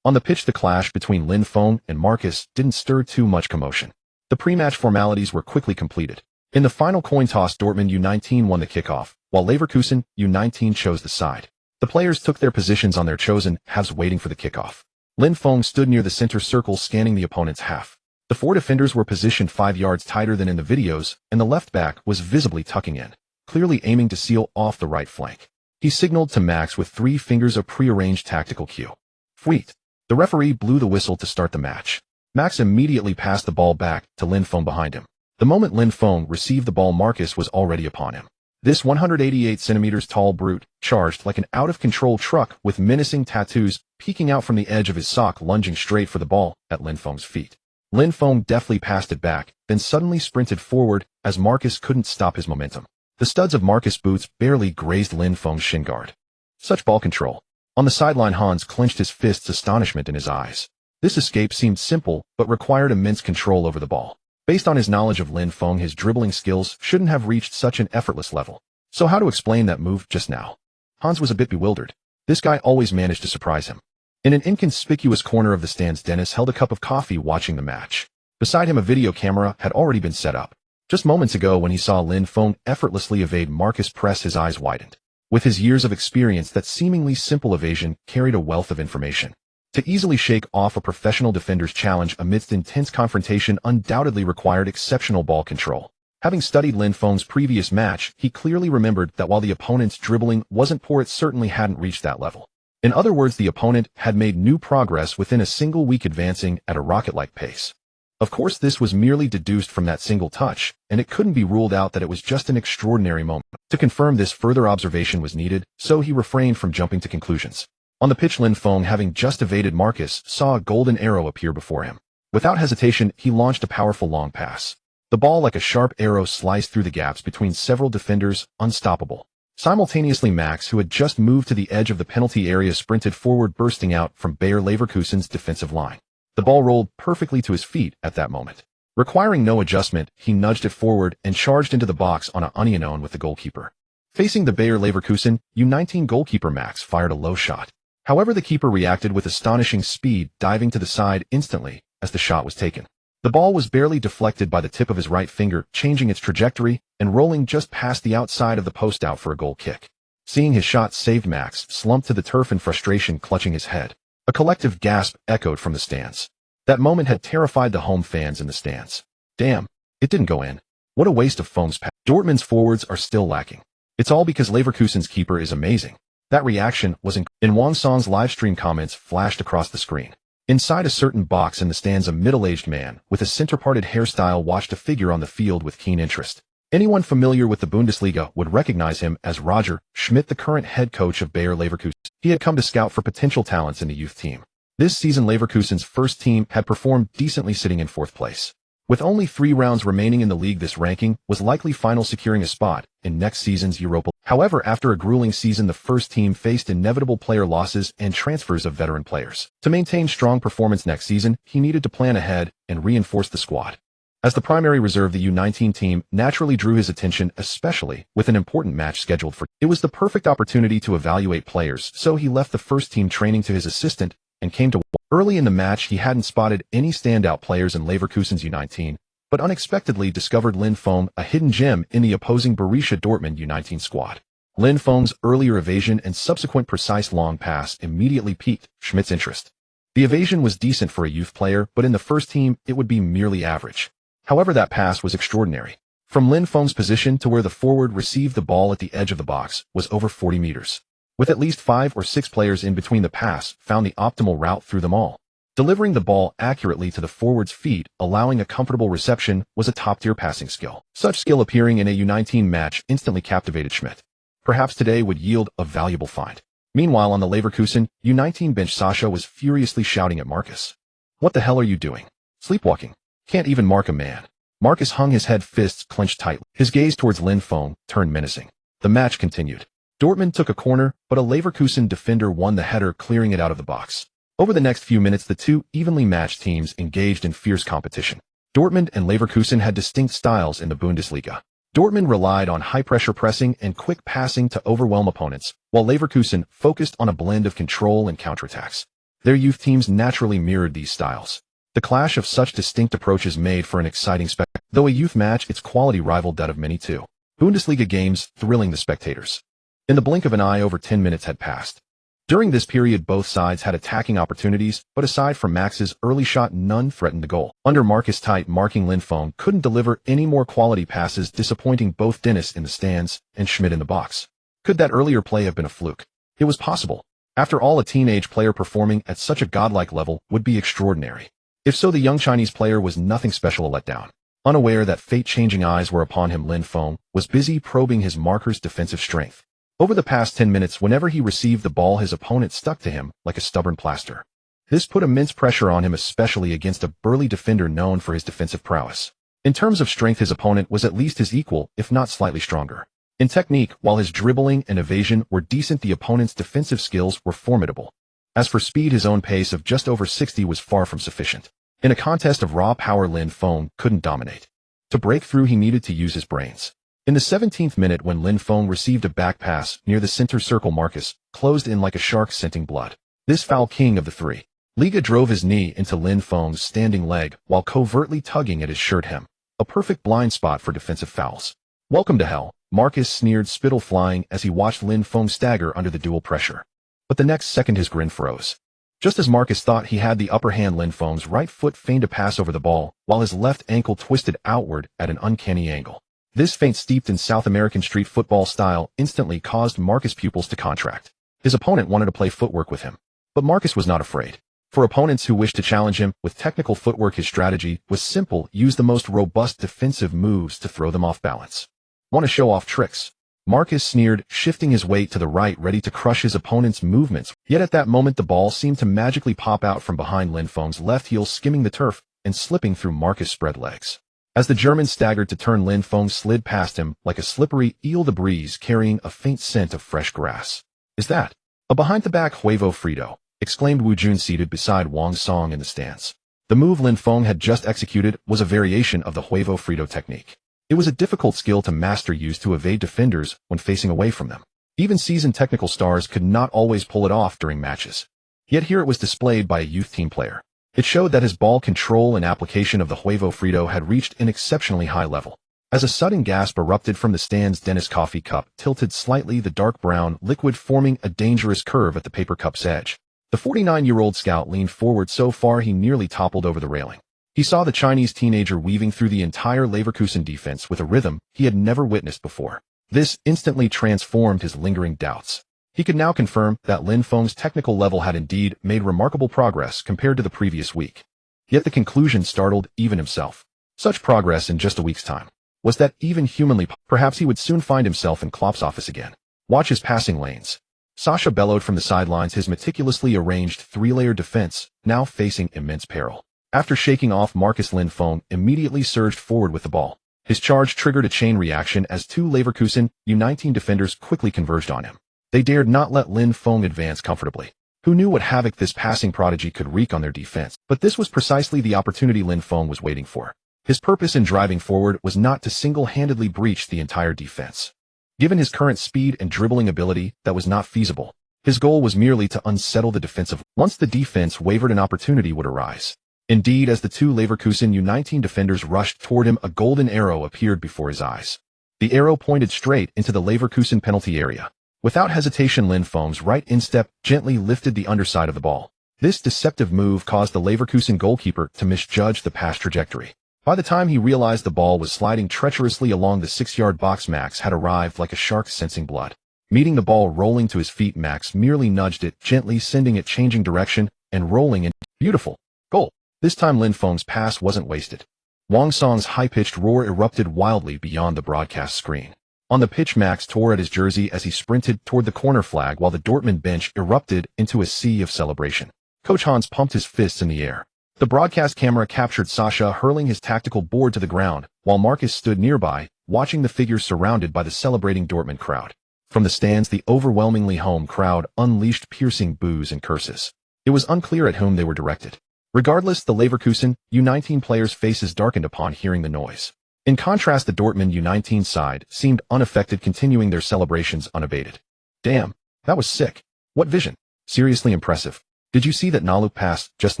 On the pitch, the clash between Lin Feng and Marcus didn't stir too much commotion. The pre-match formalities were quickly completed. In the final coin toss, Dortmund U19 won the kickoff, while Leverkusen U19 chose the side. The players took their positions on their chosen halves, waiting for the kickoff. Lin Feng stood near the center circle, scanning the opponent's half. The four defenders were positioned 5 yards tighter than in the videos, and the left back was visibly tucking in, clearly aiming to seal off the right flank. He signaled to Max with 3 fingers a prearranged tactical cue. Fweet. The referee blew the whistle to start the match. Max immediately passed the ball back to Lin Feng behind him. The moment Lin Feng received the ball, Marcus was already upon him. This 188 centimeters tall brute charged like an out-of-control truck with menacing tattoos peeking out from the edge of his sock, lunging straight for the ball at Lin Feng's feet. Lin Feng deftly passed it back, then suddenly sprinted forward as Marcus couldn't stop his momentum. The studs of Marcus' boots barely grazed Lin Feng's shin guard. Such ball control. On the sideline, Hans clenched his fists, astonishment in his eyes. This escape seemed simple, but required immense control over the ball. Based on his knowledge of Lin Feng, his dribbling skills shouldn't have reached such an effortless level. So how to explain that move just now? Hans was a bit bewildered. This guy always managed to surprise him. In an inconspicuous corner of the stands, Dennis held a cup of coffee watching the match. Beside him, a video camera had already been set up. Just moments ago, when he saw Lin Feng effortlessly evade Marcus' press, his eyes widened. With his years of experience, that seemingly simple evasion carried a wealth of information. To easily shake off a professional defender's challenge amidst intense confrontation undoubtedly required exceptional ball control. Having studied Lin Feng's previous match, he clearly remembered that while the opponent's dribbling wasn't poor, it certainly hadn't reached that level. In other words, the opponent had made new progress within a single week, advancing at a rocket-like pace. Of course, this was merely deduced from that single touch, and it couldn't be ruled out that it was just an extraordinary moment. To confirm this, further observation was needed, so he refrained from jumping to conclusions. On the pitch, Lin Feng, having just evaded Marcus, saw a golden arrow appear before him. Without hesitation, he launched a powerful long pass. The ball, like a sharp arrow, sliced through the gaps between several defenders, unstoppable. Simultaneously, Max, who had just moved to the edge of the penalty area, sprinted forward, bursting out from Bayer Leverkusen's defensive line. The ball rolled perfectly to his feet at that moment. Requiring no adjustment, he nudged it forward and charged into the box on an onion with the goalkeeper. Facing the Bayer Leverkusen U19 goalkeeper, Max fired a low shot. However, the keeper reacted with astonishing speed, diving to the side instantly as the shot was taken. The ball was barely deflected by the tip of his right finger, changing its trajectory and rolling just past the outside of the post, out for a goal kick. Seeing his shot saved, Max slumped to the turf in frustration, clutching his head. A collective gasp echoed from the stands. That moment had terrified the home fans in the stands. Damn, it didn't go in. What a waste of Feng's pass. Dortmund's forwards are still lacking. It's all because Leverkusen's keeper is amazing. That reaction was in Wang Song's livestream. Comments flashed across the screen. Inside a certain box in the stands, a middle-aged man with a center-parted hairstyle watched a figure on the field with keen interest. Anyone familiar with the Bundesliga would recognize him as Roger Schmidt, the current head coach of Bayer Leverkusen. He had come to scout for potential talents in the youth team. This season, Leverkusen's first team had performed decently, sitting in 4th place. With only 3 rounds remaining in the league, this ranking was likely final, securing a spot in next season's Europa. However, after a grueling season, the first team faced inevitable player losses and transfers of veteran players. To maintain strong performance next season, he needed to plan ahead and reinforce the squad. As the primary reserve, the U19 team naturally drew his attention, especially with an important match scheduled for. It was the perfect opportunity to evaluate players, so he left the first team training to his assistant and came to. Early in the match, he hadn't spotted any standout players in Leverkusen's U19, but unexpectedly discovered Lin Feng, a hidden gem in the opposing Borussia Dortmund U19 squad. Lin Feng's earlier evasion and subsequent precise long pass immediately piqued Schmidt's interest. The evasion was decent for a youth player, but in the first team, it would be merely average. However, that pass was extraordinary. From Lin Feng's position to where the forward received the ball at the edge of the box was over 40 meters. With at least 5 or 6 players in between, the pass found the optimal route through them all. Delivering the ball accurately to the forward's feet, allowing a comfortable reception, was a top-tier passing skill. Such skill appearing in a U19 match instantly captivated Schmidt. Perhaps today would yield a valuable find. Meanwhile, on the Leverkusen U19 bench, Sasha was furiously shouting at Marcus. "What the hell are you doing? Sleepwalking. Can't even mark a man." Marcus hung his head, fists clenched tightly. His gaze towards Lin Feng turned menacing. The match continued. Dortmund took a corner, but a Leverkusen defender won the header, clearing it out of the box. Over the next few minutes, the two evenly matched teams engaged in fierce competition. Dortmund and Leverkusen had distinct styles in the Bundesliga. Dortmund relied on high-pressure pressing and quick passing to overwhelm opponents, while Leverkusen focused on a blend of control and counterattacks. Their youth teams naturally mirrored these styles. The clash of such distinct approaches made for an exciting spectacle. Though a youth match, its quality rivaled that of many two Bundesliga games, thrilling the spectators. In the blink of an eye, over 10 minutes had passed. During this period, both sides had attacking opportunities, but aside from Max's early shot, none threatened the goal. Under Marcus' tight marking, Lin Feng couldn't deliver any more quality passes, disappointing both Dennis in the stands and Schmidt in the box. Could that earlier play have been a fluke? It was possible. After all, a teenage player performing at such a godlike level would be extraordinary. If so, the young Chinese player was nothing special, a letdown. Unaware that fate-changing eyes were upon him, Lin Feng was busy probing his marker's defensive strength. Over the past 10 minutes, whenever he received the ball, his opponent stuck to him like a stubborn plaster. This put immense pressure on him, especially against a burly defender known for his defensive prowess. In terms of strength, his opponent was at least his equal, if not slightly stronger. In technique, while his dribbling and evasion were decent, the opponent's defensive skills were formidable. As for speed, his own pace of just over 60 was far from sufficient. In a contest of raw power, Lin Feng couldn't dominate. To break through, he needed to use his brains. In the 17th minute, when Lin Feng received a back pass near the center circle, Marcus closed in like a shark scenting blood. This foul king of the three. Liga drove his knee into Lin Feng's standing leg while covertly tugging at his shirt hem. A perfect blind spot for defensive fouls. Welcome to hell, Marcus sneered, spittle flying as he watched Lin Feng stagger under the dual pressure. But the next second his grin froze. Just as Marcus thought he had the upper hand, Lin Feng's right foot feigned a pass over the ball, while his left ankle twisted outward at an uncanny angle. This feint, steeped in South American street football style, instantly caused Marcus' pupils to contract. His opponent wanted to play footwork with him. But Marcus was not afraid. For opponents who wished to challenge him with technical footwork, his strategy was simple: use the most robust defensive moves to throw them off balance. Want to show off tricks? Marcus sneered, shifting his weight to the right, ready to crush his opponent's movements. Yet at that moment, the ball seemed to magically pop out from behind Lin Feng's left heel, skimming the turf and slipping through Marcus' spread legs. As the German staggered to turn, Lin Feng slid past him like a slippery eel, the breeze carrying a faint scent of fresh grass. Is that a behind-the-back huevo frito? Exclaimed Wu Jun, seated beside Wang Song in the stands. The move Lin Feng had just executed was a variation of the huevo frito technique. It was a difficult skill to master, used to evade defenders when facing away from them. Even seasoned technical stars could not always pull it off during matches. Yet here it was displayed by a youth team player. It showed that his ball control and application of the huevo frito had reached an exceptionally high level. As a sudden gasp erupted from the stands, Dennis' coffee cup tilted slightly, the dark brown liquid forming a dangerous curve at the paper cup's edge. The 49-year-old scout leaned forward so far he nearly toppled over the railing. He saw the Chinese teenager weaving through the entire Leverkusen defense with a rhythm he had never witnessed before. This instantly transformed his lingering doubts. He could now confirm that Lin Feng's technical level had indeed made remarkable progress compared to the previous week. Yet the conclusion startled even himself. Such progress in just a week's time. Was that even humanly possible? Perhaps he would soon find himself in Klopp's office again. Watch his passing lanes. Sasha bellowed from the sidelines, his meticulously arranged three-layer defense now facing immense peril. After shaking off Marcus, Lin Feng immediately surged forward with the ball. His charge triggered a chain reaction as two Leverkusen U19 defenders quickly converged on him. They dared not let Lin Feng advance comfortably. Who knew what havoc this passing prodigy could wreak on their defense? But this was precisely the opportunity Lin Feng was waiting for. His purpose in driving forward was not to single-handedly breach the entire defense. Given his current speed and dribbling ability, that was not feasible. His goal was merely to unsettle the defensive. Once the defense wavered, an opportunity would arise. Indeed, as the two Leverkusen U19 defenders rushed toward him, a golden arrow appeared before his eyes. The arrow pointed straight into the Leverkusen penalty area. Without hesitation, Lin Feng's right instep gently lifted the underside of the ball. This deceptive move caused the Leverkusen goalkeeper to misjudge the pass trajectory. By the time he realized the ball was sliding treacherously along the 6-yard box, Max had arrived like a shark sensing blood. Meeting the ball rolling to his feet, Max merely nudged it gently, sending it changing direction and rolling in. Beautiful. Goal. This time Lin Feng's pass wasn't wasted. Wang Song's high-pitched roar erupted wildly beyond the broadcast screen. On the pitch, Max tore at his jersey as he sprinted toward the corner flag, while the Dortmund bench erupted into a sea of celebration. Coach Hans pumped his fists in the air. The broadcast camera captured Sasha hurling his tactical board to the ground, while Marcus stood nearby, watching the figures surrounded by the celebrating Dortmund crowd. From the stands, the overwhelmingly home crowd unleashed piercing boos and curses. It was unclear at whom they were directed. Regardless, the Leverkusen U19 players' faces darkened upon hearing the noise. In contrast, the Dortmund U19 side seemed unaffected, continuing their celebrations unabated. Damn, that was sick. What vision. Seriously impressive. Did you see that Naluk pass just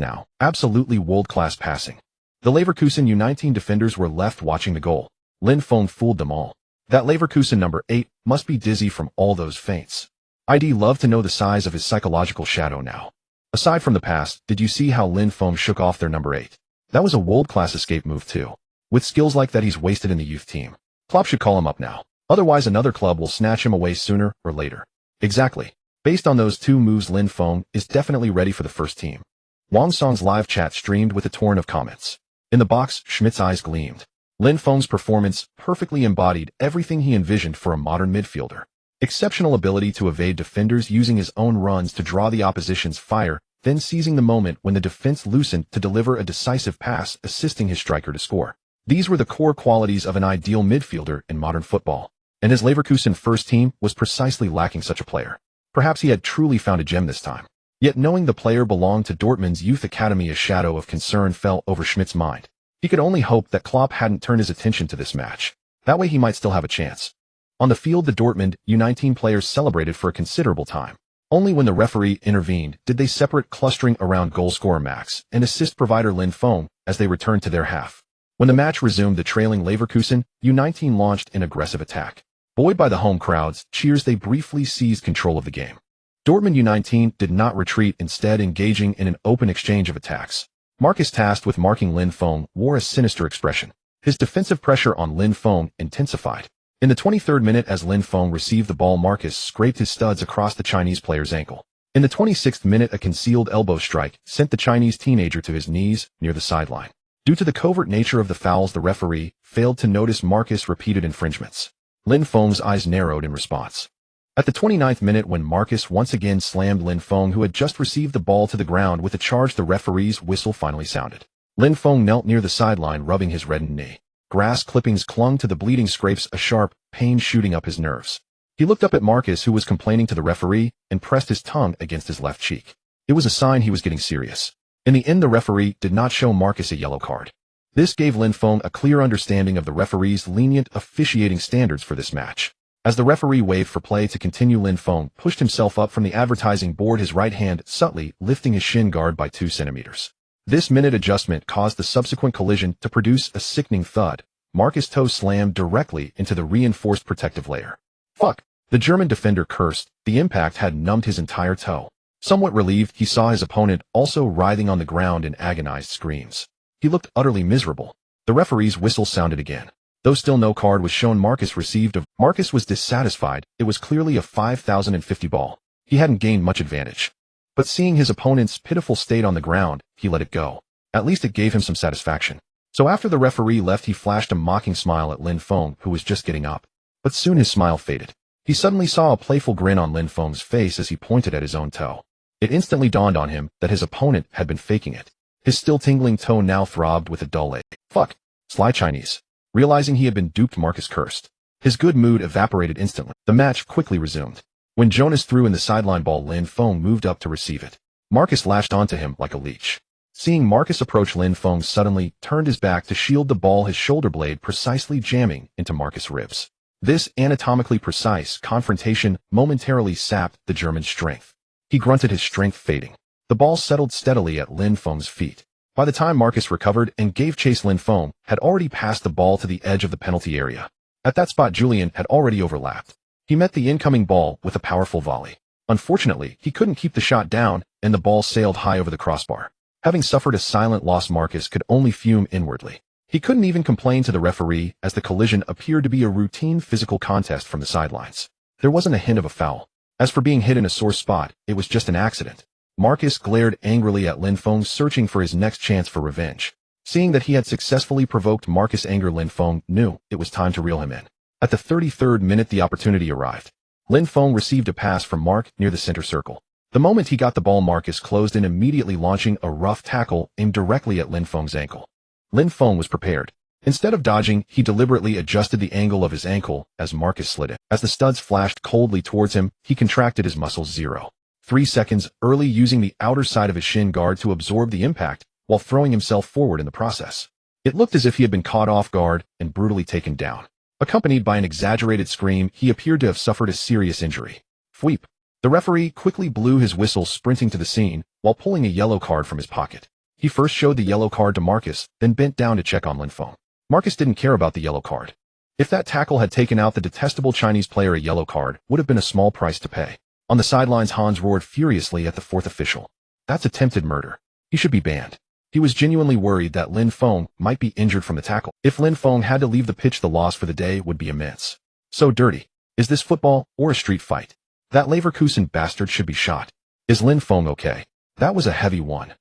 now? Absolutely world-class passing. The Leverkusen U19 defenders were left watching the goal. Lin Feng fooled them all. That Leverkusen number 8 must be dizzy from all those feints. I'd love to know the size of his psychological shadow now. Aside from the past, did you see how Lin Feng shook off their number 8? That was a world-class escape move too. With skills like that he's wasted in the youth team. Klopp should call him up now. Otherwise another club will snatch him away sooner or later. Exactly. Based on those 2 moves, Lin Feng is definitely ready for the first team. Wang Song's live chat streamed with a torrent of comments. In the box, Schmidt's eyes gleamed. Lin Feng's performance perfectly embodied everything he envisioned for a modern midfielder. Exceptional ability to evade defenders using his own runs to draw the opposition's fire, then seizing the moment when the defense loosened to deliver a decisive pass, assisting his striker to score. These were the core qualities of an ideal midfielder in modern football, and his Leverkusen first team was precisely lacking such a player. Perhaps he had truly found a gem this time. Yet knowing the player belonged to Dortmund's youth academy, a shadow of concern fell over Schmidt's mind. He could only hope that Klopp hadn't turned his attention to this match. That way he might still have a chance. On the field, the Dortmund U19 players celebrated for a considerable time. Only when the referee intervened did they separate, clustering around goalscorer Max and assist provider Lin Feng as they returned to their half. When the match resumed, the trailing Leverkusen U19 launched an aggressive attack. Buoyed by the home crowd's cheers, they briefly seized control of the game. Dortmund U19 did not retreat, instead engaging in an open exchange of attacks. Marcus, tasked with marking Lin Feng, wore a sinister expression. His defensive pressure on Lin Feng intensified. In the 23rd minute, as Lin Feng received the ball, Marcus scraped his studs across the Chinese player's ankle. In the 26th minute, a concealed elbow strike sent the Chinese teenager to his knees near the sideline. Due to the covert nature of the fouls, the referee failed to notice Marcus' repeated infringements. Lin Feng's eyes narrowed in response. At the 29th minute, when Marcus once again slammed Lin Feng, who had just received the ball, to the ground with a charge, the referee's whistle finally sounded. Lin Feng knelt near the sideline, rubbing his reddened knee. Grass clippings clung to the bleeding scrapes, a sharp pain shooting up his nerves. He looked up at Marcus, who was complaining to the referee, and pressed his tongue against his left cheek. It was a sign he was getting serious. In the end, the referee did not show Marcus a yellow card. This gave Lin Feng a clear understanding of the referee's lenient officiating standards for this match. As the referee waved for play to continue, Lin Feng pushed himself up from the advertising board, his right hand subtly lifting his shin guard by 2 centimeters. This minute adjustment caused the subsequent collision to produce a sickening thud. Marcus' toe slammed directly into the reinforced protective layer. Fuck! The German defender cursed. The impact had numbed his entire toe. Somewhat relieved, he saw his opponent also writhing on the ground in agonized screams. He looked utterly miserable. The referee's whistle sounded again. Though still no card was shown, Marcus was dissatisfied. It was clearly a 5,050 ball. He hadn't gained much advantage. But seeing his opponent's pitiful state on the ground, he let it go. At least it gave him some satisfaction. So after the referee left, he flashed a mocking smile at Lin Feng, who was just getting up. But soon his smile faded. He suddenly saw a playful grin on Lin Feng's face as he pointed at his own toe. It instantly dawned on him that his opponent had been faking it. His still tingling toe now throbbed with a dull ache. Fuck! Sly Chinese. Realizing he had been duped, Marcus cursed. His good mood evaporated instantly. The match quickly resumed. When Jonas threw in the sideline ball, Lin Feng moved up to receive it. Marcus lashed onto him like a leech. Seeing Marcus approach, Lin Feng suddenly turned his back to shield the ball, his shoulder blade precisely jamming into Marcus' ribs. This anatomically precise confrontation momentarily sapped the German's strength. He grunted, his strength fading. The ball settled steadily at Lin Feng's feet. By the time Marcus recovered and gave chase, Lin Feng had already passed the ball to the edge of the penalty area. At that spot, Julian had already overlapped. He met the incoming ball with a powerful volley. Unfortunately, he couldn't keep the shot down, and the ball sailed high over the crossbar. Having suffered a silent loss, Marcus could only fume inwardly. He couldn't even complain to the referee, as the collision appeared to be a routine physical contest from the sidelines. There wasn't a hint of a foul. As for being hit in a sore spot, it was just an accident. Marcus glared angrily at Lin Feng, searching for his next chance for revenge. Seeing that he had successfully provoked Marcus' anger, Lin Feng knew it was time to reel him in. At the 33rd minute, the opportunity arrived. Lin Feng received a pass from Mark near the center circle. The moment he got the ball, Marcus closed in, immediately launching a rough tackle aimed directly at Lin Feng's ankle. Lin Feng was prepared. Instead of dodging, he deliberately adjusted the angle of his ankle as Marcus slid it. As the studs flashed coldly towards him, he contracted his muscles 0.3 seconds early, using the outer side of his shin guard to absorb the impact while throwing himself forward in the process. It looked as if he had been caught off guard and brutally taken down. Accompanied by an exaggerated scream, he appeared to have suffered a serious injury. Fweep. The referee quickly blew his whistle, sprinting to the scene while pulling a yellow card from his pocket. He first showed the yellow card to Marcus, then bent down to check on Lin Feng. Marcus didn't care about the yellow card. If that tackle had taken out the detestable Chinese player, a yellow card would have been a small price to pay. On the sidelines, Hans roared furiously at the fourth official. That's attempted murder. He should be banned. He was genuinely worried that Lin Feng might be injured from the tackle. If Lin Feng had to leave the pitch, the loss for the day would be immense. So dirty. Is this football or a street fight? That Leverkusen bastard should be shot. Is Lin Feng okay? That was a heavy one.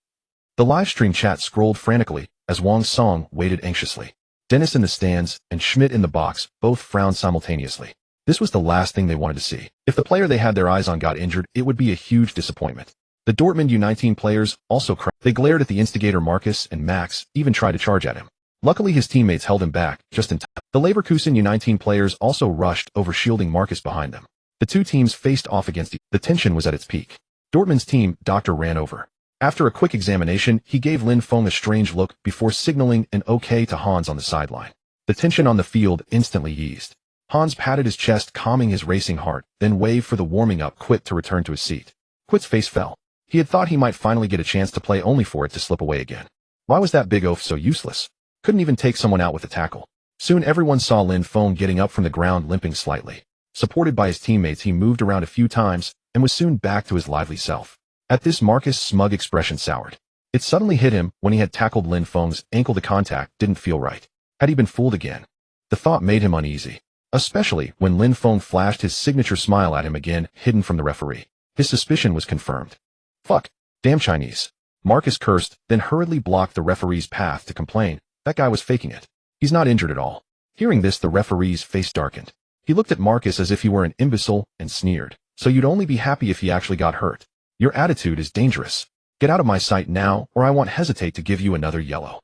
The livestream chat scrolled frantically as Wang Song waited anxiously. Dennis in the stands and Schmidt in the box both frowned simultaneously. This was the last thing they wanted to see. If the player they had their eyes on got injured, it would be a huge disappointment. The Dortmund U19 players also cried. They glared at the instigator Marcus, and Max even tried to charge at him. Luckily, his teammates held him back just in time. The Leverkusen U19 players also rushed over, shielding Marcus behind them. The two teams faced off against each other. The tension was at its peak. Dortmund's team doctor ran over. After a quick examination, he gave Lin Feng a strange look before signaling an okay to Hans on the sideline. The tension on the field instantly eased. Hans patted his chest, calming his racing heart, then waved for the warming up Quit to return to his seat. Quit's face fell. He had thought he might finally get a chance to play, only for it to slip away again. Why was that big oaf so useless? Couldn't even take someone out with a tackle. Soon everyone saw Lin Feng getting up from the ground, limping slightly. Supported by his teammates, he moved around a few times and was soon back to his lively self. At this, Marcus' smug expression soured. It suddenly hit him when he had tackled Lin Feng's ankle. The contact didn't feel right. Had he been fooled again? The thought made him uneasy, especially when Lin Feng flashed his signature smile at him again, hidden from the referee. His suspicion was confirmed. Fuck. Damn Chinese. Marcus cursed, then hurriedly blocked the referee's path to complain. That guy was faking it. He's not injured at all. Hearing this, the referee's face darkened. He looked at Marcus as if he were an imbecile and sneered. So you'd only be happy if he actually got hurt. Your attitude is dangerous. Get out of my sight now, or I won't hesitate to give you another yellow.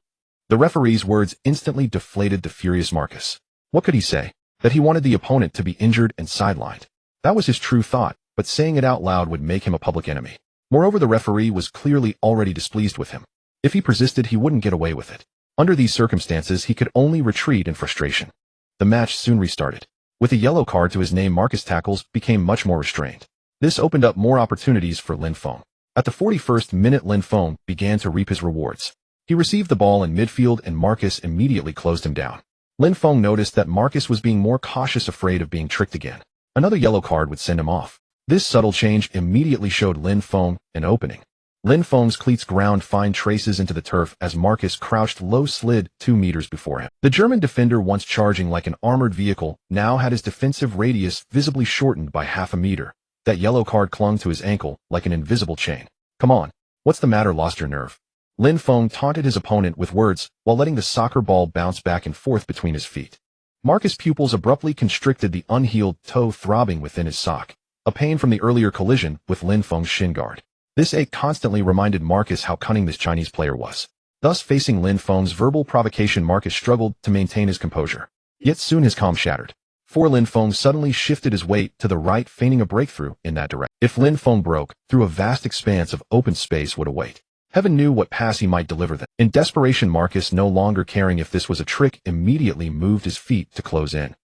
The referee's words instantly deflated the furious Marcus. What could he say? That he wanted the opponent to be injured and sidelined. That was his true thought, but saying it out loud would make him a public enemy. Moreover, the referee was clearly already displeased with him. If he persisted, he wouldn't get away with it. Under these circumstances, he could only retreat in frustration. The match soon restarted. With a yellow card to his name, Marcus' tackles became much more restrained. This opened up more opportunities for Lin Feng. At the 41st minute, Lin Feng began to reap his rewards. He received the ball in midfield and Marcus immediately closed him down. Lin Feng noticed that Marcus was being more cautious, afraid of being tricked again. Another yellow card would send him off. This subtle change immediately showed Lin Feng an opening. Lin Feng's cleats ground fine traces into the turf as Marcus crouched low, slid 2 meters before him. The German defender, once charging like an armored vehicle, now had his defensive radius visibly shortened by half a meter. That yellow card clung to his ankle like an invisible chain. Come on. What's the matter? Lost your nerve? Lin Feng taunted his opponent with words while letting the soccer ball bounce back and forth between his feet. Marcus' pupils abruptly constricted, the unhealed toe throbbing within his sock. A pain from the earlier collision with Lin Feng's shin guard. This ache constantly reminded Marcus how cunning this Chinese player was. Thus, facing Lin Feng's verbal provocation, Marcus struggled to maintain his composure. Yet soon his calm shattered. For Lin Feng suddenly shifted his weight to the right, feigning a breakthrough in that direction. If Lin Feng broke through, a vast expanse of open space would await. Heaven knew what pass he might deliver then. In desperation, Marcus, no longer caring if this was a trick, immediately moved his feet to close in.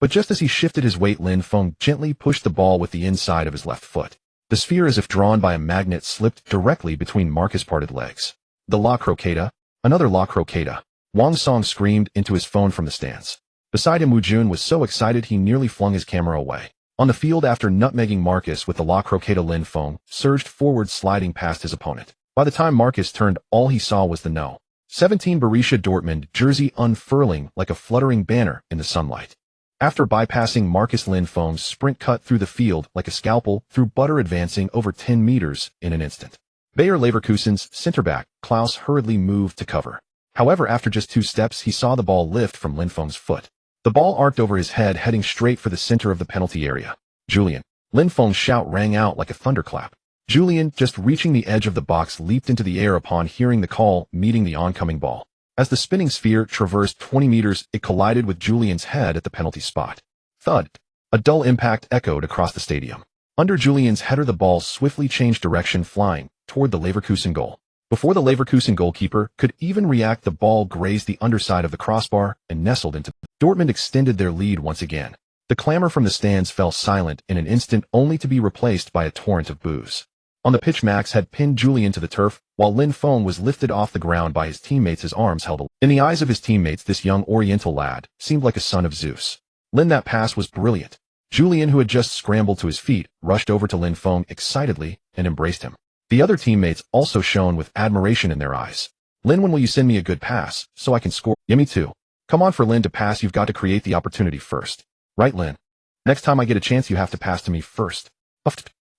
But just as he shifted his weight, Lin Feng gently pushed the ball with the inside of his left foot. The sphere, as if drawn by a magnet, slipped directly between Marcus' parted legs. The La Croqueta, another La Croqueta. Wang Song screamed into his phone from the stands. Beside him, Wu Jun was so excited he nearly flung his camera away. On the field, after nutmegging Marcus with the La Croqueta, Lin Feng surged forward, sliding past his opponent. By the time Marcus turned, all he saw was the No. 17 Borussia Dortmund jersey unfurling like a fluttering banner in the sunlight. After bypassing Marcus, Lin Feng's sprint cut through the field like a scalpel through butter, advancing over 10 meters in an instant. Bayer Leverkusen's center-back, Klaus, hurriedly moved to cover. However, after just 2 steps, he saw the ball lift from Lin Feng's foot. The ball arced over his head, heading straight for the center of the penalty area. Julian. Lin Feng's shout rang out like a thunderclap. Julian, just reaching the edge of the box, leaped into the air upon hearing the call, meeting the oncoming ball. As the spinning sphere traversed 20 meters, it collided with Julian's head at the penalty spot. Thud. A dull impact echoed across the stadium. Under Julian's header, the ball swiftly changed direction, flying toward the Leverkusen goal. Before the Leverkusen goalkeeper could even react, the ball grazed the underside of the crossbar and nestled into. Dortmund extended their lead once again. The clamor from the stands fell silent in an instant, only to be replaced by a torrent of boos. On the pitch, Max had pinned Julian to the turf, while Lin Feng was lifted off the ground by his teammates, his arms held aloft. In the eyes of his teammates, this young Oriental lad seemed like a son of Zeus. Lin, that pass was brilliant. Julian, who had just scrambled to his feet, rushed over to Lin Feng excitedly and embraced him. The other teammates also shone with admiration in their eyes. Lin, when will you send me a good pass, so I can score? Yeah, me too. Come on, for Lin to pass, you've got to create the opportunity first. Right, Lin? Next time I get a chance, you have to pass to me first.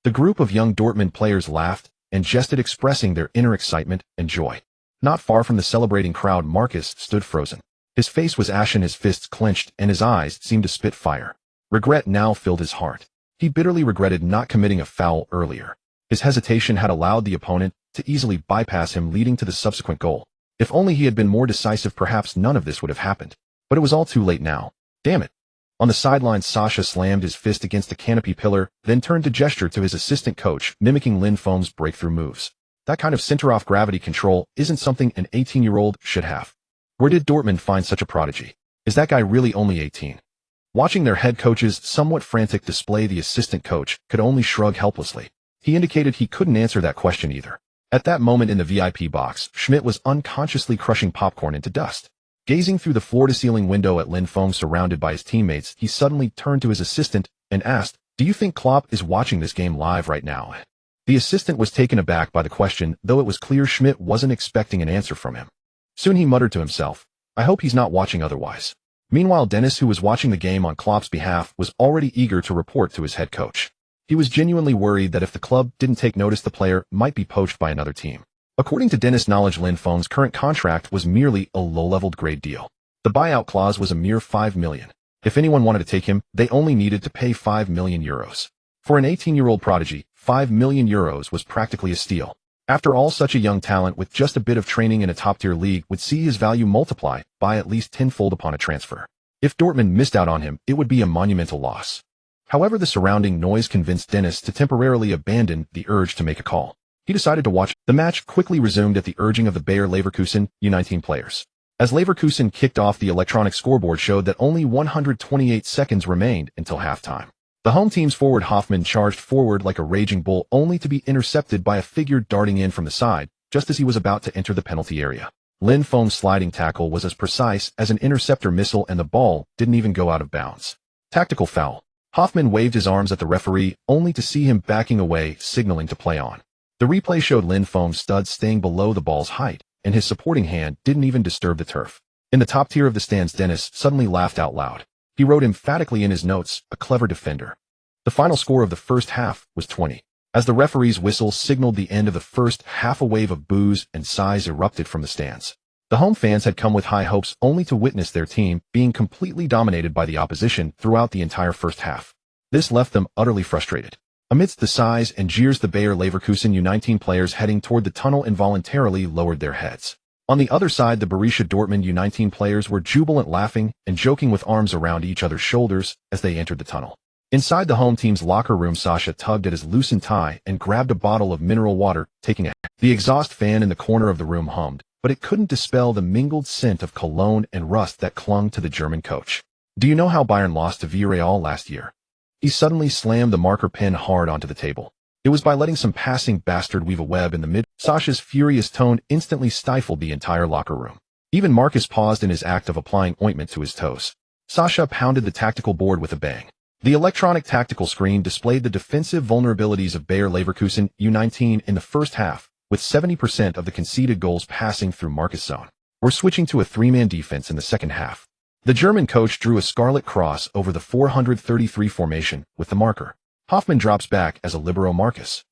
The group of young Dortmund players laughed and jested, expressing their inner excitement and joy. Not far from the celebrating crowd, Marcus stood frozen. His face was ashen, his fists clenched, and his eyes seemed to spit fire. Regret now filled his heart. He bitterly regretted not committing a foul earlier. His hesitation had allowed the opponent to easily bypass him, leading to the subsequent goal. If only he had been more decisive, perhaps none of this would have happened. But it was all too late now. Damn it. On the sidelines, Sasha slammed his fist against the canopy pillar, then turned to gesture to his assistant coach, mimicking Lin Feng's breakthrough moves. That kind of center-off gravity control isn't something an 18-year-old should have. Where did Dortmund find such a prodigy? Is that guy really only 18? Watching their head coach's somewhat frantic display, the assistant coach could only shrug helplessly. He indicated he couldn't answer that question either. At that moment in the VIP box, Schmidt was unconsciously crushing popcorn into dust. Gazing through the floor-to-ceiling window at Lin Feng surrounded by his teammates, he suddenly turned to his assistant and asked, "Do you think Klopp is watching this game live right now?" The assistant was taken aback by the question, though it was clear Schmidt wasn't expecting an answer from him. Soon he muttered to himself, "I hope he's not watching otherwise." Meanwhile, Dennis, who was watching the game on Klopp's behalf, was already eager to report to his head coach. He was genuinely worried that if the club didn't take notice, the player might be poached by another team. According to Dennis' knowledge, Lin Feng's current contract was merely a low-leveled grade deal. The buyout clause was a mere 5 million. If anyone wanted to take him, they only needed to pay 5 million euros. For an 18-year-old prodigy, 5 million euros was practically a steal. After all, such a young talent with just a bit of training in a top-tier league would see his value multiply by at least tenfold upon a transfer. If Dortmund missed out on him, it would be a monumental loss. However, the surrounding noise convinced Dennis to temporarily abandon the urge to make a call. He decided to watch. The match quickly resumed at the urging of the Bayer Leverkusen U19 players. As Leverkusen kicked off, the electronic scoreboard showed that only 128 seconds remained until halftime. The home team's forward Hoffmann charged forward like a raging bull, only to be intercepted by a figure darting in from the side, just as he was about to enter the penalty area. Lin Feng's sliding tackle was as precise as an interceptor missile, and the ball didn't even go out of bounds. Tactical foul. Hoffmann waved his arms at the referee, only to see him backing away, signaling to play on. The replay showed Lin Feng's studs staying below the ball's height, and his supporting hand didn't even disturb the turf. In the top tier of the stands, Dennis suddenly laughed out loud. He wrote emphatically in his notes, "A clever defender." The final score of the first half was 20. As the referee's whistle signaled the end of the first half, a wave of boos and sighs erupted from the stands. The home fans had come with high hopes, only to witness their team being completely dominated by the opposition throughout the entire first half. This left them utterly frustrated. Amidst the sighs and jeers, the Bayer Leverkusen U19 players heading toward the tunnel involuntarily lowered their heads. On the other side, the Borussia Dortmund U19 players were jubilant, laughing and joking with arms around each other's shoulders as they entered the tunnel. Inside the home team's locker room, Sasha tugged at his loosened tie and grabbed a bottle of mineral water, taking a The exhaust fan in the corner of the room hummed, but it couldn't dispel the mingled scent of cologne and rust that clung to the German coach. "Do you know how Bayern lost to Villarreal last year?" He suddenly slammed the marker pen hard onto the table. "It was by letting some passing bastard weave a web in the mid." Sasha's furious tone instantly stifled the entire locker room. Even Marcus paused in his act of applying ointment to his toes. Sasha pounded the tactical board with a bang. The electronic tactical screen displayed the defensive vulnerabilities of Bayer Leverkusen U19 in the first half, with 70% of the conceded goals passing through Marcus' zone. "We're switching to a three-man defense in the second half." The German coach drew a scarlet cross over the 433 formation with the marker. Hoffmann drops back as a libero. Marcus.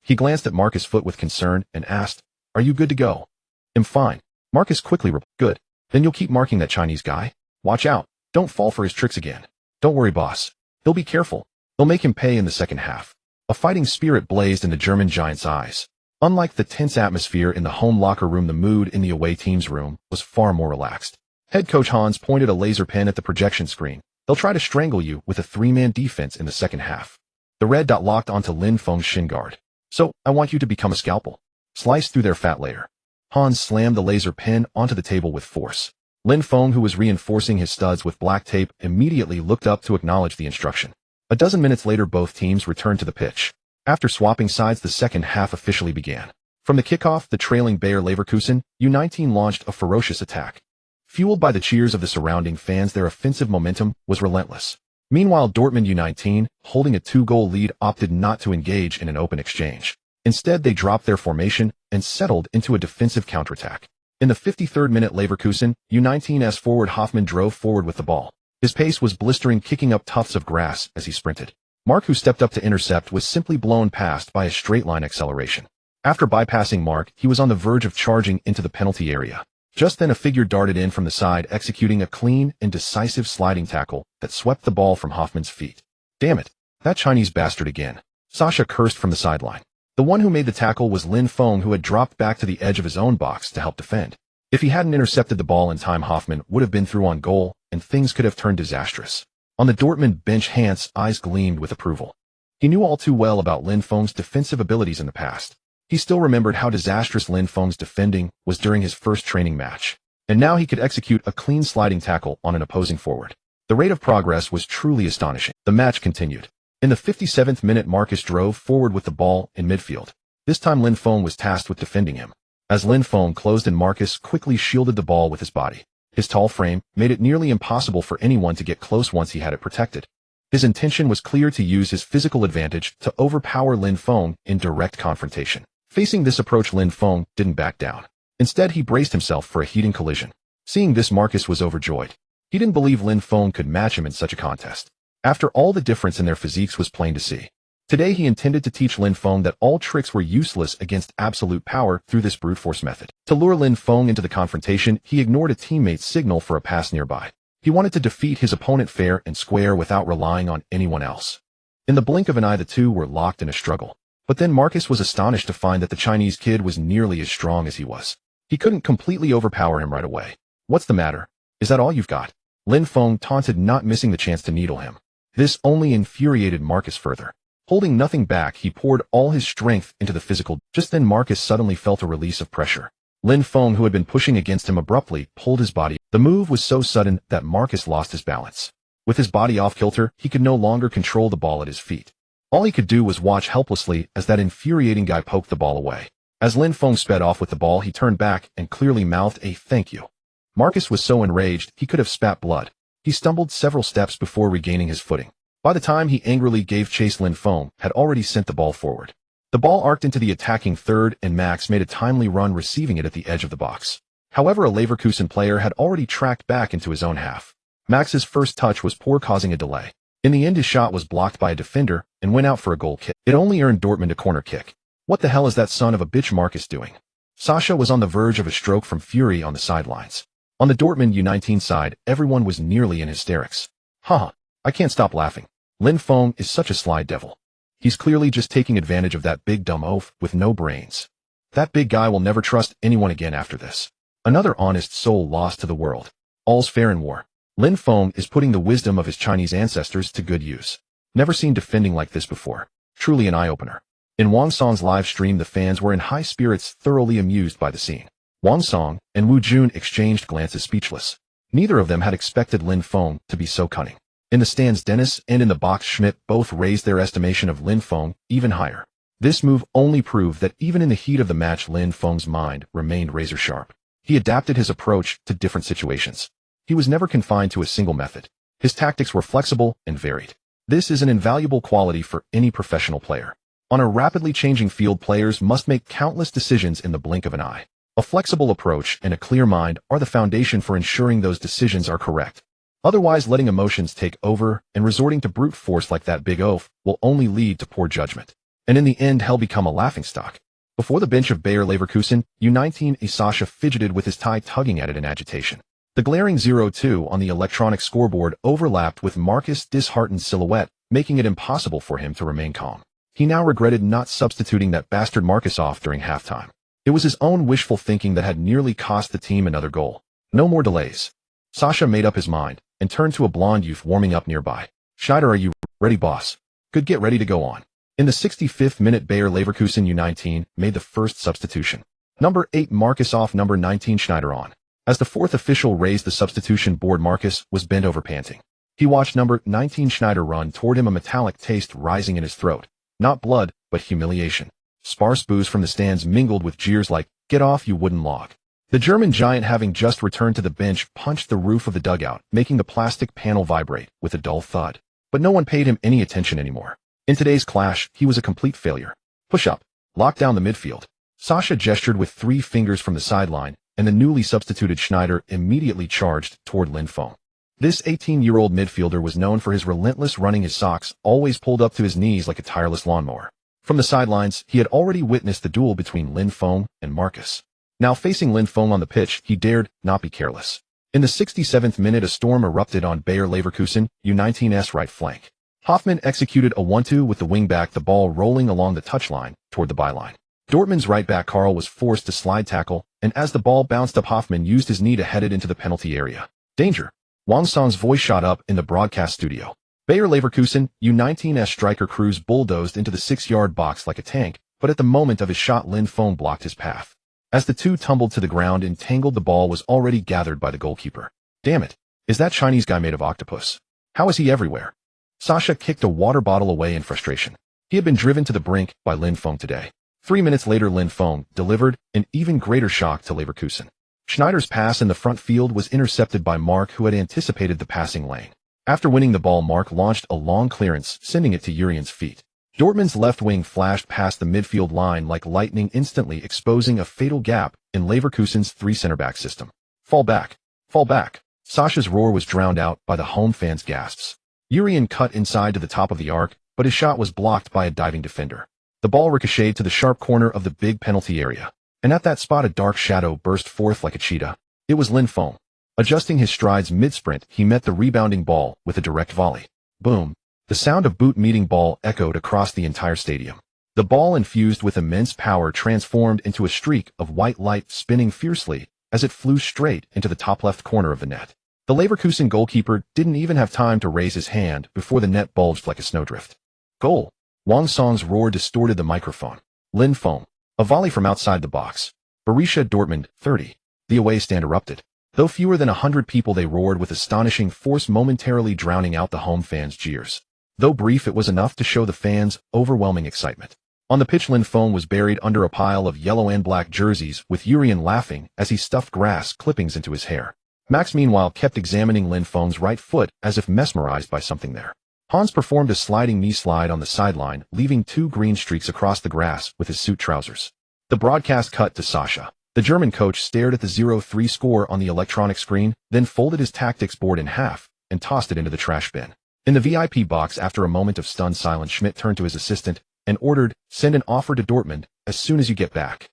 He glanced at Marcus' foot with concern and asked, "Are you good to go?" "I'm fine." Marcus quickly replied, "Good. Then you'll keep marking that Chinese guy? Watch out. Don't fall for his tricks again." "Don't worry, boss. He'll be careful. They'll make him pay in the second half." A fighting spirit blazed in the German giant's eyes. Unlike the tense atmosphere in the home locker room, the mood in the away team's room was far more relaxed. Head coach Hans pointed a laser pen at the projection screen. "They'll try to strangle you with a three-man defense in the second half." The red dot locked onto Lin Feng's shin guard. "So, I want you to become a scalpel. Slice through their fat layer." Hans slammed the laser pen onto the table with force. Lin Feng, who was reinforcing his studs with black tape, immediately looked up to acknowledge the instruction. A dozen minutes later, both teams returned to the pitch. After swapping sides, the second half officially began. From the kickoff, the trailing Bayer Leverkusen U19 launched a ferocious attack. Fueled by the cheers of the surrounding fans, their offensive momentum was relentless. Meanwhile, Dortmund U19, holding a 2-goal lead, opted not to engage in an open exchange. Instead, they dropped their formation and settled into a defensive counterattack. In the 53rd minute, Leverkusen, U19's forward Hoffmann drove forward with the ball. His pace was blistering, kicking up tufts of grass as he sprinted. Mark, who stepped up to intercept, was simply blown past by a straight-line acceleration. After bypassing Mark, he was on the verge of charging into the penalty area. Just then a figure darted in from the side, executing a clean and decisive sliding tackle that swept the ball from Hoffmann's feet. Damn it, that Chinese bastard again. Sasha cursed from the sideline. The one who made the tackle was Lin Feng, who had dropped back to the edge of his own box to help defend. If he hadn't intercepted the ball in time, Hoffmann would have been through on goal, and things could have turned disastrous. On the Dortmund bench, Hans' eyes gleamed with approval. He knew all too well about Lin Feng's defensive abilities in the past. He still remembered how disastrous Lin Feng's defending was during his first training match. And now he could execute a clean sliding tackle on an opposing forward. The rate of progress was truly astonishing. The match continued. In the 57th minute, Marcus drove forward with the ball in midfield. This time Lin Feng was tasked with defending him. As Lin Feng closed in, Marcus quickly shielded the ball with his body. His tall frame made it nearly impossible for anyone to get close once he had it protected. His intention was clear: to use his physical advantage to overpower Lin Feng in direct confrontation. Facing this approach, Lin Feng didn't back down. Instead, he braced himself for a heating collision. Seeing this, Marcus was overjoyed. He didn't believe Lin Feng could match him in such a contest. After all, the difference in their physiques was plain to see. Today he intended to teach Lin Feng that all tricks were useless against absolute power through this brute force method. To lure Lin Feng into the confrontation, he ignored a teammate's signal for a pass nearby. He wanted to defeat his opponent fair and square without relying on anyone else. In the blink of an eye, the two were locked in a struggle. But then Marcus was astonished to find that the Chinese kid was nearly as strong as he was. He couldn't completely overpower him right away. "What's the matter? Is that all you've got?" Lin Feng taunted, not missing the chance to needle him. This only infuriated Marcus further. Holding nothing back, he poured all his strength into the physical. Just then Marcus suddenly felt a release of pressure. Lin Feng, who had been pushing against him, abruptly pulled his body. The move was so sudden that Marcus lost his balance. With his body off kilter, he could no longer control the ball at his feet. All he could do was watch helplessly as that infuriating guy poked the ball away. As Lin Feng sped off with the ball, he turned back and clearly mouthed a "thank you." Marcus was so enraged he could have spat blood. He stumbled several steps before regaining his footing. By the time he angrily gave chase, Lin Feng had already sent the ball forward. The ball arced into the attacking third, and Max made a timely run, receiving it at the edge of the box. However, a Leverkusen player had already tracked back into his own half. Max's first touch was poor, causing a delay. In the end, his shot was blocked by a defender and went out for a goal kick. It only earned Dortmund a corner kick. What the hell is that son of a bitch Marcus doing? Sasha was on the verge of a stroke from fury on the sidelines. On the Dortmund U19 side, everyone was nearly in hysterics. Haha, I can't stop laughing. Lin Feng is such a sly devil. He's clearly just taking advantage of that big dumb oaf with no brains. That big guy will never trust anyone again after this. Another honest soul lost to the world. All's fair in war. Lin Feng is putting the wisdom of his Chinese ancestors to good use. Never seen defending like this before. Truly an eye-opener. In Wang Song's live stream, the fans were in high spirits, thoroughly amused by the scene. Wang Song and Wu Jun exchanged glances, speechless. Neither of them had expected Lin Feng to be so cunning. In the stands, Dennis and in the box, Schmidt both raised their estimation of Lin Feng even higher. This move only proved that even in the heat of the match, Lin Feng's mind remained razor sharp. He adapted his approach to different situations. He was never confined to a single method. His tactics were flexible and varied. This is an invaluable quality for any professional player. On a rapidly changing field, players must make countless decisions in the blink of an eye. A flexible approach and a clear mind are the foundation for ensuring those decisions are correct. Otherwise, letting emotions take over and resorting to brute force like that big oaf will only lead to poor judgment. And in the end, hell become a laughingstock. Before the bench of Bayer Leverkusen, U19 Sasha fidgeted with his tie, tugging at it in agitation. The glaring 0-2 on the electronic scoreboard overlapped with Marcus' disheartened silhouette, making it impossible for him to remain calm. He now regretted not substituting that bastard Marcus off during halftime. It was his own wishful thinking that had nearly cost the team another goal. No more delays. Sasha made up his mind and turned to a blonde youth warming up nearby. "Schneider, are you ready, boss? Good, get ready to go on." In the 65th minute, Bayer Leverkusen U19 made the first substitution. Number 8 Marcus off, number 19 Schneider on. As the fourth official raised the substitution board, Marcus was bent over, panting. He watched number 19 Schneider run toward him, a metallic taste rising in his throat. Not blood, but humiliation. Sparse boos from the stands mingled with jeers like, "Get off, you wooden log." The German giant, having just returned to the bench, punched the roof of the dugout, making the plastic panel vibrate with a dull thud. But no one paid him any attention anymore. In today's clash, he was a complete failure. Push up. Lock down the midfield. Sasha gestured with 3 fingers from the sideline, and the newly substituted Schneider immediately charged toward Lin Feng. This 18-year-old midfielder was known for his relentless running, his socks always pulled up to his knees like a tireless lawnmower. From the sidelines, he had already witnessed the duel between Lin Feng and Marcus. Now facing Lin Feng on the pitch, he dared not be careless. In the 67th minute, a storm erupted on Bayer Leverkusen U19's right flank. Hoffmann executed a 1-2 with the wingback, the ball rolling along the touchline toward the byline. Dortmund's right back Karl was forced to slide tackle, and as the ball bounced up, Hoffmann used his knee to head it into the penalty area. Danger! Wang Song's voice shot up in the broadcast studio. Bayer Leverkusen U19's striker Cruz bulldozed into the 6-yard box like a tank, but at the moment of his shot, Lin Feng blocked his path. As the two tumbled to the ground, entangled, the ball was already gathered by the goalkeeper. Damn it! Is that Chinese guy made of octopus? How is he everywhere? Sasha kicked a water bottle away in frustration. He had been driven to the brink by Lin Feng today. 3 minutes later, Lin Feng delivered an even greater shock to Leverkusen. Schneider's pass in the front field was intercepted by Mark, who had anticipated the passing lane. After winning the ball, Mark launched a long clearance, sending it to Urian's feet. Dortmund's left wing flashed past the midfield line like lightning, instantly exposing a fatal gap in Leverkusen's 3 center-back system. Fall back! Fall back! Sasha's roar was drowned out by the home fans' gasps. Urian cut inside to the top of the arc, but his shot was blocked by a diving defender. The ball ricocheted to the sharp corner of the big penalty area, and at that spot a dark shadow burst forth like a cheetah. It was Lin Feng. Adjusting his strides mid-sprint, he met the rebounding ball with a direct volley. Boom! The sound of boot meeting ball echoed across the entire stadium. The ball, infused with immense power, transformed into a streak of white light, spinning fiercely as it flew straight into the top left corner of the net. The Leverkusen goalkeeper didn't even have time to raise his hand before the net bulged like a snowdrift. Goal! Wang Song's roar distorted the microphone. Lin Feng. A volley from outside the box. Borussia Dortmund, 30. The away stand erupted. Though fewer than 100 people, they roared with astonishing force, momentarily drowning out the home fans' jeers. Though brief, it was enough to show the fans' overwhelming excitement. On the pitch, Lin Feng was buried under a pile of yellow and black jerseys, with Urian laughing as he stuffed grass clippings into his hair. Max, meanwhile, kept examining Lin Feng's right foot as if mesmerized by something there. Hans performed a sliding knee slide on the sideline, leaving 2 green streaks across the grass with his suit trousers. The broadcast cut to Sasha. The German coach stared at the 0-3 score on the electronic screen, then folded his tactics board in half and tossed it into the trash bin. In the VIP box, after a moment of stunned silence, Schmidt turned to his assistant and ordered, "Send an offer to Dortmund as soon as you get back.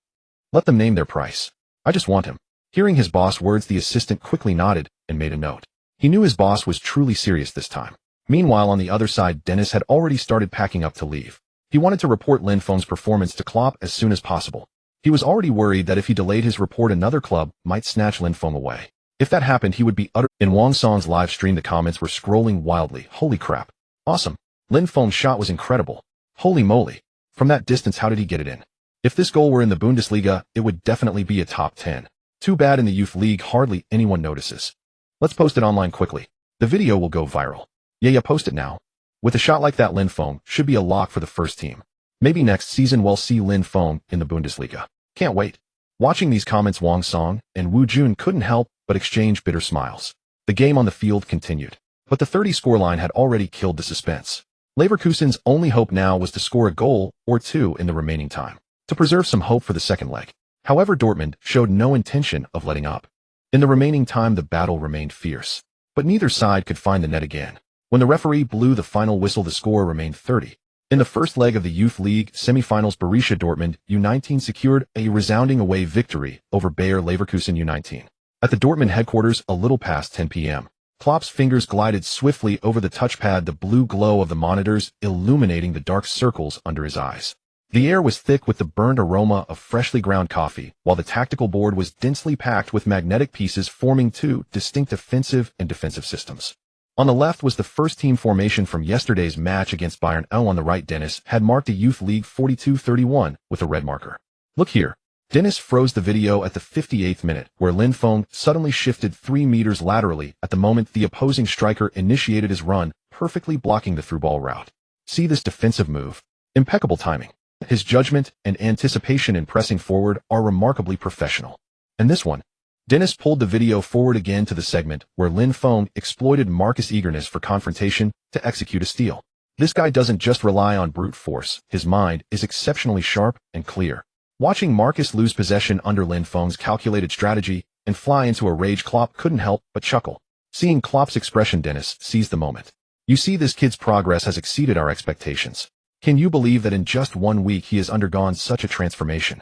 Let them name their price. I just want him." Hearing his boss' words, the assistant quickly nodded and made a note. He knew his boss was truly serious this time. Meanwhile, on the other side, Dennis had already started packing up to leave. He wanted to report Lin Feng's performance to Klopp as soon as possible. He was already worried that if he delayed his report, another club might snatch Lin Feng away. If that happened, he would be utter. In Wang Song's live stream, the comments were scrolling wildly. Holy crap. Awesome. Lin Feng's shot was incredible. Holy moly. From that distance, how did he get it in? If this goal were in the Bundesliga, it would definitely be a top 10. Too bad in the youth league hardly anyone notices. Let's post it online quickly. The video will go viral. Yeah, post it now. With a shot like that, Lin Feng should be a lock for the first team. Maybe next season we'll see Lin Feng in the Bundesliga. Can't wait. Watching these comments, Wang Song and Wu Jun couldn't help but exchange bitter smiles. The game on the field continued, but the 30 scoreline had already killed the suspense. Leverkusen's only hope now was to score a goal or 2 in the remaining time, to preserve some hope for the second leg. However, Dortmund showed no intention of letting up. In the remaining time, the battle remained fierce, but neither side could find the net again. When the referee blew the final whistle, the score remained 30. In the first leg of the Youth League semifinals, Borussia Dortmund U19 secured a resounding away victory over Bayer Leverkusen U19. At the Dortmund headquarters, a little past 10 p.m., Klopp's fingers glided swiftly over the touchpad, the blue glow of the monitors illuminating the dark circles under his eyes. The air was thick with the burned aroma of freshly ground coffee, while the tactical board was densely packed with magnetic pieces forming 2 distinct offensive and defensive systems. On the left was the first team formation from yesterday's match against Bayern. On the right, Dennis had marked a Youth League 42-31 with a red marker. Look here. Dennis froze the video at the 58th minute, where Lin Feng suddenly shifted 3 meters laterally at the moment the opposing striker initiated his run, perfectly blocking the through-ball route. See this defensive move. Impeccable timing. His judgment and anticipation in pressing forward are remarkably professional. And this one. Dennis pulled the video forward again to the segment where Lin Feng exploited Marcus' eagerness for confrontation to execute a steal. This guy doesn't just rely on brute force, his mind is exceptionally sharp and clear. Watching Marcus lose possession under Lin Feng's calculated strategy and fly into a rage, Klopp couldn't help but chuckle. Seeing Klopp's expression, Dennis seized the moment. You see, this kid's progress has exceeded our expectations. Can you believe that in just 1 week he has undergone such a transformation?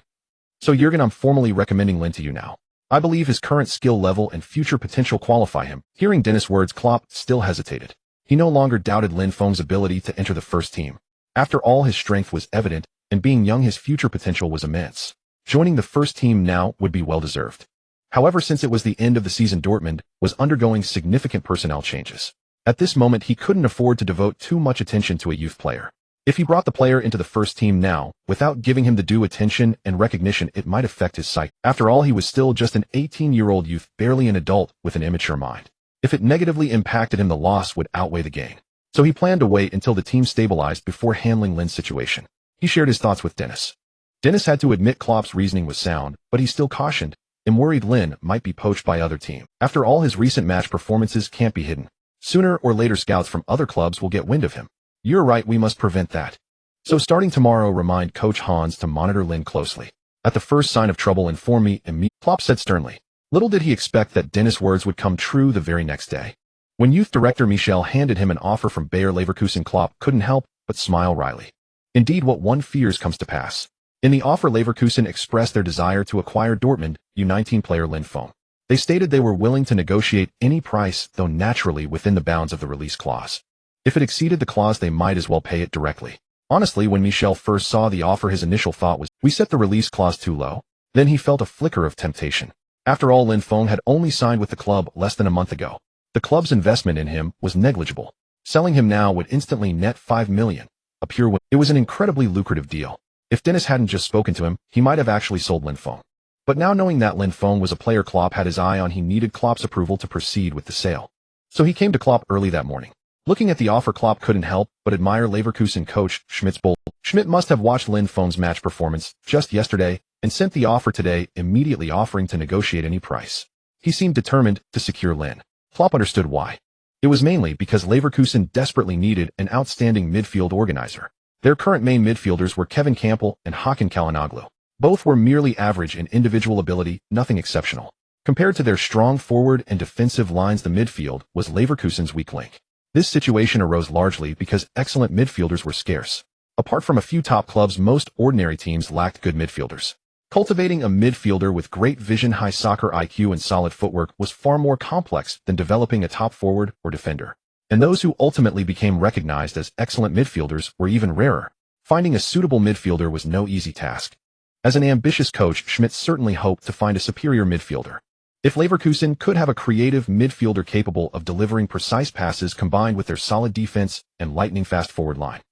So Jurgen, I'm formally recommending Lin to you now. I believe his current skill level and future potential qualify him. Hearing Dennis' words, Klopp still hesitated. He no longer doubted Lin Feng's ability to enter the first team. After all, his strength was evident, and being young, his future potential was immense. Joining the first team now would be well-deserved. However, since it was the end of the season, Dortmund was undergoing significant personnel changes. At this moment, he couldn't afford to devote too much attention to a youth player. If he brought the player into the first team now, without giving him the due attention and recognition, it might affect his psyche. After all, he was still just an 18-year-old youth, barely an adult with an immature mind. If it negatively impacted him, the loss would outweigh the gain. So he planned to wait until the team stabilized before handling Lin's situation. He shared his thoughts with Dennis. Dennis had to admit Klopp's reasoning was sound, but he still cautioned and worried Lin might be poached by other team. After all, his recent match performances can't be hidden. Sooner or later, scouts from other clubs will get wind of him. You're right, we must prevent that. So starting tomorrow, remind Coach Hans to monitor Lin closely. At the first sign of trouble, inform me immediately, Klopp said sternly. Little did he expect that Dennis' words would come true the very next day. When youth director Michel handed him an offer from Bayer Leverkusen, Klopp couldn't help but smile wryly. Indeed, what one fears comes to pass. In the offer, Leverkusen expressed their desire to acquire Dortmund U19 player Lin Feng. They stated they were willing to negotiate any price, though naturally within the bounds of the release clause. If it exceeded the clause, they might as well pay it directly. Honestly, when Michel first saw the offer, his initial thought was, we set the release clause too low. Then he felt a flicker of temptation. After all, Lin Feng had only signed with the club less than a month ago. The club's investment in him was negligible. Selling him now would instantly net $5 million. A pure win. It was an incredibly lucrative deal. If Dennis hadn't just spoken to him, he might have actually sold Lin Feng. But now, knowing that Lin Feng was a player Klopp had his eye on, he needed Klopp's approval to proceed with the sale. So he came to Klopp early that morning. Looking at the offer, Klopp couldn't help but admire Leverkusen coach Schmidt's bold. Schmidt must have watched Lin Feng's match performance just yesterday and sent the offer today, immediately offering to negotiate any price. He seemed determined to secure Lin. Klopp understood why. It was mainly because Leverkusen desperately needed an outstanding midfield organizer. Their current main midfielders were Kevin Campbell and Hakan Çalhanoğlu. Both were merely average in individual ability, nothing exceptional. Compared to their strong forward and defensive lines, the midfield was Leverkusen's weak link. This situation arose largely because excellent midfielders were scarce. Apart from a few top clubs, most ordinary teams lacked good midfielders. Cultivating a midfielder with great vision, high soccer IQ, and solid footwork was far more complex than developing a top forward or defender. And those who ultimately became recognized as excellent midfielders were even rarer. Finding a suitable midfielder was no easy task. As an ambitious coach, Schmidt certainly hoped to find a superior midfielder. If Leverkusen could have a creative midfielder capable of delivering precise passes combined with their solid defense and lightning-fast forward line,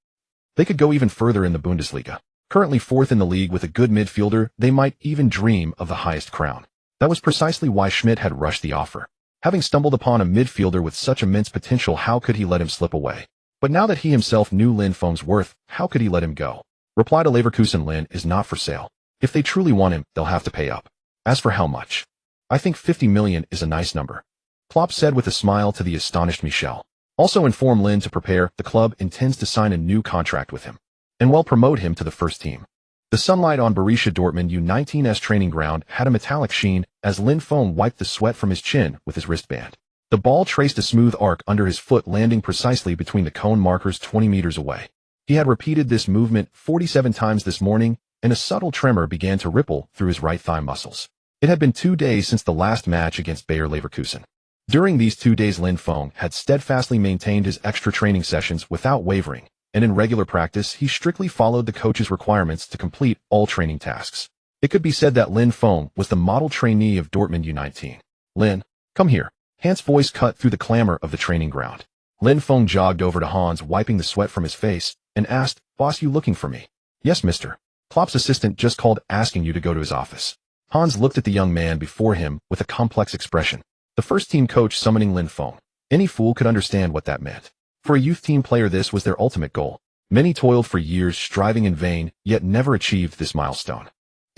they could go even further in the Bundesliga. Currently fourth in the league, with a good midfielder, they might even dream of the highest crown. That was precisely why Schmidt had rushed the offer. Having stumbled upon a midfielder with such immense potential, how could he let him slip away? But now that he himself knew Lin Feng's worth, how could he let him go? Reply to Leverkusen: Lin is not for sale. If they truly want him, they'll have to pay up. As for how much? I think 50 million is a nice number. Klopp said with a smile to the astonished Michel. Also inform Lin to prepare. The club intends to sign a new contract with him and will promote him to the first team. The sunlight on Borussia Dortmund U19's training ground had a metallic sheen as Lin Feng wiped the sweat from his chin with his wristband. The ball traced a smooth arc under his foot, landing precisely between the cone markers 20 meters away. He had repeated this movement 47 times this morning, and a subtle tremor began to ripple through his right thigh muscles. It had been 2 days since the last match against Bayer Leverkusen. During these 2 days, Lin Feng had steadfastly maintained his extra training sessions without wavering, and in regular practice, he strictly followed the coach's requirements to complete all training tasks. It could be said that Lin Feng was the model trainee of Dortmund U19. Lin, come here. Hans' voice cut through the clamor of the training ground. Lin Feng jogged over to Hans, wiping the sweat from his face, and asked, "Boss, you looking for me?" "Yes, mister. Klopp's assistant just called asking you to go to his office." Hans looked at the young man before him with a complex expression. The first-team coach summoning Lin Feng. Any fool could understand what that meant. For a youth team player, this was their ultimate goal. Many toiled for years, striving in vain, yet never achieved this milestone.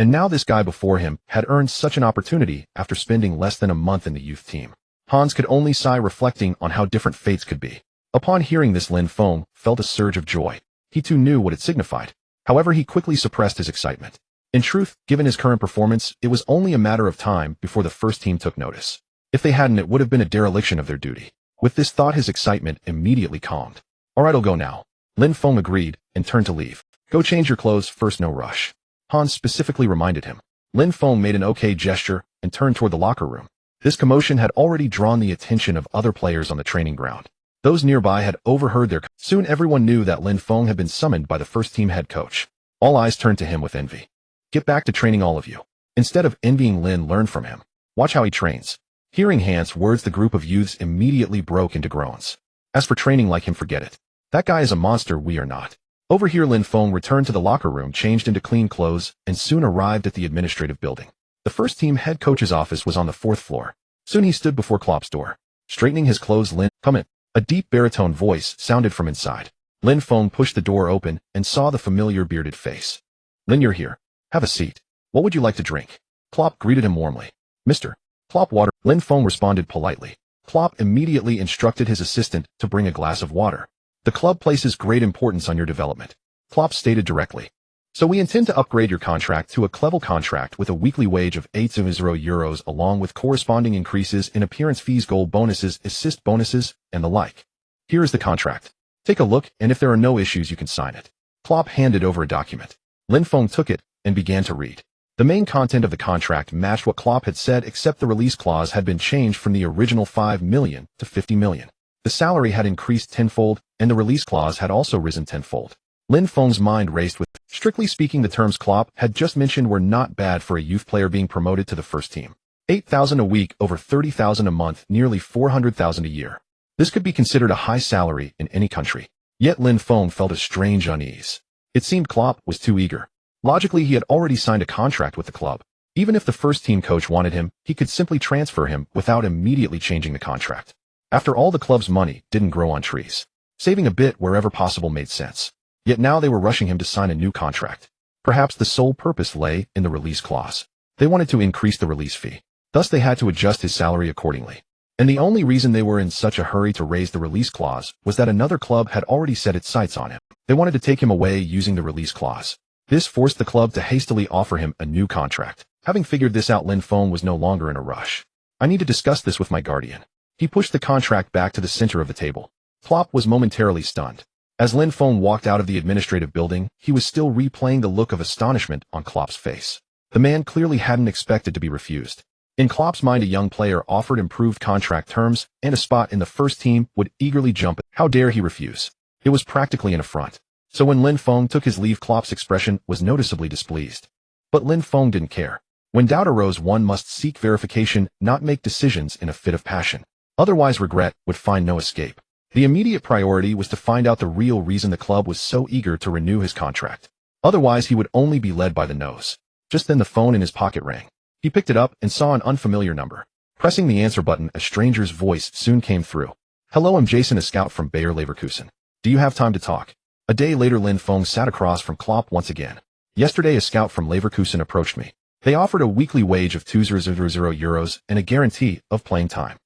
And now this guy before him had earned such an opportunity after spending less than a month in the youth team. Hans could only sigh, reflecting on how different fates could be. Upon hearing this, Lin Feng felt a surge of joy. He too knew what it signified. However, he quickly suppressed his excitement. In truth, given his current performance, it was only a matter of time before the first team took notice. If they hadn't, it would have been a dereliction of their duty. With this thought, his excitement immediately calmed. Alright, I'll go now. Lin Feng agreed and turned to leave. Go change your clothes first, no rush. Hans specifically reminded him. Lin Feng made an okay gesture and turned toward the locker room. This commotion had already drawn the attention of other players on the training ground. Those nearby had overheard their. Soon everyone knew that Lin Feng had been summoned by the first team head coach. All eyes turned to him with envy. Get back to training, all of you. Instead of envying Lin, learn from him. Watch how he trains. Hearing Hans' words, the group of youths immediately broke into groans. As for training like him, forget it. That guy is a monster, we are not. Over here, Lin Feng returned to the locker room, changed into clean clothes, and soon arrived at the administrative building. The first team head coach's office was on the 4th floor. Soon he stood before Klopp's door. Straightening his clothes, Lin, come in. A deep baritone voice sounded from inside. Lin Feng pushed the door open and saw the familiar bearded face. Lin, you're here. Have a seat. What would you like to drink? Klopp greeted him warmly. Mr. Klopp, water. Lin Feng responded politely. Klopp immediately instructed his assistant to bring a glass of water. The club places great importance on your development, Klopp stated directly. So we intend to upgrade your contract to a level contract with a weekly wage of €800 along with corresponding increases in appearance fees, goal bonuses, assist bonuses, and the like. Here is the contract. Take a look, and if there are no issues, you can sign it. Klopp handed over a document. Lin Feng took it and began to read. The main content of the contract matched what Klopp had said, except the release clause had been changed from the original 5 million to 50 million. The salary had increased tenfold, and the release clause had also risen tenfold. Lin Feng's mind raced with. Strictly speaking, the terms Klopp had just mentioned were not bad for a youth player being promoted to the first team. 8,000 a week, over 30,000 a month, nearly 400,000 a year. This could be considered a high salary in any country. Yet Lin Feng felt a strange unease. It seemed Klopp was too eager. Logically, he had already signed a contract with the club. Even if the first team coach wanted him, he could simply transfer him without immediately changing the contract. After all, the club's money didn't grow on trees. Saving a bit wherever possible made sense. Yet now they were rushing him to sign a new contract. Perhaps the sole purpose lay in the release clause. They wanted to increase the release fee. Thus they had to adjust his salary accordingly. And the only reason they were in such a hurry to raise the release clause was that another club had already set its sights on him. They wanted to take him away using the release clause. This forced the club to hastily offer him a new contract. Having figured this out, Lin Feng was no longer in a rush. I need to discuss this with my guardian. He pushed the contract back to the center of the table. Klopp was momentarily stunned. As Lin Feng walked out of the administrative building, he was still replaying the look of astonishment on Klopp's face. The man clearly hadn't expected to be refused. In Klopp's mind, a young player offered improved contract terms and a spot in the first team would eagerly jump at. How dare he refuse? It was practically an affront. So when Lin Feng took his leave, Klopp's expression was noticeably displeased. But Lin Feng didn't care. When doubt arose, one must seek verification, not make decisions in a fit of passion. Otherwise, regret would find no escape. The immediate priority was to find out the real reason the club was so eager to renew his contract. Otherwise, he would only be led by the nose. Just then the phone in his pocket rang. He picked it up and saw an unfamiliar number. Pressing the answer button, a stranger's voice soon came through. Hello, I'm Jason, a scout from Bayer Leverkusen. Do you have time to talk? A day later, Lin Feng sat across from Klopp once again. Yesterday, a scout from Leverkusen approached me. They offered a weekly wage of €200 and a guarantee of playing time.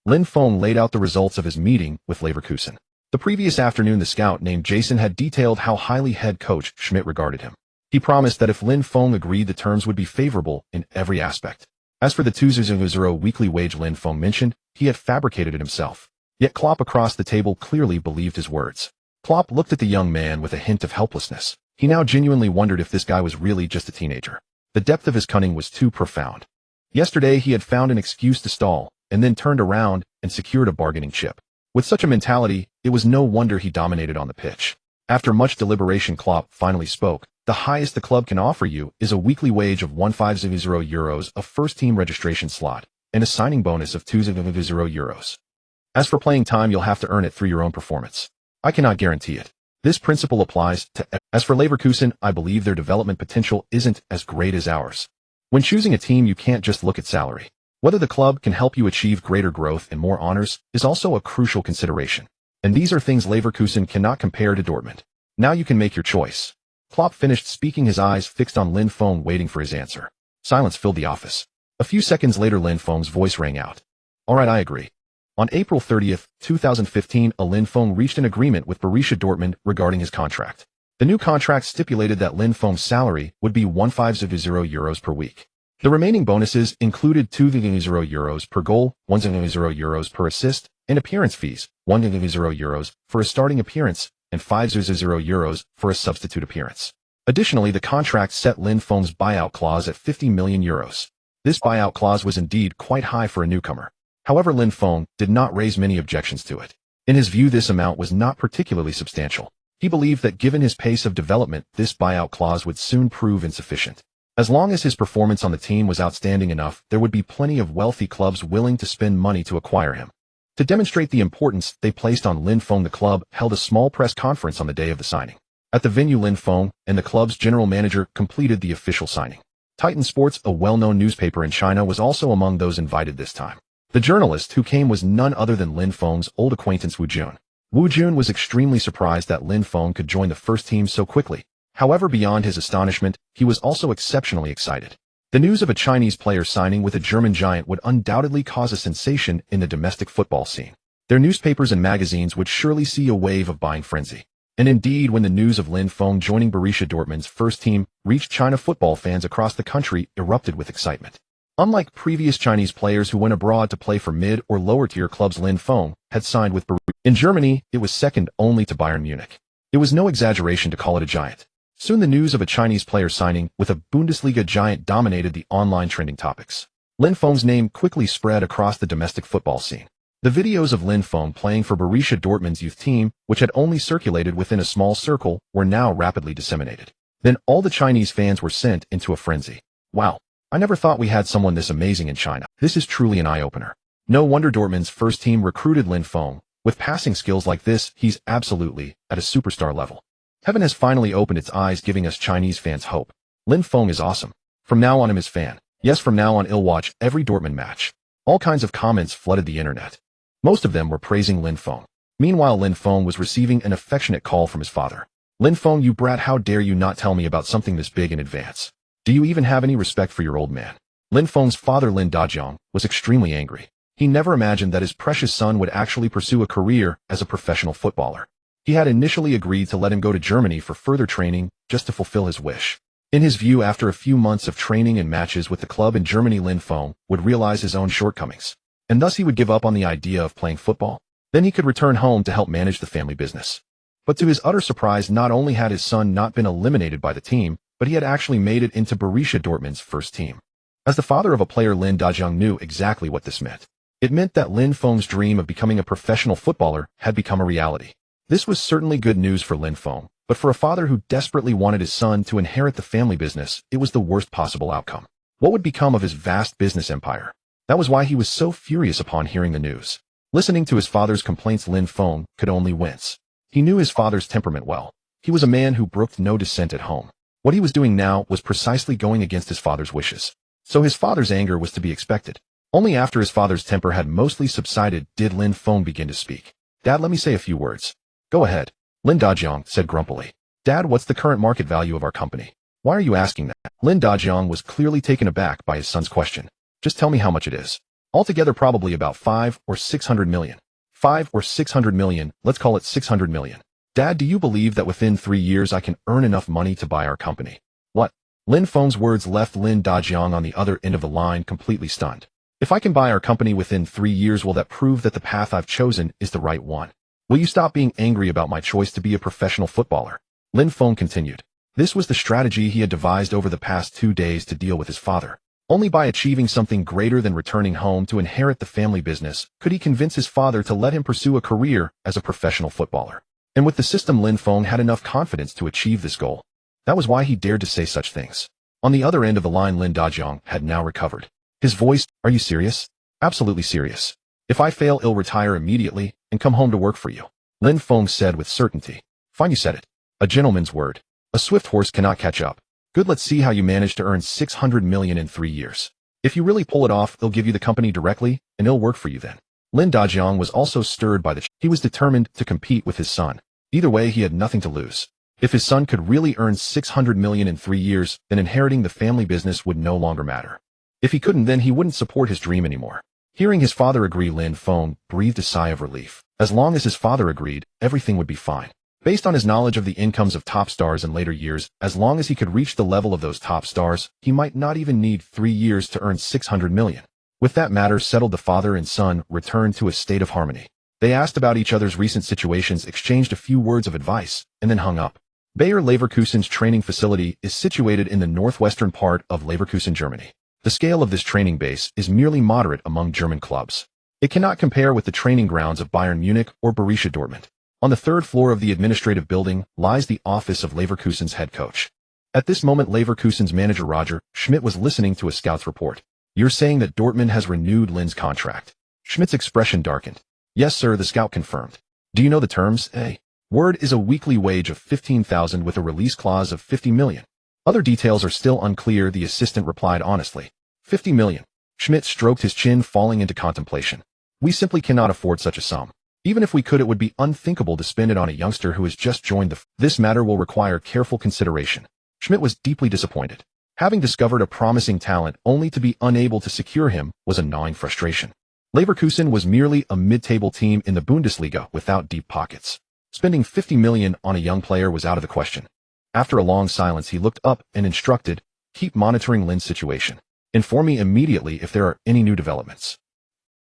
Lin Feng laid out the results of his meeting with Leverkusen. The previous afternoon, the scout named Jason had detailed how highly head coach Schmidt regarded him. He promised that if Lin Feng agreed, the terms would be favorable in every aspect. As for the €200 weekly wage Lin Feng mentioned, he had fabricated it himself. Yet Klopp across the table clearly believed his words. Klopp looked at the young man with a hint of helplessness. He now genuinely wondered if this guy was really just a teenager. The depth of his cunning was too profound. Yesterday he had found an excuse to stall, and then turned around and secured a bargaining chip. With such a mentality, it was no wonder he dominated on the pitch. After much deliberation, Klopp finally spoke. The highest the club can offer you is a weekly wage of €150, a first-team registration slot, and a signing bonus of €200. As for playing time, you'll have to earn it through your own performance. I cannot guarantee it. This principle applies to. As for Leverkusen, I believe their development potential isn't as great as ours. When choosing a team, you can't just look at salary. Whether the club can help you achieve greater growth and more honors is also a crucial consideration. And these are things Leverkusen cannot compare to Dortmund. Now you can make your choice. Klopp finished speaking, his eyes fixed on Lin Feng, waiting for his answer. Silence filled the office. A few seconds later, Lin Feng's voice rang out. All right, I agree. On April 30th, 2015, Lin Feng reached an agreement with Borussia Dortmund regarding his contract. The new contract stipulated that Lin Feng's salary would be €150 per week. The remaining bonuses included €200 per goal, €100 per assist, and appearance fees, €100 for a starting appearance, and €500 for a substitute appearance. Additionally, the contract set Lin Feng's buyout clause at €50 million. This buyout clause was indeed quite high for a newcomer. However, Lin Feng did not raise many objections to it. In his view, this amount was not particularly substantial. He believed that given his pace of development, this buyout clause would soon prove insufficient. As long as his performance on the team was outstanding enough, there would be plenty of wealthy clubs willing to spend money to acquire him. To demonstrate the importance they placed on Lin Feng, the club held a small press conference on the day of the signing. At the venue, Lin Feng and the club's general manager completed the official signing. Titan Sports, a well-known newspaper in China, was also among those invited this time. The journalist who came was none other than Lin Feng's old acquaintance Wu Jun. Wu Jun was extremely surprised that Lin Feng could join the first team so quickly. However, beyond his astonishment, he was also exceptionally excited. The news of a Chinese player signing with a German giant would undoubtedly cause a sensation in the domestic football scene. Their newspapers and magazines would surely see a wave of buying frenzy. And indeed, when the news of Lin Feng joining Borussia Dortmund's first team reached China, football fans across the country erupted with excitement. Unlike previous Chinese players who went abroad to play for mid- or lower-tier clubs, Lin Feng had signed with Borussia. In Germany, it was second only to Bayern Munich. It was no exaggeration to call it a giant. Soon the news of a Chinese player signing with a Bundesliga giant dominated the online trending topics. Lin Feng's name quickly spread across the domestic football scene. The videos of Lin Feng playing for Borussia Dortmund's youth team, which had only circulated within a small circle, were now rapidly disseminated. Then all the Chinese fans were sent into a frenzy. Wow, I never thought we had someone this amazing in China. This is truly an eye-opener. No wonder Dortmund's first team recruited Lin Feng. With passing skills like this, he's absolutely at a superstar level. Heaven has finally opened its eyes, giving us Chinese fans hope. Lin Feng is awesome. From now on, I'm his fan. Yes, from now on, I'll watch every Dortmund match. All kinds of comments flooded the internet. Most of them were praising Lin Feng. Meanwhile, Lin Feng was receiving an affectionate call from his father. Lin Feng, you brat, how dare you not tell me about something this big in advance? Do you even have any respect for your old man? Lin Feng's father, Lin Dajiang, was extremely angry. He never imagined that his precious son would actually pursue a career as a professional footballer. He had initially agreed to let him go to Germany for further training, just to fulfill his wish. In his view, after a few months of training and matches with the club in Germany, Lin Feng would realize his own shortcomings, and thus he would give up on the idea of playing football. Then he could return home to help manage the family business. But to his utter surprise, not only had his son not been eliminated by the team, but he had actually made it into Borussia Dortmund's first team. As the father of a player, Lin Dajiang knew exactly what this meant. It meant that Lin Feng's dream of becoming a professional footballer had become a reality. This was certainly good news for Lin Feng, but for a father who desperately wanted his son to inherit the family business, it was the worst possible outcome. What would become of his vast business empire? That was why he was so furious upon hearing the news. Listening to his father's complaints, Lin Feng could only wince. He knew his father's temperament well. He was a man who brooked no dissent at home. What he was doing now was precisely going against his father's wishes. So his father's anger was to be expected. Only after his father's temper had mostly subsided did Lin Feng begin to speak. Dad, let me say a few words. Go ahead. Lin Dajiang said grumpily. Dad, what's the current market value of our company? Why are you asking that? Lin Dajiang was clearly taken aback by his son's question. Just tell me how much it is. Altogether, probably about 5 or 600 million. 5 or 600 million, let's call it 600 million. Dad, do you believe that within 3 years I can earn enough money to buy our company? What? Lin Feng's words left Lin Dajiang on the other end of the line completely stunned. If I can buy our company within 3 years, will that prove that the path I've chosen is the right one? Will you stop being angry about my choice to be a professional footballer? Lin Feng continued. This was the strategy he had devised over the past 2 days to deal with his father. Only by achieving something greater than returning home to inherit the family business could he convince his father to let him pursue a career as a professional footballer. And with the system, Lin Feng had enough confidence to achieve this goal. That was why he dared to say such things. On the other end of the line, Lin Dajiang had now recovered. His voice, are you serious? Absolutely serious. If I fail, I'll retire immediately and come home to work for you. Lin Feng said with certainty. Fine, you said it. A gentleman's word. A swift horse cannot catch up. Good, let's see how you manage to earn 600 million in 3 years. If you really pull it off, they'll give you the company directly, and it'll work for you then. Lin Dajiang was also stirred by he was determined to compete with his son. Either way, he had nothing to lose. If his son could really earn 600 million in 3 years, then inheriting the family business would no longer matter. If he couldn't, then he wouldn't support his dream anymore. Hearing his father agree, Lin Feng breathed a sigh of relief. As long as his father agreed, everything would be fine. Based on his knowledge of the incomes of top stars in later years, as long as he could reach the level of those top stars, he might not even need 3 years to earn 600 million. With that matter settled, the father and son returned to a state of harmony. They asked about each other's recent situations, exchanged a few words of advice, and then hung up. Bayer Leverkusen's training facility is situated in the northwestern part of Leverkusen, Germany. The scale of this training base is merely moderate among German clubs. It cannot compare with the training grounds of Bayern Munich or Borussia Dortmund. On the 3rd floor of the administrative building lies the office of Leverkusen's head coach. At this moment, Leverkusen's manager Roger Schmidt was listening to a scout's report. "You're saying that Dortmund has renewed Lin's contract?" Schmidt's expression darkened. "Yes, sir," the scout confirmed. "Do you know the terms? Word is a weekly wage of 15,000 with a release clause of 50 million. Other details are still unclear," the assistant replied honestly. 50 million. Schmidt stroked his chin, falling into contemplation. "We simply cannot afford such a sum. Even if we could, it would be unthinkable to spend it on a youngster who has just joined This matter will require careful consideration." Schmidt was deeply disappointed. Having discovered a promising talent only to be unable to secure him was a gnawing frustration. Leverkusen was merely a mid-table team in the Bundesliga without deep pockets. Spending 50 million on a young player was out of the question. After a long silence, he looked up and instructed, "Keep monitoring Lin's situation. Inform me immediately if there are any new developments."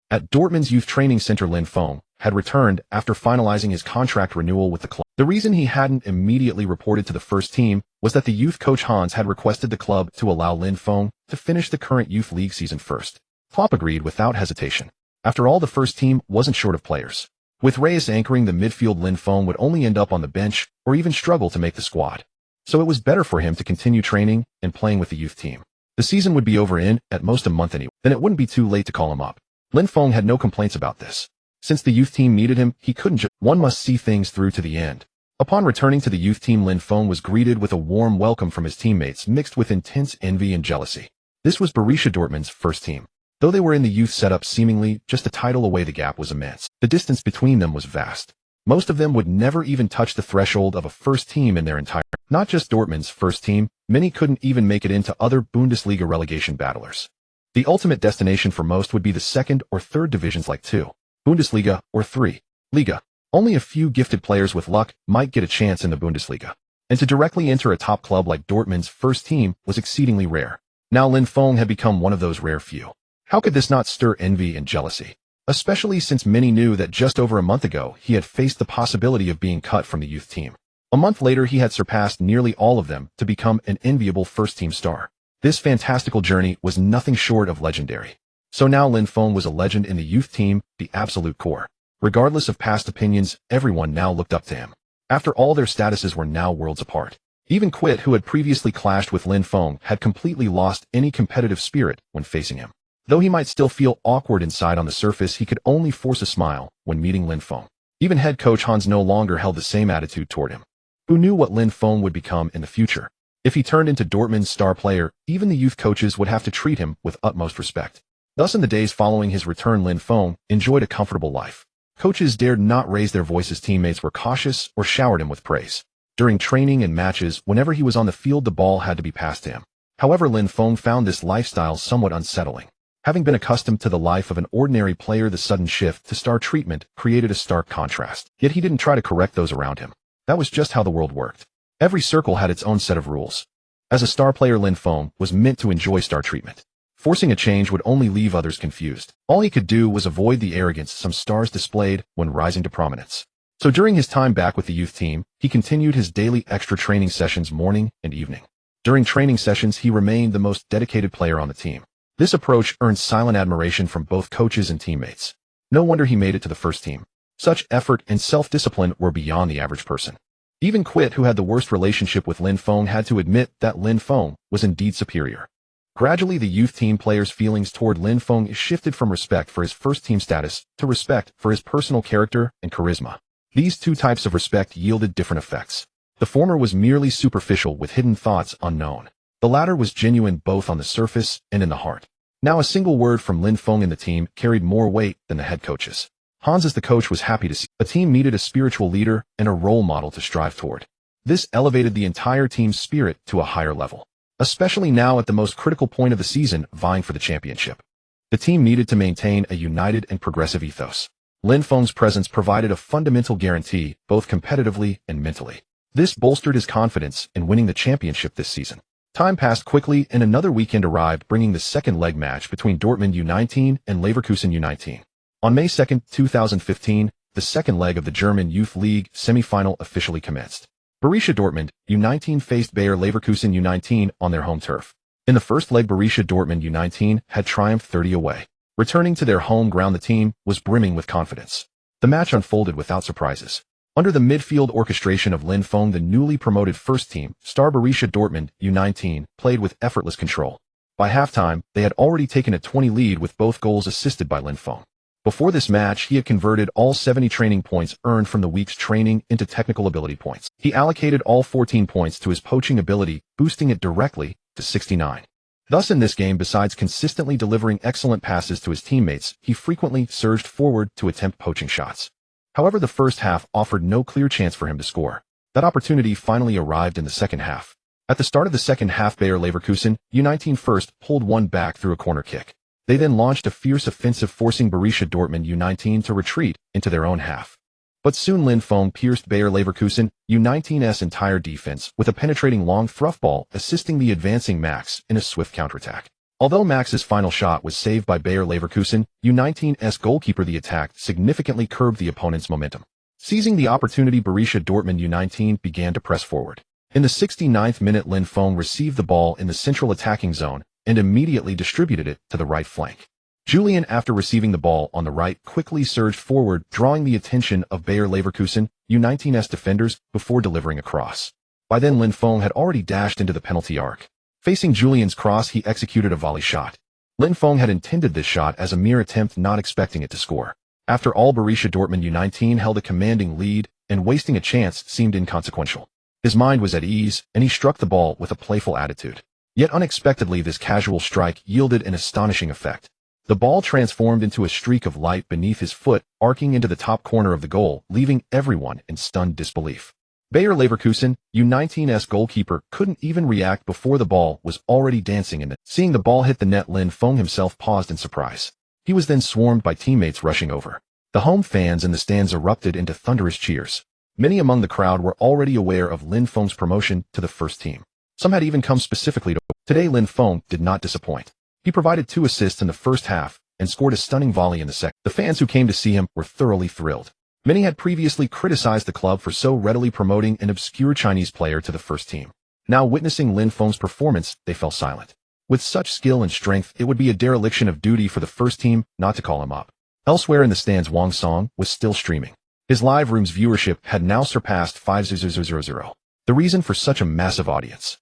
At Dortmund's youth training center, Lin Feng had returned after finalizing his contract renewal with the club. The reason he hadn't immediately reported to the first team was that the youth coach Hans had requested the club to allow Lin Feng to finish the current youth league season first. Klopp agreed without hesitation. After all, the first team wasn't short of players. With Reyes anchoring the midfield, Lin Feng would only end up on the bench or even struggle to make the squad. So it was better for him to continue training and playing with the youth team. The season would be over in, at most, a month anyway. Then it wouldn't be too late to call him up. Lin Feng had no complaints about this. Since the youth team needed him, he couldn't just. One must see things through to the end. Upon returning to the youth team, Lin Feng was greeted with a warm welcome from his teammates, mixed with intense envy and jealousy. This was Borussia Dortmund's first team. Though they were in the youth setup seemingly just a title away, the gap was immense. The distance between them was vast. Most of them would never even touch the threshold of a first team in their entire. Not just Dortmund's first team, many couldn't even make it into other Bundesliga relegation battlers. The ultimate destination for most would be the second or third divisions like 2. Bundesliga, or 3. Liga. Only a few gifted players with luck might get a chance in the Bundesliga. And to directly enter a top club like Dortmund's first team was exceedingly rare. Now Lin Feng had become one of those rare few. How could this not stir envy and jealousy? Especially since many knew that just over a month ago he had faced the possibility of being cut from the youth team. A month later he had surpassed nearly all of them to become an enviable first-team star. This fantastical journey was nothing short of legendary. So now Lin Feng was a legend in the youth team, the absolute core. Regardless of past opinions, everyone now looked up to him. After all, their statuses were now worlds apart. Even Quit, who had previously clashed with Lin Feng, had completely lost any competitive spirit when facing him. Though he might still feel awkward inside on the surface, he could only force a smile when meeting Lin Feng. Even head coach Hans no longer held the same attitude toward him. Who knew what Lin Feng would become in the future? If he turned into Dortmund's star player, even the youth coaches would have to treat him with utmost respect. Thus, in the days following his return, Lin Feng enjoyed a comfortable life. Coaches dared not raise their voices, teammates were cautious or showered him with praise. During training and matches, whenever he was on the field, the ball had to be passed to him. However, Lin Feng found this lifestyle somewhat unsettling. Having been accustomed to the life of an ordinary player, the sudden shift to star treatment created a stark contrast. Yet he didn't try to correct those around him. That was just how the world worked. Every circle had its own set of rules. As a star player, Lin Feng was meant to enjoy star treatment. Forcing a change would only leave others confused. All he could do was avoid the arrogance some stars displayed when rising to prominence. So during his time back with the youth team, he continued his daily extra training sessions morning and evening. During training sessions, he remained the most dedicated player on the team. This approach earned silent admiration from both coaches and teammates. No wonder he made it to the first team. Such effort and self-discipline were beyond the average person. Even Quit, who had the worst relationship with Lin Feng, had to admit that Lin Feng was indeed superior. Gradually, the youth team players' feelings toward Lin Feng shifted from respect for his first-team status to respect for his personal character and charisma. These two types of respect yielded different effects. The former was merely superficial with hidden thoughts unknown. The latter was genuine both on the surface and in the heart. Now a single word from Lin Feng in the team carried more weight than the head coaches. Hans as the coach was happy to see a team needed a spiritual leader and a role model to strive toward. This elevated the entire team's spirit to a higher level, especially now at the most critical point of the season, vying for the championship. The team needed to maintain a united and progressive ethos. Lin Feng's presence provided a fundamental guarantee, both competitively and mentally. This bolstered his confidence in winning the championship this season. Time passed quickly and another weekend arrived, bringing the second leg match between Dortmund U19 and Leverkusen U19. On May 2, 2015, the second leg of the German Youth League semi-final officially commenced. Borussia Dortmund U19 faced Bayer Leverkusen U19 on their home turf. In the first leg, Borussia Dortmund U19 had triumphed 30 away. Returning to their home ground, the team was brimming with confidence. The match unfolded without surprises. Under the midfield orchestration of Lin Feng, the newly promoted first team star Borussia Dortmund U19 played with effortless control. By halftime, they had already taken a 20 lead with both goals assisted by Lin Feng. Before this match, he had converted all 70 training points earned from the week's training into technical ability points. He allocated all 14 points to his poaching ability, boosting it directly to 69. Thus in this game, besides consistently delivering excellent passes to his teammates, he frequently surged forward to attempt poaching shots. However, the first half offered no clear chance for him to score. That opportunity finally arrived in the second half. At the start of the second half, Bayer Leverkusen U19 first pulled one back through a corner kick. They then launched a fierce offensive, forcing Borussia Dortmund U19 to retreat into their own half. But soon Lin Feng pierced Bayer Leverkusen U19's entire defense with a penetrating long through ball, assisting the advancing Max in a swift counterattack. Although Max's final shot was saved by Bayer Leverkusen U19's goalkeeper, the attack significantly curbed the opponent's momentum. Seizing the opportunity, Borussia Dortmund U19 began to press forward. In the 69th minute, Lin Feng received the ball in the central attacking zone and immediately distributed it to the right flank. Julian, after receiving the ball on the right, quickly surged forward, drawing the attention of Bayer Leverkusen U19's defenders before delivering a cross. By then, Lin Feng had already dashed into the penalty arc. Facing Julian's cross, he executed a volley shot. Lin Feng had intended this shot as a mere attempt, not expecting it to score. After all, Borussia Dortmund U19 held a commanding lead, and wasting a chance seemed inconsequential. His mind was at ease, and he struck the ball with a playful attitude. Yet unexpectedly, this casual strike yielded an astonishing effect. The ball transformed into a streak of light beneath his foot, arcing into the top corner of the goal, leaving everyone in stunned disbelief. Bayer Leverkusen U19's goalkeeper couldn't even react before the ball was already dancing in the net. Seeing the ball hit the net, Lin Feng himself paused in surprise. He was then swarmed by teammates rushing over. The home fans in the stands erupted into thunderous cheers. Many among the crowd were already aware of Lin Feng's promotion to the first team. Some had even come specifically to. Today, Lin Feng did not disappoint. He provided 2 assists in the first half and scored a stunning volley in the second. The fans who came to see him were thoroughly thrilled. Many had previously criticized the club for so readily promoting an obscure Chinese player to the first team. Now, witnessing Lin Feng's performance, they fell silent. With such skill and strength, it would be a dereliction of duty for the first team not to call him up. Elsewhere in the stands, Wang Song was still streaming. His live room's viewership had now surpassed 5,000. The reason for such a massive audience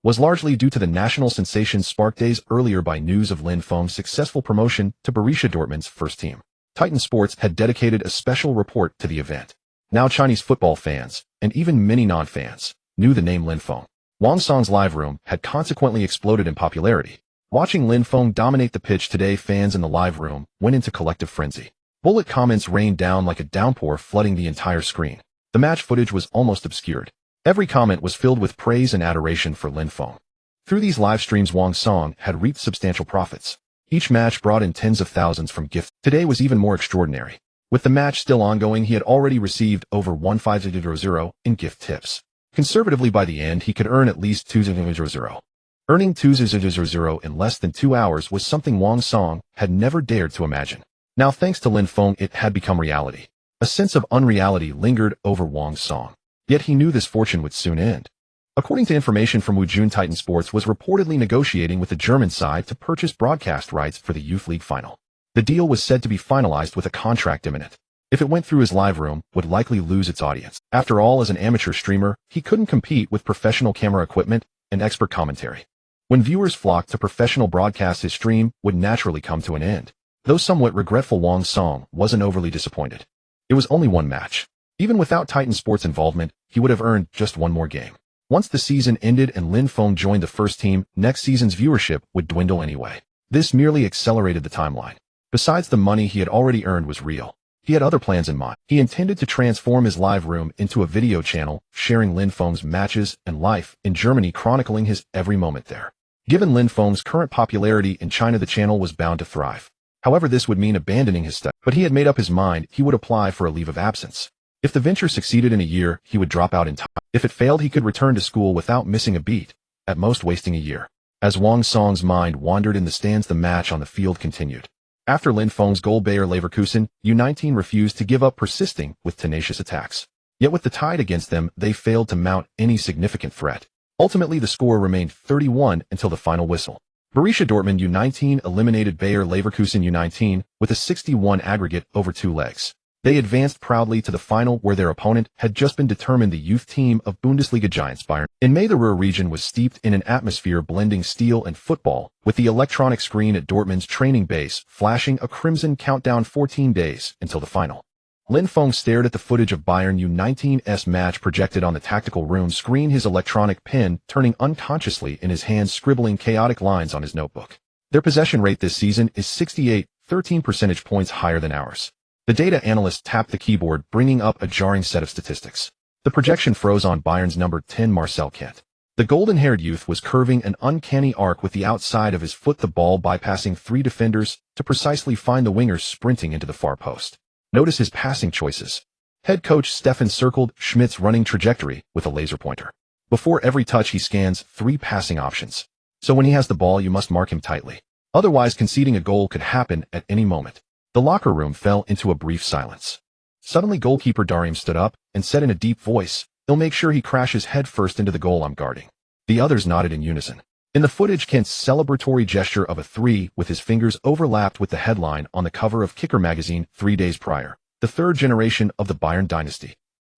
was largely due to the national sensation sparked days earlier by news of Lin Feng's successful promotion to Borussia Dortmund's first team. Titan Sports had dedicated a special report to the event. Now Chinese football fans, and even many non-fans, knew the name Lin Feng. Wang Song's live room had consequently exploded in popularity. Watching Lin Feng dominate the pitch today, fans in the live room went into collective frenzy. Bullet comments rained down like a downpour, flooding the entire screen. The match footage was almost obscured. Every comment was filled with praise and adoration for Lin Feng. Through these live streams, Wang Song had reaped substantial profits. Each match brought in tens of thousands from gifts. Today was even more extraordinary. With the match still ongoing, he had already received over 1,500 in gift tips. Conservatively, by the end, he could earn at least 2,000. Earning 2,000 in less than 2 hours was something Wang Song had never dared to imagine. Now, thanks to Lin Feng, it had become reality. A sense of unreality lingered over Wang Song. Yet he knew this fortune would soon end. According to information from Wujun, Titan Sports was reportedly negotiating with the German side to purchase broadcast rights for the Youth League final. The deal was said to be finalized with a contract imminent. If it went through, his live room would likely lose its audience. After all, as an amateur streamer, he couldn't compete with professional camera equipment and expert commentary. When viewers flocked to professional broadcasts, his stream would naturally come to an end. Though somewhat regretful, Wang Song wasn't overly disappointed. It was only one match. Even without Titan Sports' involvement, he would have earned just one more game. Once the season ended and Lin Feng joined the first team, next season's viewership would dwindle anyway. This merely accelerated the timeline. Besides, the money he had already earned was real. He had other plans in mind. He intended to transform his live room into a video channel, sharing Lin Feng's matches and life in Germany, chronicling his every moment there. Given Lin Feng's current popularity in China, the channel was bound to thrive. However, this would mean abandoning his study, but he had made up his mind he would apply for a leave of absence. If the venture succeeded in a year, he would drop out in time. If it failed, he could return to school without missing a beat, at most wasting a year. As Wang Song's mind wandered in the stands, the match on the field continued. After Lin Feng's goal, Bayer Leverkusen, U19 refused to give up, persisting with tenacious attacks. Yet with the tide against them, they failed to mount any significant threat. Ultimately, the score remained 31 until the final whistle. Borussia Dortmund U19 eliminated Bayer Leverkusen U19 with a 61 aggregate over 2 legs. They advanced proudly to the final, where their opponent had just been determined, the youth team of Bundesliga giants Bayern. In May, the Ruhr region was steeped in an atmosphere blending steel and football, with the electronic screen at Dortmund's training base flashing a crimson countdown. 14 days until the final. Lin Feng stared at the footage of Bayern U19's match projected on the tactical room screen, his electronic pen turning unconsciously in his hands, scribbling chaotic lines on his notebook. Their possession rate this season is 68, 13 percentage points higher than ours. The data analyst tapped the keyboard, bringing up a jarring set of statistics. The projection froze on Bayern's number 10, Marcel Kent. The golden-haired youth was curving an uncanny arc with the outside of his foot, the ball bypassing 3 defenders to precisely find the wingers sprinting into the far post. Notice his passing choices. Head coach Steffen circled Schmidt's running trajectory with a laser pointer. Before every touch, he scans 3 passing options. So when he has the ball, you must mark him tightly. Otherwise, conceding a goal could happen at any moment. The locker room fell into a brief silence. Suddenly, goalkeeper Darim stood up and said in a deep voice, "He'll make sure he crashes headfirst into the goal I'm guarding." The others nodded in unison. In the footage, Kent's celebratory gesture of a 3 with his fingers overlapped with the headline on the cover of Kicker magazine 3 days prior: "The third generation of the Bayern dynasty.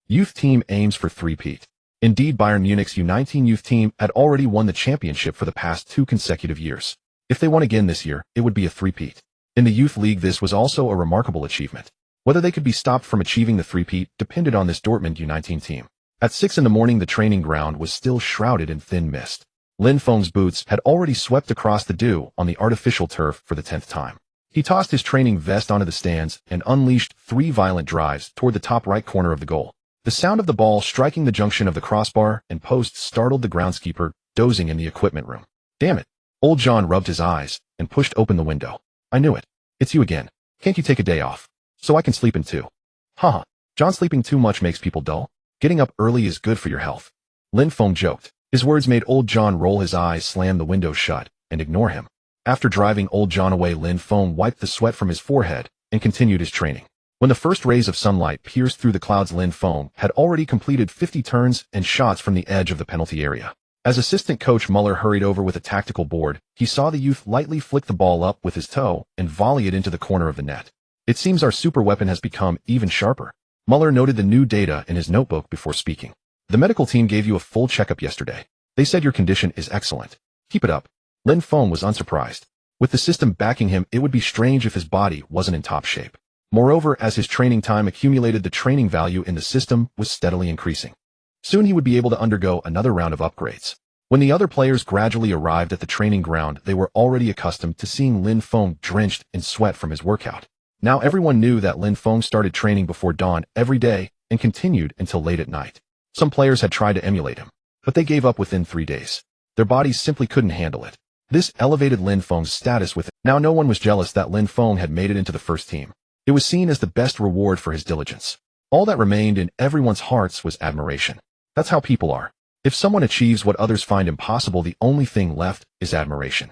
Youth team aims for three-peat." Indeed, Bayern Munich's U19 youth team had already won the championship for the past 2 consecutive years. If they won again this year, it would be a three-peat. In the youth league, this was also a remarkable achievement. Whether they could be stopped from achieving the three-peat depended on this Dortmund U19 team. At 6 in the morning, the training ground was still shrouded in thin mist. Lin Feng's boots had already swept across the dew on the artificial turf for the 10th time. He tossed his training vest onto the stands and unleashed 3 violent drives toward the top right corner of the goal. The sound of the ball striking the junction of the crossbar and post startled the groundskeeper, dozing in the equipment room. "Damn it." Old John rubbed his eyes and pushed open the window. "I knew it. It's you again. Can't you take a day off? So I can sleep in too." "Haha. John, sleeping too much makes people dull. Getting up early is good for your health." Lin Feng joked. His words made old John roll his eyes, slam the window shut, and ignore him. After driving old John away, Lin Feng wiped the sweat from his forehead and continued his training. When the first rays of sunlight pierced through the clouds, Lin Feng had already completed 50 turns and shots from the edge of the penalty area. As assistant coach Muller hurried over with a tactical board, he saw the youth lightly flick the ball up with his toe and volley it into the corner of the net. "It seems our super weapon has become even sharper." Muller noted the new data in his notebook before speaking. "The medical team gave you a full checkup yesterday. They said your condition is excellent. Keep it up." Lin Feng was unsurprised. With the system backing him, it would be strange if his body wasn't in top shape. Moreover, as his training time accumulated, the training value in the system was steadily increasing. Soon he would be able to undergo another round of upgrades. When the other players gradually arrived at the training ground, they were already accustomed to seeing Lin Feng drenched in sweat from his workout. Now everyone knew that Lin Feng started training before dawn every day and continued until late at night. Some players had tried to emulate him, but they gave up within 3 days. Their bodies simply couldn't handle it. This elevated Lin Feng's status with it. Now no one was jealous that Lin Feng had made it into the first team. It was seen as the best reward for his diligence. All that remained in everyone's hearts was admiration. That's how people are. If someone achieves what others find impossible, the only thing left is admiration.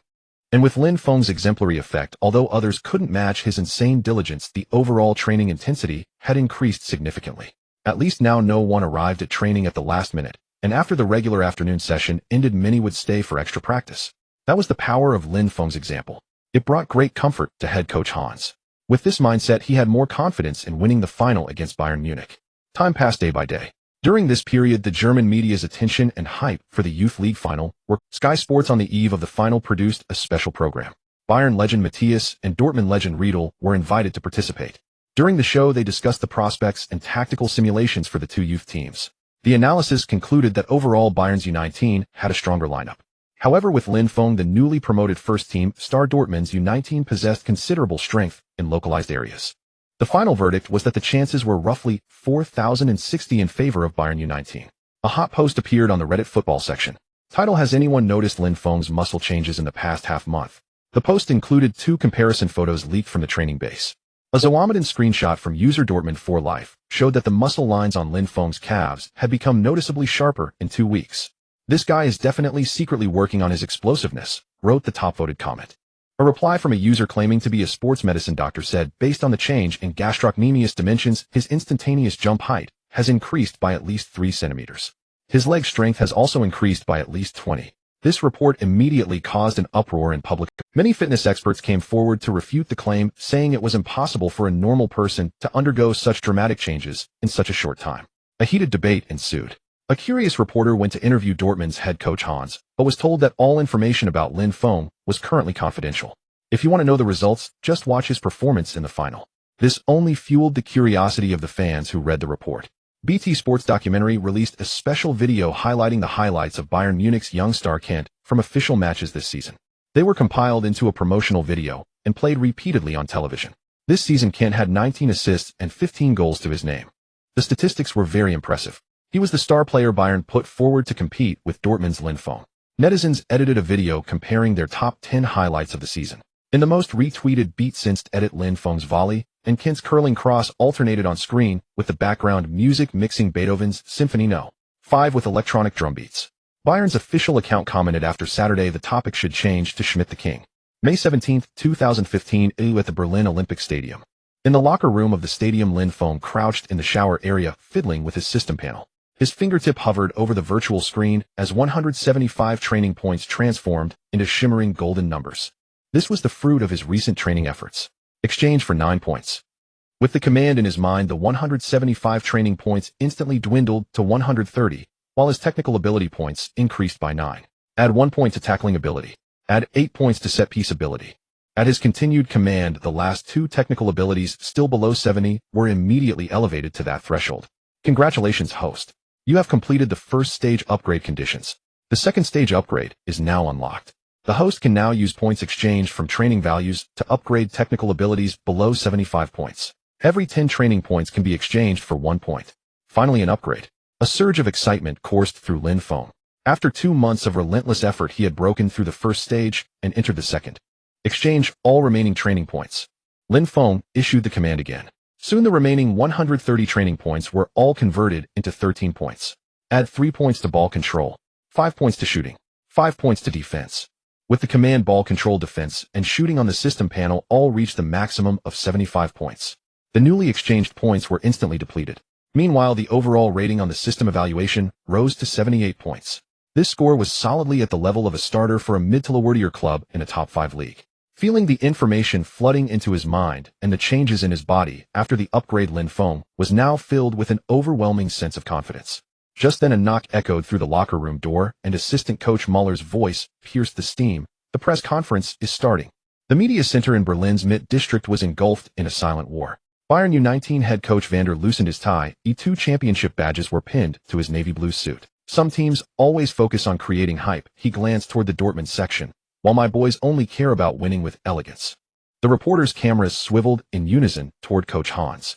And with Lin Feng's exemplary effect, although others couldn't match his insane diligence, the overall training intensity had increased significantly. At least now no one arrived at training at the last minute, and after the regular afternoon session ended, many would stay for extra practice. That was the power of Lin Feng's example. It brought great comfort to head coach Hans. With this mindset, he had more confidence in winning the final against Bayern Munich. Time passed day by day. During this period, the German media's attention and hype for the Youth League final were. Sky Sports on the eve of the final produced a special program. Bayern legend Matthias and Dortmund legend Riedel were invited to participate. During the show, they discussed the prospects and tactical simulations for the 2 youth teams. The analysis concluded that overall Bayern's U19 had a stronger lineup. However, with Lin Feng, the newly promoted first team star, Dortmund's U19 possessed considerable strength in localized areas. The final verdict was that the chances were roughly 4,060 in favor of Bayern Munich. A hot post appeared on the Reddit football section. Title: Has anyone noticed Lin Feng's muscle changes in the past half-month? The post included 2 comparison photos leaked from the training base. A Zoomiden screenshot from user Dortmund for Life showed that the muscle lines on Lin Feng's calves had become noticeably sharper in 2 weeks. "This guy is definitely secretly working on his explosiveness," wrote the top-voted comment. A reply from a user claiming to be a sports medicine doctor said, based on the change in gastrocnemius dimensions, his instantaneous jump height has increased by at least 3 centimeters. His leg strength has also increased by at least 20. This report immediately caused an uproar in public. Many fitness experts came forward to refute the claim, saying it was impossible for a normal person to undergo such dramatic changes in such a short time. A heated debate ensued. A curious reporter went to interview Dortmund's head coach Hans, but was told that all information about Lin Feng was currently confidential. If you want to know the results, just watch his performance in the final. This only fueled the curiosity of the fans who read the report. BT Sports documentary released a special video highlighting the highlights of Bayern Munich's young star Kent from official matches this season. They were compiled into a promotional video and played repeatedly on television. This season Kent had 19 assists and 15 goals to his name. The statistics were very impressive. He was the star player Bayern put forward to compete with Dortmund's Lin Feng. Netizens edited a video comparing their top 10 highlights of the season. In the most retweeted beat since edit, Lin Feng's volley and Kent's curling cross alternated on screen, with the background music mixing Beethoven's Symphony No. 5 with electronic drum beats. Bayern's official account commented after Saturday the topic should change to Schmidt the King. May 17, 2015 at the Berlin Olympic Stadium. In the locker room of the stadium, Lin Feng crouched in the shower area, fiddling with his system panel. His fingertip hovered over the virtual screen as 175 training points transformed into shimmering golden numbers. This was the fruit of his recent training efforts. Exchange for 9 points. With the command in his mind, the 175 training points instantly dwindled to 130, while his technical ability points increased by 9. Add 1 point to tackling ability. Add 8 points to set-piece ability. At his continued command, the last 2 technical abilities, still below 70, were immediately elevated to that threshold. Congratulations, host. You have completed the first stage upgrade conditions. The second stage upgrade is now unlocked. The host can now use points exchanged from training values to upgrade technical abilities below 75 points. Every 10 training points can be exchanged for 1 point. Finally, an upgrade. A surge of excitement coursed through Lin Feng. After 2 months of relentless effort, he had broken through the first stage and entered the second. Exchange all remaining training points. Lin Feng issued the command again. Soon the remaining 130 training points were all converted into 13 points. Add 3 points to ball control, 5 points to shooting, 5 points to defense. With the command, ball control, defense, and shooting on the system panel all reached the maximum of 75 points. The newly exchanged points were instantly depleted. Meanwhile, the overall rating on the system evaluation rose to 78 points. This score was solidly at the level of a starter for a mid to lower-tier club in a top 5 league. Feeling the information flooding into his mind and the changes in his body after the upgrade, Lin Feng was now filled with an overwhelming sense of confidence. Just then a knock echoed through the locker room door and assistant coach Muller's voice pierced the steam. The press conference is starting. The media center in Berlin's Mitte district was engulfed in a silent war. Bayern Munich head coach Vander loosened his tie. E2 championship badges were pinned to his navy blue suit. Some teams always focus on creating hype. He glanced toward the Dortmund section, while my boys only care about winning with elegance. The reporters' cameras swiveled in unison toward Coach Hans.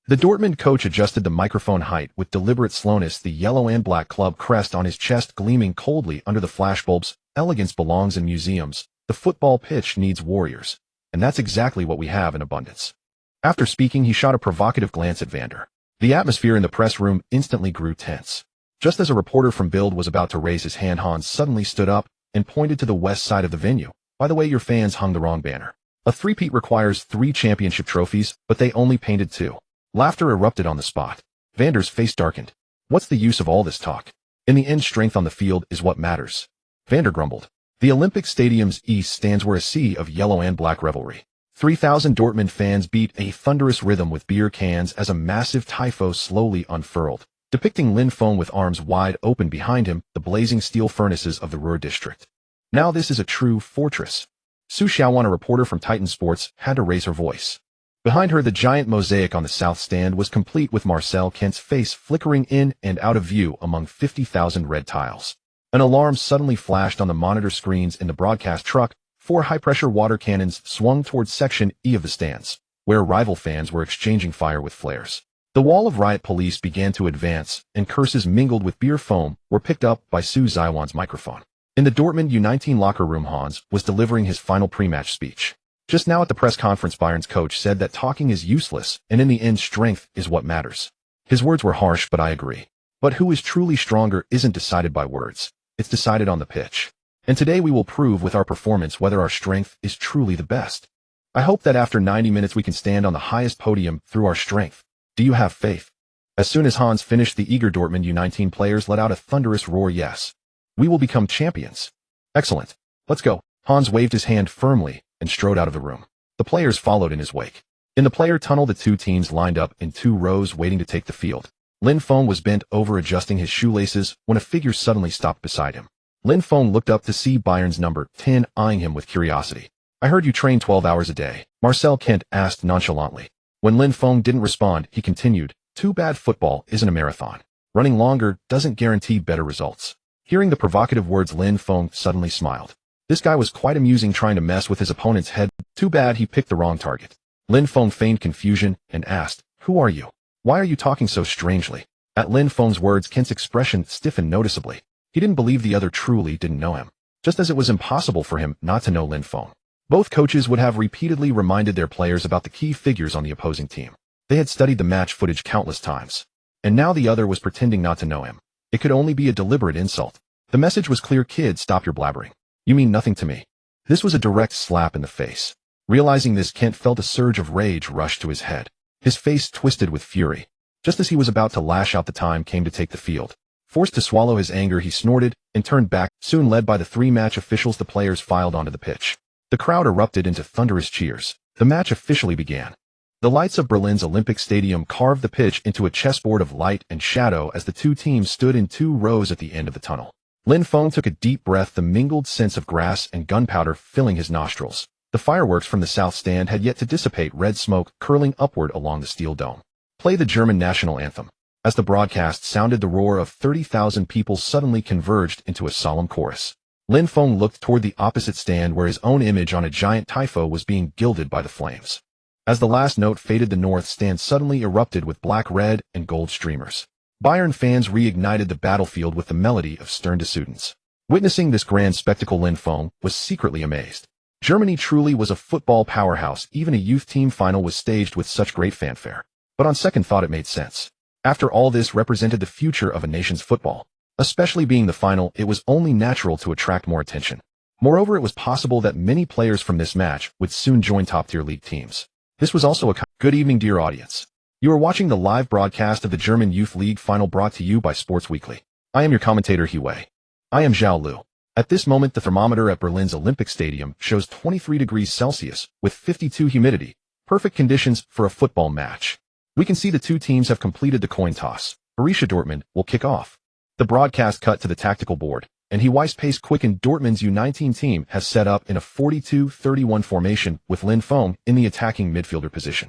The Dortmund coach adjusted the microphone height with deliberate slowness, the yellow and black club crest on his chest gleaming coldly under the flashbulbs. Elegance belongs in museums. The football pitch needs warriors. And that's exactly what we have in abundance. After speaking, he shot a provocative glance at Vander. The atmosphere in the press room instantly grew tense. Just as a reporter from Bild was about to raise his hand, Hans suddenly stood up and pointed to the west side of the venue. By the way, your fans hung the wrong banner. A three-peat requires 3 championship trophies, but they only painted 2. Laughter erupted on the spot. Vander's face darkened. What's the use of all this talk? In the end, strength on the field is what matters. Vander grumbled. The Olympic Stadium's east stands where a sea of yellow and black revelry. 3,000 Dortmund fans beat a thunderous rhythm with beer cans as a massive tifo slowly unfurled, depicting Lin Feng with arms wide open behind him, the blazing steel furnaces of the Ruhr district. Now this is a true fortress. Su Xiaowan, a reporter from Titan Sports, had to raise her voice. Behind her, the giant mosaic on the south stand was complete with Marcel Kent's face flickering in and out of view among 50,000 red tiles. An alarm suddenly flashed on the monitor screens in the broadcast truck. 4 high-pressure water cannons swung towards Section E of the stands. where rival fans were exchanging fire with flares. The wall of riot police began to advance, and curses mingled with beer foam were picked up by Su Zaiwan's microphone. In the Dortmund U19 locker room, Hans was delivering his final pre-match speech. Just now at the press conference, Bayern's coach said that talking is useless, and in the end, strength is what matters. His words were harsh, but I agree. But who is truly stronger isn't decided by words. It's decided on the pitch. And today we will prove with our performance whether our strength is truly the best. I hope that after 90 minutes we can stand on the highest podium through our strength. Do you have faith? As soon as Hans finished, the eager Dortmund U19 players let out a thunderous roar. Yes. We will become champions. Excellent. Let's go. Hans waved his hand firmly and strode out of the room. The players followed in his wake. In the player tunnel, the two teams lined up in 2 rows waiting to take the field. Lin Feng was bent over adjusting his shoelaces when a figure suddenly stopped beside him. Lin Feng looked up to see Bayern's number 10 eyeing him with curiosity. I heard you train 12 hours a day, Marcel Kent asked nonchalantly. When Lin Feng didn't respond, he continued, too bad football isn't a marathon. Running longer doesn't guarantee better results. Hearing the provocative words, Lin Feng suddenly smiled. This guy was quite amusing, trying to mess with his opponent's head. Too bad he picked the wrong target. Lin Feng feigned confusion and asked, who are you? Why are you talking so strangely? At Lin Feng's words, Kent's expression stiffened noticeably. He didn't believe the other truly didn't know him, just as it was impossible for him not to know Lin Feng. Both coaches would have repeatedly reminded their players about the key figures on the opposing team. They had studied the match footage countless times. And now the other was pretending not to know him. It could only be a deliberate insult. The message was clear. Kid, stop your blabbering. You mean nothing to me. This was a direct slap in the face. Realizing this, Kent felt a surge of rage rush to his head. His face twisted with fury. Just as he was about to lash out, the time came to take the field. Forced to swallow his anger, he snorted and turned back. Soon, led by the 3 match officials, the players filed onto the pitch. The crowd erupted into thunderous cheers. The match officially began. The lights of Berlin's Olympic Stadium carved the pitch into a chessboard of light and shadow as the two teams stood in 2 rows at the end of the tunnel. Lin Feng took a deep breath, the mingled scents of grass and gunpowder filling his nostrils. The fireworks from the south stand had yet to dissipate, red smoke curling upward along the steel dome. Play the German national anthem. As the broadcast sounded, the roar of 30,000 people suddenly converged into a solemn chorus. Lin Feng looked toward the opposite stand where his own image on a giant tifo was being gilded by the flames. As the last note faded, the north stand suddenly erupted with black, red, and gold streamers. Bayern fans reignited the battlefield with the melody of stern dissidents. Witnessing this grand spectacle, Lin Feng was secretly amazed. Germany truly was a football powerhouse. Even a youth team final was staged with such great fanfare. But on second thought, it made sense. After all, this represented the future of a nation's football. Especially being the final, it was only natural to attract more attention. Moreover, it was possible that many players from this match would soon join top-tier league teams. This was also a good evening, dear audience. You are watching the live broadcast of the German Youth League final, brought to you by Sports Weekly. I am your commentator, He Wei. I am Zhao Lu. At this moment, the thermometer at Berlin's Olympic Stadium shows 23 degrees Celsius with 52 humidity, perfect conditions for a football match. We can see the two teams have completed the coin toss. Borussia Dortmund will kick off. The broadcast cut to the tactical board, and He Wei's pace quickened. Dortmund's U19 team has set up in a 42-31 formation with Lin Feng in the attacking midfielder position.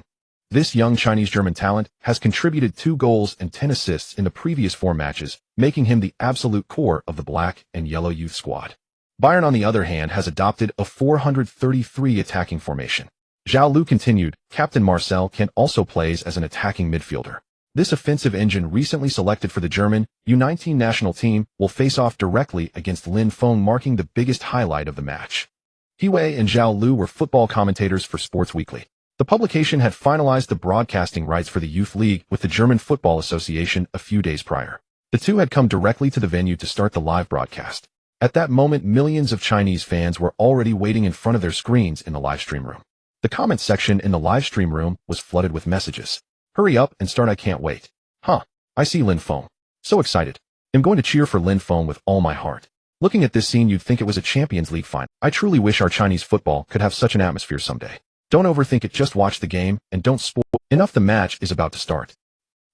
This young Chinese-German talent has contributed 2 goals and 10 assists in the previous 4 matches, making him the absolute core of the black and yellow youth squad. Bayern, on the other hand, has adopted a 433 attacking formation. Zhao Lu continued. Captain Marcel Kent also plays as an attacking midfielder. This offensive engine, recently selected for the German U19 national team, will face off directly against Lin Feng, marking the biggest highlight of the match. He Wei and Zhao Lu were football commentators for Sports Weekly. The publication had finalized the broadcasting rights for the Youth League with the German Football Association a few days prior. The two had come directly to the venue to start the live broadcast. At that moment, millions of Chinese fans were already waiting in front of their screens in the live stream room. The comment section in the live stream room was flooded with messages. Hurry up and start, I can't wait. Huh, I see Lin Feng. So excited. I'm going to cheer for Lin Feng with all my heart. Looking at this scene, you'd think it was a Champions League final. I truly wish our Chinese football could have such an atmosphere someday. Don't overthink it, just watch the game and don't spoil. Enough, the match is about to start.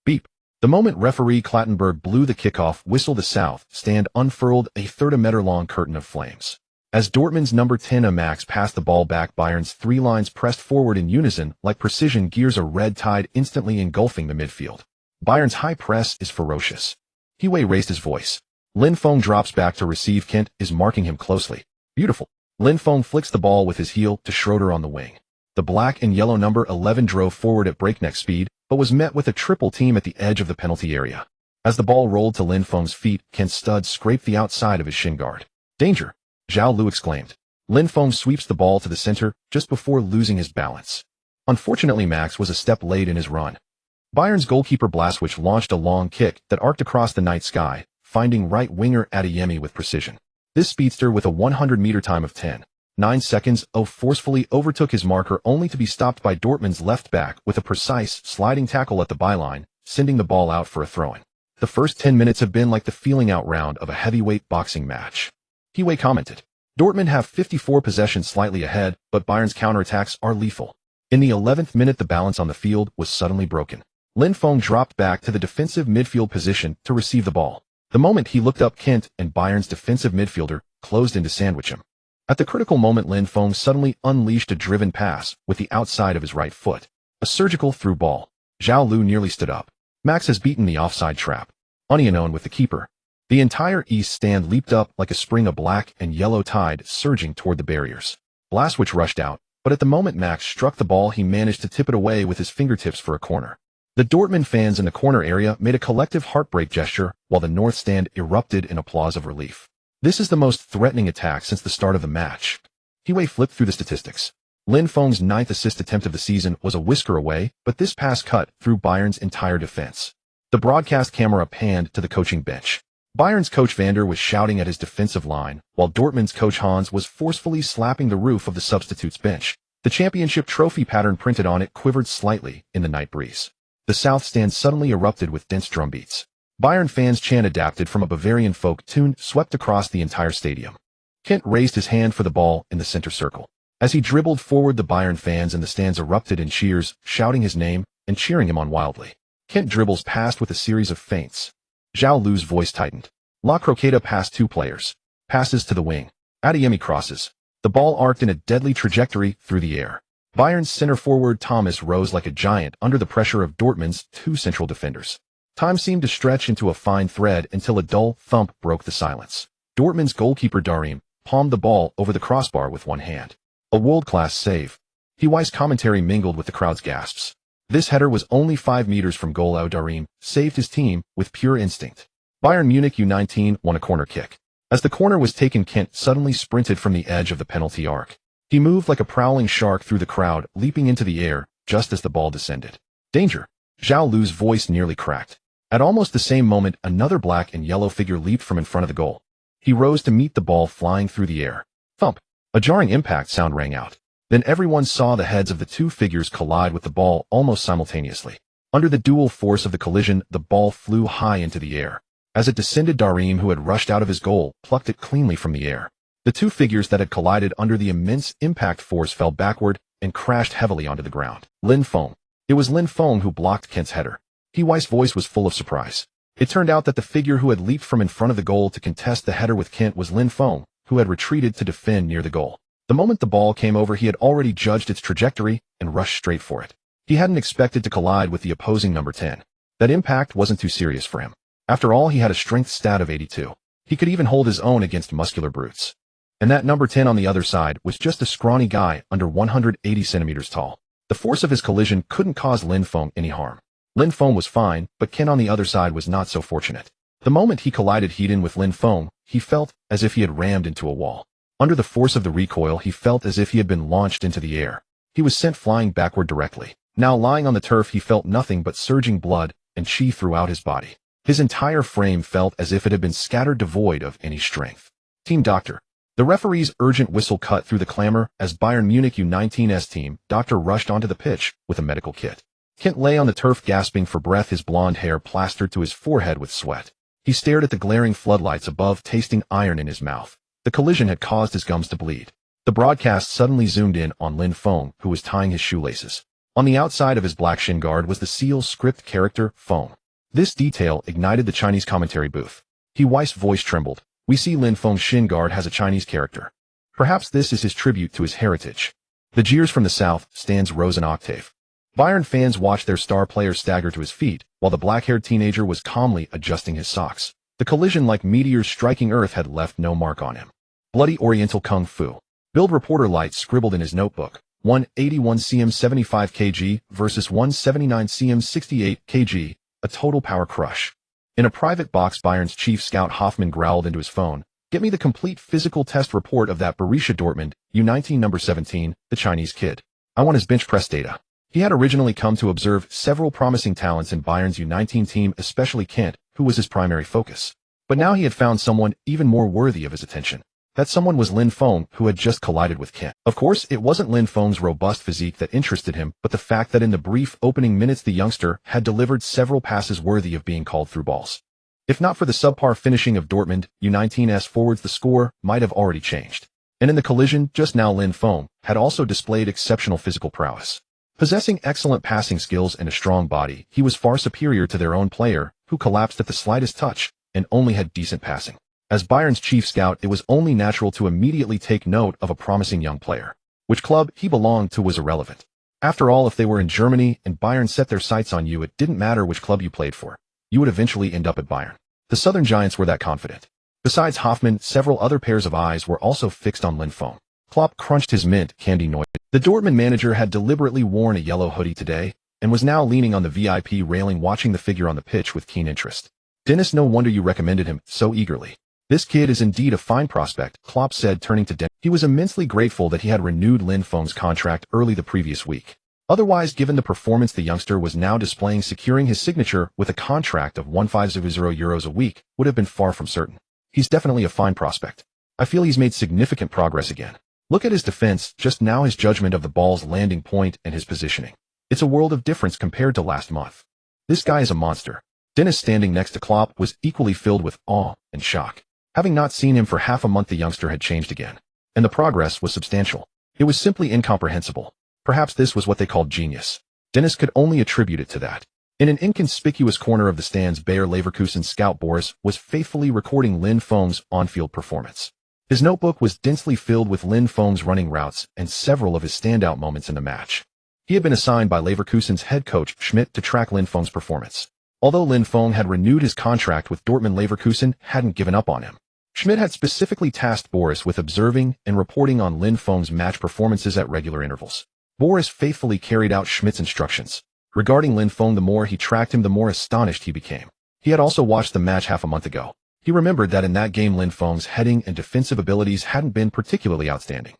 Beep. The moment referee Klattenberg blew the kickoff whistle, the south stand unfurled a 30-meter-long curtain of flames. As Dortmund's number 10 Max passed the ball back, Bayern's 3 lines pressed forward in unison like precision gears, a red tide instantly engulfing the midfield. Bayern's high press is ferocious. He Wei raised his voice. Lin Feng drops back to receive. Kent is marking him closely. Beautiful. Lin Feng flicks the ball with his heel to Schroeder on the wing. The black and yellow number 11 drove forward at breakneck speed, but was met with a triple team at the edge of the penalty area. As the ball rolled to Lin Feng's feet, Kent's stud scraped the outside of his shin guard. "Danger!" Zhao Lu exclaimed. Lin Feng sweeps the ball to the center just before losing his balance. Unfortunately, Max was a step late in his run. Bayern's goalkeeper Blaswich launched a long kick that arced across the night sky, finding right winger Adeyemi with precision. This speedster, with a 100-meter time of 10.9 seconds, forcefully overtook his marker, only to be stopped by Dortmund's left back with a precise sliding tackle at the byline, sending the ball out for a throw-in. "The first 10 minutes have been like the feeling-out round of a heavyweight boxing match," Hiwei commented. "Dortmund have 54 possessions, slightly ahead, but Bayern's counterattacks are lethal." In the 11th minute, the balance on the field was suddenly broken. Lin Feng dropped back to the defensive midfield position to receive the ball. The moment he looked up, Kent and Bayern's defensive midfielder closed in to sandwich him. At the critical moment, Lin Feng suddenly unleashed a driven pass with the outside of his right foot. A surgical through ball. Zhao Lu nearly stood up. Max has beaten the offside trap. Unknown with the keeper. The entire east stand leaped up like a spring of black and yellow tide surging toward the barriers. Blaswich rushed out, but at the moment Max struck the ball, he managed to tip it away with his fingertips for a corner. The Dortmund fans in the corner area made a collective heartbreak gesture, while the north stand erupted in applause of relief. This is the most threatening attack since the start of the match. Hiwei flipped through the statistics. Lin Feng's 9th assist attempt of the season was a whisker away, but this pass cut through Bayern's entire defense. The broadcast camera panned to the coaching bench. Bayern's coach Vander was shouting at his defensive line, while Dortmund's coach Hans was forcefully slapping the roof of the substitutes bench. The championship trophy pattern printed on it quivered slightly in the night breeze. The south stand suddenly erupted with dense drum beats. Bayern fans' chant, adapted from a Bavarian folk tune, swept across the entire stadium. Kent raised his hand for the ball in the center circle. As he dribbled forward, the Bayern fans in the stands erupted in cheers, shouting his name and cheering him on wildly. Kent dribbles past with a series of feints. Zhao Lu's voice tightened. La Croqueta past two players. Passes to the wing. Adeyemi crosses. The ball arced in a deadly trajectory through the air. Bayern's center forward Thomas rose like a giant under the pressure of Dortmund's two central defenders. Time seemed to stretch into a fine thread until a dull thump broke the silence. Dortmund's goalkeeper Darim palmed the ball over the crossbar with one hand. A world-class save. Hiwei's commentary mingled with the crowd's gasps. This header was only 5 meters from goal. Darim saved his team with pure instinct. Bayern Munich U19 won a corner kick. As the corner was taken, Kent suddenly sprinted from the edge of the penalty arc. He moved like a prowling shark through the crowd, leaping into the air just as the ball descended. "Danger!" Zhao Lu's voice nearly cracked. At almost the same moment, another black and yellow figure leaped from in front of the goal. He rose to meet the ball flying through the air. Thump! A jarring impact sound rang out. Then everyone saw the heads of the two figures collide with the ball almost simultaneously. Under the dual force of the collision, the ball flew high into the air. As it descended, Darim, who had rushed out of his goal, plucked it cleanly from the air. The two figures that had collided under the immense impact force fell backward and crashed heavily onto the ground. Lin Feng. It was Lin Feng who blocked Kent's header. Hiwei's voice was full of surprise. It turned out that the figure who had leaped from in front of the goal to contest the header with Kent was Lin Feng, who had retreated to defend near the goal. The moment the ball came over, he had already judged its trajectory and rushed straight for it. He hadn't expected to collide with the opposing number 10. That impact wasn't too serious for him. After all, he had a strength stat of 82. He could even hold his own against muscular brutes. And that number 10 on the other side was just a scrawny guy under 180 centimeters tall. The force of his collision couldn't cause Lin Feng any harm. Lin Feng was fine, but Ken on the other side was not so fortunate. The moment he collided head-on with Lin Feng, he felt as if he had rammed into a wall. Under the force of the recoil, he felt as if he had been launched into the air. He was sent flying backward directly. Now lying on the turf, he felt nothing but surging blood and chi throughout his body. His entire frame felt as if it had been scattered, devoid of any strength. Team doctor. The referee's urgent whistle cut through the clamor as Bayern Munich U19's team doctor rushed onto the pitch with a medical kit. Kent lay on the turf gasping for breath, his blonde hair plastered to his forehead with sweat. He stared at the glaring floodlights above, tasting iron in his mouth. The collision had caused his gums to bleed. The broadcast suddenly zoomed in on Lin Feng, who was tying his shoelaces. On the outside of his black shin guard was the seal script character, Feng. This detail ignited the Chinese commentary booth. Hiwei's voice trembled. "We see Lin Feng's shin guard has a Chinese character. Perhaps this is his tribute to his heritage." The jeers from the south stands rose an octave. Bayern fans watched their star player stagger to his feet, while the black-haired teenager was calmly adjusting his socks. The collision, like meteors striking Earth, had left no mark on him. Bloody Oriental Kung Fu. Build reporter Light scribbled in his notebook. 181 cm 75 kg versus 179 cm 68 kg, a total power crush. In a private box, Bayern's chief scout Hoffmann growled into his phone, "Get me the complete physical test report of that Borussia Dortmund, U19 number 17, the Chinese kid. I want his bench press data." He had originally come to observe several promising talents in Bayern's U19 team, especially Kent, who was his primary focus. But now he had found someone even more worthy of his attention. That someone was Lin Feng, who had just collided with Kent. Of course, it wasn't Lin Feng's robust physique that interested him, but the fact that in the brief opening minutes the youngster had delivered several passes worthy of being called through balls. If not for the subpar finishing of Dortmund, U19's forwards, the score might have already changed. And in the collision just now, Lin Feng had also displayed exceptional physical prowess. Possessing excellent passing skills and a strong body, he was far superior to their own player, who collapsed at the slightest touch and only had decent passing. As Bayern's chief scout, it was only natural to immediately take note of a promising young player. Which club he belonged to was irrelevant. After all, if they were in Germany and Bayern set their sights on you, it didn't matter which club you played for. You would eventually end up at Bayern. The Southern Giants were that confident. Besides Hoffmann, several other pairs of eyes were also fixed on Lin Feng. Klopp crunched his mint candy noise. The Dortmund manager had deliberately worn a yellow hoodie today and was now leaning on the VIP railing watching the figure on the pitch with keen interest. "Dennis, no wonder you recommended him so eagerly. This kid is indeed a fine prospect," Klopp said, turning to Dennis. He was immensely grateful that he had renewed Lin Feng's contract early the previous week. Otherwise, given the performance the youngster was now displaying, securing his signature with a contract of €150 a week would have been far from certain. "He's definitely a fine prospect. I feel he's made significant progress again. Look at his defense just now, his judgment of the ball's landing point and his positioning. It's a world of difference compared to last month. This guy is a monster." Dennis, standing next to Klopp, was equally filled with awe and shock. Having not seen him for half a month, the youngster had changed again. And the progress was substantial. It was simply incomprehensible. Perhaps this was what they called genius. Dennis could only attribute it to that. In an inconspicuous corner of the stands, Bayer Leverkusen scout Boris was faithfully recording Lin Feng's on-field performance. His notebook was densely filled with Lin Feng's running routes and several of his standout moments in the match. He had been assigned by Leverkusen's head coach Schmidt to track Lin Feng's performance. Although Lin Feng had renewed his contract with Dortmund, Leverkusen hadn't given up on him. Schmidt had specifically tasked Boris with observing and reporting on Lin Feng's match performances at regular intervals. Boris faithfully carried out Schmidt's instructions. Regarding Lin Feng, the more he tracked him, the more astonished he became. He had also watched the match half a month ago. He remembered that in that game Lin Feng's heading and defensive abilities hadn't been particularly outstanding.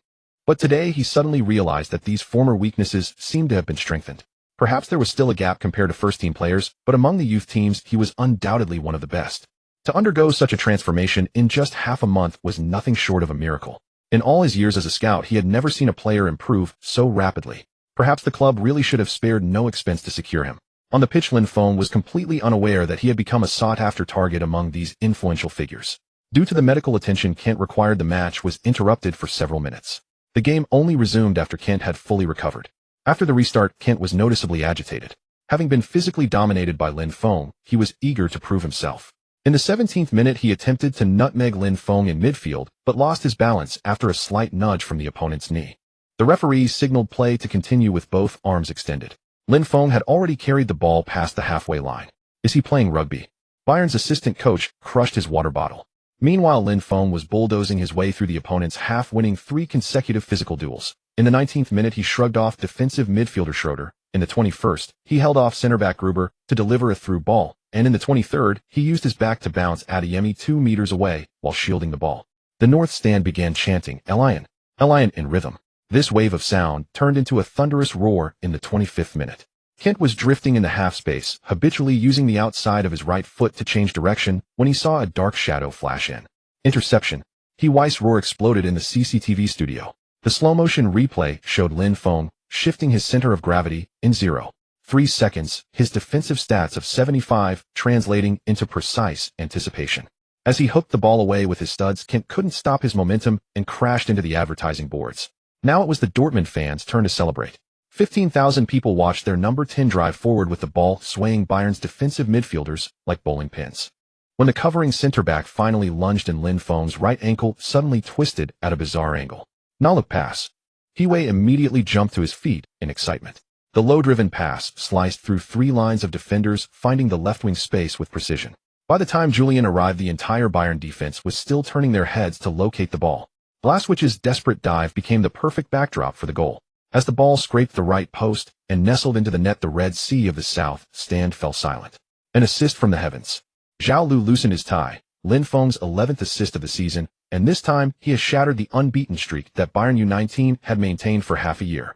But today he suddenly realized that these former weaknesses seemed to have been strengthened. Perhaps there was still a gap compared to first-team players, but among the youth teams he was undoubtedly one of the best. To undergo such a transformation in just half a month was nothing short of a miracle. In all his years as a scout, he had never seen a player improve so rapidly. Perhaps the club really should have spared no expense to secure him. On the pitch, Lin Feng was completely unaware that he had become a sought-after target among these influential figures. Due to the medical attention Kent required, the match was interrupted for several minutes. The game only resumed after Kent had fully recovered. After the restart, Kent was noticeably agitated. Having been physically dominated by Lin Feng, he was eager to prove himself. In the 17th minute, he attempted to nutmeg Lin Feng in midfield, but lost his balance after a slight nudge from the opponent's knee. The referees signaled play to continue with both arms extended. Lin Feng had already carried the ball past the halfway line. Is he playing rugby? Bayern's assistant coach crushed his water bottle. Meanwhile, Lin Feng was bulldozing his way through the opponent's half, winning 3 consecutive physical duels. In the 19th minute, he shrugged off defensive midfielder Schroeder. In the 21st, he held off center-back Gruber to deliver a through ball. And in the 23rd, he used his back to bounce Adeyemi 2 meters away while shielding the ball. The North Stand began chanting, "Elian, Elian," in rhythm. This wave of sound turned into a thunderous roar in the 25th minute. Kent was drifting in the half space, habitually using the outside of his right foot to change direction when he saw a dark shadow flash in. Interception. Weiss roar exploded in the CCTV studio. The slow-motion replay showed Lin Feng shifting his center of gravity in 0.3 seconds, his defensive stats of 75 translating into precise anticipation. As he hooked the ball away with his studs, Kent couldn't stop his momentum and crashed into the advertising boards. Now it was the Dortmund fans' turn to celebrate. 15,000 people watched their number 10 drive forward with the ball swaying Bayern's defensive midfielders like bowling pins. When the covering center-back finally lunged and Lin Feng's right ankle suddenly twisted at a bizarre angle. "Now look, pass." Wei immediately jumped to his feet in excitement. The low-driven pass sliced through 3 lines of defenders, finding the left-wing space with precision. By the time Julian arrived, the entire Bayern defense was still turning their heads to locate the ball. Blaswicz's desperate dive became the perfect backdrop for the goal. As the ball scraped the right post and nestled into the net, the Red Sea of the South stand fell silent. An assist from the heavens. Zhao Lu loosened his tie, Lin Feng's 11th assist of the season, and this time he has shattered the unbeaten streak that Bayern Munich had maintained for half a year.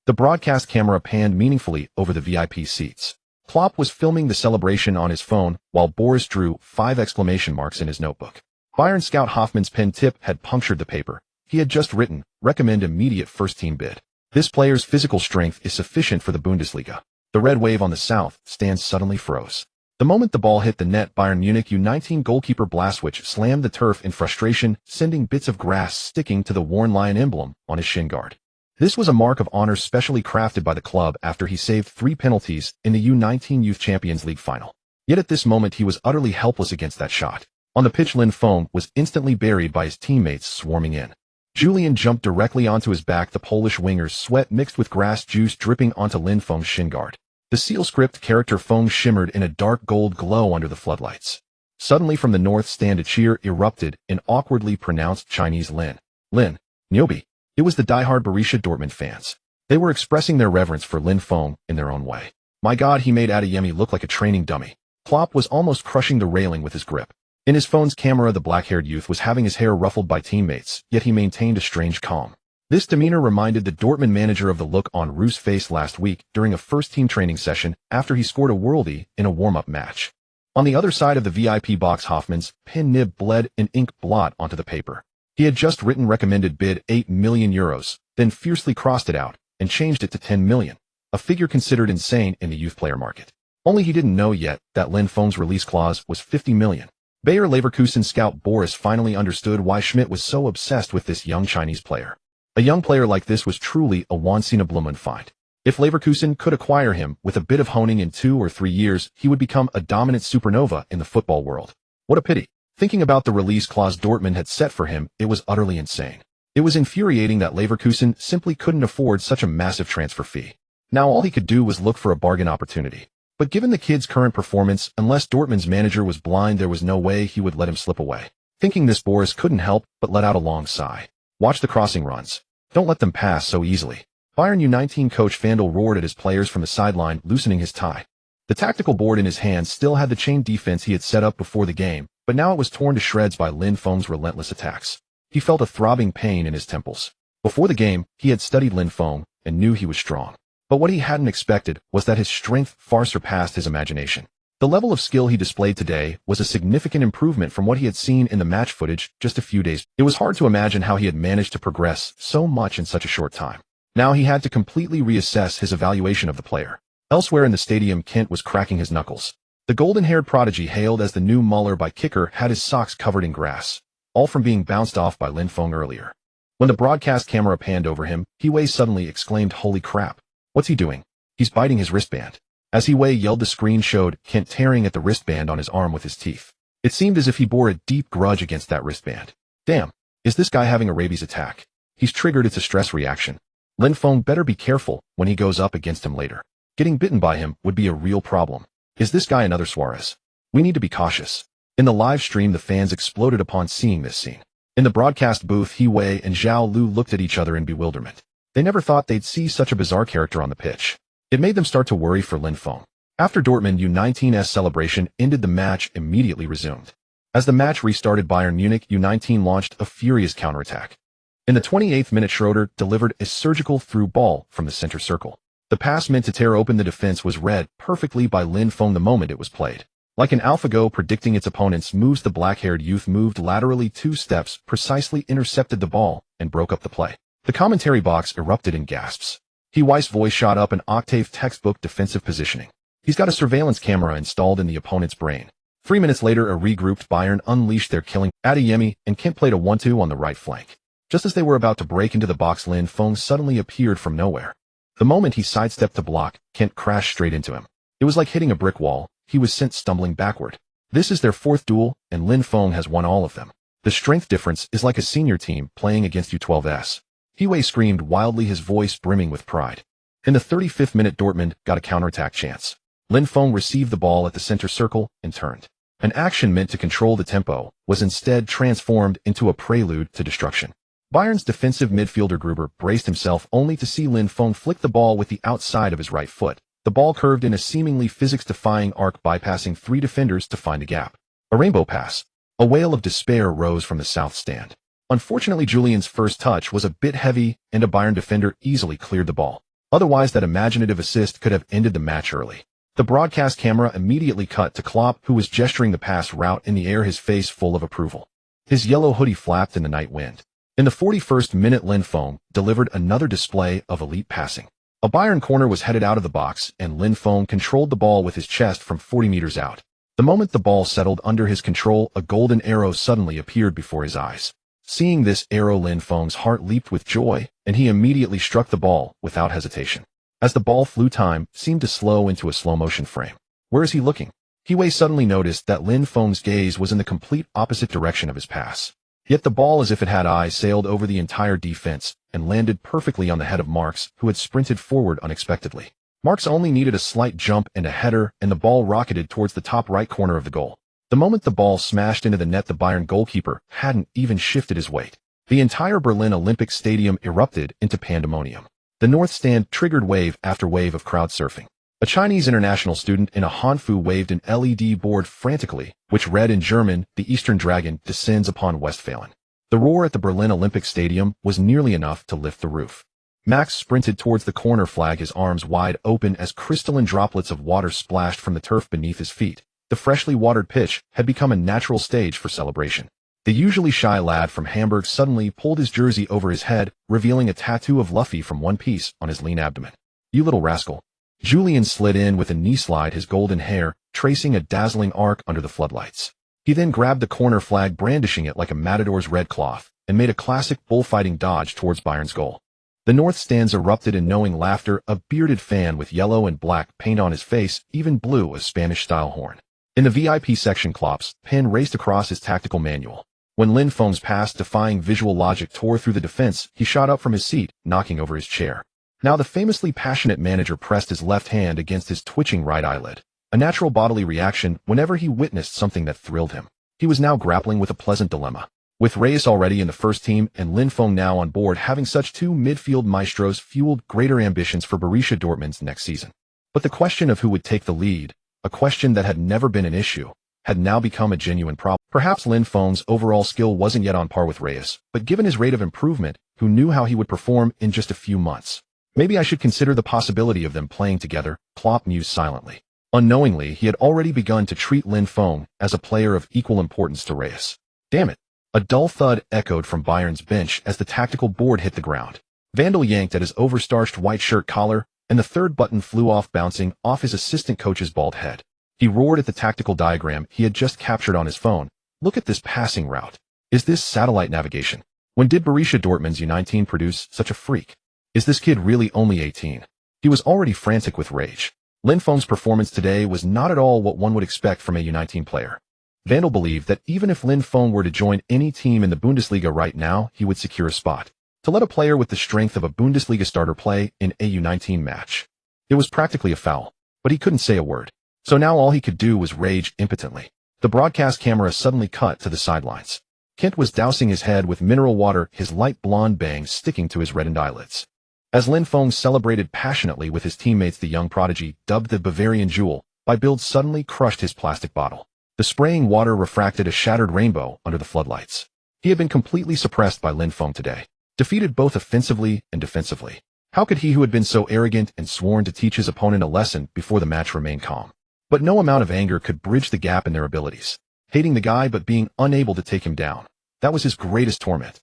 The broadcast camera panned meaningfully over the VIP seats. Klopp was filming the celebration on his phone, while Boris drew 5 exclamation marks in his notebook. Bayern scout Hoffmann's pen tip had punctured the paper. He had just written, "Recommend immediate first-team bid." This player's physical strength is sufficient for the Bundesliga. The red wave on the South stand suddenly froze. The moment the ball hit the net, Bayern Munich U19 goalkeeper Blaswich slammed the turf in frustration, sending bits of grass sticking to the worn lion emblem on his shin guard. This was a mark of honor specially crafted by the club after he saved 3 penalties in the U19 Youth Champions League final. Yet at this moment he was utterly helpless against that shot. On the pitch, Lin Feng was instantly buried by his teammates swarming in. Julian jumped directly onto his back, the Polish winger's sweat mixed with grass juice dripping onto Lin Feng's shin guard. The seal script character Feng shimmered in a dark gold glow under the floodlights. Suddenly from the north stand a cheer erupted in awkwardly pronounced Chinese Lin Niobi. It was the diehard Borussia Dortmund fans. They were expressing their reverence for Lin Feng in their own way. My God, he made Adeyemi look like a training dummy. Klopp was almost crushing the railing with his grip. In his phone's camera, the black-haired youth was having his hair ruffled by teammates, yet he maintained a strange calm. This demeanor reminded the Dortmund manager of the look on Ruhr's face last week during a first-team training session after he scored a worldie in a warm-up match. On the other side of the VIP box, Hoffmann's pen nib bled an ink blot onto the paper. He had just written recommended bid €8 million, then fiercely crossed it out and changed it to 10 million, a figure considered insane in the youth player market. Only he didn't know yet that Lin Feng's release clause was 50 million. Bayer Leverkusen scout Boris finally understood why Schmidt was so obsessed with this young Chinese player. A young player like this was truly a once-in-a-blue-moon find. If Leverkusen could acquire him with a bit of honing in 2 or 3 years, he would become a dominant supernova in the football world. What a pity. Thinking about the release clause Dortmund had set for him, it was utterly insane. It was infuriating that Leverkusen simply couldn't afford such a massive transfer fee. Now all he could do was look for a bargain opportunity. But given the kid's current performance, unless Dortmund's manager was blind, there was no way he would let him slip away. Thinking this, Boris couldn't help but let out a long sigh. Watch the crossing runs. Don't let them pass so easily. Bayern U19 coach Vandal roared at his players from the sideline, loosening his tie. The tactical board in his hands still had the chain defense he had set up before the game, but now it was torn to shreds by Lin Feng's relentless attacks. He felt a throbbing pain in his temples. Before the game, he had studied Lin Feng and knew he was strong. But what he hadn't expected was that his strength far surpassed his imagination. The level of skill he displayed today was a significant improvement from what he had seen in the match footage just a few days. It was hard to imagine how he had managed to progress so much in such a short time. Now he had to completely reassess his evaluation of the player. Elsewhere in the stadium, Kent was cracking his knuckles. The golden-haired prodigy, hailed as the new Muller by Kicker, had his socks covered in grass, all from being bounced off by Lin Feng earlier. When the broadcast camera panned over him, He suddenly exclaimed, "Holy crap. What's he doing? He's biting his wristband." As He yelled, the screen showed Kent tearing at the wristband on his arm with his teeth. It seemed as if he bore a deep grudge against that wristband. Damn, is this guy having a rabies attack? He's triggered. It's a stress reaction. Lin Feng better be careful when he goes up against him later. Getting bitten by him would be a real problem. Is this guy another Suarez? We need to be cautious. In the live stream, the fans exploded upon seeing this scene. In the broadcast booth, He and Zhao Lu looked at each other in bewilderment. They never thought they'd see such a bizarre character on the pitch. It made them start to worry for Lin Feng. After Dortmund U19's celebration ended, the match immediately resumed. As the match restarted, Bayern Munich U19 launched a furious counterattack. In the 28th minute, Schroeder delivered a surgical through ball from the center circle. The pass meant to tear open the defense was read perfectly by Lin Feng the moment it was played. Like an AlphaGo predicting its opponent's moves, the black-haired youth moved laterally 2 steps, precisely intercepted the ball, and broke up the play. The commentary box erupted in gasps. He's voice shot up an octave. Textbook defensive positioning. He's got a surveillance camera installed in the opponent's brain. 3 minutes later, a regrouped Bayern unleashed their killing. Adeyemi and Kent played a 1-2 on the right flank. Just as they were about to break into the box, Lin Feng suddenly appeared from nowhere. The moment he sidestepped to block, Kent crashed straight into him. It was like hitting a brick wall. He was sent stumbling backward. This is their 4th duel, and Lin Feng has won all of them. The strength difference is like a senior team playing against U12s. He screamed wildly, his voice brimming with pride. In the 35th minute, Dortmund got a counterattack chance. Lin Feng received the ball at the center circle and turned. An action meant to control the tempo was instead transformed into a prelude to destruction. Bayern's defensive midfielder Gruber braced himself only to see Lin Feng flick the ball with the outside of his right foot. The ball curved in a seemingly physics-defying arc, bypassing 3 defenders to find a gap. A rainbow pass. A wail of despair rose from the south stand. Unfortunately, Julian's first touch was a bit heavy, and a Bayern defender easily cleared the ball. Otherwise, that imaginative assist could have ended the match early. The broadcast camera immediately cut to Klopp, who was gesturing the pass route in the air, his face full of approval. His yellow hoodie flapped in the night wind. In the 41st minute, Lin Feng delivered another display of elite passing. A Bayern corner was headed out of the box, and Lin Feng controlled the ball with his chest from 40 meters out. The moment the ball settled under his control, a golden arrow suddenly appeared before his eyes. Seeing this arrow, Lin Feng's heart leaped with joy, and he immediately struck the ball without hesitation. As the ball flew, time seemed to slow into a slow-motion frame. Where is he looking? He suddenly noticed that Lin Feng's gaze was in the complete opposite direction of his pass. Yet the ball, as if it had eyes, sailed over the entire defense and landed perfectly on the head of Marx, who had sprinted forward unexpectedly. Marx only needed a slight jump and a header, and the ball rocketed towards the top right corner of the goal. The moment the ball smashed into the net, the Bayern goalkeeper hadn't even shifted his weight. The entire Berlin Olympic Stadium erupted into pandemonium. The North Stand triggered wave after wave of crowd surfing. A Chinese international student in a Hanfu waved an LED board frantically, which read in German, "The Eastern Dragon descends upon Westphalen." The roar at the Berlin Olympic Stadium was nearly enough to lift the roof. Max sprinted towards the corner flag, his arms wide open as crystalline droplets of water splashed from the turf beneath his feet. The freshly watered pitch had become a natural stage for celebration. The usually shy lad from Hamburg suddenly pulled his jersey over his head, revealing a tattoo of Luffy from One Piece on his lean abdomen. "You little rascal." Julian slid in with a knee slide, his golden hair tracing a dazzling arc under the floodlights. He then grabbed the corner flag, brandishing it like a matador's red cloth, and made a classic bullfighting dodge towards Bayern's goal. The North Stands erupted in knowing laughter. A bearded fan with yellow and black paint on his face even blew a Spanish-style horn. In the VIP section, Klopp's pen raced across his tactical manual. When Lin Feng's pass, defying visual logic, tore through the defense, he shot up from his seat, knocking over his chair. Now the famously passionate manager pressed his left hand against his twitching right eyelid, a natural bodily reaction whenever he witnessed something that thrilled him. He was now grappling with a pleasant dilemma. With Reyes already in the first team and Lin Feng now on board, having such two midfield maestros fueled greater ambitions for Borussia Dortmund's next season. But the question of who would take the lead, a question that had never been an issue, had now become a genuine problem. Perhaps Lin Feng's overall skill wasn't yet on par with Reyes, but given his rate of improvement, who knew how he would perform in just a few months? Maybe I should consider the possibility of them playing together, Klopp mused silently. Unknowingly, he had already begun to treat Lin Feng as a player of equal importance to Reyes. Damn it. A dull thud echoed from Bayern's bench as the tactical board hit the ground. Vandal yanked at his overstarched white shirt collar, and the third button flew off, bouncing off his assistant coach's bald head. He roared at the tactical diagram he had just captured on his phone. Look at this passing route. Is this satellite navigation? When did Borussia Dortmund's U19 produce such a freak? Is this kid really only 18? He was already frantic with rage. Lin Feng's performance today was not at all what one would expect from a U19 player. Vandal believed that even if Lin Feng were to join any team in the Bundesliga right now, he would secure a spot. To let a player with the strength of a Bundesliga starter play in a U19 match, it was practically a foul, but he couldn't say a word. So now all he could do was rage impotently. The broadcast camera suddenly cut to the sidelines. Kent was dousing his head with mineral water, his light blonde bangs sticking to his reddened eyelids. As Lin Feng celebrated passionately with his teammates, the young prodigy, dubbed the Bavarian Jewel, by Bild, suddenly crushed his plastic bottle. The spraying water refracted a shattered rainbow under the floodlights. He had been completely suppressed by Lin Feng today, defeated both offensively and defensively. How could he who had been so arrogant and sworn to teach his opponent a lesson before the match remain calm? But no amount of anger could bridge the gap in their abilities. Hating the guy but being unable to take him down. That was his greatest torment.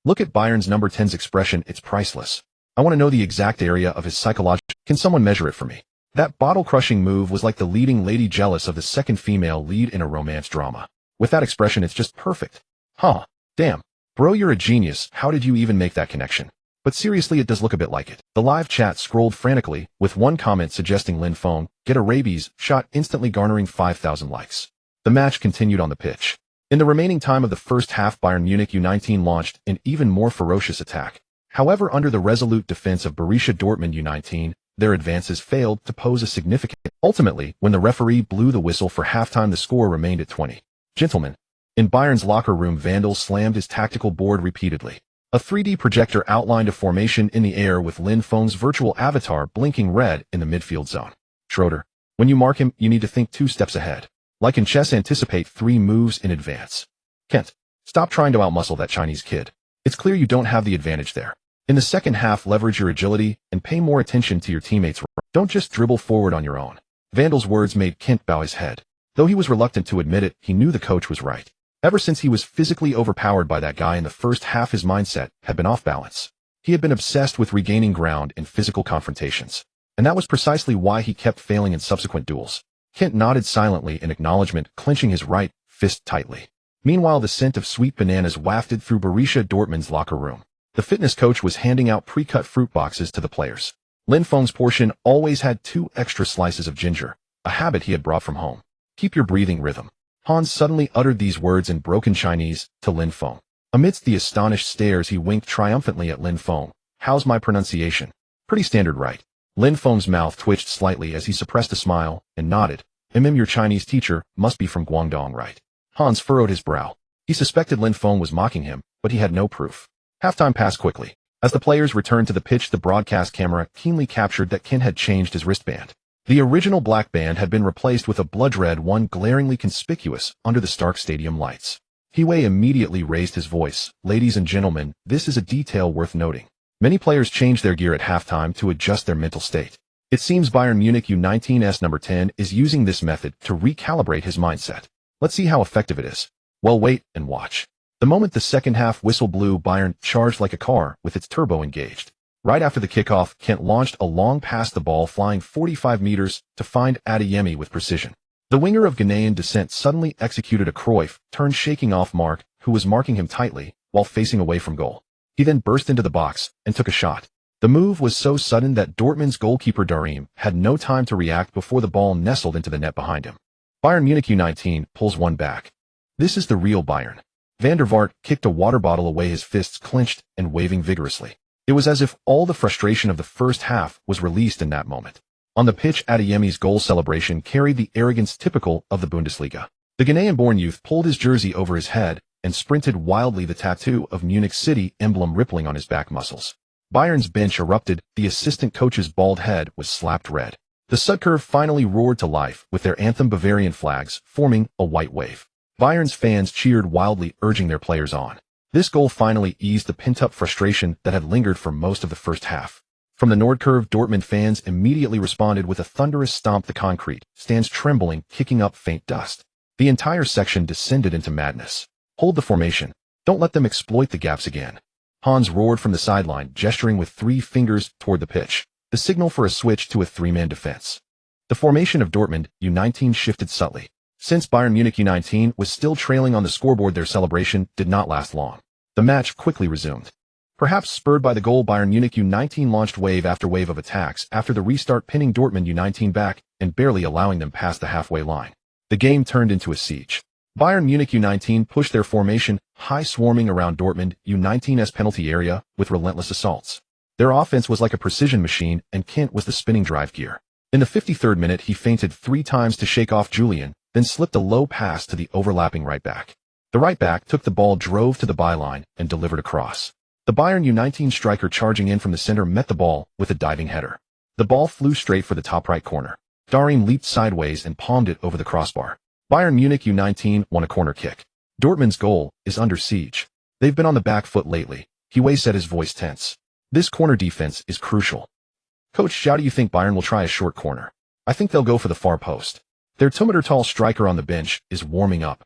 Look at Bayern's number 10's expression, it's priceless. I want to know the exact area of his psychological. Can someone measure it for me? That bottle-crushing move was like the leading lady jealous of the second female lead in a romance drama. With that expression, it's just perfect. Damn. Bro, you're a genius. How did you even make that connection? But seriously, it does look a bit like it. The live chat scrolled frantically, with one comment suggesting Lin Feng get a rabies shot, instantly garnering 5,000 likes. The match continued on the pitch. In the remaining time of the first half, Bayern Munich U19 launched an even more ferocious attack. However, under the resolute defense of Borussia Dortmund U19, their advances failed to pose a significant. Ultimately, when the referee blew the whistle for halftime, the score remained at 20. Gentlemen, In Bayern's locker room, Vandal slammed his tactical board repeatedly. A 3D projector outlined a formation in the air with Lin Feng's virtual avatar blinking red in the midfield zone. Schroeder, when you mark him, you need to think 2 steps ahead. Like in chess, anticipate 3 moves in advance. Kent, stop trying to outmuscle that Chinese kid. It's clear you don't have the advantage there. In the second half, leverage your agility and pay more attention to your teammates. Don't just dribble forward on your own. Vandal's words made Kent bow his head. Though he was reluctant to admit it, he knew the coach was right. Ever since he was physically overpowered by that guy in the first half, his mindset had been off balance. He had been obsessed with regaining ground in physical confrontations. And that was precisely why he kept failing in subsequent duels. Kent nodded silently in acknowledgement, clenching his right fist tightly. Meanwhile, the scent of sweet bananas wafted through Borussia Dortmund's locker room. The fitness coach was handing out pre-cut fruit boxes to the players. Lin Feng's portion always had 2 extra slices of ginger, a habit he had brought from home. Keep your breathing rhythm. Hans suddenly uttered these words in broken Chinese to Lin Feng. Amidst the astonished stares, he winked triumphantly at Lin Feng. How's my pronunciation? Pretty standard, right? Lin Feng's mouth twitched slightly as he suppressed a smile and nodded. Your Chinese teacher must be from Guangdong, right? Hans furrowed his brow. He suspected Lin Feng was mocking him, but he had no proof. Halftime passed quickly. As the players returned to the pitch, the broadcast camera keenly captured that Kent had changed his wristband. The original black band had been replaced with a blood red one, glaringly conspicuous under the Stark Stadium lights. Hiwei immediately raised his voice. Ladies and gentlemen, this is a detail worth noting. Many players changed their gear at halftime to adjust their mental state. It seems Bayern Munich U19's number 10 is using this method to recalibrate his mindset. Let's see how effective it is. Well, wait and watch. The moment the second half whistle blew, Bayern charged like a car with its turbo engaged. Right after the kickoff, Kent launched a long pass, the ball flying 45 meters to find Adeyemi with precision. The winger of Ghanaian descent suddenly executed a Cruyff turn, shaking off Mark, who was marking him tightly, while facing away from goal. He then burst into the box and took a shot. The move was so sudden that Dortmund's goalkeeper Darim had no time to react before the ball nestled into the net behind him. Bayern Munich U19 pulls one back. This is the real Bayern. Van der Vaart kicked a water bottle away, his fists clenched and waving vigorously. It was as if all the frustration of the first half was released in that moment. On the pitch, Adeyemi's goal celebration carried the arrogance typical of the Bundesliga. The Ghanaian-born youth pulled his jersey over his head and sprinted wildly, the tattoo of Munich City emblem rippling on his back muscles. Bayern's bench erupted, the assistant coach's bald head was slapped red. The Sudkurve finally roared to life, with their anthem Bavarian flags forming a white wave. Bayern's fans cheered wildly, urging their players on. This goal finally eased the pent-up frustration that had lingered for most of the first half. From the Nordkurve, Dortmund fans immediately responded with a thunderous stomp, the concrete stands trembling, kicking up faint dust. The entire section descended into madness. Hold the formation. Don't let them exploit the gaps again. Hans roared from the sideline, gesturing with 3 fingers toward the pitch, the signal for a switch to a 3-man defense. The formation of Dortmund U19 shifted subtly. Since Bayern Munich U19 was still trailing on the scoreboard, their celebration did not last long. The match quickly resumed. Perhaps spurred by the goal, Bayern Munich U19 launched wave after wave of attacks after the restart, pinning Dortmund U19 back and barely allowing them past the halfway line. The game turned into a siege. Bayern Munich U19 pushed their formation, high swarming around Dortmund U19's penalty area with relentless assaults. Their offense was like a precision machine, and Kent was the spinning drive gear. In the 53rd minute, he feinted 3 times to shake off Julian, then slipped a low pass to the overlapping right back. The right back took the ball, drove to the byline, and delivered a cross. The Bayern U19 striker charging in from the center met the ball with a diving header. The ball flew straight for the top right corner. Darim leaped sideways and palmed it over the crossbar. Bayern Munich U19 won a corner kick. Dortmund's goal is under siege. They've been on the back foot lately. Hiwei said, his voice tense. This corner defense is crucial. Coach, how do you think Bayern will try a short corner? I think they'll go for the far post. Their 2-meter-tall striker on the bench is warming up.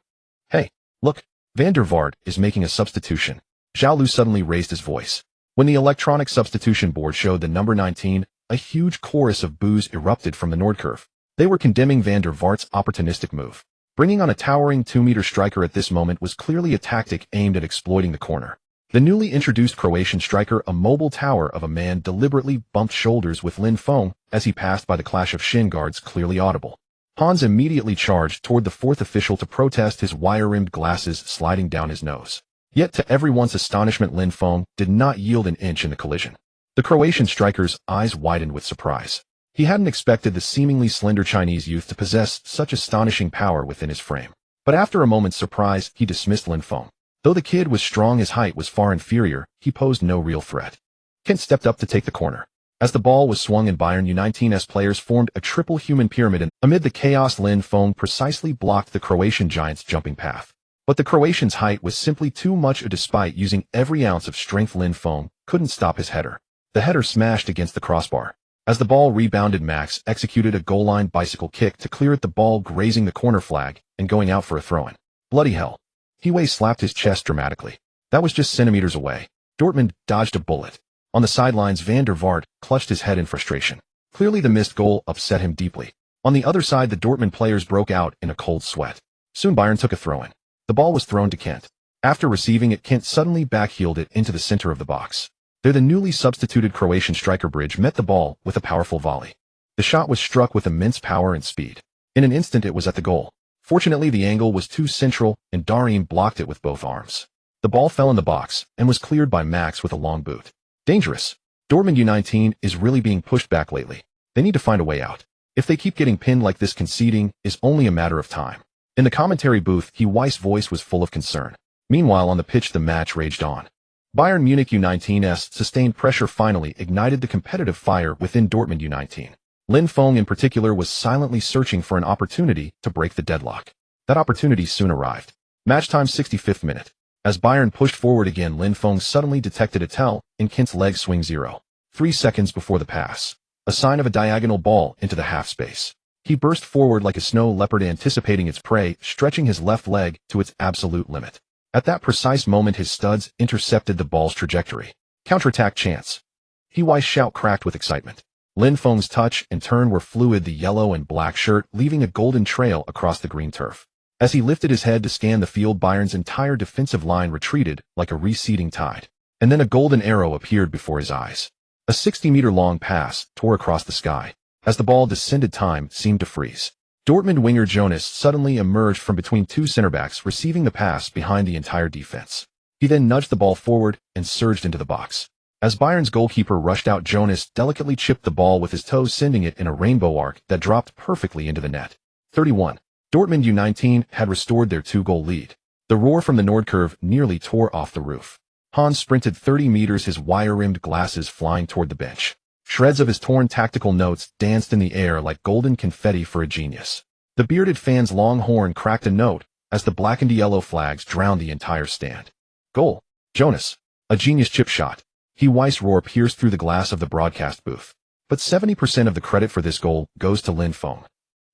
Hey, look, Van der Vaart is making a substitution. Zhao Lu suddenly raised his voice. When the electronic substitution board showed the number 19, a huge chorus of boos erupted from the Nordkurve. They were condemning Van der Vaart's opportunistic move. Bringing on a towering 2-meter striker at this moment was clearly a tactic aimed at exploiting the corner. The newly introduced Croatian striker, a mobile tower of a man, deliberately bumped shoulders with Lin Feng as he passed by, the clash of shin guards clearly audible. Hans immediately charged toward the 4th official to protest, his wire-rimmed glasses sliding down his nose. Yet to everyone's astonishment, Lin Feng did not yield an inch in the collision. The Croatian striker's eyes widened with surprise. He hadn't expected the seemingly slender Chinese youth to possess such astonishing power within his frame. But after a moment's surprise, he dismissed Lin Feng. Though the kid was strong, his height was far inferior, he posed no real threat. Kent stepped up to take the corner. As the ball was swung in, Bayern United's players formed a triple human pyramid, and amid the chaos, Lin Feng precisely blocked the Croatian giant's jumping path. But the Croatian's height was simply too much, despite using every ounce of strength. Lin Feng couldn't stop his header. The header smashed against the crossbar. As the ball rebounded, Max executed a goal-line bicycle kick to clear it, the ball grazing the corner flag and going out for a throw-in. Bloody hell. Hiway slapped his chest dramatically. That was just centimeters away. Dortmund dodged a bullet. On the sidelines, Van der Vaart clutched his head in frustration. Clearly the missed goal upset him deeply. On the other side, the Dortmund players broke out in a cold sweat. Soon Bayern took a throw-in. The ball was thrown to Kent. After receiving it, Kent suddenly backheeled it into the center of the box. There, the newly substituted Croatian striker Bridge met the ball with a powerful volley. The shot was struck with immense power and speed. In an instant it was at the goal. Fortunately, the angle was too central, and Darim blocked it with both arms. The ball fell in the box and was cleared by Max with a long boot. Dangerous. Dortmund U19 is really being pushed back lately. They need to find a way out. If they keep getting pinned like this, conceding is only a matter of time. In the commentary booth, Hiway's voice was full of concern. Meanwhile, on the pitch, the match raged on. Bayern Munich U19's sustained pressure finally ignited the competitive fire within Dortmund U19. Lin Feng in particular was silently searching for an opportunity to break the deadlock. That opportunity soon arrived. Match time, 65th minute. As Bayern pushed forward again, Lin Feng suddenly detected a tell in Kent's leg swing 0.3 seconds before the pass, a sign of a diagonal ball into the half space. He burst forward like a snow leopard, anticipating its prey, stretching his left leg to its absolute limit. At that precise moment, his studs intercepted the ball's trajectory. Counterattack chance. Hiway's shout cracked with excitement. Lin Feng's touch and turn were fluid, the yellow and black shirt leaving a golden trail across the green turf. As he lifted his head to scan the field, Bayern's entire defensive line retreated like a receding tide. And then a golden arrow appeared before his eyes. A 60-meter-long pass tore across the sky. As the ball descended, time seemed to freeze. Dortmund winger Jonas suddenly emerged from between two center-backs, receiving the pass behind the entire defense. He then nudged the ball forward and surged into the box. As Bayern's goalkeeper rushed out, Jonas delicately chipped the ball with his toes, sending it in a rainbow arc that dropped perfectly into the net. 31. Dortmund U19 had restored their 2-goal lead. The roar from the Nordkurve nearly tore off the roof. Hans sprinted 30 meters, his wire-rimmed glasses flying toward the bench. Shreds of his torn tactical notes danced in the air like golden confetti for a genius. The bearded fan's long horn cracked a note as the black and yellow flags drowned the entire stand. Goal. Jonas. A genius chip shot. Hiway's roar pierced through the glass of the broadcast booth. But 70% of the credit for this goal goes to Lin Feng.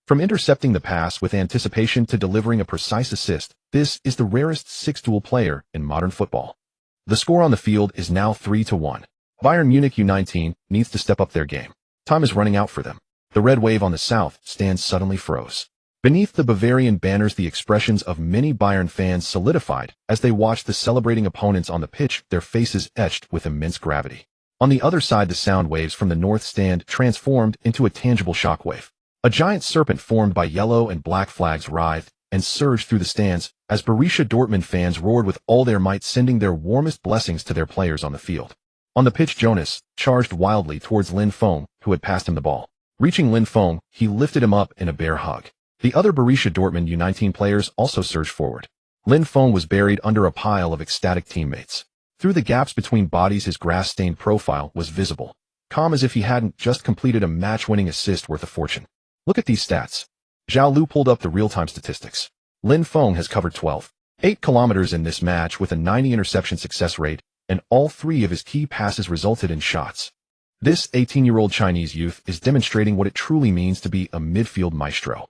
From intercepting the pass with anticipation to delivering a precise assist, this is the rarest six-duel player in modern football. The score on the field is now 3-1. Bayern Munich U19 needs to step up their game. Time is running out for them. The red wave on the south stand suddenly froze. Beneath the Bavarian banners, the expressions of many Bayern fans solidified as they watched the celebrating opponents on the pitch, their faces etched with immense gravity. On the other side, the sound waves from the north stand transformed into a tangible shockwave. A giant serpent formed by yellow and black flags writhed and surged through the stands as Borussia Dortmund fans roared with all their might, sending their warmest blessings to their players on the field. On the pitch, Jonas charged wildly towards Lin Feng, who had passed him the ball. Reaching Lin Feng, he lifted him up in a bear hug. The other Borussia Dortmund U19 players also surged forward. Lin Feng was buried under a pile of ecstatic teammates. Through the gaps between bodies, his grass-stained profile was visible, calm as if he hadn't just completed a match-winning assist worth a fortune. Look at these stats. Zhao Lu pulled up the real-time statistics. Lin Feng has covered 12.8 kilometers in this match with a 90 interception success rate, and all 3 of his key passes resulted in shots. This 18-year-old Chinese youth is demonstrating what it truly means to be a midfield maestro.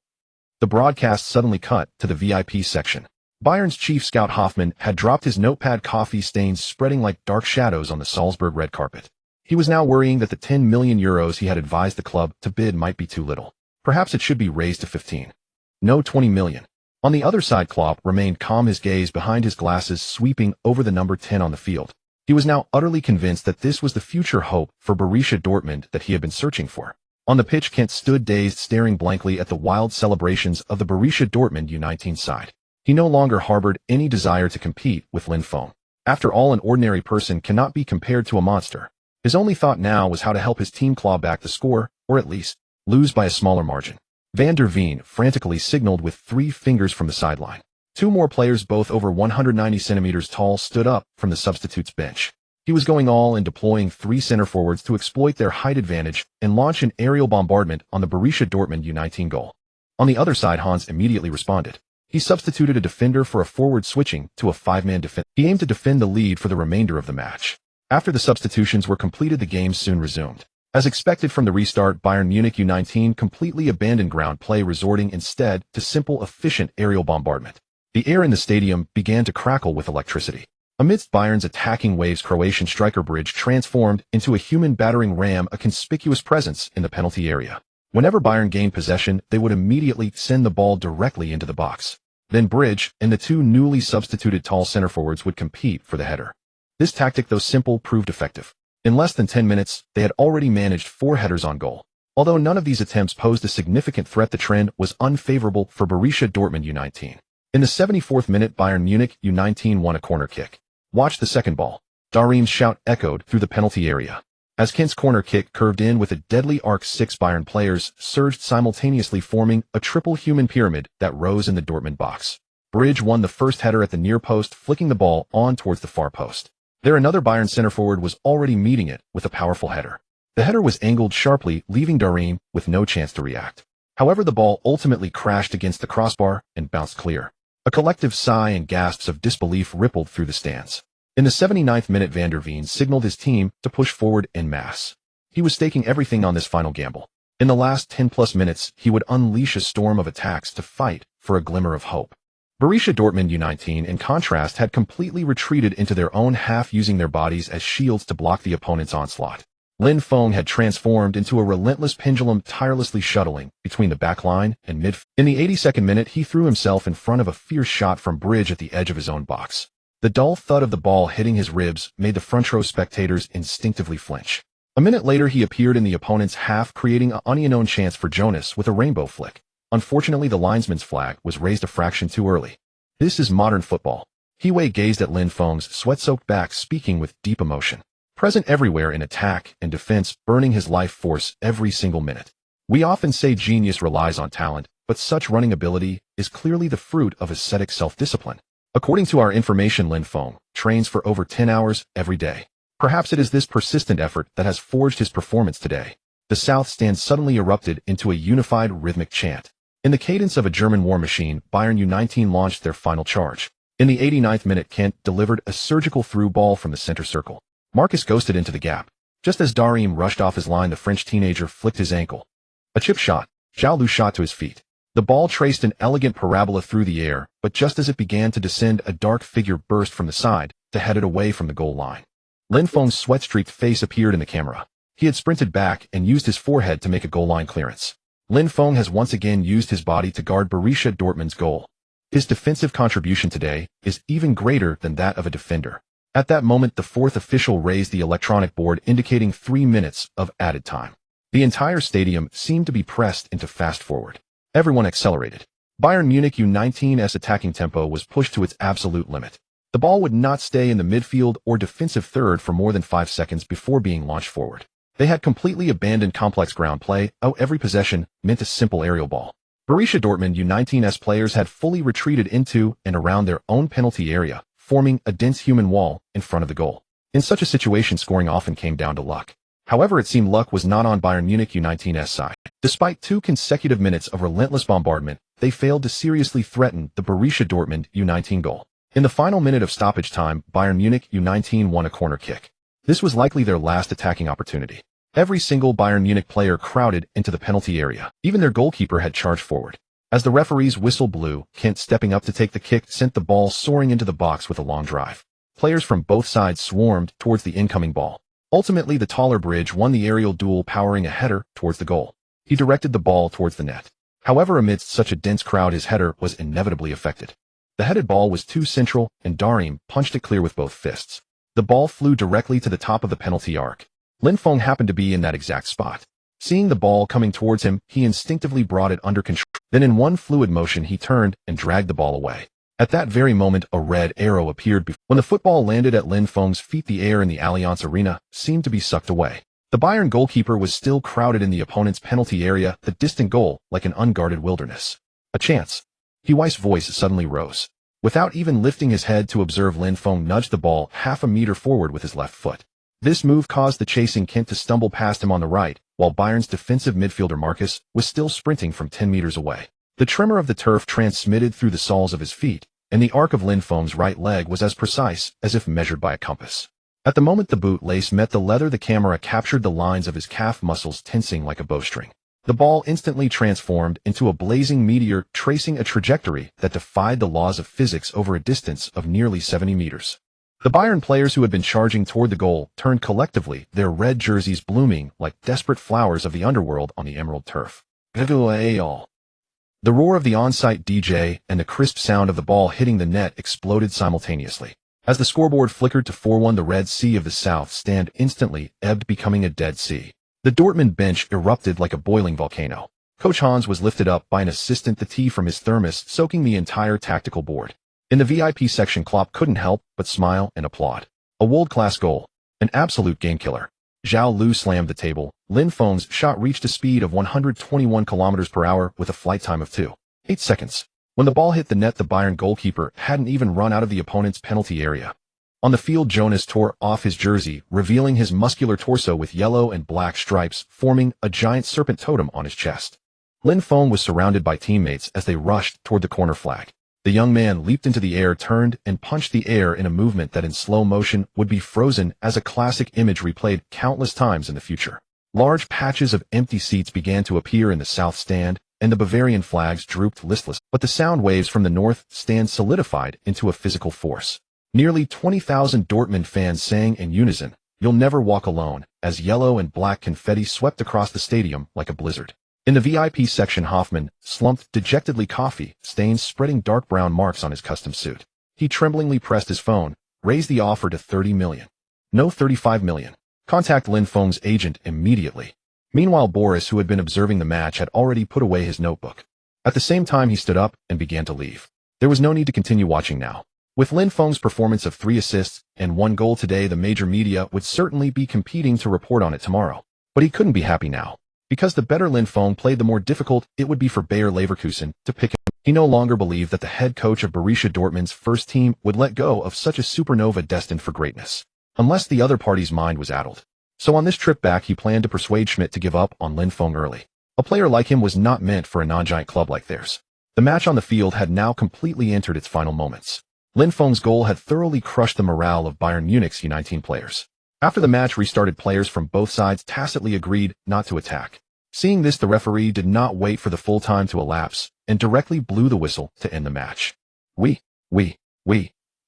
The broadcast suddenly cut to the VIP section. Bayern's chief scout Hoffmann had dropped his notepad, coffee stains spreading like dark shadows on the Salzburg red carpet. He was now worrying that the 10 million euros he had advised the club to bid might be too little. Perhaps it should be raised to 15. No, 20 million. On the other side, Klopp remained calm, his gaze behind his glasses sweeping over the number 10 on the field. He was now utterly convinced that this was the future hope for Borussia Dortmund that he had been searching for. On the pitch, Kent stood dazed, staring blankly at the wild celebrations of the Borussia Dortmund U19 side. He no longer harbored any desire to compete with Lin Feng. After all, an ordinary person cannot be compared to a monster. His only thought now was how to help his team claw back the score, or at least lose by a smaller margin. Van der Veen frantically signaled with 3 fingers from the sideline. Two more players, both over 190 centimeters tall, stood up from the substitutes bench. He was going all in, deploying three center forwards to exploit their height advantage and launch an aerial bombardment on the Borussia Dortmund U19 goal. On the other side, Hans immediately responded. He substituted a defender for a forward, switching to a five-man defense. He aimed to defend the lead for the remainder of the match. After the substitutions were completed, the game soon resumed. As expected from the restart, Bayern Munich U19 completely abandoned ground play, resorting instead to simple, efficient aerial bombardment. The air in the stadium began to crackle with electricity. Amidst Bayern's attacking waves, Croatian striker Bridge transformed into a human battering ram, a conspicuous presence in the penalty area. Whenever Bayern gained possession, they would immediately send the ball directly into the box. Then Bridge and the two newly substituted tall center forwards would compete for the header. This tactic, though simple, proved effective. In less than 10 minutes, they had already managed 4 headers on goal. Although none of these attempts posed a significant threat, the trend was unfavorable for Borussia Dortmund U19. In the 74th minute, Bayern Munich U19 won a corner kick. Watch the second ball. Darim's shout echoed through the penalty area. As Kent's corner kick curved in with a deadly arc, 6 Bayern players surged simultaneously, forming a triple human pyramid that rose in the Dortmund box. Bridge won the first header at the near post, flicking the ball on towards the far post. There, another Bayern center forward was already meeting it with a powerful header. The header was angled sharply, leaving Darim with no chance to react. However, the ball ultimately crashed against the crossbar and bounced clear. A collective sigh and gasps of disbelief rippled through the stands. In the 79th minute, Van der Veen signaled his team to push forward en masse. He was staking everything on this final gamble. In the last 10+ minutes, he would unleash a storm of attacks to fight for a glimmer of hope. Borussia Dortmund U19, in contrast, had completely retreated into their own half, using their bodies as shields to block the opponent's onslaught. Lin Feng had transformed into a relentless pendulum, tirelessly shuttling between the back line and midfield. In the 82nd minute, he threw himself in front of a fierce shot from Bridge at the edge of his own box. The dull thud of the ball hitting his ribs made the front row spectators instinctively flinch. A minute later, he appeared in the opponent's half, creating an unknown chance for Jonas with a rainbow flick. Unfortunately, the linesman's flag was raised a fraction too early. This is modern football. Hiwei gazed at Lin Feng's sweat-soaked back, speaking with deep emotion. Present everywhere in attack and defense, burning his life force every single minute. We often say genius relies on talent, but such running ability is clearly the fruit of ascetic self-discipline. According to our information, Lin Feng trains for over 10 hours every day. Perhaps it is this persistent effort that has forged his performance today. The South stand suddenly erupted into a unified rhythmic chant. In the cadence of a German war machine, Bayern U19 launched their final charge. In the 89th minute, Kent delivered a surgical through ball from the center circle. Marcus ghosted into the gap. Just as Darim rushed off his line, the French teenager flicked his ankle. A chip shot. Zhao Lu shot to his feet. The ball traced an elegant parabola through the air, but just as it began to descend, a dark figure burst from the side to head it away from the goal line. Lin Feng's sweat-streaked face appeared in the camera. He had sprinted back and used his forehead to make a goal line clearance. Lin Feng has once again used his body to guard Borussia Dortmund's goal. His defensive contribution today is even greater than that of a defender. At that moment, the fourth official raised the electronic board, indicating 3 minutes of added time. The entire stadium seemed to be pressed into fast forward. Everyone accelerated. Bayern Munich U19's attacking tempo was pushed to its absolute limit. The ball would not stay in the midfield or defensive third for more than 5 seconds before being launched forward. They had completely abandoned complex ground play. Every possession meant a simple aerial ball. Borussia Dortmund U19's players had fully retreated into and around their own penalty area, forming a dense human wall in front of the goal. In such a situation, scoring often came down to luck. However, it seemed luck was not on Bayern Munich U19's side. Despite 2 consecutive minutes of relentless bombardment, they failed to seriously threaten the Borussia Dortmund U19 goal. In the final minute of stoppage time, Bayern Munich U19 won a corner kick. This was likely their last attacking opportunity. Every single Bayern Munich player crowded into the penalty area. Even their goalkeeper had charged forward. As the referee's whistle blew, Kent, stepping up to take the kick, sent the ball soaring into the box with a long drive. Players from both sides swarmed towards the incoming ball. Ultimately, the taller Bridge won the aerial duel, powering a header towards the goal. He directed the ball towards the net. However, amidst such a dense crowd, his header was inevitably affected. The headed ball was too central, and Darim punched it clear with both fists. The ball flew directly to the top of the penalty arc. Lin Feng happened to be in that exact spot. Seeing the ball coming towards him, he instinctively brought it under control. Then in one fluid motion, he turned and dragged the ball away. At that very moment, a red arrow appeared. When the football landed at Lin Feng's feet, the air in the Allianz Arena seemed to be sucked away. The Bayern goalkeeper was still crowded in the opponent's penalty area, the distant goal like an unguarded wilderness. A chance. Hiwei's voice suddenly rose. Without even lifting his head to observe, Lin Feng nudged the ball half a meter forward with his left foot. This move caused the chasing Kent to stumble past him on the right, while Bayern's defensive midfielder Marcus was still sprinting from 10 meters away. The tremor of the turf transmitted through the soles of his feet, and the arc of Lin Feng's right leg was as precise as if measured by a compass. At the moment the boot lace met the leather, the camera captured the lines of his calf muscles tensing like a bowstring. The ball instantly transformed into a blazing meteor, tracing a trajectory that defied the laws of physics over a distance of nearly 70 meters. The Bayern players who had been charging toward the goal turned collectively, their red jerseys blooming like desperate flowers of the underworld on the emerald turf. The roar of the on-site DJ and the crisp sound of the ball hitting the net exploded simultaneously. As the scoreboard flickered to 4-1, the Red Sea of the South Stand instantly ebbed, becoming a Dead Sea. The Dortmund bench erupted like a boiling volcano. Coach Hans was lifted up by an assistant, the tea from his thermos soaking the entire tactical board. In the VIP section, Klopp couldn't help but smile and applaud. A world-class goal. An absolute game killer. Zhao Lu slammed the table. Lin Feng's shot reached a speed of 121 kilometers per hour with a flight time of 2.8 seconds. When the ball hit the net, the Bayern goalkeeper hadn't even run out of the opponent's penalty area. On the field, Jonas tore off his jersey, revealing his muscular torso with yellow and black stripes, forming a giant serpent totem on his chest. Lin Feng was surrounded by teammates as they rushed toward the corner flag. The young man leaped into the air, turned, and punched the air in a movement that in slow motion would be frozen as a classic image replayed countless times in the future. Large patches of empty seats began to appear in the south stand, and the Bavarian flags drooped listless, but the sound waves from the north stand solidified into a physical force. Nearly 20,000 Dortmund fans sang in unison, "You'll never walk alone," as yellow and black confetti swept across the stadium like a blizzard. In the VIP section, Hoffmann slumped dejectedly, coffee stains spreading dark brown marks on his custom suit. He tremblingly pressed his phone, raised the offer to 30 million. No, 35 million. Contact Lin Feng's agent immediately. Meanwhile, Boris, who had been observing the match, had already put away his notebook. At the same time, he stood up and began to leave. There was no need to continue watching now. With Lin Feng's performance of 3 assists and 1 goal today, the major media would certainly be competing to report on it tomorrow. But he couldn't be happy now. Because the better Lin Feng played, the more difficult it would be for Bayer Leverkusen to pick him. He no longer believed that the head coach of Borussia Dortmund's first team would let go of such a supernova destined for greatness, unless the other party's mind was addled. So on this trip back, he planned to persuade Schmidt to give up on Lin Feng early. A player like him was not meant for a non-giant club like theirs. The match on the field had now completely entered its final moments. Lin Feng's goal had thoroughly crushed the morale of Bayern Munich's U19 players. After the match restarted, players from both sides tacitly agreed not to attack. Seeing this, the referee did not wait for the full time to elapse and directly blew the whistle to end the match. We.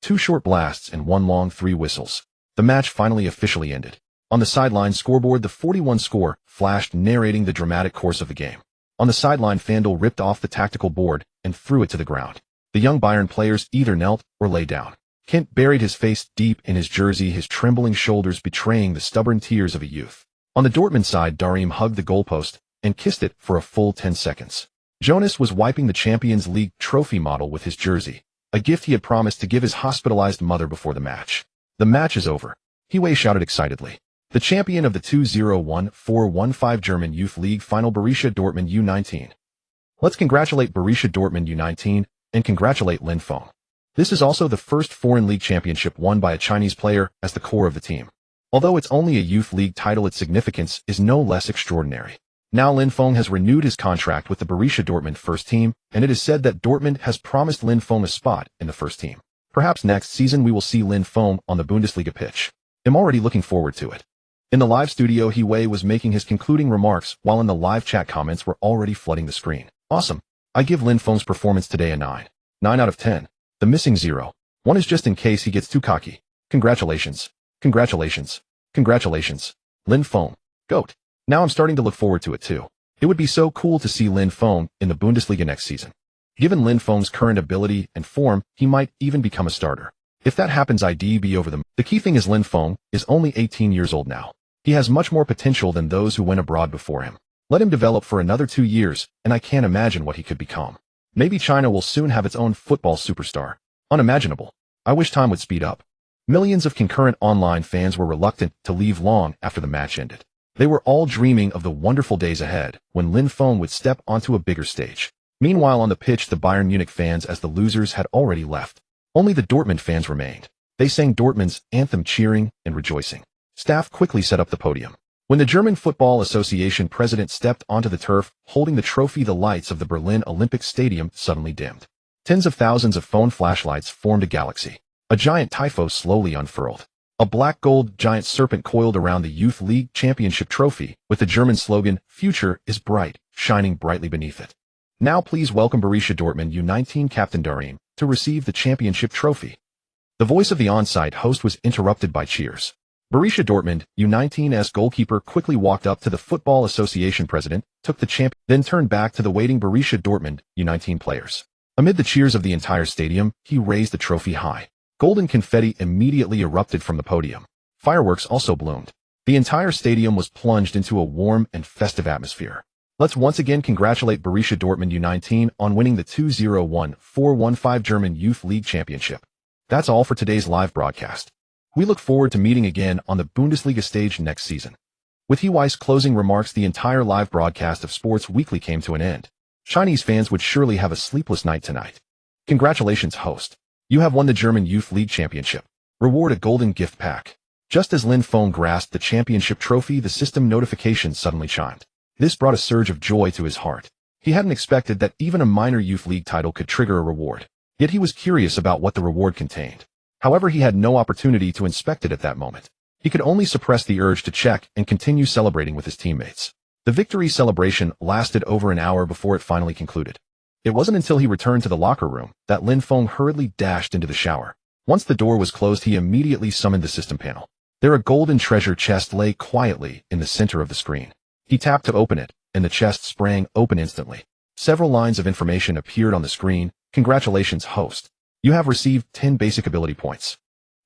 2 short blasts and 1 long 3 whistles. The match finally officially ended. On the sideline scoreboard, the 41 score flashed, narrating the dramatic course of the game. On the sideline, Fandel ripped off the tactical board and threw it to the ground. The young Bayern players either knelt or lay down. Kent buried his face deep in his jersey, his trembling shoulders betraying the stubborn tears of a youth. On the Dortmund side, Darim hugged the goalpost and kissed it for a full 10 seconds. Jonas was wiping the Champions League trophy model with his jersey, a gift he had promised to give his hospitalized mother before the match. "The match is over," Hiwei shouted excitedly. The champion of the 2014-15 German Youth League final, Borussia Dortmund U19. Let's congratulate Borussia Dortmund U19 and congratulate Lin Feng. This is also the first foreign league championship won by a Chinese player as the core of the team. Although it's only a youth league title, its significance is no less extraordinary. Now Lin Feng has renewed his contract with the Borussia Dortmund first team, and it is said that Dortmund has promised Lin Feng a spot in the first team. Perhaps next season we will see Lin Feng on the Bundesliga pitch. I'm already looking forward to it. In the live studio, Hiwei was making his concluding remarks, while in the live chat comments were already flooding the screen. Awesome. I give Lin Feng's performance today a 9. 9 out of 10. The missing 0. 1 is just in case he gets too cocky. Congratulations. Congratulations. Congratulations. Lin Feng. GOAT. Now I'm starting to look forward to it too. It would be so cool to see Lin Feng in the Bundesliga next season. Given Lin Feng's current ability and form, he might even become a starter. If that happens, I'd be over them. The key thing is Lin Feng is only 18 years old now. He has much more potential than those who went abroad before him. Let him develop for another 2 years, and I can't imagine what he could become. Maybe China will soon have its own football superstar. Unimaginable. I wish time would speed up. Millions of concurrent online fans were reluctant to leave long after the match ended. They were all dreaming of the wonderful days ahead when Lin Feng would step onto a bigger stage. Meanwhile, on the pitch, the Bayern Munich fans, as the losers, had already left. Only the Dortmund fans remained. They sang Dortmund's anthem, cheering and rejoicing. Staff quickly set up the podium. When the German Football Association president stepped onto the turf, holding the trophy, the lights of the Berlin Olympic Stadium suddenly dimmed. Tens of thousands of phone flashlights formed a galaxy. A giant typho slowly unfurled. A black-gold giant serpent coiled around the Youth League Championship trophy, with the German slogan, "Future is bright," shining brightly beneath it. Now please welcome Borussia Dortmund U19 captain Darim to receive the championship trophy. The voice of the on-site host was interrupted by cheers. Borussia Dortmund U19's goalkeeper quickly walked up to the Football Association president, took the champion, then turned back to the waiting Borussia Dortmund U19 players. Amid the cheers of the entire stadium, he raised the trophy high. Golden confetti immediately erupted from the podium. Fireworks also bloomed. The entire stadium was plunged into a warm and festive atmosphere. Let's once again congratulate Borussia Dortmund U19 on winning the 2014-15 German Youth League Championship. That's all for today's live broadcast. We look forward to meeting again on the Bundesliga stage next season. With Weiss closing remarks, the entire live broadcast of Sports Weekly came to an end. Chinese fans would surely have a sleepless night tonight. Congratulations, host. You have won the German Youth League Championship. Reward a golden gift pack. Just as Lin Feng grasped the championship trophy, the system notification suddenly chimed. This brought a surge of joy to his heart. He hadn't expected that even a minor youth league title could trigger a reward. Yet he was curious about what the reward contained. However, he had no opportunity to inspect it at that moment. He could only suppress the urge to check and continue celebrating with his teammates. The victory celebration lasted over an hour before it finally concluded. It wasn't until he returned to the locker room that Lin Feng hurriedly dashed into the shower. Once the door was closed, he immediately summoned the system panel. There a golden treasure chest lay quietly in the center of the screen. He tapped to open it, and the chest sprang open instantly. Several lines of information appeared on the screen. Congratulations, host. You have received 10 basic ability points.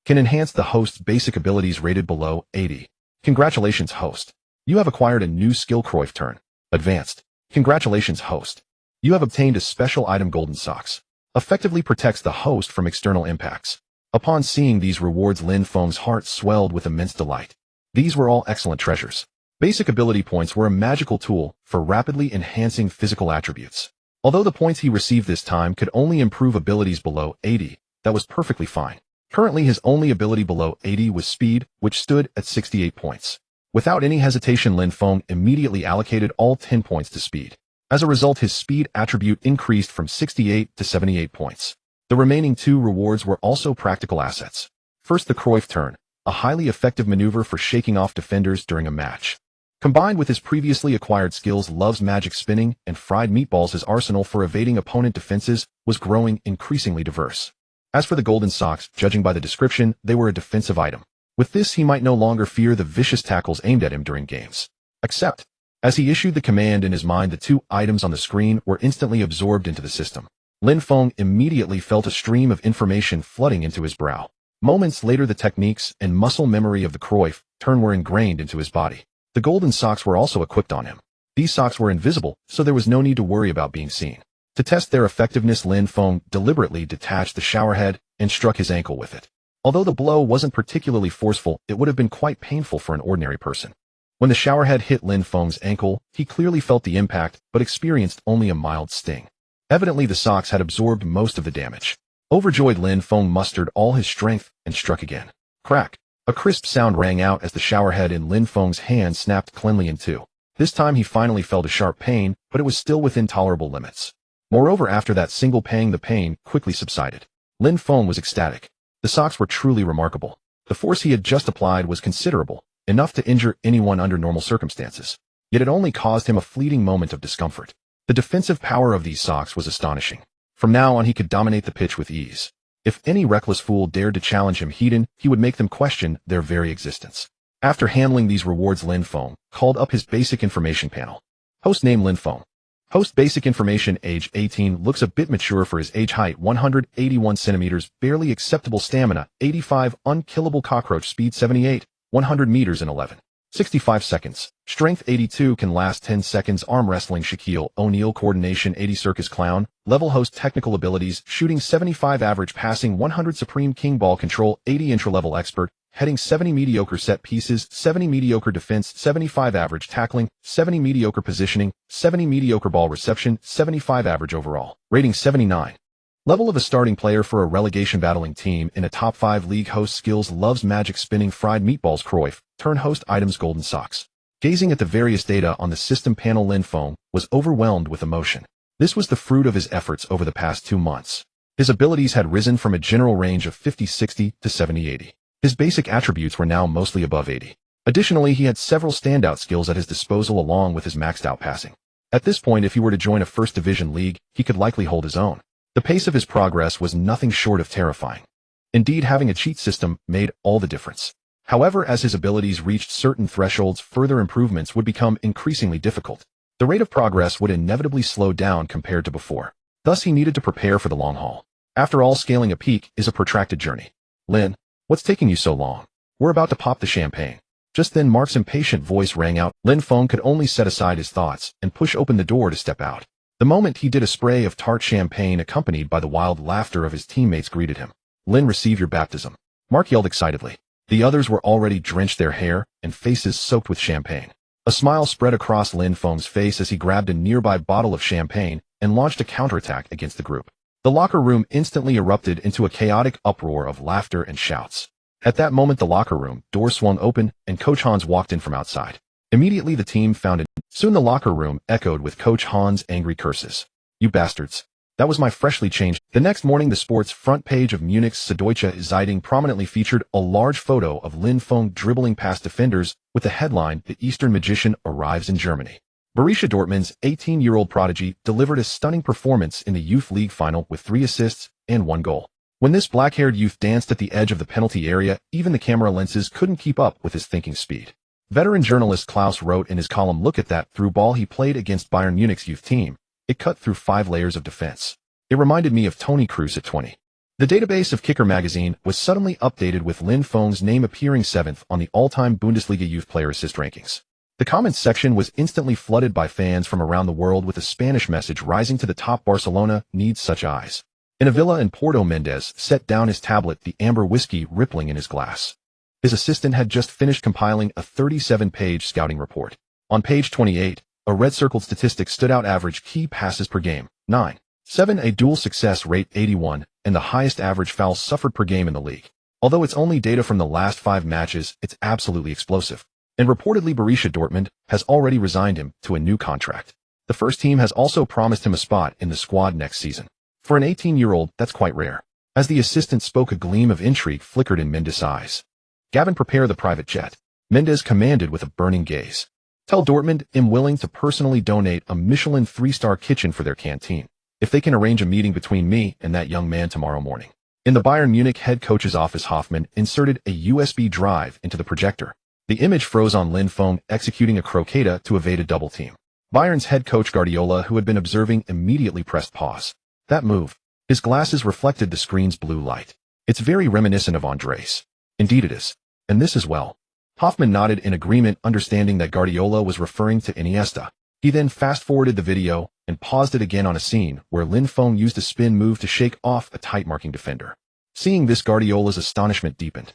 Can enhance the host's basic abilities rated below 80. Congratulations, host. You have acquired a new skill Cruyff turn. Advanced. Congratulations, host. You have obtained a special item Golden Socks. Effectively protects the host from external impacts. Upon seeing these rewards, Lin Feng's heart swelled with immense delight. These were all excellent treasures. Basic ability points were a magical tool for rapidly enhancing physical attributes. Although the points he received this time could only improve abilities below 80, that was perfectly fine. Currently his only ability below 80 was speed, which stood at 68 points. Without any hesitation, Lin Feng immediately allocated all 10 points to speed. As a result, his speed attribute increased from 68 to 78 points. The remaining two rewards were also practical assets. First, the Cruyff turn, a highly effective maneuver for shaking off defenders during a match. Combined with his previously acquired skills Love's magic spinning and fried meatballs, his arsenal for evading opponent defenses was growing increasingly diverse. As for the Golden Socks, judging by the description, they were a defensive item. With this, he might no longer fear the vicious tackles aimed at him during games. Except, as he issued the command in his mind, the two items on the screen were instantly absorbed into the system. Lin Feng immediately felt a stream of information flooding into his brow. Moments later, the techniques and muscle memory of the Cruyff turn were ingrained into his body. The Golden Socks were also equipped on him. These socks were invisible, so there was no need to worry about being seen. To test their effectiveness, Lin Feng deliberately detached the showerhead and struck his ankle with it. Although the blow wasn't particularly forceful, it would have been quite painful for an ordinary person. When the showerhead hit Lin Feng's ankle, he clearly felt the impact, but experienced only a mild sting. Evidently, the socks had absorbed most of the damage. Overjoyed, Lin Feng mustered all his strength and struck again. Crack! A crisp sound rang out as the showerhead in Lin Feng's hand snapped cleanly in two. This time he finally felt a sharp pain, but it was still within tolerable limits. Moreover, after that single pang, the pain quickly subsided. Lin Feng was ecstatic. The socks were truly remarkable. The force he had just applied was considerable, enough to injure anyone under normal circumstances. Yet it only caused him a fleeting moment of discomfort. The defensive power of these socks was astonishing. From now on, he could dominate the pitch with ease. If any reckless fool dared to challenge him head-on, he would make them question their very existence. After handling these rewards, Lin Feng called up his basic information panel. Host name Lin Feng. Host basic information age 18, looks a bit mature for his age, height 181 centimeters, barely acceptable stamina 85, unkillable cockroach, speed 78, 100 meters in 11.65 seconds, strength 82, can last 10 seconds, arm wrestling Shaquille O'Neal, coordination 80, circus clown, level host, technical abilities, shooting 75, average passing 100, supreme king, ball control 80, intra-level expert, heading 70, mediocre set pieces 70, mediocre defense 75, average tackling 70, mediocre positioning 70, mediocre ball reception 75, average overall rating 79. Level of a starting player for a relegation-battling team in a top-5 league host skills loves magic spinning fried meatballs Cruyff, turn host items golden socks. Gazing at the various data on the system panel, Lin Feng was overwhelmed with emotion. This was the fruit of his efforts over the past 2 months. His abilities had risen from a general range of 50-60 to 70-80. His basic attributes were now mostly above 80. Additionally, he had several standout skills at his disposal along with his maxed-out passing. At this point, if he were to join a first division league, he could likely hold his own. The pace of his progress was nothing short of terrifying. Indeed, having a cheat system made all the difference. However, as his abilities reached certain thresholds, further improvements would become increasingly difficult. The rate of progress would inevitably slow down compared to before. Thus, he needed to prepare for the long haul. After all, scaling a peak is a protracted journey. Lin, what's taking you so long? We're about to pop the champagne. Just then, Mark's impatient voice rang out. Lin Feng could only set aside his thoughts and push open the door to step out. The moment he did, a spray of tart champagne accompanied by the wild laughter of his teammates greeted him. Lin, receive your baptism. Mark yelled excitedly. The others were already drenched, their hair and faces soaked with champagne. A smile spread across Lin Feng's face as he grabbed a nearby bottle of champagne and launched a counterattack against the group. The locker room instantly erupted into a chaotic uproar of laughter and shouts. At that moment, the locker room door swung open and Coach Hans walked in from outside. Immediately, the team found it. Soon the locker room echoed with Coach Hans' angry curses. You bastards. That was my freshly changed. The next morning, the sports front page of Munich's Süddeutsche Zeitung prominently featured a large photo of Lin Feng dribbling past defenders with the headline, The Eastern Magician Arrives in Germany. Borussia Dortmund's 18-year-old prodigy delivered a stunning performance in the Youth League final with 3 assists and 1 goal. When this black-haired youth danced at the edge of the penalty area, even the camera lenses couldn't keep up with his thinking speed. Veteran journalist Klaus wrote in his column, look at that through ball he played against Bayern Munich's youth team. It cut through 5 layers of defense. It reminded me of Toni Kroos at 20. The database of Kicker magazine was suddenly updated with Lin Feng's name appearing 7th on the all-time Bundesliga youth player assist rankings. The comments section was instantly flooded by fans from around the world with a Spanish message rising to the top. Barcelona needs such eyes. In a villa in Porto, Mendes set down his tablet, the amber whiskey rippling in his glass. His assistant had just finished compiling a 37-page scouting report. On page 28, a red-circled statistic stood out: average key passes per game, 9.7, a dual success rate, 81, and the highest average fouls suffered per game in the league. Although it's only data from the last 5 matches, it's absolutely explosive. And reportedly, Borussia Dortmund has already resigned him to a new contract. The first team has also promised him a spot in the squad next season. For an 18-year-old, that's quite rare. As the assistant spoke, a gleam of intrigue flickered in Mendes' eyes. Gavin, prepare the private jet. Mendes commanded with a burning gaze. Tell Dortmund I'm willing to personally donate a Michelin 3-star kitchen for their canteen, if they can arrange a meeting between me and that young man tomorrow morning. In the Bayern Munich head coach's office, Hoffmann inserted a USB drive into the projector. The image froze on Lin Feng executing a croceta to evade a double team. Bayern's head coach Guardiola, who had been observing, immediately pressed pause. That move. His glasses reflected the screen's blue light. It's very reminiscent of Andres. Indeed it is. And this as well. Hoffmann nodded in agreement, understanding that Guardiola was referring to Iniesta. He then fast-forwarded the video and paused it again on a scene where Lin Feng used a spin move to shake off a tight-marking defender. Seeing this, Guardiola's astonishment deepened.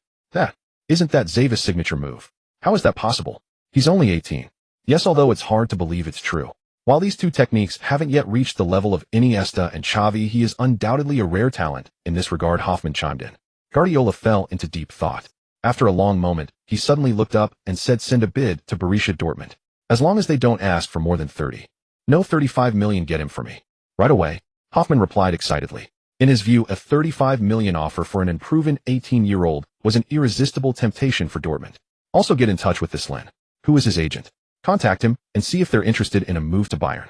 Isn't that Xavi's signature move? How is that possible? He's only 18. Yes, although it's hard to believe it's true. While these two techniques haven't yet reached the level of Iniesta and Xavi, he is undoubtedly a rare talent in this regard, Hoffmann chimed in. Guardiola fell into deep thought. After a long moment, he suddenly looked up and said, send a bid to Borussia Dortmund. As long as they don't ask for more than 30. No, 35 million, get him for me. Right away, Hoffmann replied excitedly. In his view, a 35 million offer for an unproven 18-year-old was an irresistible temptation for Dortmund. Also get in touch with this Lin. Who is his agent? Contact him and see if they're interested in a move to Bayern.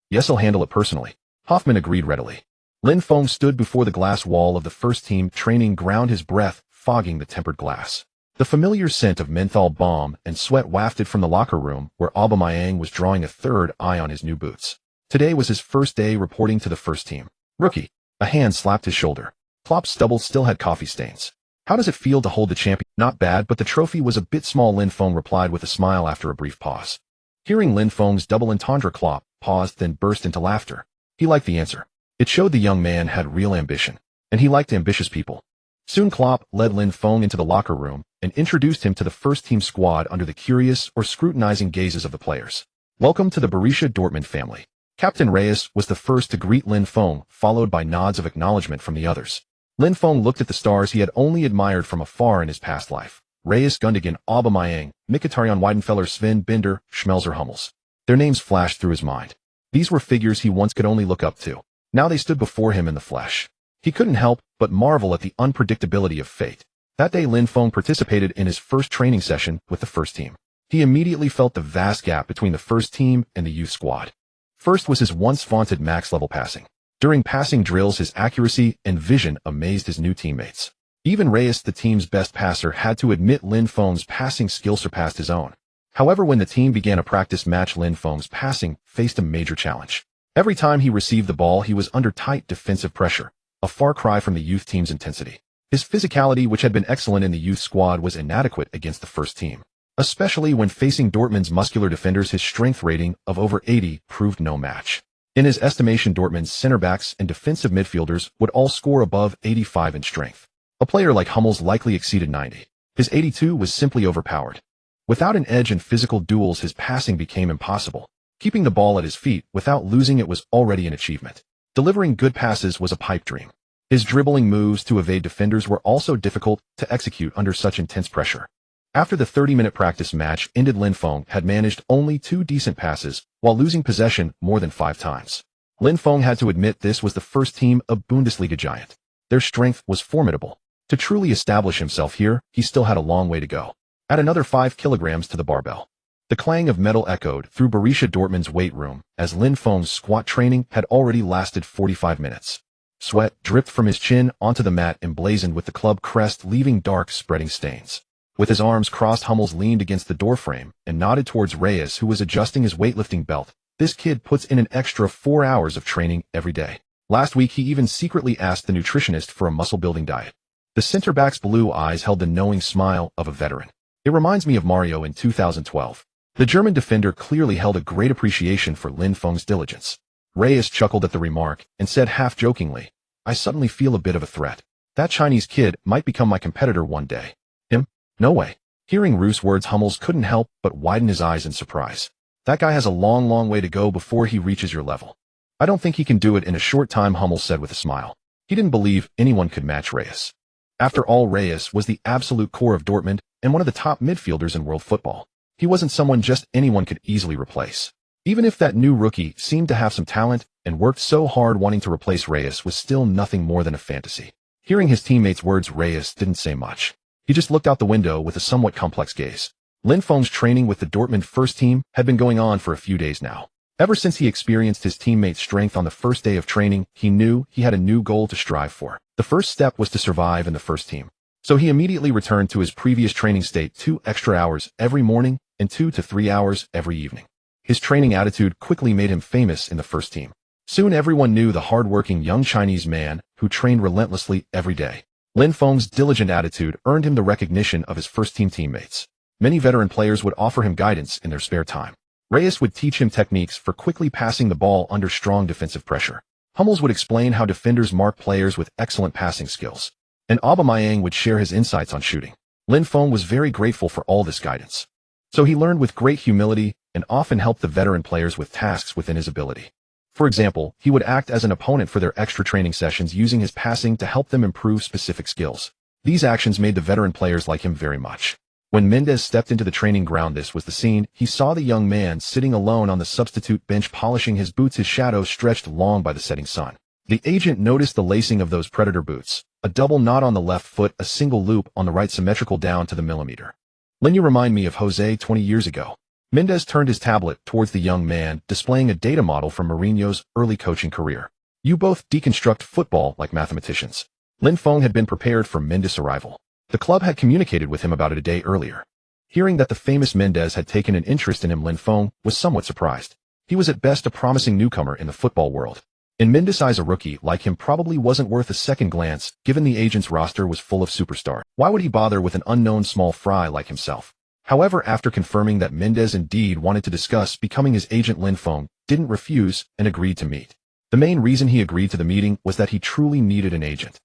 Yes, I'll handle it personally. Hoffmann agreed readily. Lin Feng stood before the glass wall of the first team training ground, his breath fogging the tempered glass. The familiar scent of menthol balm and sweat wafted from the locker room where Aubameyang was drawing a third eye on his new boots. Today was his first day reporting to the first team. Rookie. A hand slapped his shoulder. Klopp's stubble still had coffee stains. How does it feel to hold the champion? Not bad, but the trophy was a bit small, Lin Feng replied with a smile after a brief pause. Hearing Lin Feng's double entendre, Klopp paused, then burst into laughter. He liked the answer. It showed the young man had real ambition, and he liked ambitious people. Soon Klopp led Lin Feng into the locker room and introduced him to the first team squad under the curious or scrutinizing gazes of the players. Welcome to the Borussia Dortmund family. Captain Reyes was the first to greet Lin Feng, followed by nods of acknowledgement from the others. Lin Feng looked at the stars he had only admired from afar in his past life. Reyes, Gundogan, Aubameyang, Mkhitaryan, Weidenfeller, Sven, Binder, Schmelzer, Hummels. Their names flashed through his mind. These were figures he once could only look up to. Now they stood before him in the flesh. He couldn't help but marvel at the unpredictability of fate. That day Lin Feng participated in his first training session with the first team. He immediately felt the vast gap between the first team and the youth squad. First was his once vaunted max-level passing. During passing drills, his accuracy and vision amazed his new teammates. Even Reyes, the team's best passer, had to admit Lin Feng's passing skill surpassed his own. However, when the team began a practice match, Lin Feng's passing faced a major challenge. Every time he received the ball, he was under tight defensive pressure, a far cry from the youth team's intensity. His physicality, which had been excellent in the youth squad, was inadequate against the first team. Especially when facing Dortmund's muscular defenders, his strength rating of over 80 proved no match. In his estimation, Dortmund's center-backs and defensive midfielders would all score above 85 in strength. A player like Hummels likely exceeded 90. His 82 was simply overpowered. Without an edge in physical duels, his passing became impossible. Keeping the ball at his feet without losing it was already an achievement. Delivering good passes was a pipe dream. His dribbling moves to evade defenders were also difficult to execute under such intense pressure. After the 30-minute practice match ended, Lin Feng had managed only 2 decent passes while losing possession more than 5 times. Lin Feng had to admit this was the first team, a Bundesliga giant. Their strength was formidable. To truly establish himself here, he still had a long way to go. Add another 5 kilograms to the barbell. The clang of metal echoed through Borussia Dortmund's weight room as Lin Feng's squat training had already lasted 45 minutes. Sweat dripped from his chin onto the mat emblazoned with the club crest, leaving dark, spreading stains. With his arms crossed, Hummels leaned against the doorframe and nodded towards Reyes, who was adjusting his weightlifting belt. This kid puts in an extra 4 hours of training every day. Last week, he even secretly asked the nutritionist for a muscle-building diet. The center-back's blue eyes held the knowing smile of a veteran. It reminds me of Mario in 2012. The German defender clearly held a great appreciation for Lin Feng's diligence. Reyes chuckled at the remark and said half-jokingly, "I suddenly feel a bit of a threat. That Chinese kid might become my competitor one day." Him? No way. Hearing Ruh's words, Hummels couldn't help but widen his eyes in surprise. That guy has a long, long way to go before he reaches your level. I don't think he can do it in a short time, Hummels said with a smile. He didn't believe anyone could match Reyes. After all, Reyes was the absolute core of Dortmund and one of the top midfielders in world football. He wasn't someone just anyone could easily replace. Even if that new rookie seemed to have some talent and worked so hard, wanting to replace Reyes was still nothing more than a fantasy. Hearing his teammates' words, Reyes didn't say much. He just looked out the window with a somewhat complex gaze. Lin Feng's training with the Dortmund first team had been going on for a few days now. Ever since he experienced his teammates' strength on the first day of training, he knew he had a new goal to strive for. The first step was to survive in the first team. So he immediately returned to his previous training state, 2 extra hours every morning and 2 to 3 hours every evening. His training attitude quickly made him famous in the first team. Soon everyone knew the hard-working young Chinese man who trained relentlessly every day. Lin Feng's diligent attitude earned him the recognition of his first-team teammates. Many veteran players would offer him guidance in their spare time. Reyes would teach him techniques for quickly passing the ball under strong defensive pressure. Hummels would explain how defenders mark players with excellent passing skills. And Aubameyang would share his insights on shooting. Lin Feng was very grateful for all this guidance. So he learned with great humility and often helped the veteran players with tasks within his ability. For example, he would act as an opponent for their extra training sessions, using his passing to help them improve specific skills. These actions made the veteran players like him very much. When Mendes stepped into the training ground, this was the scene. He saw the young man sitting alone on the substitute bench, polishing his boots, his shadow stretched long by the setting sun. The agent noticed the lacing of those predator boots, a double knot on the left foot, a single loop on the right, symmetrical down to the millimeter. "Lin, you remind me of Jose 20 years ago." Mendes turned his tablet towards the young man, displaying a data model from Mourinho's early coaching career. "You both deconstruct football like mathematicians." Lin Feng had been prepared for Mendes' arrival. The club had communicated with him about it a day earlier. Hearing that the famous Mendes had taken an interest in him, Lin Feng was somewhat surprised. He was at best a promising newcomer in the football world. In Mendes' eyes, a rookie like him probably wasn't worth a second glance, given the agent's roster was full of superstars. Why would he bother with an unknown small fry like himself? However, after confirming that Mendes indeed wanted to discuss becoming his agent, Lin Feng didn't refuse and agreed to meet. The main reason he agreed to the meeting was that he truly needed an agent.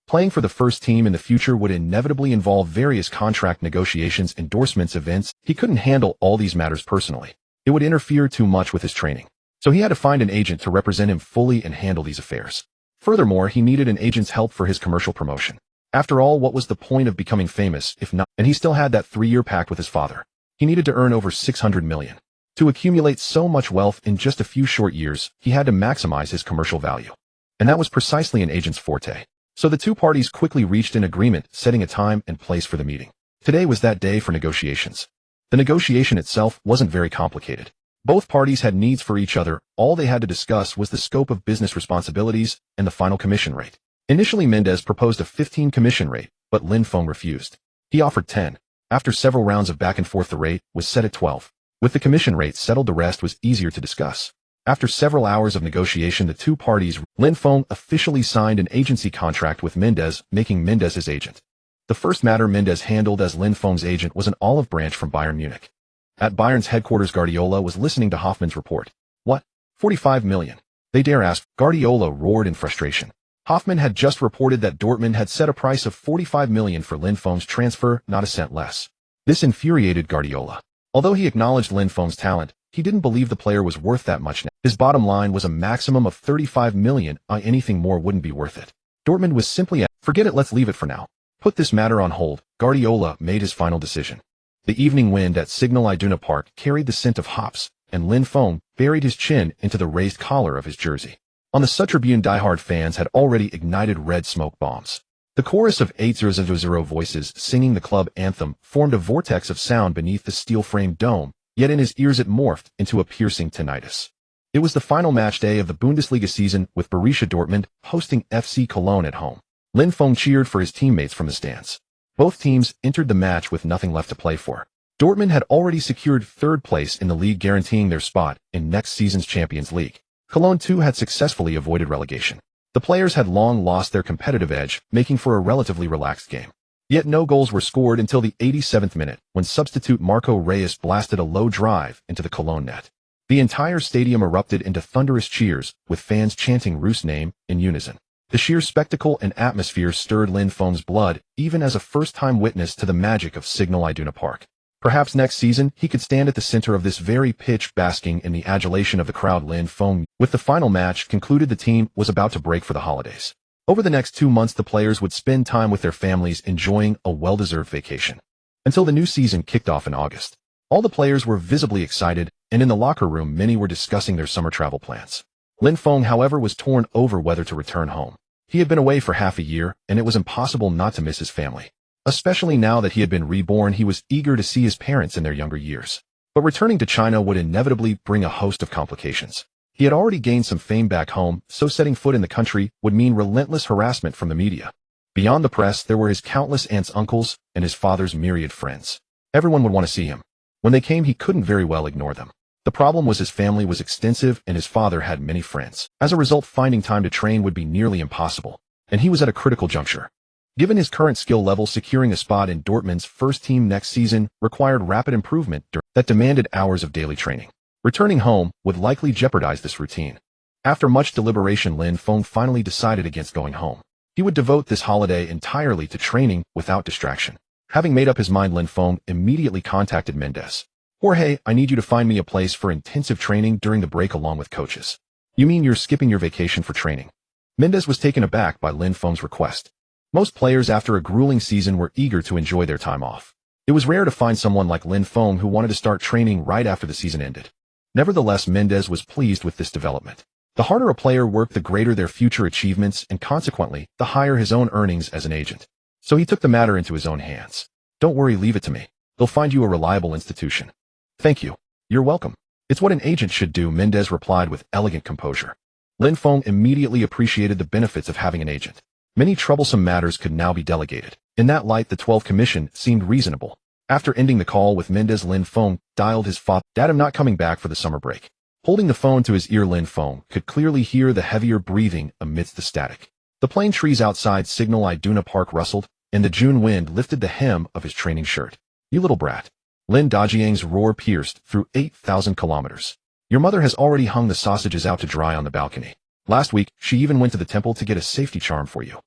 Playing for the first team in the future would inevitably involve various contract negotiations, endorsements, events. He couldn't handle all these matters personally. It would interfere too much with his training. So he had to find an agent to represent him fully and handle these affairs. Furthermore, he needed an agent's help for his commercial promotion. After all, what was the point of becoming famous if not? And he still had that 3-year pact with his father. He needed to earn over 600 million. To accumulate so much wealth in just a few short years, he had to maximize his commercial value. And that was precisely an agent's forte. So the two parties quickly reached an agreement, setting a time and place for the meeting. Today was that day for negotiations. The negotiation itself wasn't very complicated. Both parties had needs for each other. All they had to discuss was the scope of business responsibilities and the final commission rate. Initially, Mendes proposed a 15 commission rate, but Lin Feng refused. He offered 10. After several rounds of back and forth, the rate was set at 12. With the commission rate settled, the rest was easier to discuss. After several hours of negotiation, the two parties, Lin Feng officially signed an agency contract with Mendes, making Mendes his agent. The first matter Mendes handled as Lin Feng's agent was an olive branch from Bayern Munich. At Bayern's headquarters, Guardiola was listening to Hoffmann's report. What? 45 million? They dare ask? Guardiola roared in frustration. Hoffmann had just reported that Dortmund had set a price of 45 million for Lin Feng's transfer, not a cent less. This infuriated Guardiola. Although he acknowledged Lin Feng's talent, he didn't believe the player was worth that much now. His bottom line was a maximum of 35 million. Anything more wouldn't be worth it. Dortmund was simply forget it, let's leave it for now. Put this matter on hold. Guardiola made his final decision. The evening wind at Signal Iduna Park carried the scent of hops, and Lin Feng buried his chin into the raised collar of his jersey. On the Sud Tribune, diehard fans had already ignited red smoke bombs. The chorus of 8,000 voices singing the club anthem formed a vortex of sound beneath the steel-framed dome, yet in his ears it morphed into a piercing tinnitus. It was the final match day of the Bundesliga season, with Borussia Dortmund hosting FC Cologne at home. Lin Feng cheered for his teammates from the stands. Both teams entered the match with nothing left to play for. Dortmund had already secured third place in the league, guaranteeing their spot in next season's Champions League. Cologne too had successfully avoided relegation. The players had long lost their competitive edge, making for a relatively relaxed game. Yet no goals were scored until the 87th minute, when substitute Marco Reus blasted a low drive into the Cologne net. The entire stadium erupted into thunderous cheers, with fans chanting Ruh's name in unison. The sheer spectacle and atmosphere stirred Lin Feng's blood, even as a first-time witness to the magic of Signal Iduna Park. Perhaps next season, he could stand at the center of this very pitch, basking in the adulation of the crowd. Lin Feng, with the final match concluded, the team was about to break for the holidays. Over the next 2 months, the players would spend time with their families, enjoying a well-deserved vacation. Until the new season kicked off in August. All the players were visibly excited, and in the locker room, many were discussing their summer travel plans. Lin Feng, however, was torn over whether to return home. He had been away for half a year, and it was impossible not to miss his family. Especially now that he had been reborn, he was eager to see his parents in their younger years. But returning to China would inevitably bring a host of complications. He had already gained some fame back home, so setting foot in the country would mean relentless harassment from the media. Beyond the press, there were his countless aunts, uncles, and his father's myriad friends. Everyone would want to see him. When they came, he couldn't very well ignore them. The problem was his family was extensive and his father had many friends. As a result, finding time to train would be nearly impossible, and he was at a critical juncture. Given his current skill level, securing a spot in Dortmund's first team next season required rapid improvement that demanded hours of daily training. Returning home would likely jeopardize this routine. After much deliberation, Lin Feng finally decided against going home. He would devote this holiday entirely to training without distraction. Having made up his mind, Lin Feng immediately contacted Mendes. "Jorge, I need you to find me a place for intensive training during the break along with coaches." "You mean you're skipping your vacation for training?" Mendes was taken aback by Lin Feng's request. Most players after a grueling season were eager to enjoy their time off. It was rare to find someone like Lin Feng who wanted to start training right after the season ended. Nevertheless, Mendes was pleased with this development. The harder a player worked, the greater their future achievements, and consequently, the higher his own earnings as an agent. So he took the matter into his own hands. "Don't worry, leave it to me. They'll find you a reliable institution." "Thank you. You're welcome. It's what an agent should do," Mendes replied with elegant composure. Lin Feng immediately appreciated the benefits of having an agent. Many troublesome matters could now be delegated. In that light, the 12 commission seemed reasonable. After ending the call with Mendes, Lin Feng dialed his father. Dad, I'm not coming back for the summer break. Holding the phone to his ear, Lin Feng could clearly hear the heavier breathing amidst the static. The plane trees outside Signal Iduna Park rustled, and the June wind lifted the hem of his training shirt. "You little brat." Lin Dajiang's roar pierced through 8,000 kilometers. "Your mother has already hung the sausages out to dry on the balcony. Last week, she even went to the temple to get a safety charm for you."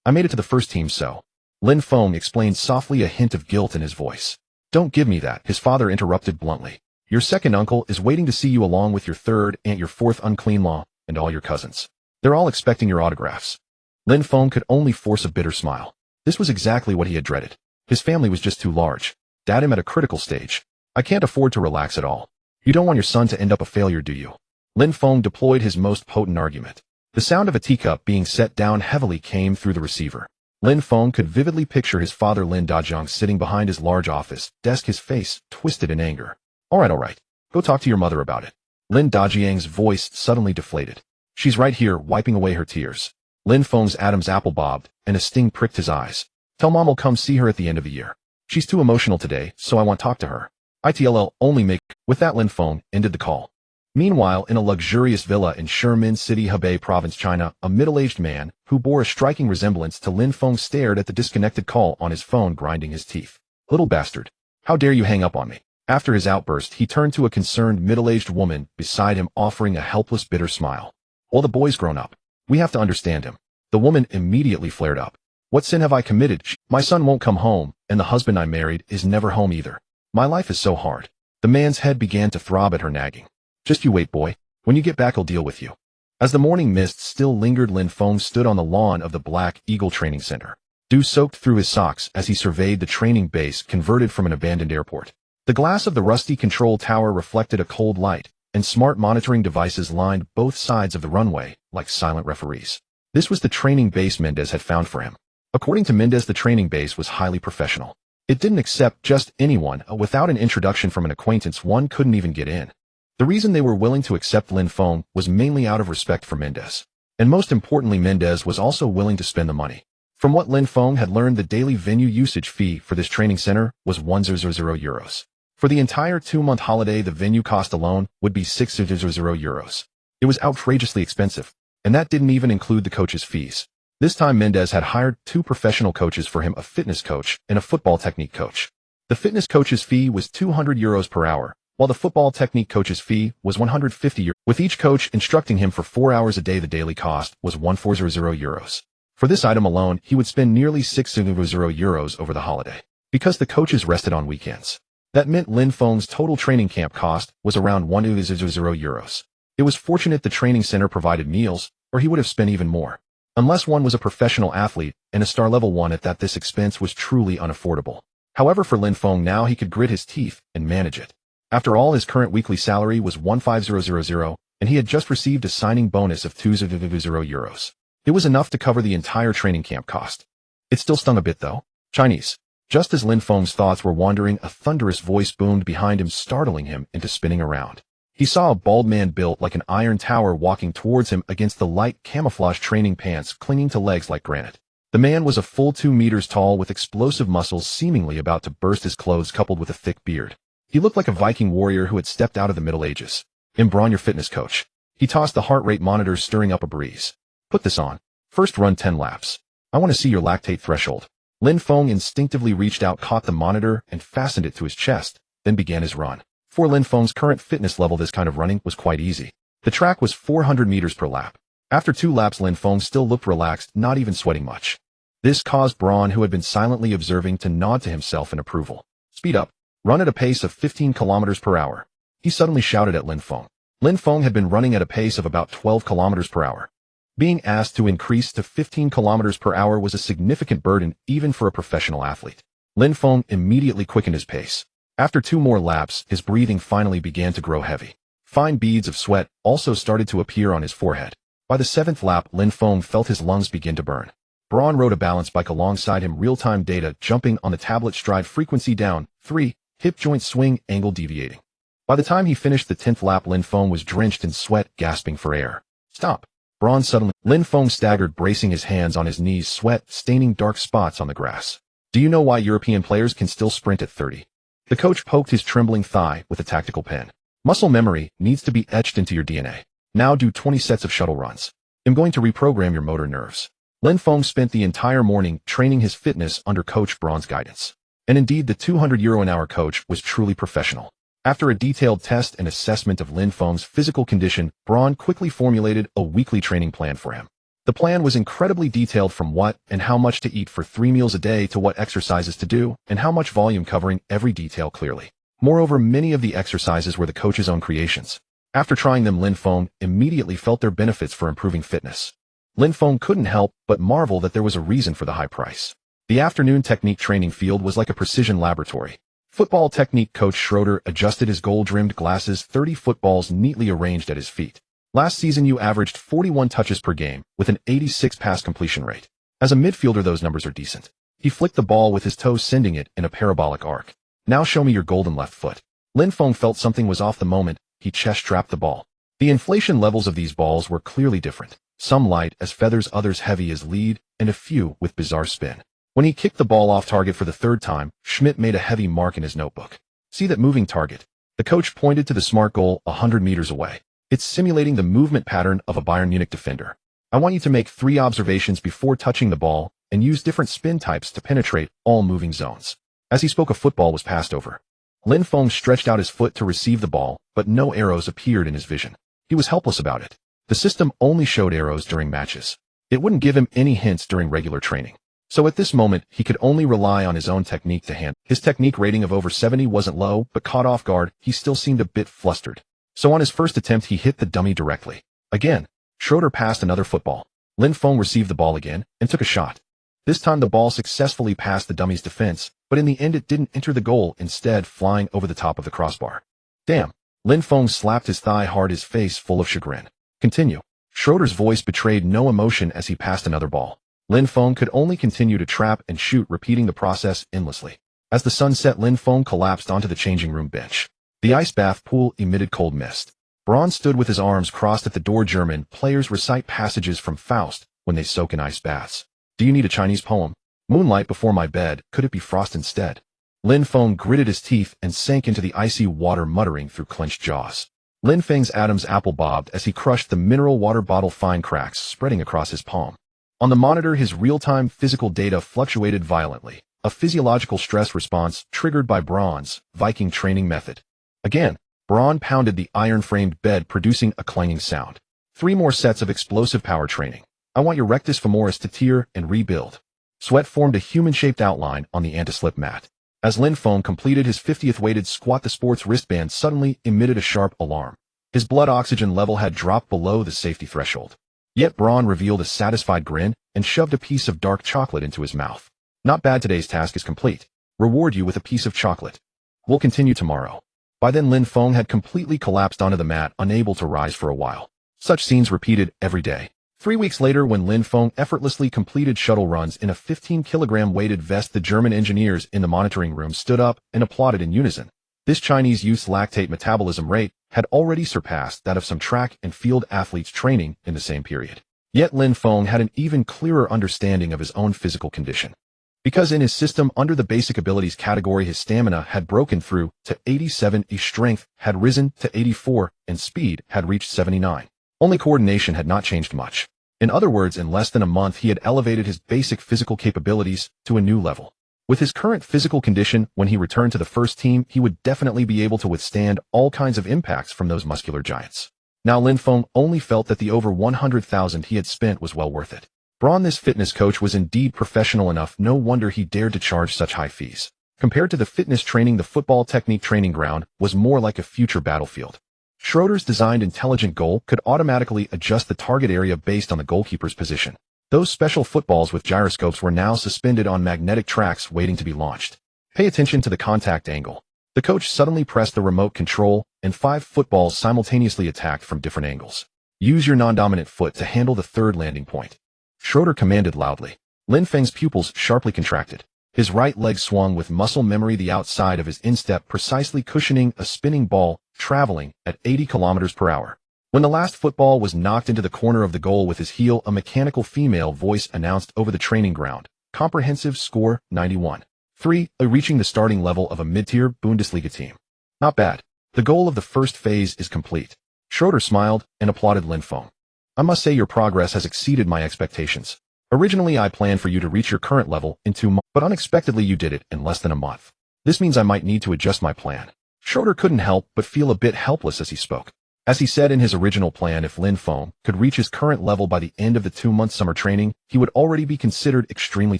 "I made it to the first team, so." Lin Feng explained softly, a hint of guilt in his voice. "Don't give me that," his father interrupted bluntly. Your second uncle is waiting to see you along with your third and your fourth unclean law and all your cousins. They're all expecting your autographs. Lin Feng could only force a bitter smile. This was exactly what he had dreaded. His family was just too large. Dad him at a critical stage. I can't afford to relax at all. You don't want your son to end up a failure, do you? Lin Feng deployed his most potent argument. The sound of a teacup being set down heavily came through the receiver. Lin Feng could vividly picture his father Lin Dajiang sitting behind his large office desk, his face twisted in anger. All right. Go talk to your mother about it. Lin Dajiang's voice suddenly deflated. She's right here, wiping away her tears. Lin Feng's Adam's apple bobbed, and a sting pricked his eyes. Tell Mom I'll come see her at the end of the year. She's too emotional today, so I want to talk to her. ITLL only make. With that, Lin Feng ended the call. Meanwhile, in a luxurious villa in Shimin City, Hebei Province, China, a middle-aged man, who bore a striking resemblance to Lin Feng, stared at the disconnected call on his phone, grinding his teeth. Little bastard. How dare you hang up on me? After his outburst, he turned to a concerned middle-aged woman beside him, offering a helpless, bitter smile. Well, the boy's grown up. We have to understand him. The woman immediately flared up. What sin have I committed? My son won't come home, and the husband I married is never home either. My life is so hard. The man's head began to throb at her nagging. Just you wait, boy. When you get back, I'll deal with you. As the morning mist still lingered, Lin Feng stood on the lawn of the Black Eagle Training Center. Dew soaked through his socks as he surveyed the training base converted from an abandoned airport. The glass of the rusty control tower reflected a cold light, and smart monitoring devices lined both sides of the runway, like silent referees. This was the training base Mendez had found for him. According to Mendez, the training base was highly professional. It didn't accept just anyone. Without an introduction from an acquaintance, one couldn't even get in. The reason they were willing to accept Lin Feng was mainly out of respect for Mendez. And most importantly, Mendez was also willing to spend the money. From what Lin Feng had learned, the daily venue usage fee for this training center was 100 euros. For the entire 2-month holiday, the venue cost alone would be 600 euros. It was outrageously expensive, and that didn't even include the coaches' fees. This time Mendez had hired 2 professional coaches for him, a fitness coach and a football technique coach. The fitness coach's fee was 200 euros per hour, while the football technique coach's fee was 150 euros. With each coach instructing him for 4 hours a day, the daily cost was 140 euros. For this item alone, he would spend nearly 600 euros over the holiday. Because the coaches rested on weekends. That meant Lin Feng's total training camp cost was around 100 euros. It was fortunate the training center provided meals, or he would have spent even more. Unless one was a professional athlete, and a star-level one at that, this expense was truly unaffordable. However, for Lin Feng now, he could grit his teeth and manage it. After all, his current weekly salary was 15000, and he had just received a signing bonus of 200 euros. It was enough to cover the entire training camp cost. It still stung a bit, though. Chinese. Just as Lin Feng's thoughts were wandering, a thunderous voice boomed behind him, startling him into spinning around. He saw a bald man built like an iron tower walking towards him against the light camouflage training pants clinging to legs like granite. The man was a full 2 meters tall with explosive muscles seemingly about to burst his clothes, coupled with a thick beard. He looked like a Viking warrior who had stepped out of the Middle Ages. Braun, your fitness coach. He tossed the heart rate monitor, stirring up a breeze. Put this on. First run 10 laps. I want to see your lactate threshold. Lin Feng instinctively reached out, caught the monitor, and fastened it to his chest, then began his run. For Lin Feng's current fitness level, this kind of running was quite easy. The track was 400 meters per lap. After 2 laps, Lin Feng still looked relaxed, not even sweating much. This caused Braun, who had been silently observing, to nod to himself in approval. Speed up. Run at a pace of 15 kilometers per hour. He suddenly shouted at Lin Feng. Lin Feng had been running at a pace of about 12 kilometers per hour. Being asked to increase to 15 kilometers per hour was a significant burden, even for a professional athlete. Lin Feng immediately quickened his pace. After 2 more laps, his breathing finally began to grow heavy. Fine beads of sweat also started to appear on his forehead. By the 7th lap, Lin Feng felt his lungs begin to burn. Braun rode a balance bike alongside him, real-time data jumping on the tablet, stride frequency down, 3, hip joint swing, angle deviating. By the time he finished the 10th lap, Lin Feng was drenched in sweat, gasping for air. Stop. Braun suddenly. Lin Feng staggered, bracing his hands on his knees, sweat staining dark spots on the grass. Do you know why European players can still sprint at 30? The coach poked his trembling thigh with a tactical pen. Muscle memory needs to be etched into your DNA. Now do 20 sets of shuttle runs. I'm going to reprogram your motor nerves. Lin Feng spent the entire morning training his fitness under Coach Braun's guidance. And indeed, the 200 euro an hour coach was truly professional. After a detailed test and assessment of Lin Feng's physical condition, Braun quickly formulated a weekly training plan for him. The plan was incredibly detailed, from what and how much to eat for 3 meals a day to what exercises to do and how much volume, covering every detail clearly. Moreover, many of the exercises were the coach's own creations. After trying them, Lin Feng immediately felt their benefits for improving fitness. Lin Feng couldn't help but marvel that there was a reason for the high price. The afternoon technique training field was like a precision laboratory. Football technique coach Schroeder adjusted his gold-rimmed glasses, 30 footballs neatly arranged at his feet. Last season you averaged 41 touches per game, with an 86 pass completion rate. As a midfielder those numbers are decent. He flicked the ball with his toes, sending it in a parabolic arc. Now show me your golden left foot. Lin Feng felt something was off the moment he chest-strapped the ball. The inflation levels of these balls were clearly different. Some light as feathers, others heavy as lead, and a few with bizarre spin. When he kicked the ball off target for the third time, Schmidt made a heavy mark in his notebook. See that moving target? The coach pointed to the smart goal 100 meters away. It's simulating the movement pattern of a Bayern Munich defender. I want you to make 3 observations before touching the ball and use different spin types to penetrate all moving zones. As he spoke, a football was passed over. Lin Feng stretched out his foot to receive the ball, but no arrows appeared in his vision. He was helpless about it. The system only showed arrows during matches. It wouldn't give him any hints during regular training. So at this moment, he could only rely on his own technique to handle. His technique rating of over 70 wasn't low, but caught off guard, he still seemed a bit flustered. So on his first attempt, he hit the dummy directly. Again, Schroeder passed another football. Lin Feng received the ball again and took a shot. This time the ball successfully passed the dummy's defense, but in the end it didn't enter the goal, instead flying over the top of the crossbar. Damn. Lin Feng slapped his thigh hard, his face full of chagrin. Continue. Schroeder's voice betrayed no emotion as he passed another ball. Lin Feng could only continue to trap and shoot, repeating the process endlessly. As the sun set, Lin Feng collapsed onto the changing room bench. The ice bath pool emitted cold mist. Braun stood with his arms crossed at the door. German players recite passages from Faust when they soak in ice baths. Do you need a Chinese poem? Moonlight before my bed, could it be frost instead? Lin Feng gritted his teeth and sank into the icy water, muttering through clenched jaws. Lin Feng's Adam's apple bobbed as he crushed the mineral water bottle, fine cracks spreading across his palm. On the monitor, his real-time physical data fluctuated violently, a physiological stress response triggered by Braun's Viking training method. Again, Braun pounded the iron-framed bed, producing a clanging sound. 3 more sets of explosive power training. I want your rectus femoris to tear and rebuild. Sweat formed a human-shaped outline on the anti-slip mat. As Lin Feng completed his 50th weighted squat, the sports wristband suddenly emitted a sharp alarm. His blood oxygen level had dropped below the safety threshold. Yet Braun revealed a satisfied grin and shoved a piece of dark chocolate into his mouth. Not bad, today's task is complete. Reward you with a piece of chocolate. We'll continue tomorrow. By then Lin Feng had completely collapsed onto the mat, unable to rise for a while. Such scenes repeated every day. 3 weeks later, when Lin Feng effortlessly completed shuttle runs in a 15-kilogram weighted vest, the German engineers in the monitoring room stood up and applauded in unison. This Chinese youth's lactate metabolism rate had already surpassed that of some track and field athletes training in the same period. Yet Lin Feng had an even clearer understanding of his own physical condition. Because in his system, under the basic abilities category, his stamina had broken through to 87, his strength had risen to 84, and speed had reached 79. Only coordination had not changed much. In other words, in less than a month he had elevated his basic physical capabilities to a new level. With his current physical condition, when he returned to the first team, he would definitely be able to withstand all kinds of impacts from those muscular giants. Now Lin Feng only felt that the over 100,000 he had spent was well worth it. Braun, this fitness coach, was indeed professional enough. No wonder he dared to charge such high fees. Compared to the fitness training, the football technique training ground was more like a future battlefield. Schroeder's designed intelligent goal could automatically adjust the target area based on the goalkeeper's position. Those special footballs with gyroscopes were now suspended on magnetic tracks waiting to be launched. Pay attention to the contact angle. The coach suddenly pressed the remote control, and 5 footballs simultaneously attacked from different angles. Use your non-dominant foot to handle the third landing point. Schroeder commanded loudly. Lin Feng's pupils sharply contracted. His right leg swung with muscle memory, the outside of his instep precisely cushioning a spinning ball traveling at 80 kilometers per hour. When the last football was knocked into the corner of the goal with his heel, a mechanical female voice announced over the training ground, comprehensive score 91. 3, reaching the starting level of a mid-tier Bundesliga team. Not bad. The goal of the first phase is complete. Schroeder smiled and applauded Lin Feng. I must say your progress has exceeded my expectations. Originally I planned for you to reach your current level in 2 months, but unexpectedly you did it in less than a month. This means I might need to adjust my plan. Schroeder couldn't help but feel a bit helpless as he spoke. As he said in his original plan, if Lin Feng could reach his current level by the end of the 2-month summer training, he would already be considered extremely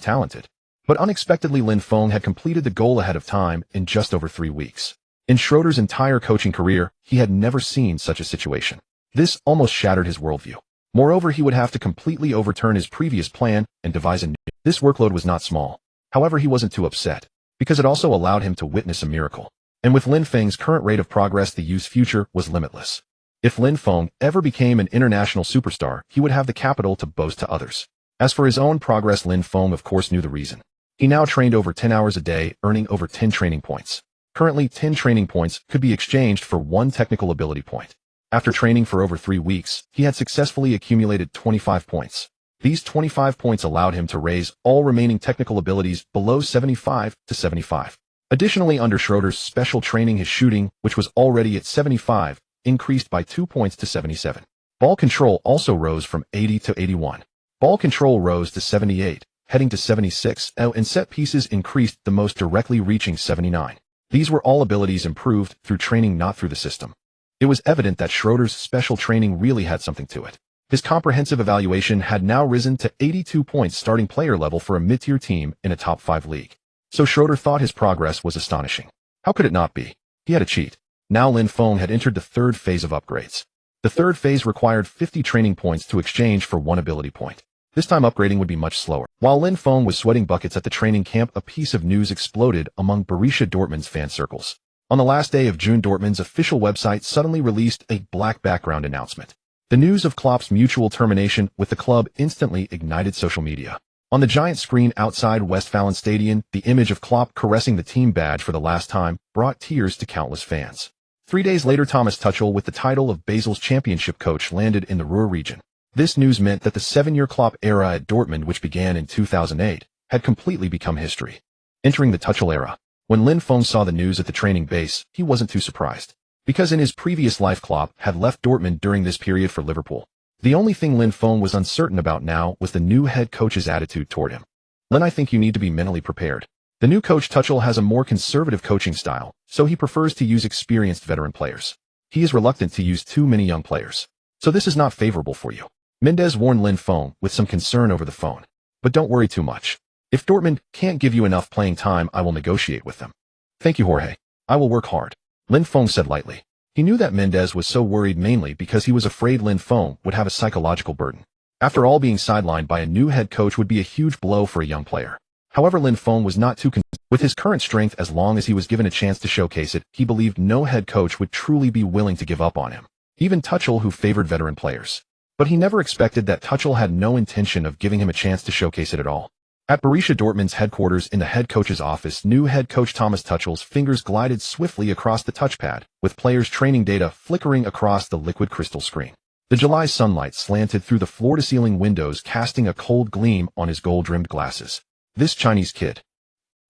talented. But unexpectedly Lin Feng had completed the goal ahead of time in just over 3 weeks. In Schroeder's entire coaching career, he had never seen such a situation. This almost shattered his worldview. Moreover, he would have to completely overturn his previous plan and devise a new. This workload was not small. However, he wasn't too upset, because it also allowed him to witness a miracle. And with Lin Feng's current rate of progress, the youth's future was limitless. If Lin Feng ever became an international superstar, he would have the capital to boast to others. As for his own progress, Lin Feng of course knew the reason. He now trained over 10 hours a day, earning over 10 training points. Currently, 10 training points could be exchanged for 1 technical ability point. After training for over 3 weeks, he had successfully accumulated 25 points. These 25 points allowed him to raise all remaining technical abilities below 75 to 75. Additionally, under Schroeder's special training, his shooting, which was already at 75, increased by 2 points to 77. Ball control also rose from 80 to 81. Ball control rose to 78, heading to 76, and set pieces increased the most, directly reaching 79. These were all abilities improved through training, not through the system. It was evident that Schroeder's special training really had something to it. His comprehensive evaluation had now risen to 82 points, starting player level for a mid-tier team in a top 5 league. So Schroeder thought his progress was astonishing. How could it not be? He had a cheat. Now Lin Feng had entered the third phase of upgrades. The third phase required 50 training points to exchange for 1 ability point. This time upgrading would be much slower. While Lin Feng was sweating buckets at the training camp, a piece of news exploded among Borussia Dortmund's fan circles. On the last day of June, Dortmund's official website suddenly released a black background announcement. The news of Klopp's mutual termination with the club instantly ignited social media. On the giant screen outside Westfalen Stadion, the image of Klopp caressing the team badge for the last time brought tears to countless fans. 3 days later, Thomas Tuchel, with the title of Basel's championship coach, landed in the Ruhr region. This news meant that the 7-year Klopp era at Dortmund, which began in 2008, had completely become history. Entering the Tuchel era. When Lin Feng saw the news at the training base, he wasn't too surprised. Because in his previous life, Klopp had left Dortmund during this period for Liverpool. The only thing Lin Feng was uncertain about now was the new head coach's attitude toward him. Lin, I think you need to be mentally prepared. The new coach Tuchel has a more conservative coaching style, so he prefers to use experienced veteran players. He is reluctant to use too many young players. So this is not favorable for you. Mendes warned Lin Feng with some concern over the phone. But don't worry too much. If Dortmund can't give you enough playing time, I will negotiate with them. Thank you, Jorge. I will work hard. Lin Feng said lightly. He knew that Mendes was so worried mainly because he was afraid Lin Feng would have a psychological burden. After all, being sidelined by a new head coach would be a huge blow for a young player. However, Lin Feng was not too concerned. With his current strength, as long as he was given a chance to showcase it, he believed no head coach would truly be willing to give up on him. Even Tuchel, who favored veteran players. But he never expected that Tuchel had no intention of giving him a chance to showcase it at all. At Borussia Dortmund's headquarters in the head coach's office, new head coach Thomas Tuchel's fingers glided swiftly across the touchpad, with players' training data flickering across the liquid crystal screen. The July sunlight slanted through the floor-to-ceiling windows, casting a cold gleam on his gold-rimmed glasses. This Chinese kid.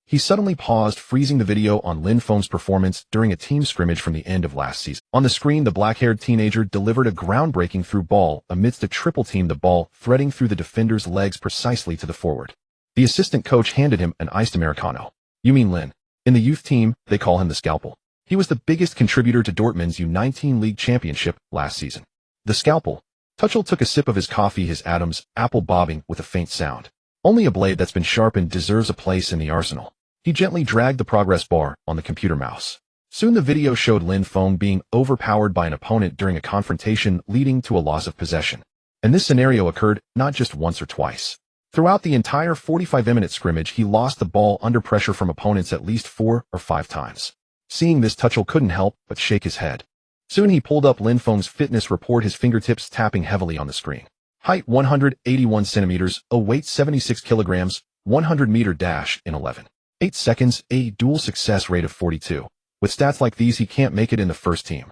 He suddenly paused, freezing the video on Lin Feng's performance during a team scrimmage from the end of last season. On the screen, the black-haired teenager delivered a groundbreaking through ball amidst a triple team, the ball threading through the defender's legs precisely to the forward. The assistant coach handed him an iced Americano. You mean Lin? In the youth team, they call him the Scalpel. He was the biggest contributor to Dortmund's U19 League championship last season. The Scalpel. Tuchel took a sip of his coffee, his Adam's apple bobbing with a faint sound. Only a blade that's been sharpened deserves a place in the arsenal. He gently dragged the progress bar on the computer mouse. Soon the video showed Lin Feng being overpowered by an opponent during a confrontation, leading to a loss of possession. And this scenario occurred not just once or twice. Throughout the entire 45-minute scrimmage, he lost the ball under pressure from opponents at least 4 or 5 times. Seeing this, Tuchel couldn't help but shake his head. Soon he pulled up Lin Feng's fitness report, his fingertips tapping heavily on the screen. Height 181 centimeters, a weight 76 kilograms, 100-meter dash in 11.8 seconds, a dual success rate of 42. With stats like these, he can't make it in the first team.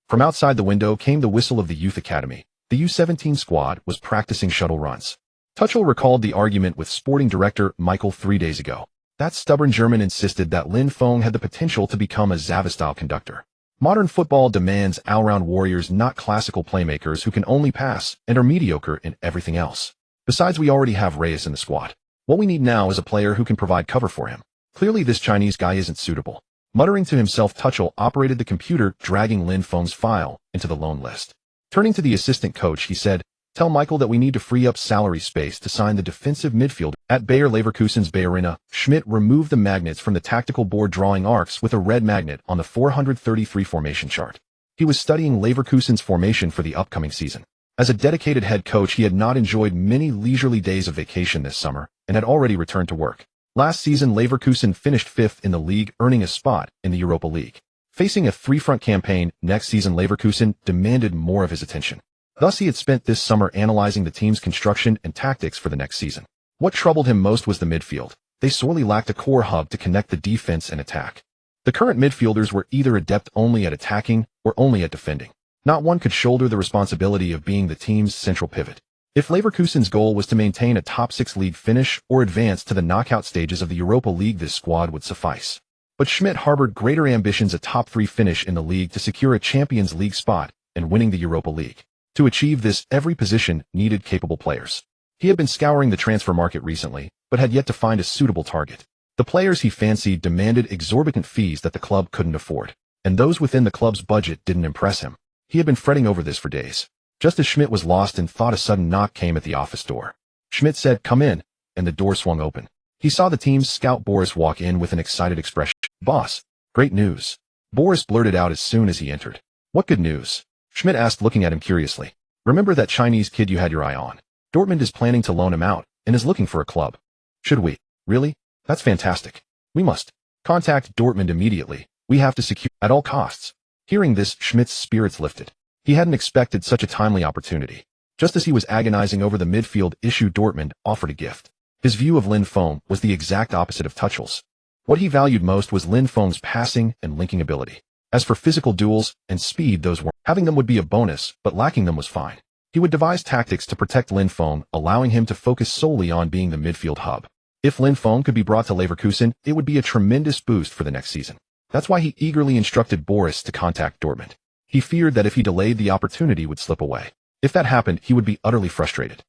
From outside the window came the whistle of the youth academy. The U17 squad was practicing shuttle runs. Tuchel recalled the argument with sporting director Michael 3 days ago. That stubborn German insisted that Lin Feng had the potential to become a Xavi-style conductor. Modern football demands all-round warriors, not classical playmakers who can only pass and are mediocre in everything else. Besides, we already have Reyes in the squad. What we need now is a player who can provide cover for him. Clearly this Chinese guy isn't suitable. Muttering to himself, Tuchel operated the computer, dragging Lin Feng's file into the loan list. Turning to the assistant coach, he said, Tell Michael that we need to free up salary space to sign the defensive midfielder. At Bayer Leverkusen's Bayern, Schmidt removed the magnets from the tactical board, drawing arcs with a red magnet on the 433 formation chart. He was studying Leverkusen's formation for the upcoming season. As a dedicated head coach, he had not enjoyed many leisurely days of vacation this summer and had already returned to work. Last season, Leverkusen finished 5th in the league, earning a spot in the Europa League. Facing a three-front campaign, next season Leverkusen demanded more of his attention. Thus, he had spent this summer analyzing the team's construction and tactics for the next season. What troubled him most was the midfield. They sorely lacked a core hub to connect the defense and attack. The current midfielders were either adept only at attacking or only at defending. Not one could shoulder the responsibility of being the team's central pivot. If Leverkusen's goal was to maintain a top-6 league finish or advance to the knockout stages of the Europa League, this squad would suffice. But Schmidt harbored greater ambitions, a top-3 finish in the league to secure a Champions League spot and winning the Europa League. To achieve this, every position needed capable players. He had been scouring the transfer market recently, but had yet to find a suitable target. The players he fancied demanded exorbitant fees that the club couldn't afford, and those within the club's budget didn't impress him. He had been fretting over this for days. Just as Schmidt was lost in thought, a sudden knock came at the office door. Schmidt said, "Come in," and the door swung open. He saw the team's scout Boris walk in with an excited expression. "Boss, great news," Boris blurted out as soon as he entered. "What good news?" Schmidt asked, looking at him curiously. "Remember that Chinese kid you had your eye on? Dortmund is planning to loan him out and is looking for a club." "Should we? Really? That's fantastic. We must contact Dortmund immediately. We have to secure at all costs." Hearing this, Schmidt's spirits lifted. He hadn't expected such a timely opportunity. Just as he was agonizing over the midfield issue, Dortmund offered a gift. His view of Lin Feng was the exact opposite of Tuchel's. What he valued most was Lin Feng's passing and linking ability. As for physical duels and speed, those weren't. Having them would be a bonus, but lacking them was fine. He would devise tactics to protect Lin Feng, allowing him to focus solely on being the midfield hub. If Lin Feng could be brought to Leverkusen, it would be a tremendous boost for the next season. That's why he eagerly instructed Boris to contact Dortmund. He feared that if he delayed, the opportunity would slip away. If that happened, he would be utterly frustrated.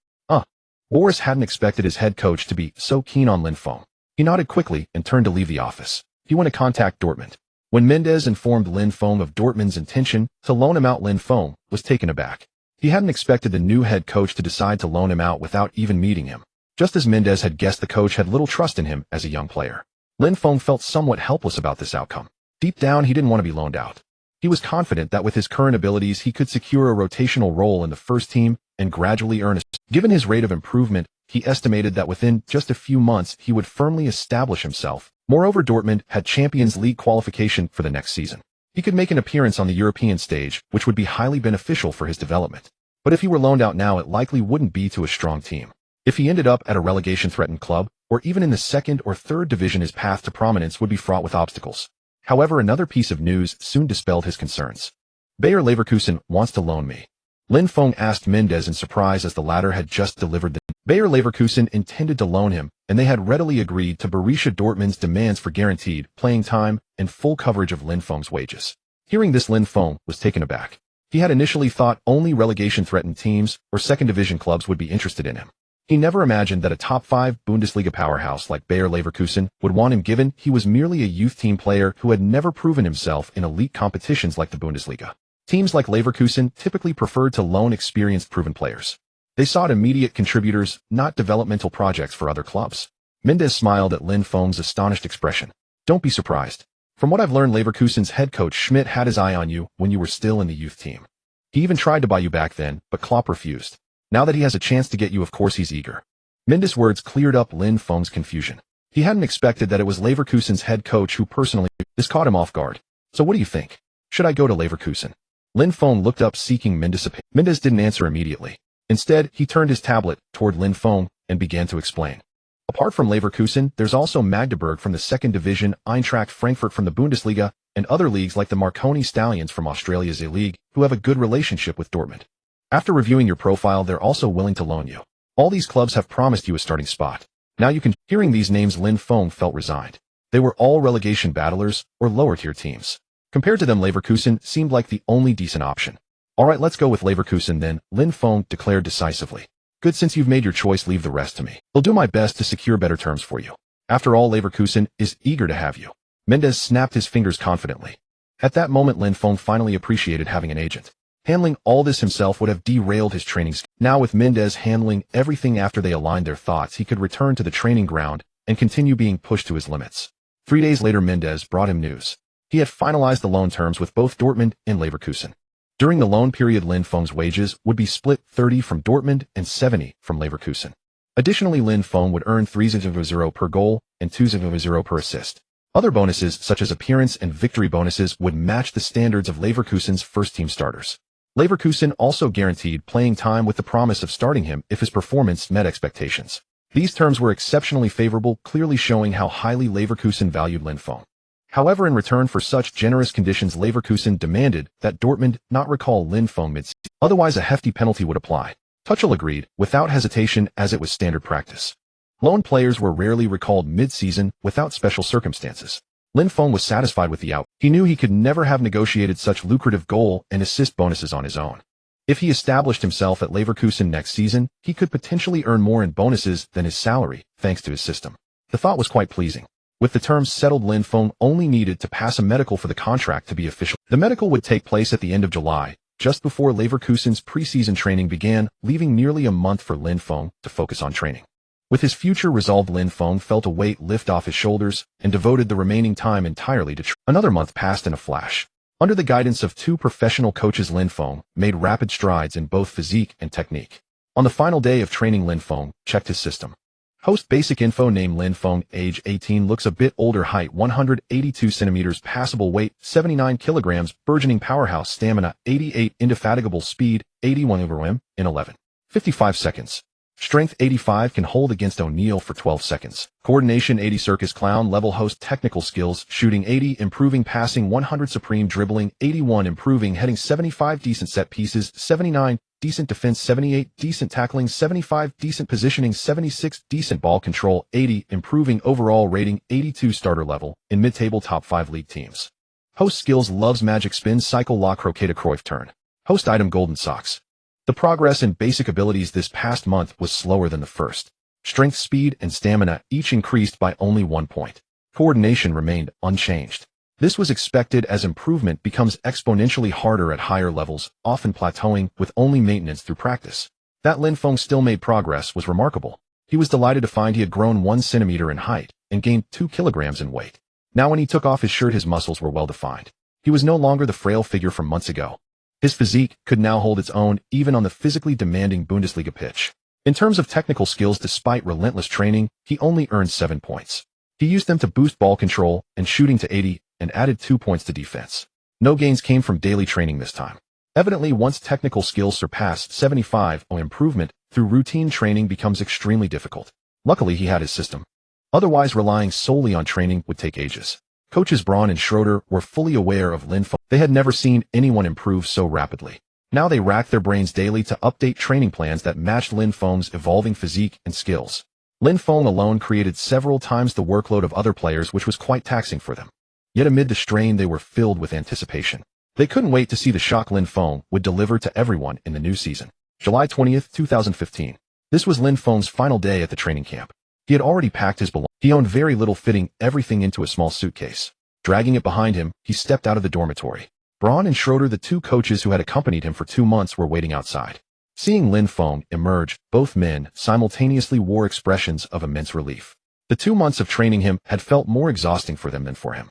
Boris hadn't expected his head coach to be so keen on Lin Feng. He nodded quickly and turned to leave the office. He went to contact Dortmund. When Mendes informed Lin Feng of Dortmund's intention to loan him out, Lin Feng was taken aback. He hadn't expected the new head coach to decide to loan him out without even meeting him. Just as Mendes had guessed, the coach had little trust in him as a young player. Lin Feng felt somewhat helpless about this outcome. Deep down, he didn't want to be loaned out. He was confident that with his current abilities, he could secure a rotational role in the first team and gradually earn a. Given his rate of improvement, he estimated that within just a few months, he would firmly establish himself. Moreover, Dortmund had Champions League qualification for the next season. He could make an appearance on the European stage, which would be highly beneficial for his development. But if he were loaned out now, it likely wouldn't be to a strong team. If he ended up at a relegation-threatened club, or even in the second or third division, his path to prominence would be fraught with obstacles. However, another piece of news soon dispelled his concerns. "Bayer Leverkusen wants to loan me," Lin Feng asked Mendes in surprise, as the latter had just delivered the. Bayer Leverkusen intended to loan him, and they had readily agreed to Borussia Dortmund's demands for guaranteed playing time and full coverage of Lin Feng's wages. Hearing this, Lin Feng was taken aback. He had initially thought only relegation-threatened teams or second-division clubs would be interested in him. He never imagined that a top-5 Bundesliga powerhouse like Bayer Leverkusen would want him, given he was merely a youth team player who had never proven himself in elite competitions like the Bundesliga. Teams like Leverkusen typically preferred to loan experienced, proven players. They sought immediate contributors, not developmental projects for other clubs. Mendes smiled at Lin Feng's astonished expression. "Don't be surprised. From what I've learned, Leverkusen's head coach Schmidt had his eye on you when you were still in the youth team. He even tried to buy you back then, but Klopp refused. Now that he has a chance to get you, of course he's eager." Mendes' words cleared up Lin Feng's confusion. He hadn't expected that it was Leverkusen's head coach who personally. This caught him off guard. "So what do you think? Should I go to Leverkusen?" Lin Feng looked up, seeking Mendes' opinion. Mendes didn't answer immediately. Instead, he turned his tablet toward Lin Feng and began to explain. "Apart from Leverkusen, there's also Magdeburg from the second division, Eintracht Frankfurt from the Bundesliga, and other leagues like the Marconi Stallions from Australia's A-League, who have a good relationship with Dortmund. After reviewing your profile, they're also willing to loan you. All these clubs have promised you a starting spot. Now you can." Hearing these names, Lin Feng felt resigned. They were all relegation battlers or lower-tier teams. Compared to them, Leverkusen seemed like the only decent option. "All right, let's go with Leverkusen then," Lin Feng declared decisively. "Good, since you've made your choice, leave the rest to me. I'll do my best to secure better terms for you. After all, Leverkusen is eager to have you." Mendes snapped his fingers confidently. At that moment, Lin Feng finally appreciated having an agent. Handling all this himself would have derailed his training. Now with Mendes handling everything after they aligned their thoughts, he could return to the training ground and continue being pushed to his limits. 3 days later, Mendes brought him news. He had finalized the loan terms with both Dortmund and Leverkusen. During the loan period, Lin Feng's wages would be split 30 from Dortmund and 70 from Leverkusen. Additionally, Lin Feng would earn 3.0 per goal and 2.0 per assist. Other bonuses, such as appearance and victory bonuses, would match the standards of Leverkusen's first-team starters. Leverkusen also guaranteed playing time with the promise of starting him if his performance met expectations. These terms were exceptionally favorable, clearly showing how highly Leverkusen valued Lin Feng. However, in return for such generous conditions, Leverkusen demanded that Dortmund not recall Lin Feng mid-season. Otherwise, a hefty penalty would apply. Tuchel agreed, without hesitation, as it was standard practice. Loan players were rarely recalled mid-season without special circumstances. Lin Feng was satisfied with the out. He knew he could never have negotiated such lucrative goal and assist bonuses on his own. If he established himself at Leverkusen next season, he could potentially earn more in bonuses than his salary, thanks to his system. The thought was quite pleasing. With the terms settled, Lin Feng only needed to pass a medical for the contract to be official. The medical would take place at the end of July, just before Leverkusen's preseason training began, leaving nearly a month for Lin Feng to focus on training. With his future resolved, Lin Feng felt a weight lift off his shoulders and devoted the remaining time entirely to training. Another month passed in a flash. Under the guidance of 2 professional coaches, Lin Feng made rapid strides in both physique and technique. On the final day of training, Lin Feng checked his system. Host basic info: name Lin Feng, age 18, looks a bit older, height 182 centimeters, passable weight 79 kilograms, burgeoning powerhouse, stamina 88, indefatigable speed 81 over m in 11.55 seconds. Strength 85, can hold against O'Neal for 12 seconds. Coordination 80, circus clown level. Host technical skills: shooting 80, improving passing 100, supreme dribbling 81, improving heading 75, decent set pieces 79, decent defense 78, decent tackling 75, decent positioning 76, decent ball control 80, improving overall rating 82, starter level in mid-table top 5 league teams. Host skills: loves magic spin cycle, la croqueta, Cruyff turn. Host item: golden socks. The progress in basic abilities this past month was slower than the first. Strength, speed, and stamina each increased by only 1 point. Coordination remained unchanged. This was expected, as improvement becomes exponentially harder at higher levels, often plateauing with only maintenance through practice. That Lin Feng still made progress was remarkable. He was delighted to find he had grown 1 centimeter in height and gained 2 kilograms in weight. Now when he took off his shirt, his muscles were well defined. He was no longer the frail figure from months ago. His physique could now hold its own, even on the physically demanding Bundesliga pitch. In terms of technical skills, despite relentless training, he only earned 7 points. He used them to boost ball control and shooting to 80, and added 2 points to defense. No gains came from daily training this time. Evidently, once technical skills surpassed 75, improvement through routine training becomes extremely difficult. Luckily, he had his system. Otherwise, relying solely on training would take ages. Coaches Braun and Schroeder were fully aware of Lin Feng. They had never seen anyone improve so rapidly. Now they racked their brains daily to update training plans that matched Lin Feng's evolving physique and skills. Lin Feng alone created several times the workload of other players, which was quite taxing for them. Yet amid the strain, they were filled with anticipation. They couldn't wait to see the shock Lin Feng would deliver to everyone in the new season. July 20th, 2015. This was Lin Feng's final day at the training camp. He had already packed his belongings. He owned very little, fitting everything into a small suitcase. Dragging it behind him, he stepped out of the dormitory. Braun and Schroeder, the 2 coaches who had accompanied him for 2 months, were waiting outside. Seeing Lin Feng emerge, both men simultaneously wore expressions of immense relief. The 2 months of training him had felt more exhausting for them than for him.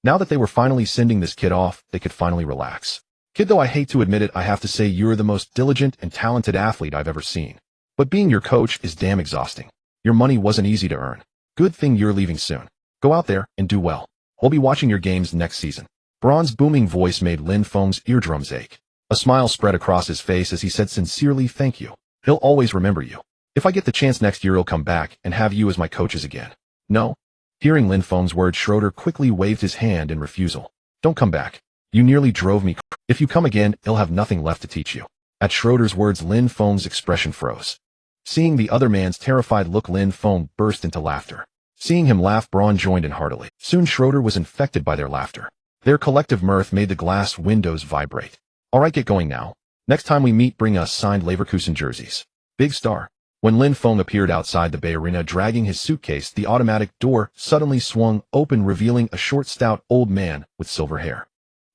Now that they were finally sending this kid off, they could finally relax. Kid, though I hate to admit it, I have to say you're the most diligent and talented athlete I've ever seen. But being your coach is damn exhausting. Your money wasn't easy to earn. Good thing you're leaving soon. Go out there and do well. We'll be watching your games next season. Braun's booming voice made Lin Feng's eardrums ache. A smile spread across his face as he said sincerely, "Thank you. He'll always remember you. If I get the chance next year, he'll come back and have you as my coaches again." "No." Hearing Lin Feng's words, Schroeder quickly waved his hand in refusal. "Don't come back. You nearly drove me. If you come again, he'll have nothing left to teach you." At Schroeder's words, Lin Feng's expression froze. Seeing the other man's terrified look, Lin Feng burst into laughter. Seeing him laugh, Braun joined in heartily. Soon Schroeder was infected by their laughter. Their collective mirth made the glass windows vibrate. "All right, get going now. Next time we meet, bring us signed Leverkusen jerseys. Big star." When Lin Feng appeared outside the Bay Arena dragging his suitcase, the automatic door suddenly swung open, revealing a short, stout old man with silver hair.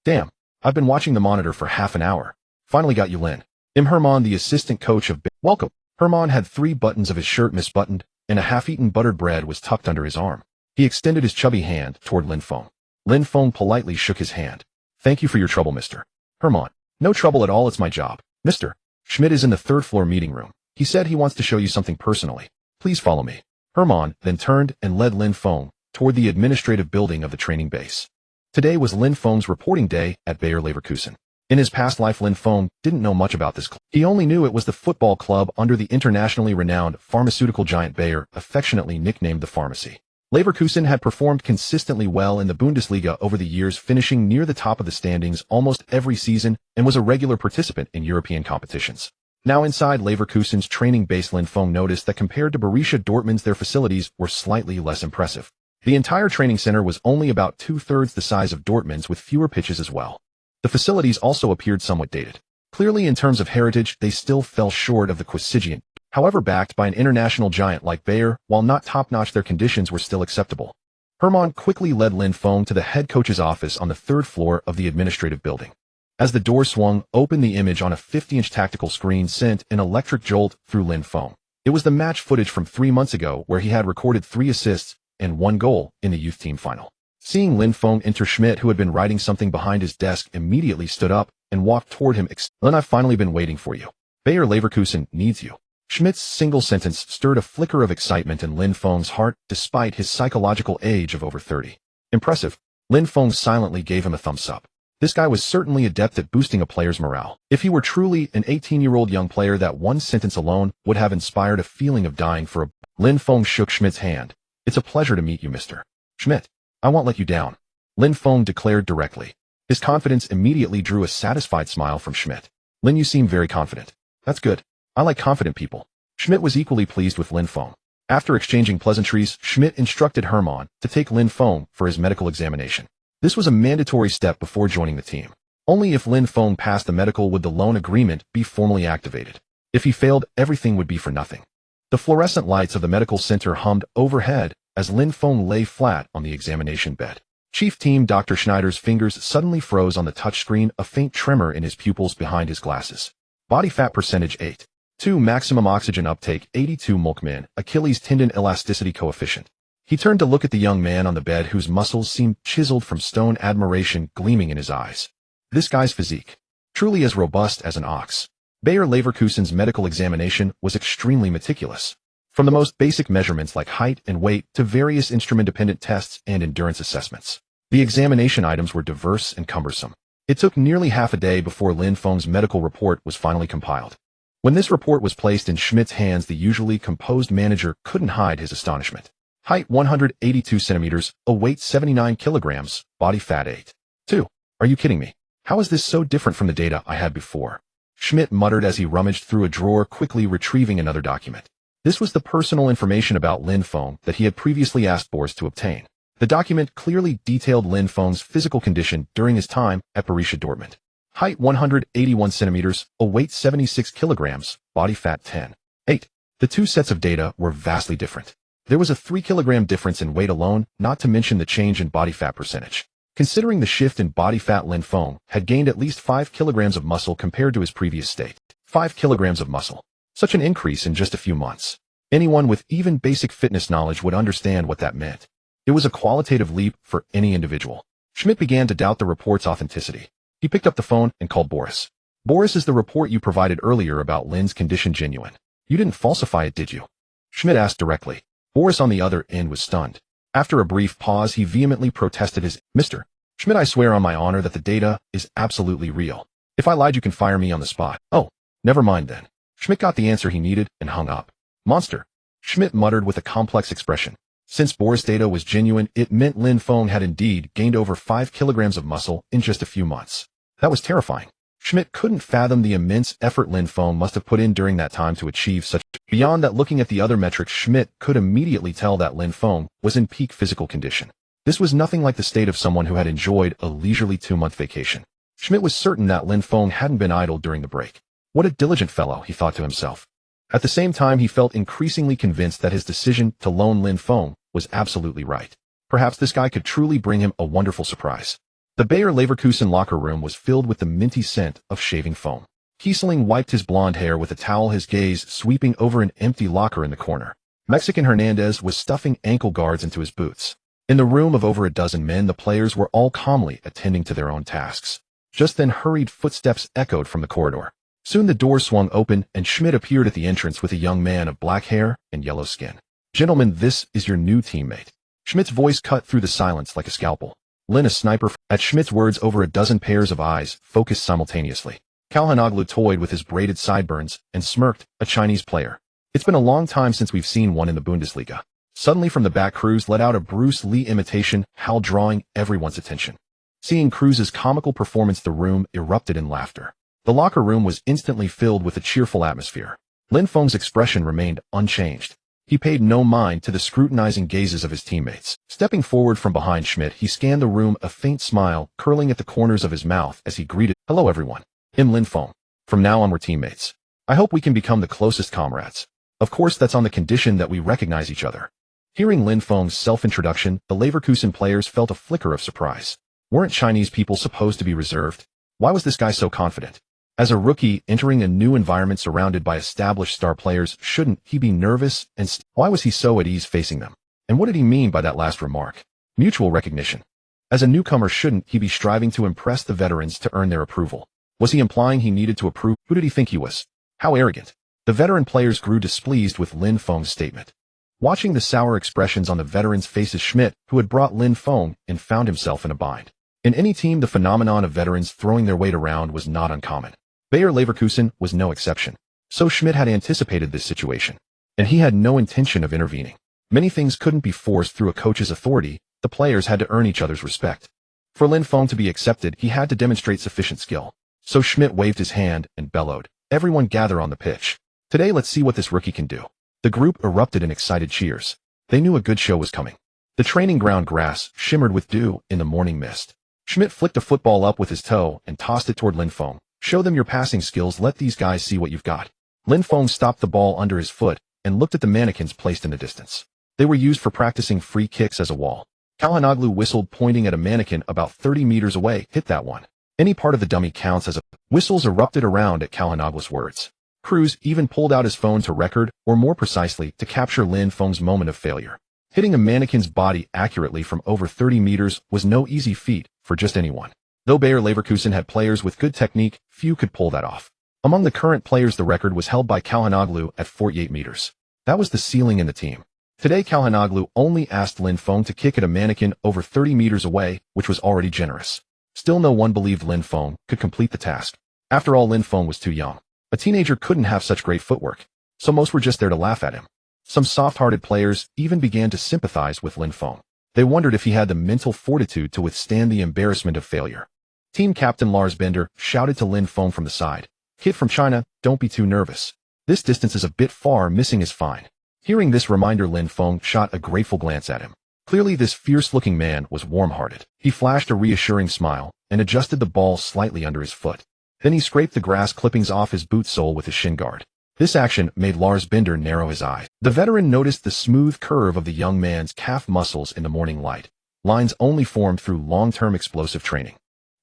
"Damn, I've been watching the monitor for half an hour. Finally got you, Lin. I'm Hermann, the assistant coach of Welcome. Hermann had 3 buttons of his shirt misbuttoned, and a half-eaten buttered bread was tucked under his arm. He extended his chubby hand toward Lin Feng. Lin Feng politely shook his hand. Thank you for your trouble, Mr. Hermann. No trouble at all, it's my job. Mr. Schmidt is in the 3rd floor meeting room. He said he wants to show you something personally. Please follow me. Hermann then turned and led Lin Feng toward the administrative building of the training base. Today was Lin Feng's reporting day at Bayer Leverkusen. In his past life, Lin Feng didn't know much about this club. He only knew it was the football club under the internationally renowned pharmaceutical giant Bayer, affectionately nicknamed the Pharmacy. Leverkusen had performed consistently well in the Bundesliga over the years, finishing near the top of the standings almost every season, and was a regular participant in European competitions. Now inside Leverkusen's training base, Lin Feng noticed that compared to Borussia Dortmund's, their facilities were slightly less impressive. The entire training center was only about 2/3 the size of Dortmund's, with fewer pitches as well. The facilities also appeared somewhat dated. Clearly, in terms of heritage, they still fell short of the quintessential. However, backed by an international giant like Bayer, while not top-notch, their conditions were still acceptable. Hermann quickly led Lin Feng to the head coach's office on the 3rd floor of the administrative building. As the door swung open, the image on a 50-inch tactical screen sent an electric jolt through Lin Feng. It was the match footage from 3 months ago, where he had recorded 3 assists and 1 goal in the youth team final. Seeing Lin Feng enter, Schmidt, who had been writing something behind his desk, immediately stood up and walked toward him. Lin, I've finally been waiting for you. Bayer Leverkusen needs you. Schmidt's single sentence stirred a flicker of excitement in Lin Feng's heart, despite his psychological age of over 30. Impressive. Lin Feng silently gave him a thumbs up. This guy was certainly adept at boosting a player's morale. If he were truly an 18-year-old young player, that one sentence alone would have inspired a feeling of dying for a... Lin Feng shook Schmidt's hand. It's a pleasure to meet you, Mr. Schmidt. I won't let you down. Lin Feng declared directly. His confidence immediately drew a satisfied smile from Schmidt. Lin, you seem very confident. That's good. I like confident people. Schmidt was equally pleased with Lin Feng. After exchanging pleasantries, Schmidt instructed Hermann to take Lin Feng for his medical examination. This was a mandatory step before joining the team. Only if Lin Feng passed the medical would the loan agreement be formally activated. If he failed, everything would be for nothing. The fluorescent lights of the medical center hummed overhead as Lin Feng lay flat on the examination bed. Chief Team Dr. Schneider's fingers suddenly froze on the touchscreen, a faint tremor in his pupils behind his glasses. Body fat percentage 8.2, maximum oxygen uptake 82 mol/min, Achilles tendon elasticity coefficient. He turned to look at the young man on the bed, whose muscles seemed chiseled from stone, admiration gleaming in his eyes. This guy's physique, truly as robust as an ox. Bayer Leverkusen's medical examination was extremely meticulous. From the most basic measurements like height and weight to various instrument-dependent tests and endurance assessments. The examination items were diverse and cumbersome. It took nearly half a day before Lin Feng's medical report was finally compiled. When this report was placed in Schmidt's hands, the usually composed manager couldn't hide his astonishment. Height 182 centimeters, weight 79 kilograms, body fat 8.2. Are you kidding me? How is this so different from the data I had before? Schmidt muttered as he rummaged through a drawer, quickly retrieving another document. This was the personal information about Lin Feng that he had previously asked Boris to obtain. The document clearly detailed Lin Feng's physical condition during his time at Borussia Dortmund. Height 181 centimeters, weight 76 kilograms, body fat 10.8. The 2 sets of data were vastly different. There was a 3-kilogram difference in weight alone, not to mention the change in body fat percentage. Considering the shift in body fat, Lin Feng had gained at least 5 kilograms of muscle compared to his previous state. 5 kilograms of muscle. Such an increase in just a few months. Anyone with even basic fitness knowledge would understand what that meant. It was a qualitative leap for any individual. Schmidt began to doubt the report's authenticity. He picked up the phone and called Boris. Boris, is the report you provided earlier about Lin's condition genuine? You didn't falsify it, did you? Schmidt asked directly. Boris on the other end was stunned. After a brief pause, he vehemently protested his, Mr. Schmidt, I swear on my honor that the data is absolutely real. If I lied, you can fire me on the spot. Oh, never mind then. Schmidt got the answer he needed and hung up. Monster. Schmidt muttered with a complex expression. Since Boris' data was genuine, it meant Lin Feng had indeed gained over 5 kilograms of muscle in just a few months. That was terrifying. Schmidt couldn't fathom the immense effort Lin Feng must have put in during that time to achieve such. Beyond that, looking at the other metrics, Schmidt could immediately tell that Lin Feng was in peak physical condition. This was nothing like the state of someone who had enjoyed a leisurely 2-month vacation. Schmidt was certain that Lin Feng hadn't been idle during the break. What a diligent fellow, he thought to himself. At the same time, he felt increasingly convinced that his decision to loan Lin Feng was absolutely right. Perhaps this guy could truly bring him a wonderful surprise. The Bayer Leverkusen locker room was filled with the minty scent of shaving foam. Kiesling wiped his blonde hair with a towel, his gaze sweeping over an empty locker in the corner. Mexican Hernandez was stuffing ankle guards into his boots. In the room of over a dozen men, the players were all calmly attending to their own tasks. Just then, hurried footsteps echoed from the corridor. Soon the door swung open, and Schmidt appeared at the entrance with a young man of black hair and yellow skin. "Gentlemen, this is your new teammate." Schmidt's voice cut through the silence like a scalpel. Lin, a sniper. At Schmidt's words, over a dozen pairs of eyes focused simultaneously. Calhanoglu toyed with his braided sideburns and smirked, "A Chinese player. It's been a long time since we've seen one in the Bundesliga." Suddenly from the back, Cruz let out a Bruce Lee imitation howl, drawing everyone's attention. Seeing Cruz's comical performance, the room erupted in laughter. The locker room was instantly filled with a cheerful atmosphere. Lin Feng's expression remained unchanged. He paid no mind to the scrutinizing gazes of his teammates. Stepping forward from behind Schmidt, he scanned the room, a faint smile curling at the corners of his mouth as he greeted, "Hello everyone. I'm Lin Feng. From now on we're teammates. I hope we can become the closest comrades. Of course, that's on the condition that we recognize each other." Hearing Lin Feng's self-introduction, the Leverkusen players felt a flicker of surprise. Weren't Chinese people supposed to be reserved? Why was this guy so confident? As a rookie entering a new environment surrounded by established star players, shouldn't he be nervous? And why was he so at ease facing them? And what did he mean by that last remark? Mutual recognition. As a newcomer, shouldn't he be striving to impress the veterans to earn their approval? Was he implying he needed to approve? Who did he think he was? How arrogant. The veteran players grew displeased with Lin Feng's statement. Watching the sour expressions on the veterans' faces, Schmidt, who had brought Lin Feng in, found himself in a bind. In any team, the phenomenon of veterans throwing their weight around was not uncommon. Bayer Leverkusen was no exception. So Schmidt had anticipated this situation, and he had no intention of intervening. Many things couldn't be forced through a coach's authority. The players had to earn each other's respect. For Lin Feng to be accepted, he had to demonstrate sufficient skill. So Schmidt waved his hand and bellowed, "Everyone gather on the pitch. Today let's see what this rookie can do." The group erupted in excited cheers. They knew a good show was coming. The training ground grass shimmered with dew in the morning mist. Schmidt flicked a football up with his toe and tossed it toward Lin Feng. "Show them your passing skills. Let these guys see what you've got." Lin Feng stopped the ball under his foot and looked at the mannequins placed in the distance. They were used for practicing free kicks as a wall. Calhanoglu whistled, pointing at a mannequin about 30 meters away. "Hit that one. Any part of the dummy counts as a..." Whistles erupted around at Calhanoglu's words. Cruz even pulled out his phone to record, or more precisely, to capture Lin Feng's moment of failure. Hitting a mannequin's body accurately from over 30 meters was no easy feat for just anyone. Though Bayer Leverkusen had players with good technique, few could pull that off. Among the current players, the record was held by Calhanoglu at 48 meters. That was the ceiling in the team. Today, Calhanoglu only asked Lin Feng to kick at a mannequin over 30 meters away, which was already generous. Still, no one believed Lin Feng could complete the task. After all, Lin Feng was too young. A teenager couldn't have such great footwork, so most were just there to laugh at him. Some soft-hearted players even began to sympathize with Lin Feng. They wondered if he had the mental fortitude to withstand the embarrassment of failure. Team captain Lars Bender shouted to Lin Feng from the side, "Kid from China, don't be too nervous. This distance is a bit far, missing is fine." Hearing this reminder, Lin Feng shot a grateful glance at him. Clearly, this fierce-looking man was warm-hearted. He flashed a reassuring smile and adjusted the ball slightly under his foot. Then he scraped the grass clippings off his boot sole with his shin guard. This action made Lars Bender narrow his eyes. The veteran noticed the smooth curve of the young man's calf muscles in the morning light, lines only formed through long-term explosive training.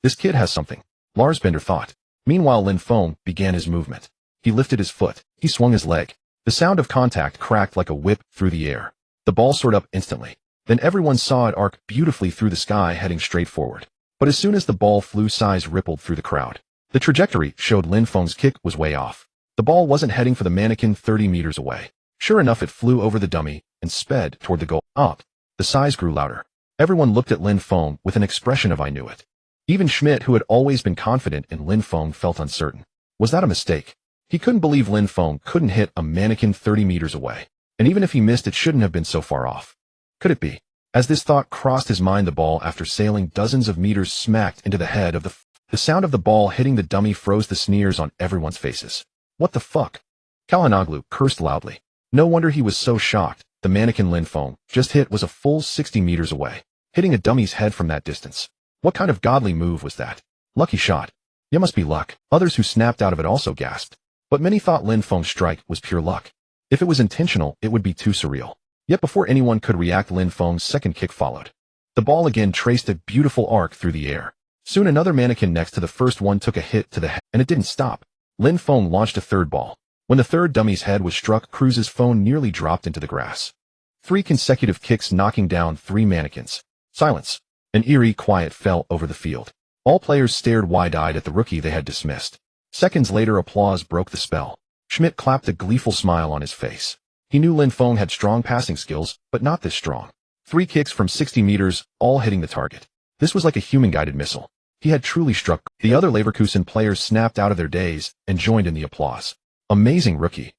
This kid has something, Lars Bender thought. Meanwhile, Lin Feng began his movement. He lifted his foot. He swung his leg. The sound of contact cracked like a whip through the air. The ball soared up instantly. Then everyone saw it arc beautifully through the sky, heading straight forward. But as soon as the ball flew, sighs rippled through the crowd. The trajectory showed Lin Feng's kick was way off. The ball wasn't heading for the mannequin 30 meters away. Sure enough, it flew over the dummy and sped toward the goal. Up. The sighs grew louder. Everyone looked at Lin Feng with an expression of "I knew it." Even Schmidt, who had always been confident in Lin Feng, felt uncertain. Was that a mistake? He couldn't believe Lin Feng couldn't hit a mannequin 30 meters away. And even if he missed, it shouldn't have been so far off. Could it be? As this thought crossed his mind, the ball, after sailing dozens of meters, smacked into the head of the sound of the ball hitting the dummy froze the sneers on everyone's faces. What the fuck? Calhanoglu cursed loudly. No wonder he was so shocked. The mannequin Lin Feng just hit was a full 60 meters away, hitting a dummy's head from that distance. What kind of godly move was that? Lucky shot. It must be luck. Others who snapped out of it also gasped. But many thought Lin Feng's strike was pure luck. If it was intentional, it would be too surreal. Yet before anyone could react, Lin Feng's second kick followed. The ball again traced a beautiful arc through the air. Soon another mannequin next to the first one took a hit to the head, and it didn't stop. Lin Feng launched a third ball. When the third dummy's head was struck, Cruz's phone nearly dropped into the grass. 3 consecutive kicks knocking down 3 mannequins. Silence. An eerie quiet fell over the field. All players stared wide-eyed at the rookie they had dismissed. Seconds later, applause broke the spell. Schmidt clapped a gleeful smile on his face. He knew Lin Feng had strong passing skills, but not this strong. 3 kicks from 60 meters, all hitting the target. This was like a human-guided missile. He had truly struck. The other Leverkusen players snapped out of their daze and joined in the applause. Amazing rookie.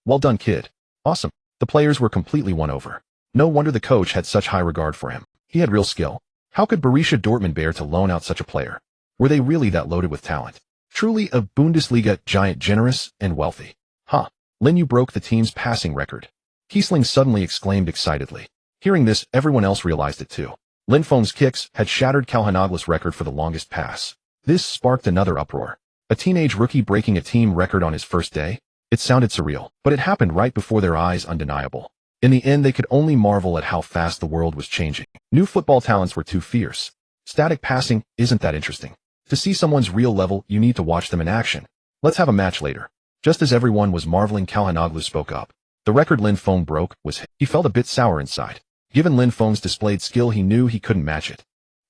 Well done, kid. Awesome. The players were completely won over. No wonder the coach had such high regard for him. He had real skill. How could Borussia Dortmund bear to loan out such a player? Were they really that loaded with talent? Truly a Bundesliga giant, generous and wealthy. Huh. Lin, you broke the team's passing record. Kiesling suddenly exclaimed excitedly. Hearing this, everyone else realized it too. Lin Feng's kicks had shattered Kalhanoglu's record for the longest pass. This sparked another uproar. A teenage rookie breaking a team record on his first day? It sounded surreal, but it happened right before their eyes, undeniable. In the end, they could only marvel at how fast the world was changing. New football talents were too fierce. Static passing isn't that interesting. To see someone's real level, you need to watch them in action. Let's have a match later. Just as everyone was marveling, Kalhanoglu spoke up. The record Lin Feng broke was his. He felt a bit sour inside. Given Lin Feng's displayed skill, he knew he couldn't match it.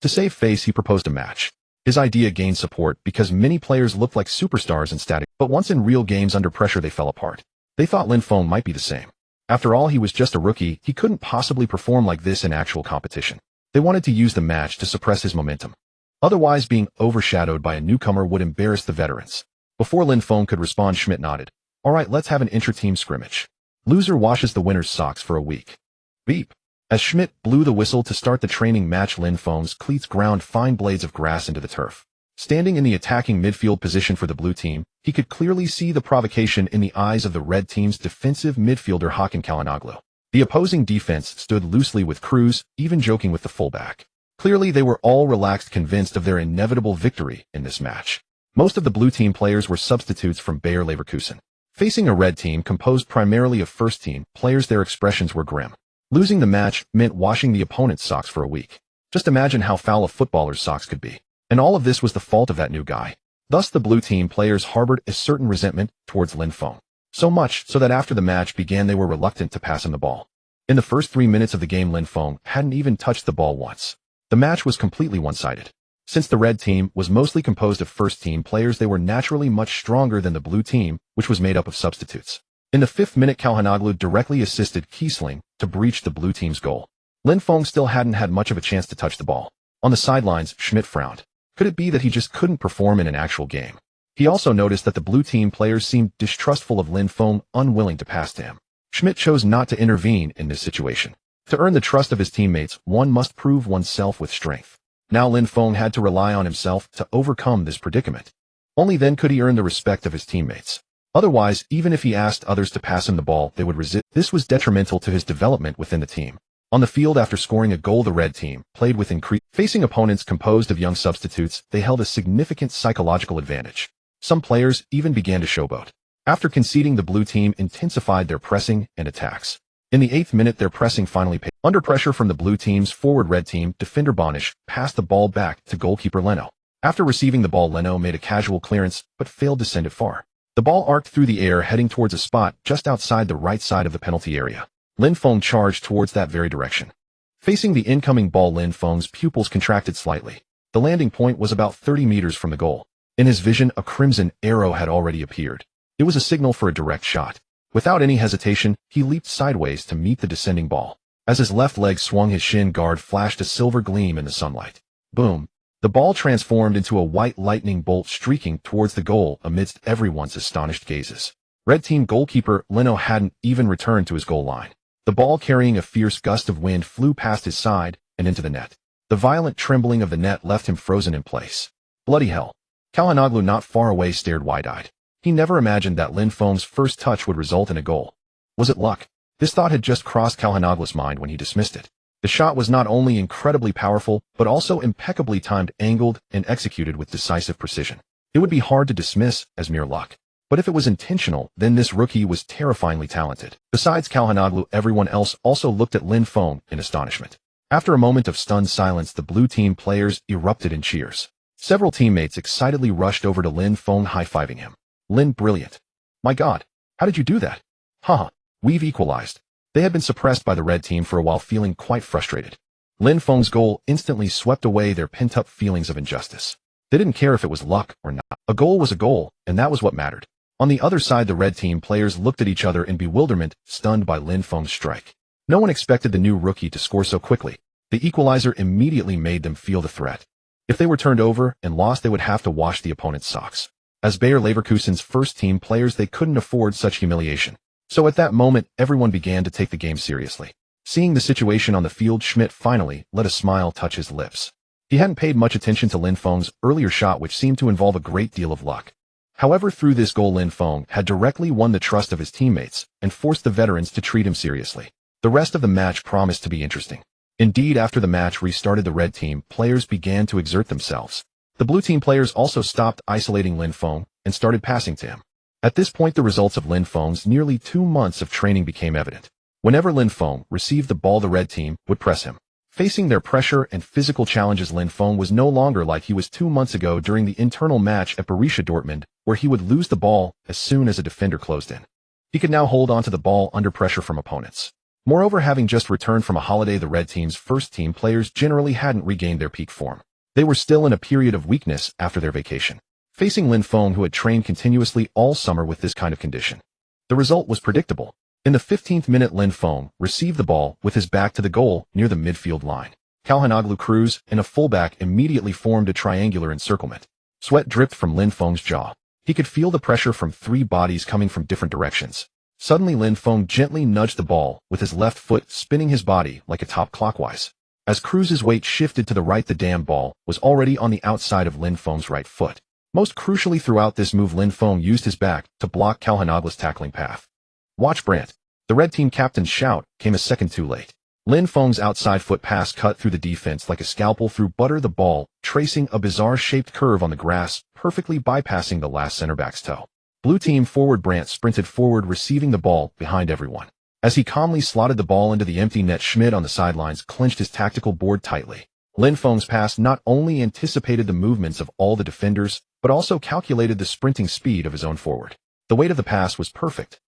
To save face, he proposed a match. His idea gained support because many players looked like superstars in static, but once in real games under pressure they fell apart. They thought Lin Feng might be the same. After all, he was just a rookie, he couldn't possibly perform like this in actual competition. They wanted to use the match to suppress his momentum. Otherwise, being overshadowed by a newcomer would embarrass the veterans. Before Lin Feng could respond, Schmidt nodded. Alright, let's have an inter-team scrimmage. Loser washes the winner's socks for a week. Beep. As Schmidt blew the whistle to start the training match, Lin Feng's cleats ground fine blades of grass into the turf. Standing in the attacking midfield position for the blue team, he could clearly see the provocation in the eyes of the red team's defensive midfielder Hakan Kalhanoglu. The opposing defense stood loosely with Cruz, even joking with the fullback. Clearly they were all relaxed, convinced of their inevitable victory in this match. Most of the blue team players were substitutes from Bayer Leverkusen. Facing a red team composed primarily of first-team players, their expressions were grim. Losing the match meant washing the opponent's socks for a week. Just imagine how foul a footballer's socks could be. And all of this was the fault of that new guy. Thus the blue team players harbored a certain resentment towards Lin Feng. So much so that after the match began they were reluctant to pass him the ball. In the first 3 minutes of the game, Lin Feng hadn't even touched the ball once. The match was completely one-sided. Since the red team was mostly composed of first-team players, they were naturally much stronger than the blue team, which was made up of substitutes. In the 5th minute, Kalhanoglu directly assisted Kiesling to breach the blue team's goal. Lin Feng still hadn't had much of a chance to touch the ball. On the sidelines, Schmidt frowned. Could it be that he just couldn't perform in an actual game? He also noticed that the blue team players seemed distrustful of Lin Feng, unwilling to pass to him. Schmidt chose not to intervene in this situation. To earn the trust of his teammates, one must prove oneself with strength. Now Lin Feng had to rely on himself to overcome this predicament. Only then could he earn the respect of his teammates. Otherwise, even if he asked others to pass him the ball, they would resist. This was detrimental to his development within the team. On the field, after scoring a goal, the red team played with increased. Facing opponents composed of young substitutes, they held a significant psychological advantage. Some players even began to showboat. After conceding, the blue team intensified their pressing and attacks. In the 8th minute, their pressing finally paid. Under pressure from the blue team's forward, red team defender Bonish passed the ball back to goalkeeper Leno. After receiving the ball, Leno made a casual clearance, but failed to send it far. The ball arced through the air, heading towards a spot just outside the right side of the penalty area. Lin Feng charged towards that very direction. Facing the incoming ball, Lin Feng's pupils contracted slightly. The landing point was about 30 meters from the goal. In his vision, a crimson arrow had already appeared. It was a signal for a direct shot. Without any hesitation, he leaped sideways to meet the descending ball. As his left leg swung, his shin guard flashed a silver gleam in the sunlight. Boom! The ball transformed into a white lightning bolt streaking towards the goal amidst everyone's astonished gazes. Red team goalkeeper Leno hadn't even returned to his goal line. The ball, carrying a fierce gust of wind, flew past his side and into the net. The violent trembling of the net left him frozen in place. Bloody hell! Kalhanoglu, not far away, stared wide-eyed. He never imagined that Lin Feng's first touch would result in a goal. Was it luck? This thought had just crossed Kalhanoglu's mind when he dismissed it. The shot was not only incredibly powerful, but also impeccably timed, angled, and executed with decisive precision. It would be hard to dismiss as mere luck. But if it was intentional, then this rookie was terrifyingly talented. Besides Kalhanoglu, everyone else also looked at Lin Feng in astonishment. After a moment of stunned silence, the blue team players erupted in cheers. Several teammates excitedly rushed over to Lin Feng, high-fiving him. Lin, brilliant. My God, how did you do that? Haha, we've equalized. They had been suppressed by the red team for a while, feeling quite frustrated. Lin Feng's goal instantly swept away their pent-up feelings of injustice. They didn't care if it was luck or not. A goal was a goal, and that was what mattered. On the other side, the red team players looked at each other in bewilderment, stunned by Lin Feng's strike. No one expected the new rookie to score so quickly. The equalizer immediately made them feel the threat. If they were turned over and lost, they would have to wash the opponent's socks. As Bayer Leverkusen's first-team players, they couldn't afford such humiliation. So at that moment, everyone began to take the game seriously. Seeing the situation on the field, Schmidt finally let a smile touch his lips. He hadn't paid much attention to Lin Feng's earlier shot, which seemed to involve a great deal of luck. However, through this goal, Lin Feng had directly won the trust of his teammates and forced the veterans to treat him seriously. The rest of the match promised to be interesting. Indeed, after the match restarted, the red team players began to exert themselves. The blue team players also stopped isolating Lin Feng and started passing to him. At this point, the results of Lin Feng's nearly 2 months of training became evident. Whenever Lin Feng received the ball, the red team would press him. Facing their pressure and physical challenges, Lin Feng was no longer like he was 2 months ago during the internal match at Borussia Dortmund, where he would lose the ball as soon as a defender closed in. He could now hold onto the ball under pressure from opponents. Moreover, having just returned from a holiday, the red team's first-team players generally hadn't regained their peak form. They were still in a period of weakness after their vacation. Facing Lin Feng, who had trained continuously all summer with this kind of condition, the result was predictable. In the 15th minute, Lin Feng received the ball with his back to the goal near the midfield line. Calhanoglu, Cruz, and a fullback immediately formed a triangular encirclement. Sweat dripped from Lin Feng's jaw. He could feel the pressure from 3 bodies coming from different directions. Suddenly, Lin Feng gently nudged the ball with his left foot, spinning his body like a top clockwise. As Cruz's weight shifted to the right, the damn ball was already on the outside of Lin Feng's right foot. Most crucially, throughout this move, Lin Feng used his back to block Calhanoglu's tackling path. Watch Brandt. The red team captain's shout came a second too late. Lin Feng's outside foot pass cut through the defense like a scalpel through butter, the ball tracing a bizarre-shaped curve on the grass, perfectly bypassing the last center-back's toe. Blue team forward Brandt sprinted forward, receiving the ball behind everyone. As he calmly slotted the ball into the empty net, Schmidt on the sidelines clenched his tactical board tightly. Lin Feng's pass not only anticipated the movements of all the defenders, but also calculated the sprinting speed of his own forward. The weight of the pass was perfect,